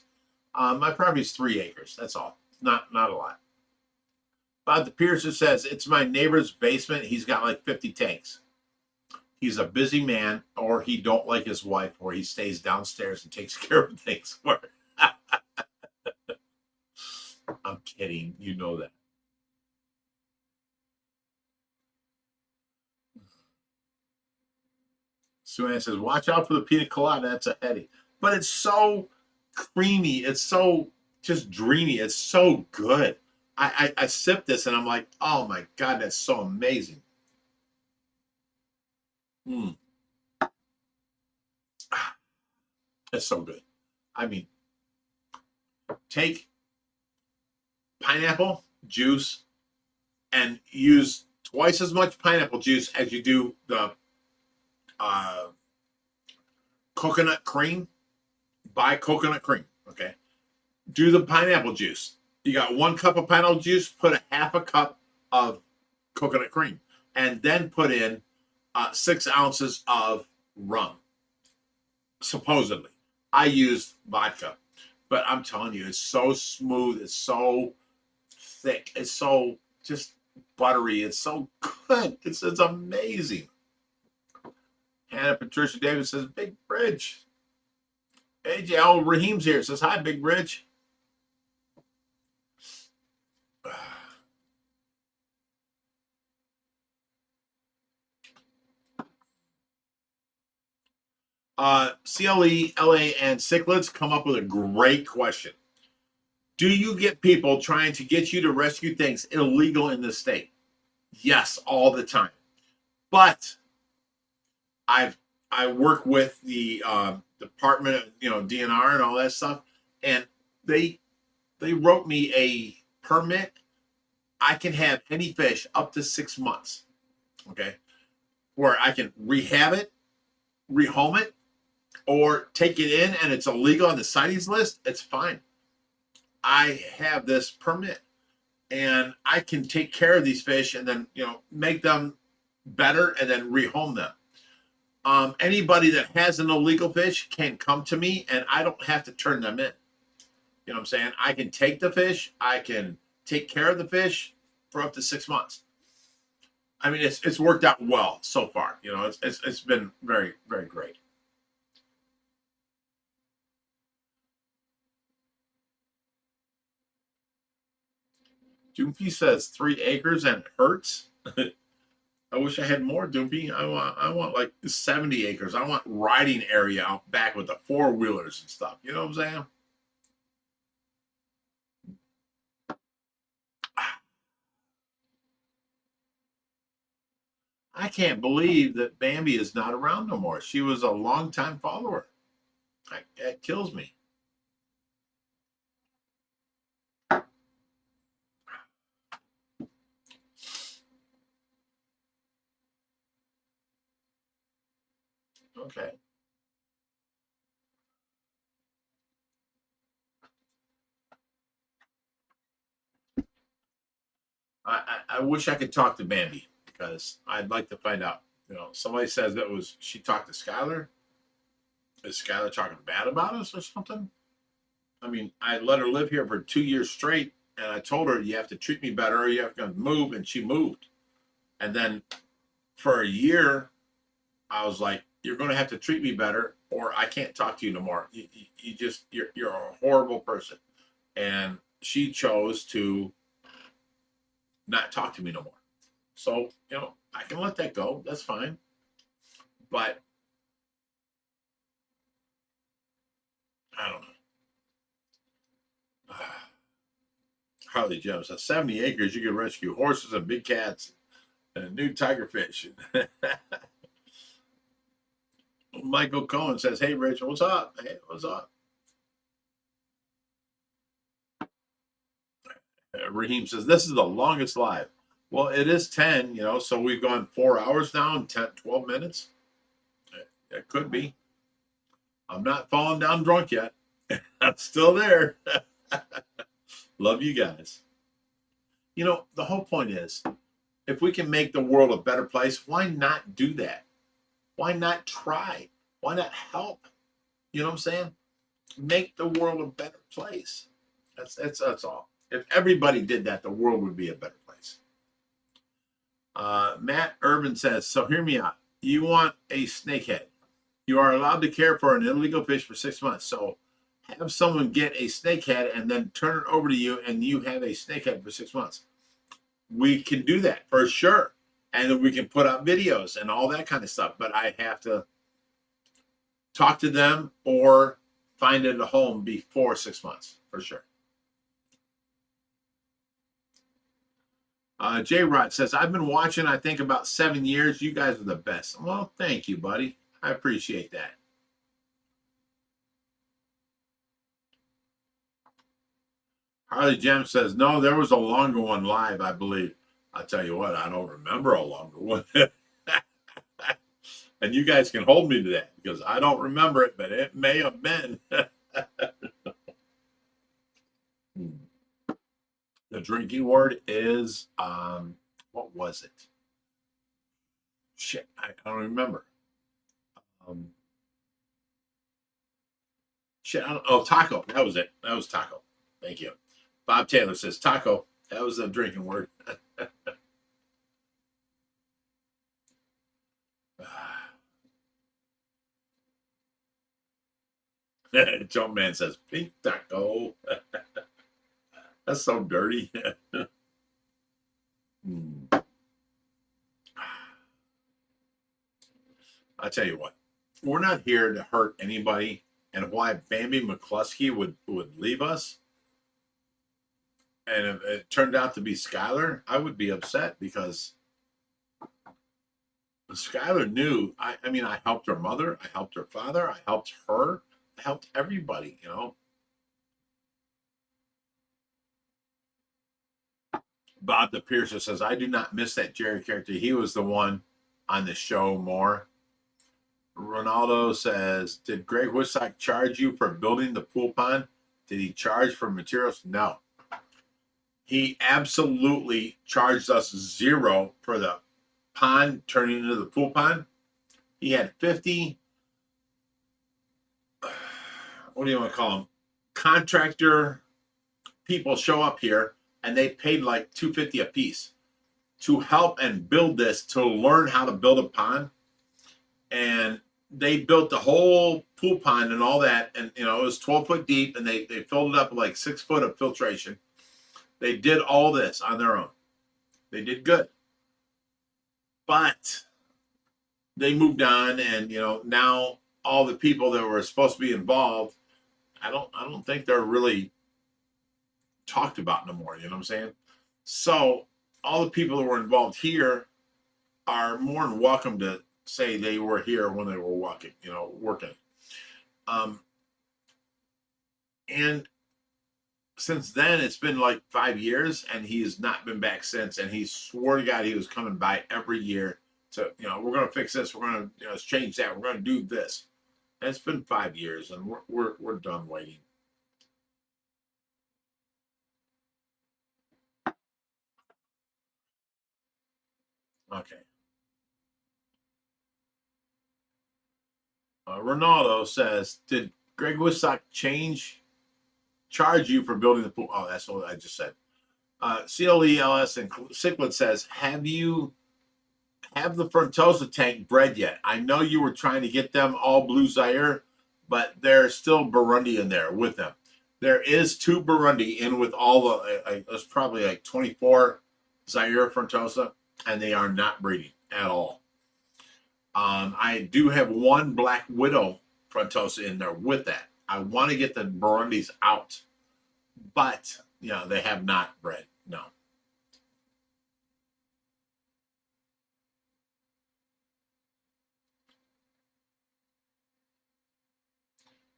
S1: My property is 3 acres. That's all. Not a lot. Bob the Pearson says, it's my neighbor's basement. He's got like 50 tanks. He's a busy man, or he don't like his wife, or he stays downstairs and takes care of things for her. I'm kidding. You know that. Suanne says, watch out for the pina colada. That's a headache. But it's so creamy. It's so just dreamy. It's so good. I sip this and I'm like, oh my God, that's so amazing. Mm. It's so good. I mean, take pineapple juice and use twice as much pineapple juice as you do the coconut cream. Buy coconut cream, okay? Do the pineapple juice. You got 1 cup of pineapple juice, put a half a cup of coconut cream, and then put in 6 ounces of rum. Supposedly. I used vodka, but I'm telling you, it's so smooth. It's so thick. It's so just buttery. It's so good. It's amazing. Hannah Patricia Davis says, Big Bridge. AJ Al Raheem's here. Says, hi, Big Bridge. CLE, LA, and cichlids come up with a great question. Do you get people trying to get you to rescue things illegal in this state? Yes, all the time. But I work with the department of, DNR and all that stuff, and they wrote me a permit. I can have any fish up to 6 months, okay, where I can rehab it, rehome it, or take it in and it's illegal on the sightings list. It's fine. I have this permit and I can take care of these fish and then, make them better and then rehome them. Anybody that has an illegal fish can come to me and I don't have to turn them in. You know what I'm saying? I can take the fish. I can take care of the fish for up to 6 months. I mean, it's worked out well so far. It's been very, very great. Doopy says 3 acres and it hurts. I wish I had more, Doopy. I want like 70 acres. I want riding area out back with the 4-wheelers and stuff. You know what I'm saying? I can't believe that Bambi is not around no more. She was a longtime follower. That kills me. Okay. I wish I could talk to Bambi because I'd like to find out. Somebody says she talked to Skylar. Is Skylar talking bad about us or something? I mean, I let her live here for 2 years straight, and I told her you have to treat me better or you have to move, and she moved. And then for a year, I was like, you're going to have to treat me better or I can't talk to you no more. You're a horrible person. And she chose to not talk to me no more. So, I can let that go. That's fine. But I don't know. Harley Jones says 70 acres, you can rescue horses and big cats and a new tiger fish. Michael Cohen says, hey, Rachel, what's up? Hey, what's up? Raheem says, this is the longest live. Well, it is 10, so we've gone 4 hours now and 10, 12 minutes. It could be. I'm not falling down drunk yet. I'm still there. Love you guys. The whole point is, if we can make the world a better place, why not do that? Why not try? Why not help? You know what I'm saying? Make the world a better place. That's all. If everybody did that, the world would be a better place. Matt Urban says, so hear me out. You want a snakehead. You are allowed to care for an illegal fish for 6 months. So have someone get a snakehead and then turn it over to you and you have a snakehead for 6 months. We can do that for sure. And then we can put out videos and all that kind of stuff. But I have to talk to them or find it a home before 6 months, for sure. J Rod says, I've been watching, I think, about 7 years. You guys are the best. Well, thank you, buddy. I appreciate that. Harley Gem says, no, there was a longer one live, I believe. I'll tell you what, I don't remember a longer one. And you guys can hold me to that because I don't remember it, but it may have been. The drinking word is, what was it? Shit, I don't remember. Shit, I don't, oh, taco. That was it. That was taco. Thank you. Bob Taylor says taco. That was the drinking word. Jumpman says pink taco. That's so dirty. I tell you what, we're not here to hurt anybody. And why Bambi McCluskey would leave us, and if it turned out to be Skylar, I would be upset because Skylar knew. I mean, I helped her mother, I helped her father, I helped her, I helped everybody, you know. Bob the Piercer says, I do not miss that Jerry character. He was the one on the show more. Ronaldo says, did Greg Wissack charge you for building the pool pond? Did he charge for materials? No. He absolutely charged us $0 for the pond turning into the pool pond. He had 50, what do you want to call them? Contractor people show up here, and they paid like $250 a piece to help and build this, to learn how to build a pond. And they built the whole pool pond and all that. And, you know, it was 12 foot deep, and they filled it up with like 6 foot of filtration. They did all this on their own. They did good. But they moved on, and, you know, now all the people that were supposed to be involved, I don't think they're really talked about no more. You know what I'm saying? So all the people that were involved here are more than welcome to say they were here when they were working. And since then, it's been like 5 years, and he has not been back since. And he swore to God he was coming by every year to, you know, we're going to fix this, we're going to, you know, change that, we're going to do this. And it's been 5 years, and we're done waiting. Okay. Ronaldo says, did Greg Wissack charge you for building the pool? Oh, that's what I just said. CLELS and Cichlid says, have the Frontosa tank bred yet? I know you were trying to get them all blue Zaire, but there's still Burundi in there with them. There is 2 Burundi in with all the, there's probably like 24 Zaire Frontosa, and they are not breeding at all. I do have 1 Black Widow Frontosa in there with that. I want to get the Burundis out, but, you know, they have not bred. No.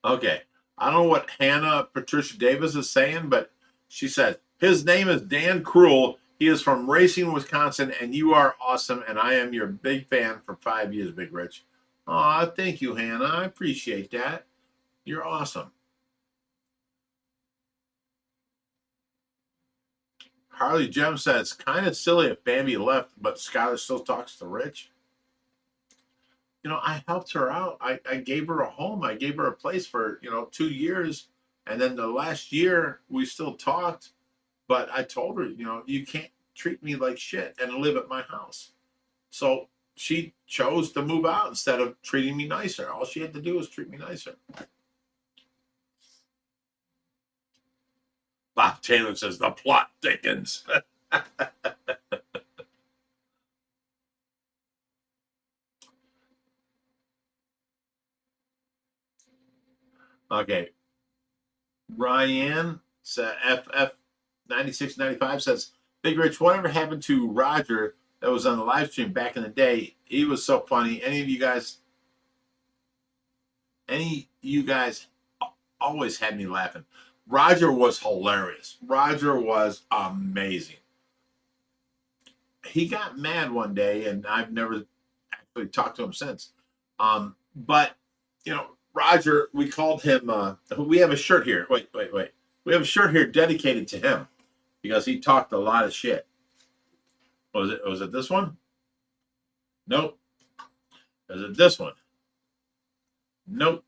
S1: Okay. I don't know what Hannah Patricia Davis is saying, but she said, his name is Dan Cruel. He is from Racine, Wisconsin, and you are awesome, and I am your big fan for 5 years, Big Rich. Aw, thank you, Hannah. I appreciate that. You're awesome. Harley Gem says, kind of silly if Bambi left, but Skylar still talks to Rich. You know, I helped her out. I gave her a home. I gave her a place for, you know, 2 years. And then the last year, we still talked. But I told her, you know, you can't treat me like shit and live at my house. So she chose to move out instead of treating me nicer. All she had to do was treat me nicer. Bob Taylor says, the plot thickens. Okay. Ryan FF9695 says, Big Rich, whatever happened to Roger that was on the live stream back in the day? He was so funny. Any of you guys always had me laughing. Roger was hilarious. Roger was amazing. He got mad one day, and I've never actually talked to him since. But, you know, Roger, we called him, we have a shirt here. Wait. We have a shirt here dedicated to him because he talked a lot of shit. Was it this one? Nope. Was it this one? Nope.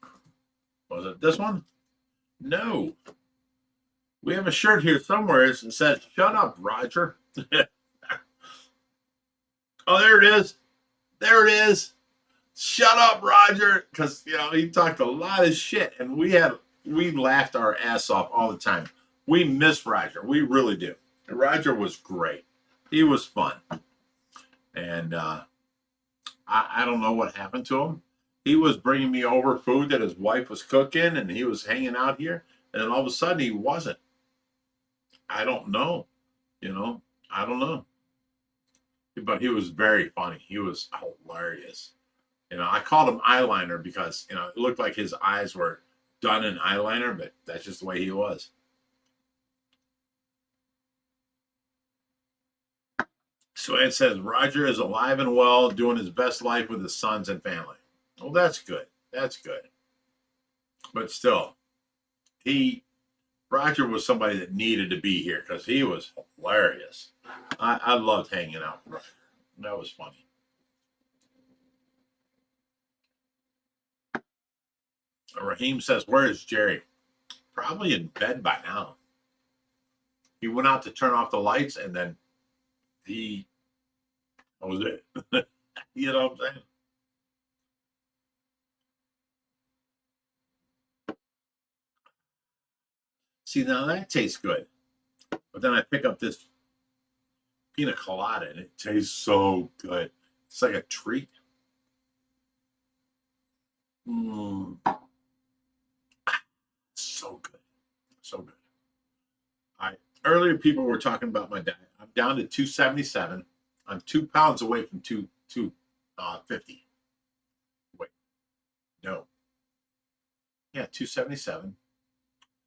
S1: Was it this one? No. We have a shirt here somewhere that says, "Shut up, Roger." Oh, there it is. There it is. Shut up, Roger. Because, you know, he talked a lot of shit, and we laughed our ass off all the time. We miss Roger. We really do. And Roger was great. He was fun. And I don't know what happened to him. He was bringing me over food that his wife was cooking, and he was hanging out here. And then all of a sudden, he wasn't. I don't know. You know, I don't know. But he was very funny. He was hilarious. You know, I called him eyeliner because, you know, it looked like his eyes were done in eyeliner, but that's just the way he was. So it says, Roger is alive and well, doing his best life with his sons and family. Well, that's good. That's good. But still, Roger was somebody that needed to be here because he was hilarious. I loved hanging out with Roger. That was funny. Raheem says, where is Jerry? Probably in bed by now. He went out to turn off the lights, and then that was it. You know what I'm saying? See, now that tastes good. But then I pick up this pina colada, and it tastes so good. It's like a treat. So good. So good. All right. Earlier, people were talking about my diet. I'm down to 277. I'm 2 pounds away from 250. Wait. No. Yeah, 277.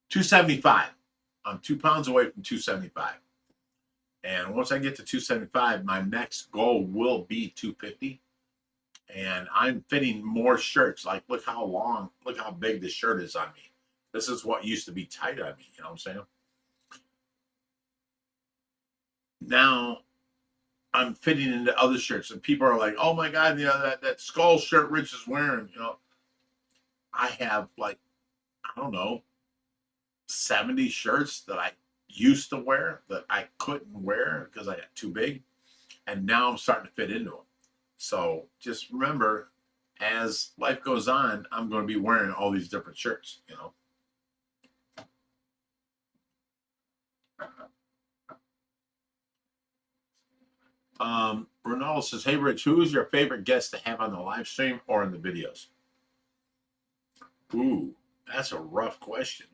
S1: 275. I'm 2 pounds away from 275. And once I get to 275, my next goal will be 250. And I'm fitting more shirts. Like, look how big this shirt is on me. This is what used to be tight on me. You know what I'm saying? Now I'm fitting into other shirts, and people are like, oh my God, you know, that skull shirt Rich is wearing, you know. I have, like, I don't know, 70 shirts that I used to wear that I couldn't wear because I got too big. And now I'm starting to fit into them. So just remember, as life goes on, I'm going to be wearing all these different shirts, you know. Ronaldo says, hey, Rich, who is your favorite guest to have on the live stream or in the videos? Ooh, that's a rough question.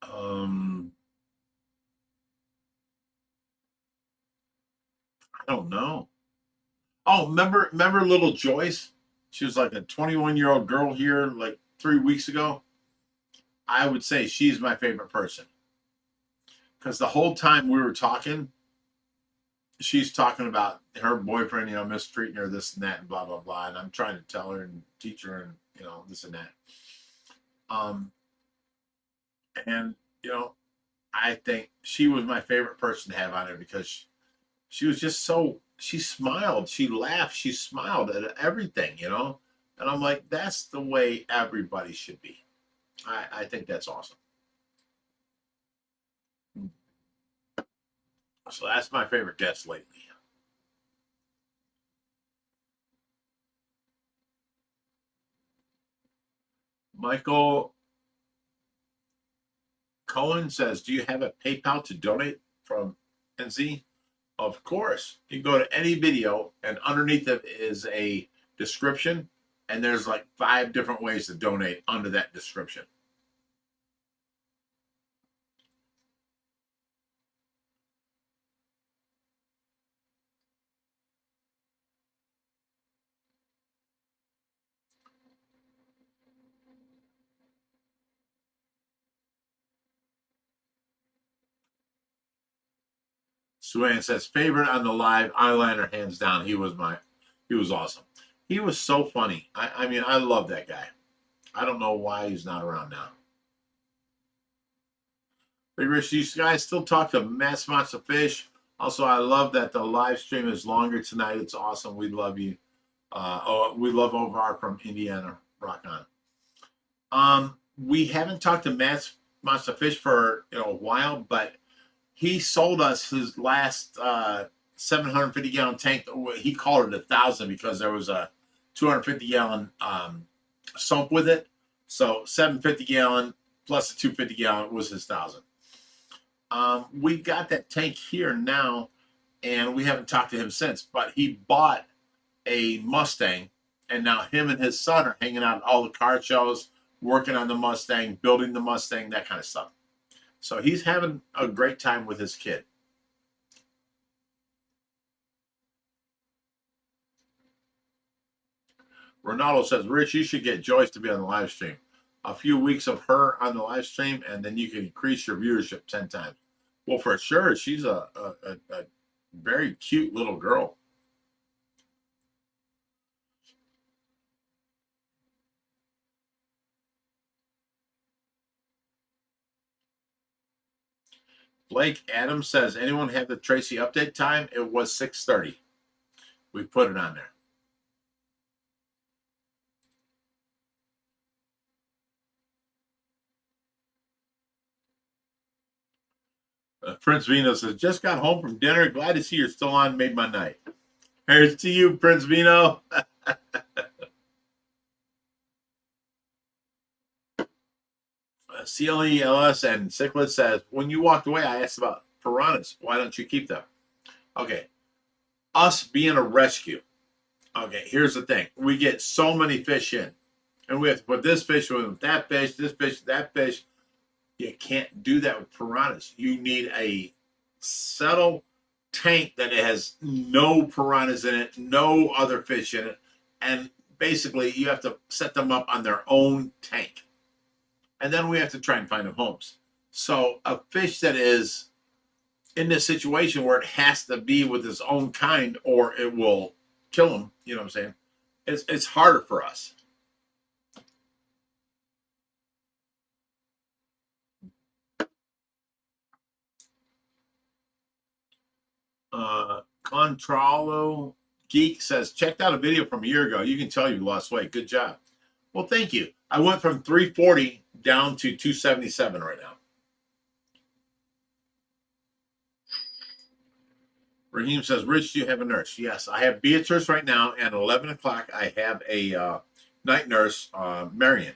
S1: I don't know. Oh, remember little Joyce? She was like a 21-year-old girl here like 3 weeks ago. I would say she's my favorite person. Because the whole time we were talking, she's talking about her boyfriend, you know, mistreating her, this and that, and blah, blah, blah. And I'm trying to tell her and teach her and, you know, this and that. And, you know, I think she was my favorite person to have on there because she was just so, she smiled, she laughed, she smiled at everything, you know? And I'm like, that's the way everybody should be. I think that's awesome. So that's my favorite guest lately. Michael Cohen says, do you have a PayPal to donate from NZ? Of course. You go to any video, and underneath it is a description. And there's like 5 different ways to donate under that description. Suan says, favorite on the live, eyeliner, hands down. He was awesome. He was so funny. I mean, I love that guy. I don't know why he's not around now. Hey, Rich, you guys still talk to Matt Spots of Fish. Also, I love that the live stream is longer tonight. It's awesome. We love you. We love Ovar from Indiana. Rock on. We haven't talked to Matt Spots of Fish for a while, but he sold us his last 750-gallon tank. He called it 1,000 because there was a 250-gallon sump with it. So 750-gallon plus a 250-gallon was his 1,000. We got that tank here now, and we haven't talked to him since. But he bought a Mustang, and now him and his son are hanging out at all the car shows, working on the Mustang, building the Mustang, that kind of stuff. So he's having a great time with his kid. Ronaldo says, Rich, you should get Joyce to be on the live stream. A few weeks of her on the live stream, and then you can increase your viewership 10 times. Well, for sure. She's a very cute little girl. Blake Adams says, anyone have the Tracy update time? It was 6:30. We put it on there. Prince Vino says, just got home from dinner. Glad to see you're still on. Made my night. Here's to you, Prince Vino. CLELS and Cichlid says, when you walked away, I asked about piranhas. Why don't you keep them? Okay. Us being a rescue. Okay, here's the thing. We get so many fish in. And we have to put this fish with that fish, this fish, that fish. You can't do that with piranhas. You need a settled tank that has no piranhas in it, no other fish in it. And basically, you have to set them up on their own tank. And then we have to try and find them homes. So a fish that is in this situation where it has to be with its own kind or it will kill them, you know what I'm saying? It's harder for us. Contralo Geek says, checked out a video from a year ago. You can tell you lost weight. Good job. Well, thank you. I went from 340 down to 277 right now. Raheem says, Rich, do you have a nurse? Yes, I have Beatrice right now, and at 11 o'clock, I have a night nurse, Marion.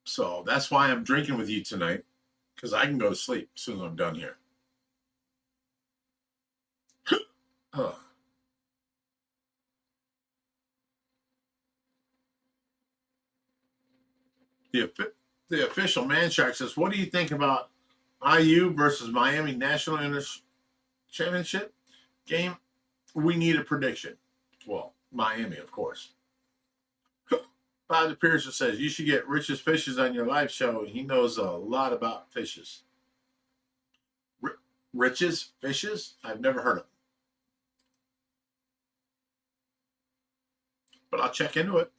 S1: So that's why I'm drinking with you tonight, because I can go to sleep as soon as I'm done here. Oh. The official Man Shark says, what do you think about IU versus Miami National Championship game? We need a prediction. Well, Miami, of course. Bob Pearson says, you should get Rich's Fishes on your live show. He knows a lot about fishes. Rich's Fishes? I've never heard of them. But I'll check into it.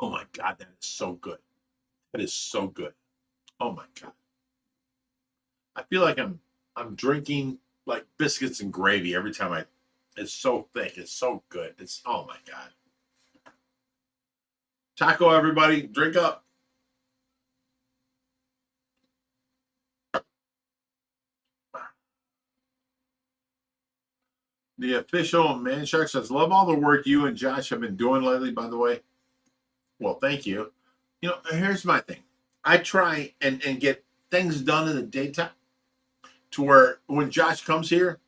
S1: Oh my God, that is so good. That is so good. Oh my God. I feel like I'm drinking like biscuits and gravy every time it's so thick. It's so good. It's, oh my God. Taco, everybody, drink up. The official Man Shark says, love all the work you and Josh have been doing lately, by the way. Well, thank you. You know, here's my thing. I try and get things done in the daytime to where when Josh comes here,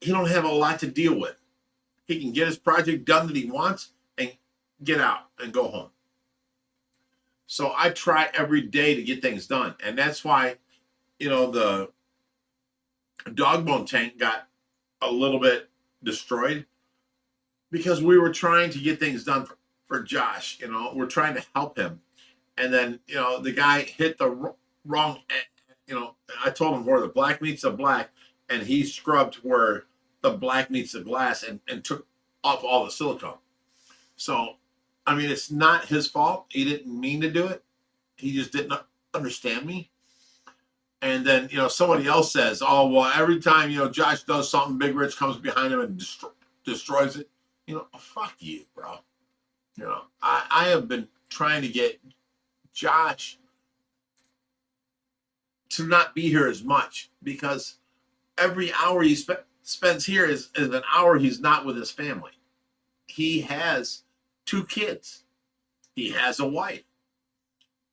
S1: he don't have a lot to deal with. He can get his project done that he wants and get out and go home. So I try every day to get things done. And that's why, the dog bone tank got a little bit destroyed because we were trying to get things done for Josh. We're trying to help him. And then, the guy hit the wrong, I told him where the black meets the black, and he scrubbed where the black meets the glass and took off all the silicone. So, I mean, it's not his fault. He didn't mean to do it. He just didn't understand me. And then, somebody else says, oh, well, every time, Josh does something, Big Rich comes behind him and destroys it. Fuck you, bro. I have been trying to get Josh to not be here as much because every hour he spends here is an hour he's not with his family. He has 2 kids. He has a wife.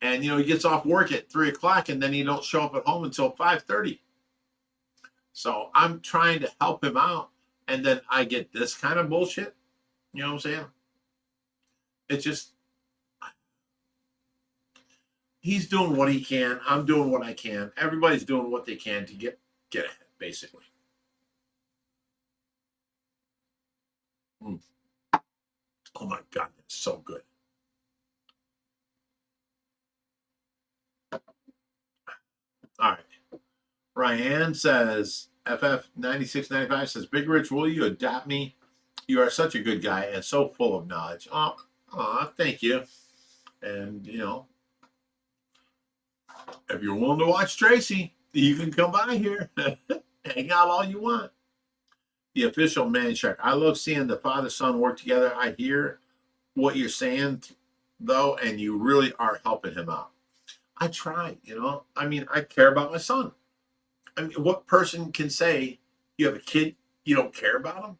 S1: And, he gets off work at 3 o'clock and then he don't show up at home until 5:30. So I'm trying to help him out. And then I get this kind of bullshit. You know what I'm saying? It's just, he's doing what he can. I'm doing what I can. Everybody's doing what they can to get ahead, basically. Oh my God, that's so good. All right. Ryan says, FF9695 says, Big Rich, will you adopt me? You are such a good guy and so full of knowledge. Oh, thank you. And, if you're willing to watch Tracy, you can come by here. Hang out all you want. The official man shark. I love seeing the father-son work together. I hear what you're saying, though, and you really are helping him out. I try, I mean, I care about my son. I mean, what person can say you have a kid, you don't care about him?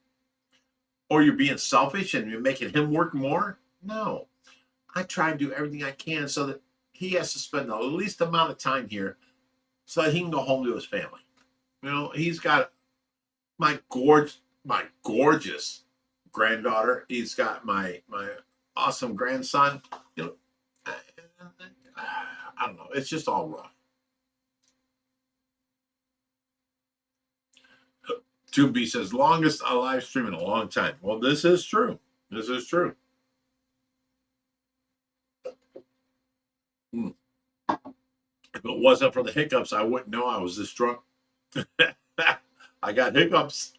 S1: Or you're being selfish and you're making him work more? No. I try and do everything I can so that he has to spend the least amount of time here so that he can go home to his family. He's got my gorgeous granddaughter. He's got my awesome grandson. I don't know. It's just all rough. 2B says, longest live stream in a long time. Well, this is true. This is true. If it wasn't for the hiccups, I wouldn't know I was this drunk. I got hiccups.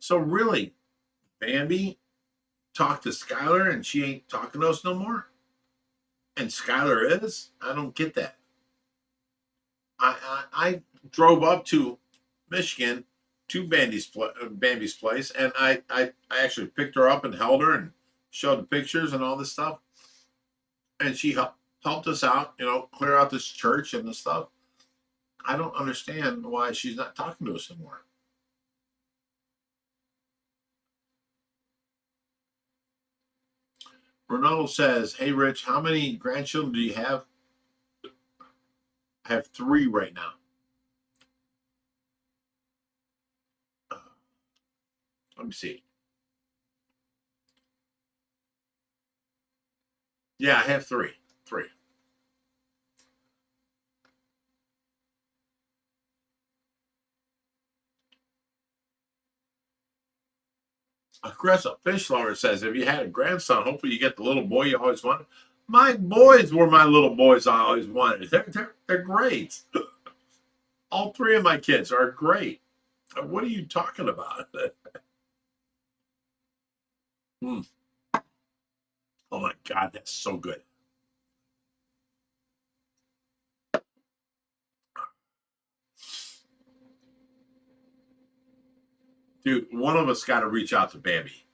S1: So really, Bambi talked to Skylar and she ain't talking to us no more? And Skylar is? I don't get that. I drove up to Michigan to Bambi's place, and I actually picked her up and held her and showed the pictures and all this stuff. And she helped us out, clear out this church and this stuff. I don't understand why she's not talking to us anymore. Ronaldo says, hey, Rich, how many grandchildren do you have? I have 3 right now. Let me see. Yeah, I have 3. 3. Aggressive Fish Lover says, if you had a grandson, hopefully you get the little boy you always wanted. My boys were my little boys I always wanted. They're great. All 3 of my kids are great. What are you talking about? Oh my God, that's so good. Dude, one of us got to reach out to Bambi.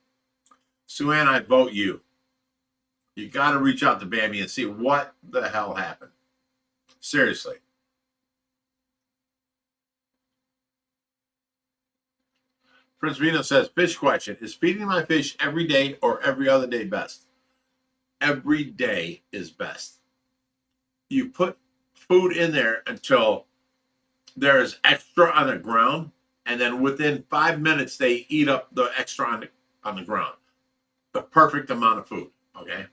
S1: Sue Ann, I vote you. You got to reach out to Bambi and see what the hell happened. Seriously. Prince Vino says, fish question. Is feeding my fish every day or every other day best? Every day is best. You put food in there until there is extra on the ground, and then within 5 minutes, they eat up the extra on the ground. The perfect amount of food, okay?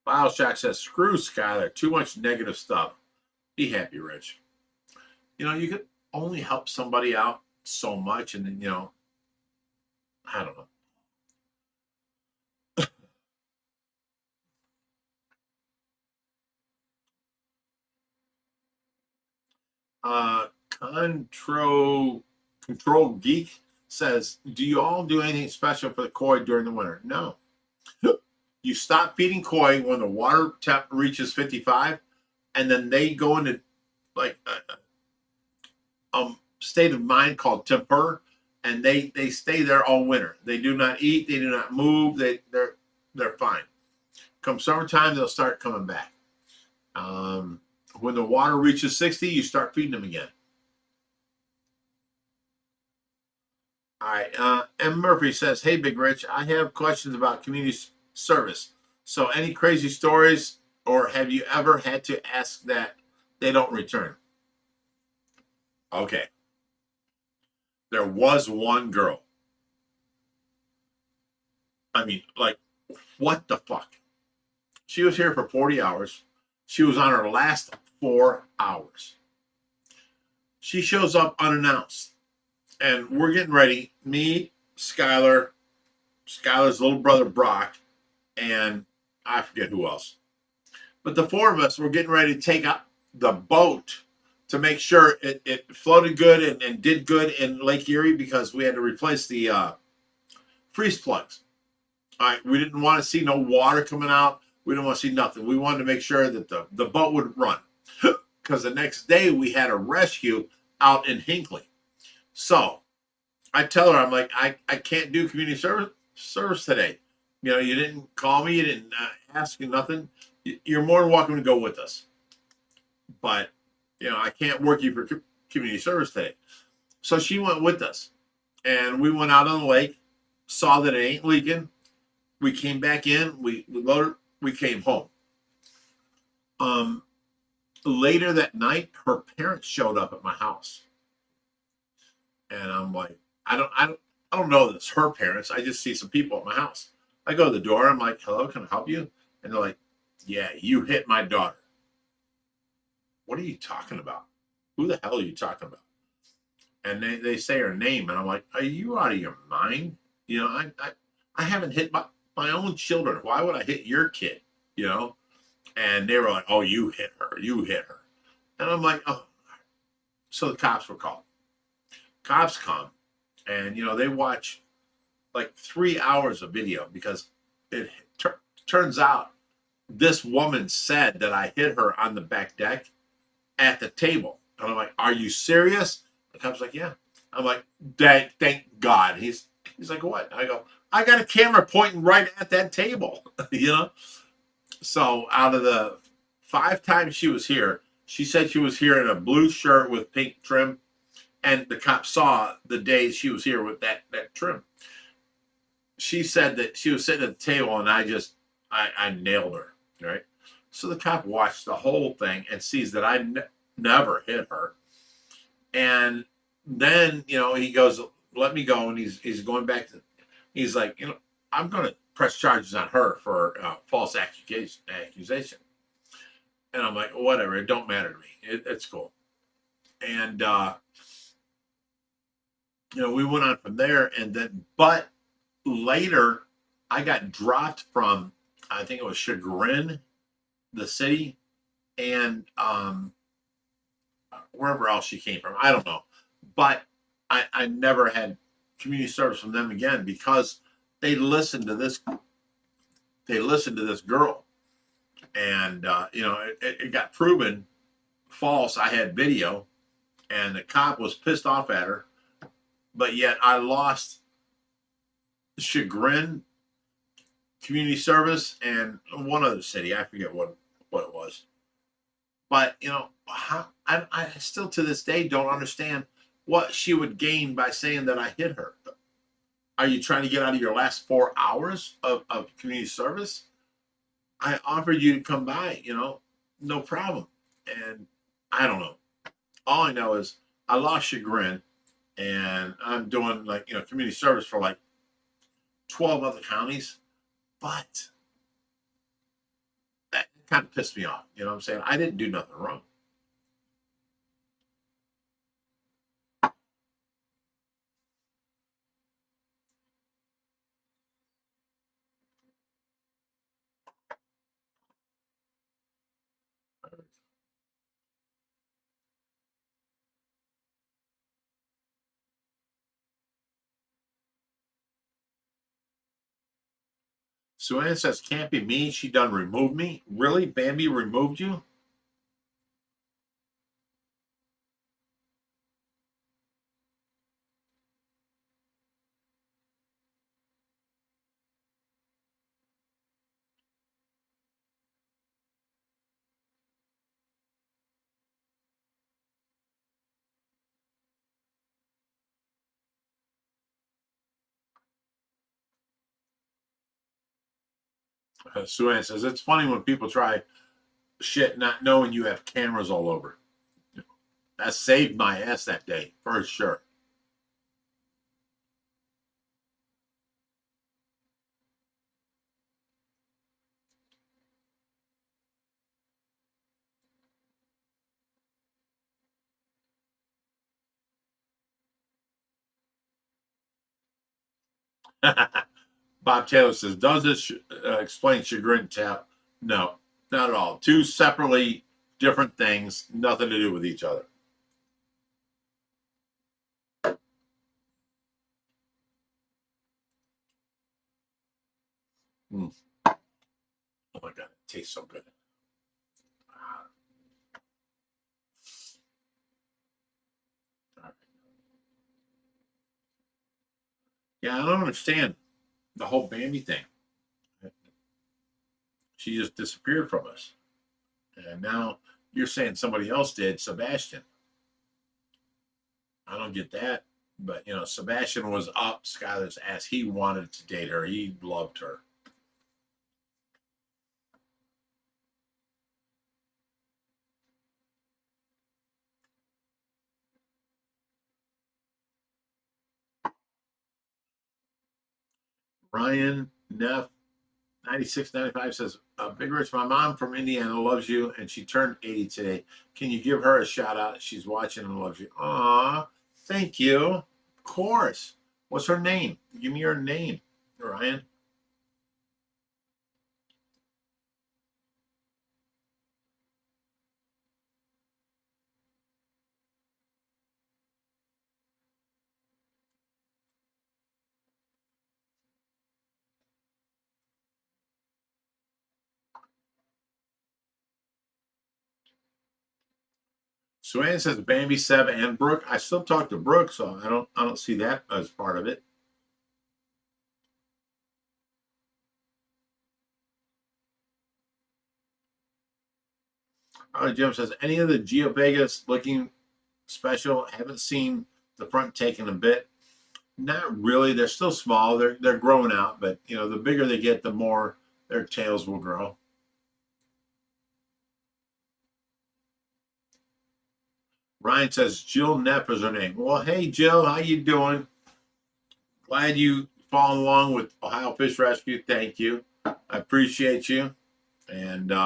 S1: BioShock says, screw Skylar, too much negative stuff. Be happy, Rich. You know, you could only help somebody out so much, and then, you know, I don't know. Control Geek says, do you all do anything special for the koi during the winter? No. You stop feeding koi when the water temp reaches 55, and then they go into like a state of mind called temper, and they stay there all winter. They do not eat, they do not move, they're fine. Come summertime, they'll start coming back. When the water reaches 60, you start feeding them again. All right. M. Murphy says, hey, Big Rich, I have questions about community service. So any crazy stories, or have you ever had to ask that they don't return? Okay. There was one girl. I mean, like, what the fuck? She was here for 40 hours. She was on her last 4 hours. She shows up unannounced. And we're getting ready. Me, Skylar, Skylar's little brother, Brock, and I forget who else. But the four of us were getting ready to take up the boat to make sure it floated good and did good in Lake Erie, because we had to replace the freeze plugs. All right, we didn't want to see no water coming out. We didn't want to see nothing. We wanted to make sure that the boat would run. Because the next day we had a rescue out in Hinckley. So I tell her, I'm like, I can't do community service today. You know, you didn't call me, you didn't ask me nothing. You're more than welcome to go with us. But, you know, I can't work you for community service today. So she went with us. And we went out on the lake, saw that it ain't leaking. We came back in, we loaded, we came home. Later that night, her parents showed up at my house. And I'm like, I don't know that it's her parents. I just see some people at my house. I go to the door. I'm like, hello, can I help you? And they're like, yeah, you hit my daughter. What are you talking about? Who the hell are you talking about? And they say her name. And I'm like, are you out of your mind? You know, I haven't hit my own children. Why would I hit your kid? You know? And they were like, oh, you hit her. You hit her. And I'm like, oh. So the cops were called. Cops come, and you know, they watch like 3 hours of video, because it turns out this woman said that I hit her on the back deck at the table. And I'm like, are you serious? The cop's like, yeah. I'm like, thank God. He's like, what? I go, I got a camera pointing right at that table. You know? So out of the 5 times she was here, she said she was here in a blue shirt with pink trim. And the cop saw the day she was here with that trim. She said that she was sitting at the table, and I nailed her, right? So the cop watched the whole thing and sees that I never hit her. And then, you know, he goes, let me go. And he's going back to, he's like, you know, I'm going to press charges on her for false accusation. And I'm like, whatever, it don't matter to me. It's cool. And, you know, we went on from there, and then, but later I got dropped from, I think it was Chagrin, the city, and wherever else she came from. I don't know. But I never had community service from them again, because they listened to this girl. And, you know, it got proven false. I had video, and the cop was pissed off at her. But yet I lost Chagrin community service and one other city. I forget what it was. But you know, I still to this day don't understand what she would gain by saying that I hit her. Are you trying to get out of your last 4 hours of community service? I offered you to come by, you know, no problem. And I don't know. All I know is I lost chagrin, and I'm doing, like, you know, community service for like 12 other counties. But that kind of pissed me off. You know what I'm saying? I didn't do nothing wrong. Sue Ann says, can't be me. She done removed me. Really? Bambi removed you? Sue Ann says, it's funny when people try shit not knowing you have cameras all over. That saved my ass that day, for sure. Bob Taylor says, does this explain chagrin tap? No, not at all. Two separately different things, nothing to do with each other. Mm. Oh my God, it tastes so good. Yeah, I don't understand the whole Bambi thing. She just disappeared from us. And now you're saying somebody else did, Sebastian. I don't get that. But, you know, Sebastian was up Skylar's ass. He wanted to date her, he loved her. Ryan Neff 9695 says, Big Rich, my mom from Indiana loves you, and she turned 80 today. Can you give her a shout out? She's watching and loves you. Aw, thank you. Of course. What's her name? Give me her name, Ryan. Suanne says Bambi, Seb, and Brooke. I still talk to Brooke, so I don't see that as part of it. Jim says, any of the Geovegas looking special? Haven't seen the front taken a bit. Not really. They're still small. They're growing out, but you know, the bigger they get, the more their tails will grow. Ryan says Jill Neff is her name. Well, hey Jill, how you doing? Glad you following along with Ohio Fish Rescue. Thank you. I appreciate you. And you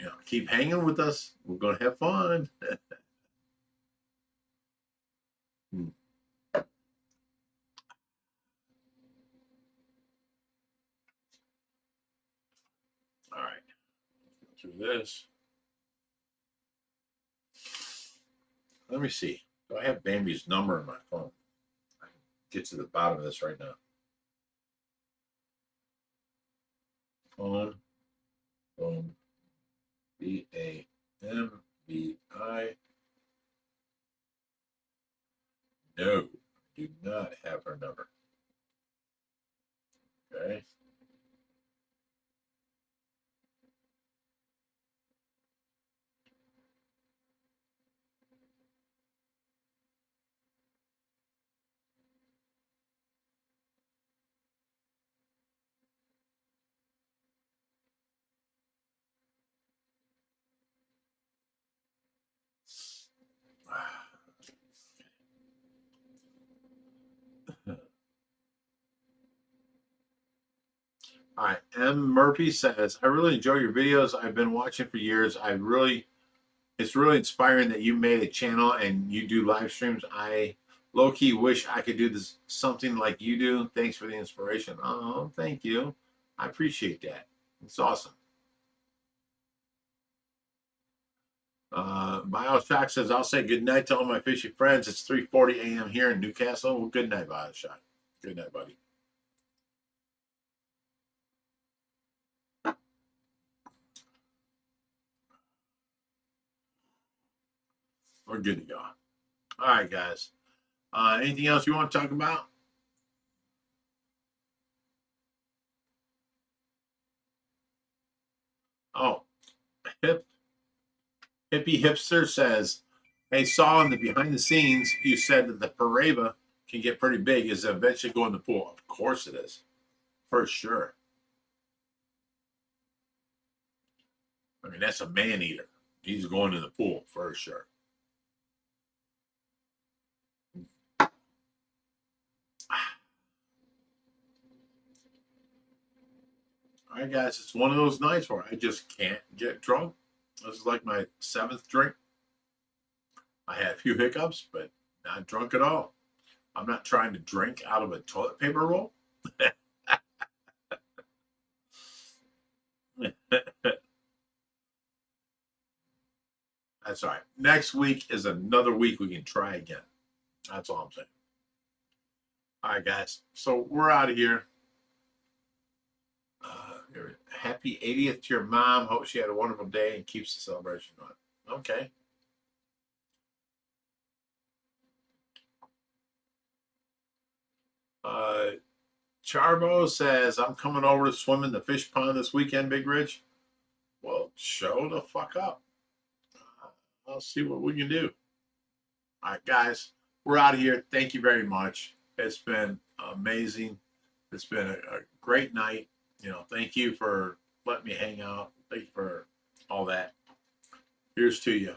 S1: know, keep hanging with us. We're gonna have fun. All right. Let's go through this. Let me see. Do I have Bambi's number in my phone? I can get to the bottom of this right now. Phone. Phone. BAMBI. No, do not have her number. Okay. All right. M. Murphy says, I really enjoy your videos. I've been watching for years. It's really inspiring that you made a channel and you do live streams. I low-key wish I could do this something like you do. Thanks for the inspiration. Oh, thank you. I appreciate that. It's awesome. Bioshock says, I'll say good night to all my fishy friends. It's 3:40 a.m. here in Newcastle. Well, good night, Bioshock. Good night, buddy. We're good to go. All right, guys. Anything else you want to talk about? Oh, Hippie Hipster says, hey, saw in the behind the scenes, you said that the pareva can get pretty big. Is it eventually go in the pool? Of course it is. For sure. I mean, that's a man eater. He's going in the pool for sure. All right, guys, it's one of those nights where I just can't get drunk. This is like my 7th drink. I had a few hiccups, but not drunk at all. I'm not trying to drink out of a toilet paper roll. That's all right. Next week is another week we can try again. That's all I'm saying. All right, guys. So we're out of here. Happy 80th to your mom. Hope she had a wonderful day and keeps the celebration on. Okay. Charbo says, I'm coming over to swim in the fish pond this weekend, Big Rich. Well, show the fuck up. I'll see what we can do. All right, guys. We're out of here. Thank you very much. It's been amazing. It's been a great night. Thank you for letting me hang out. Thank you for all that. Here's to you.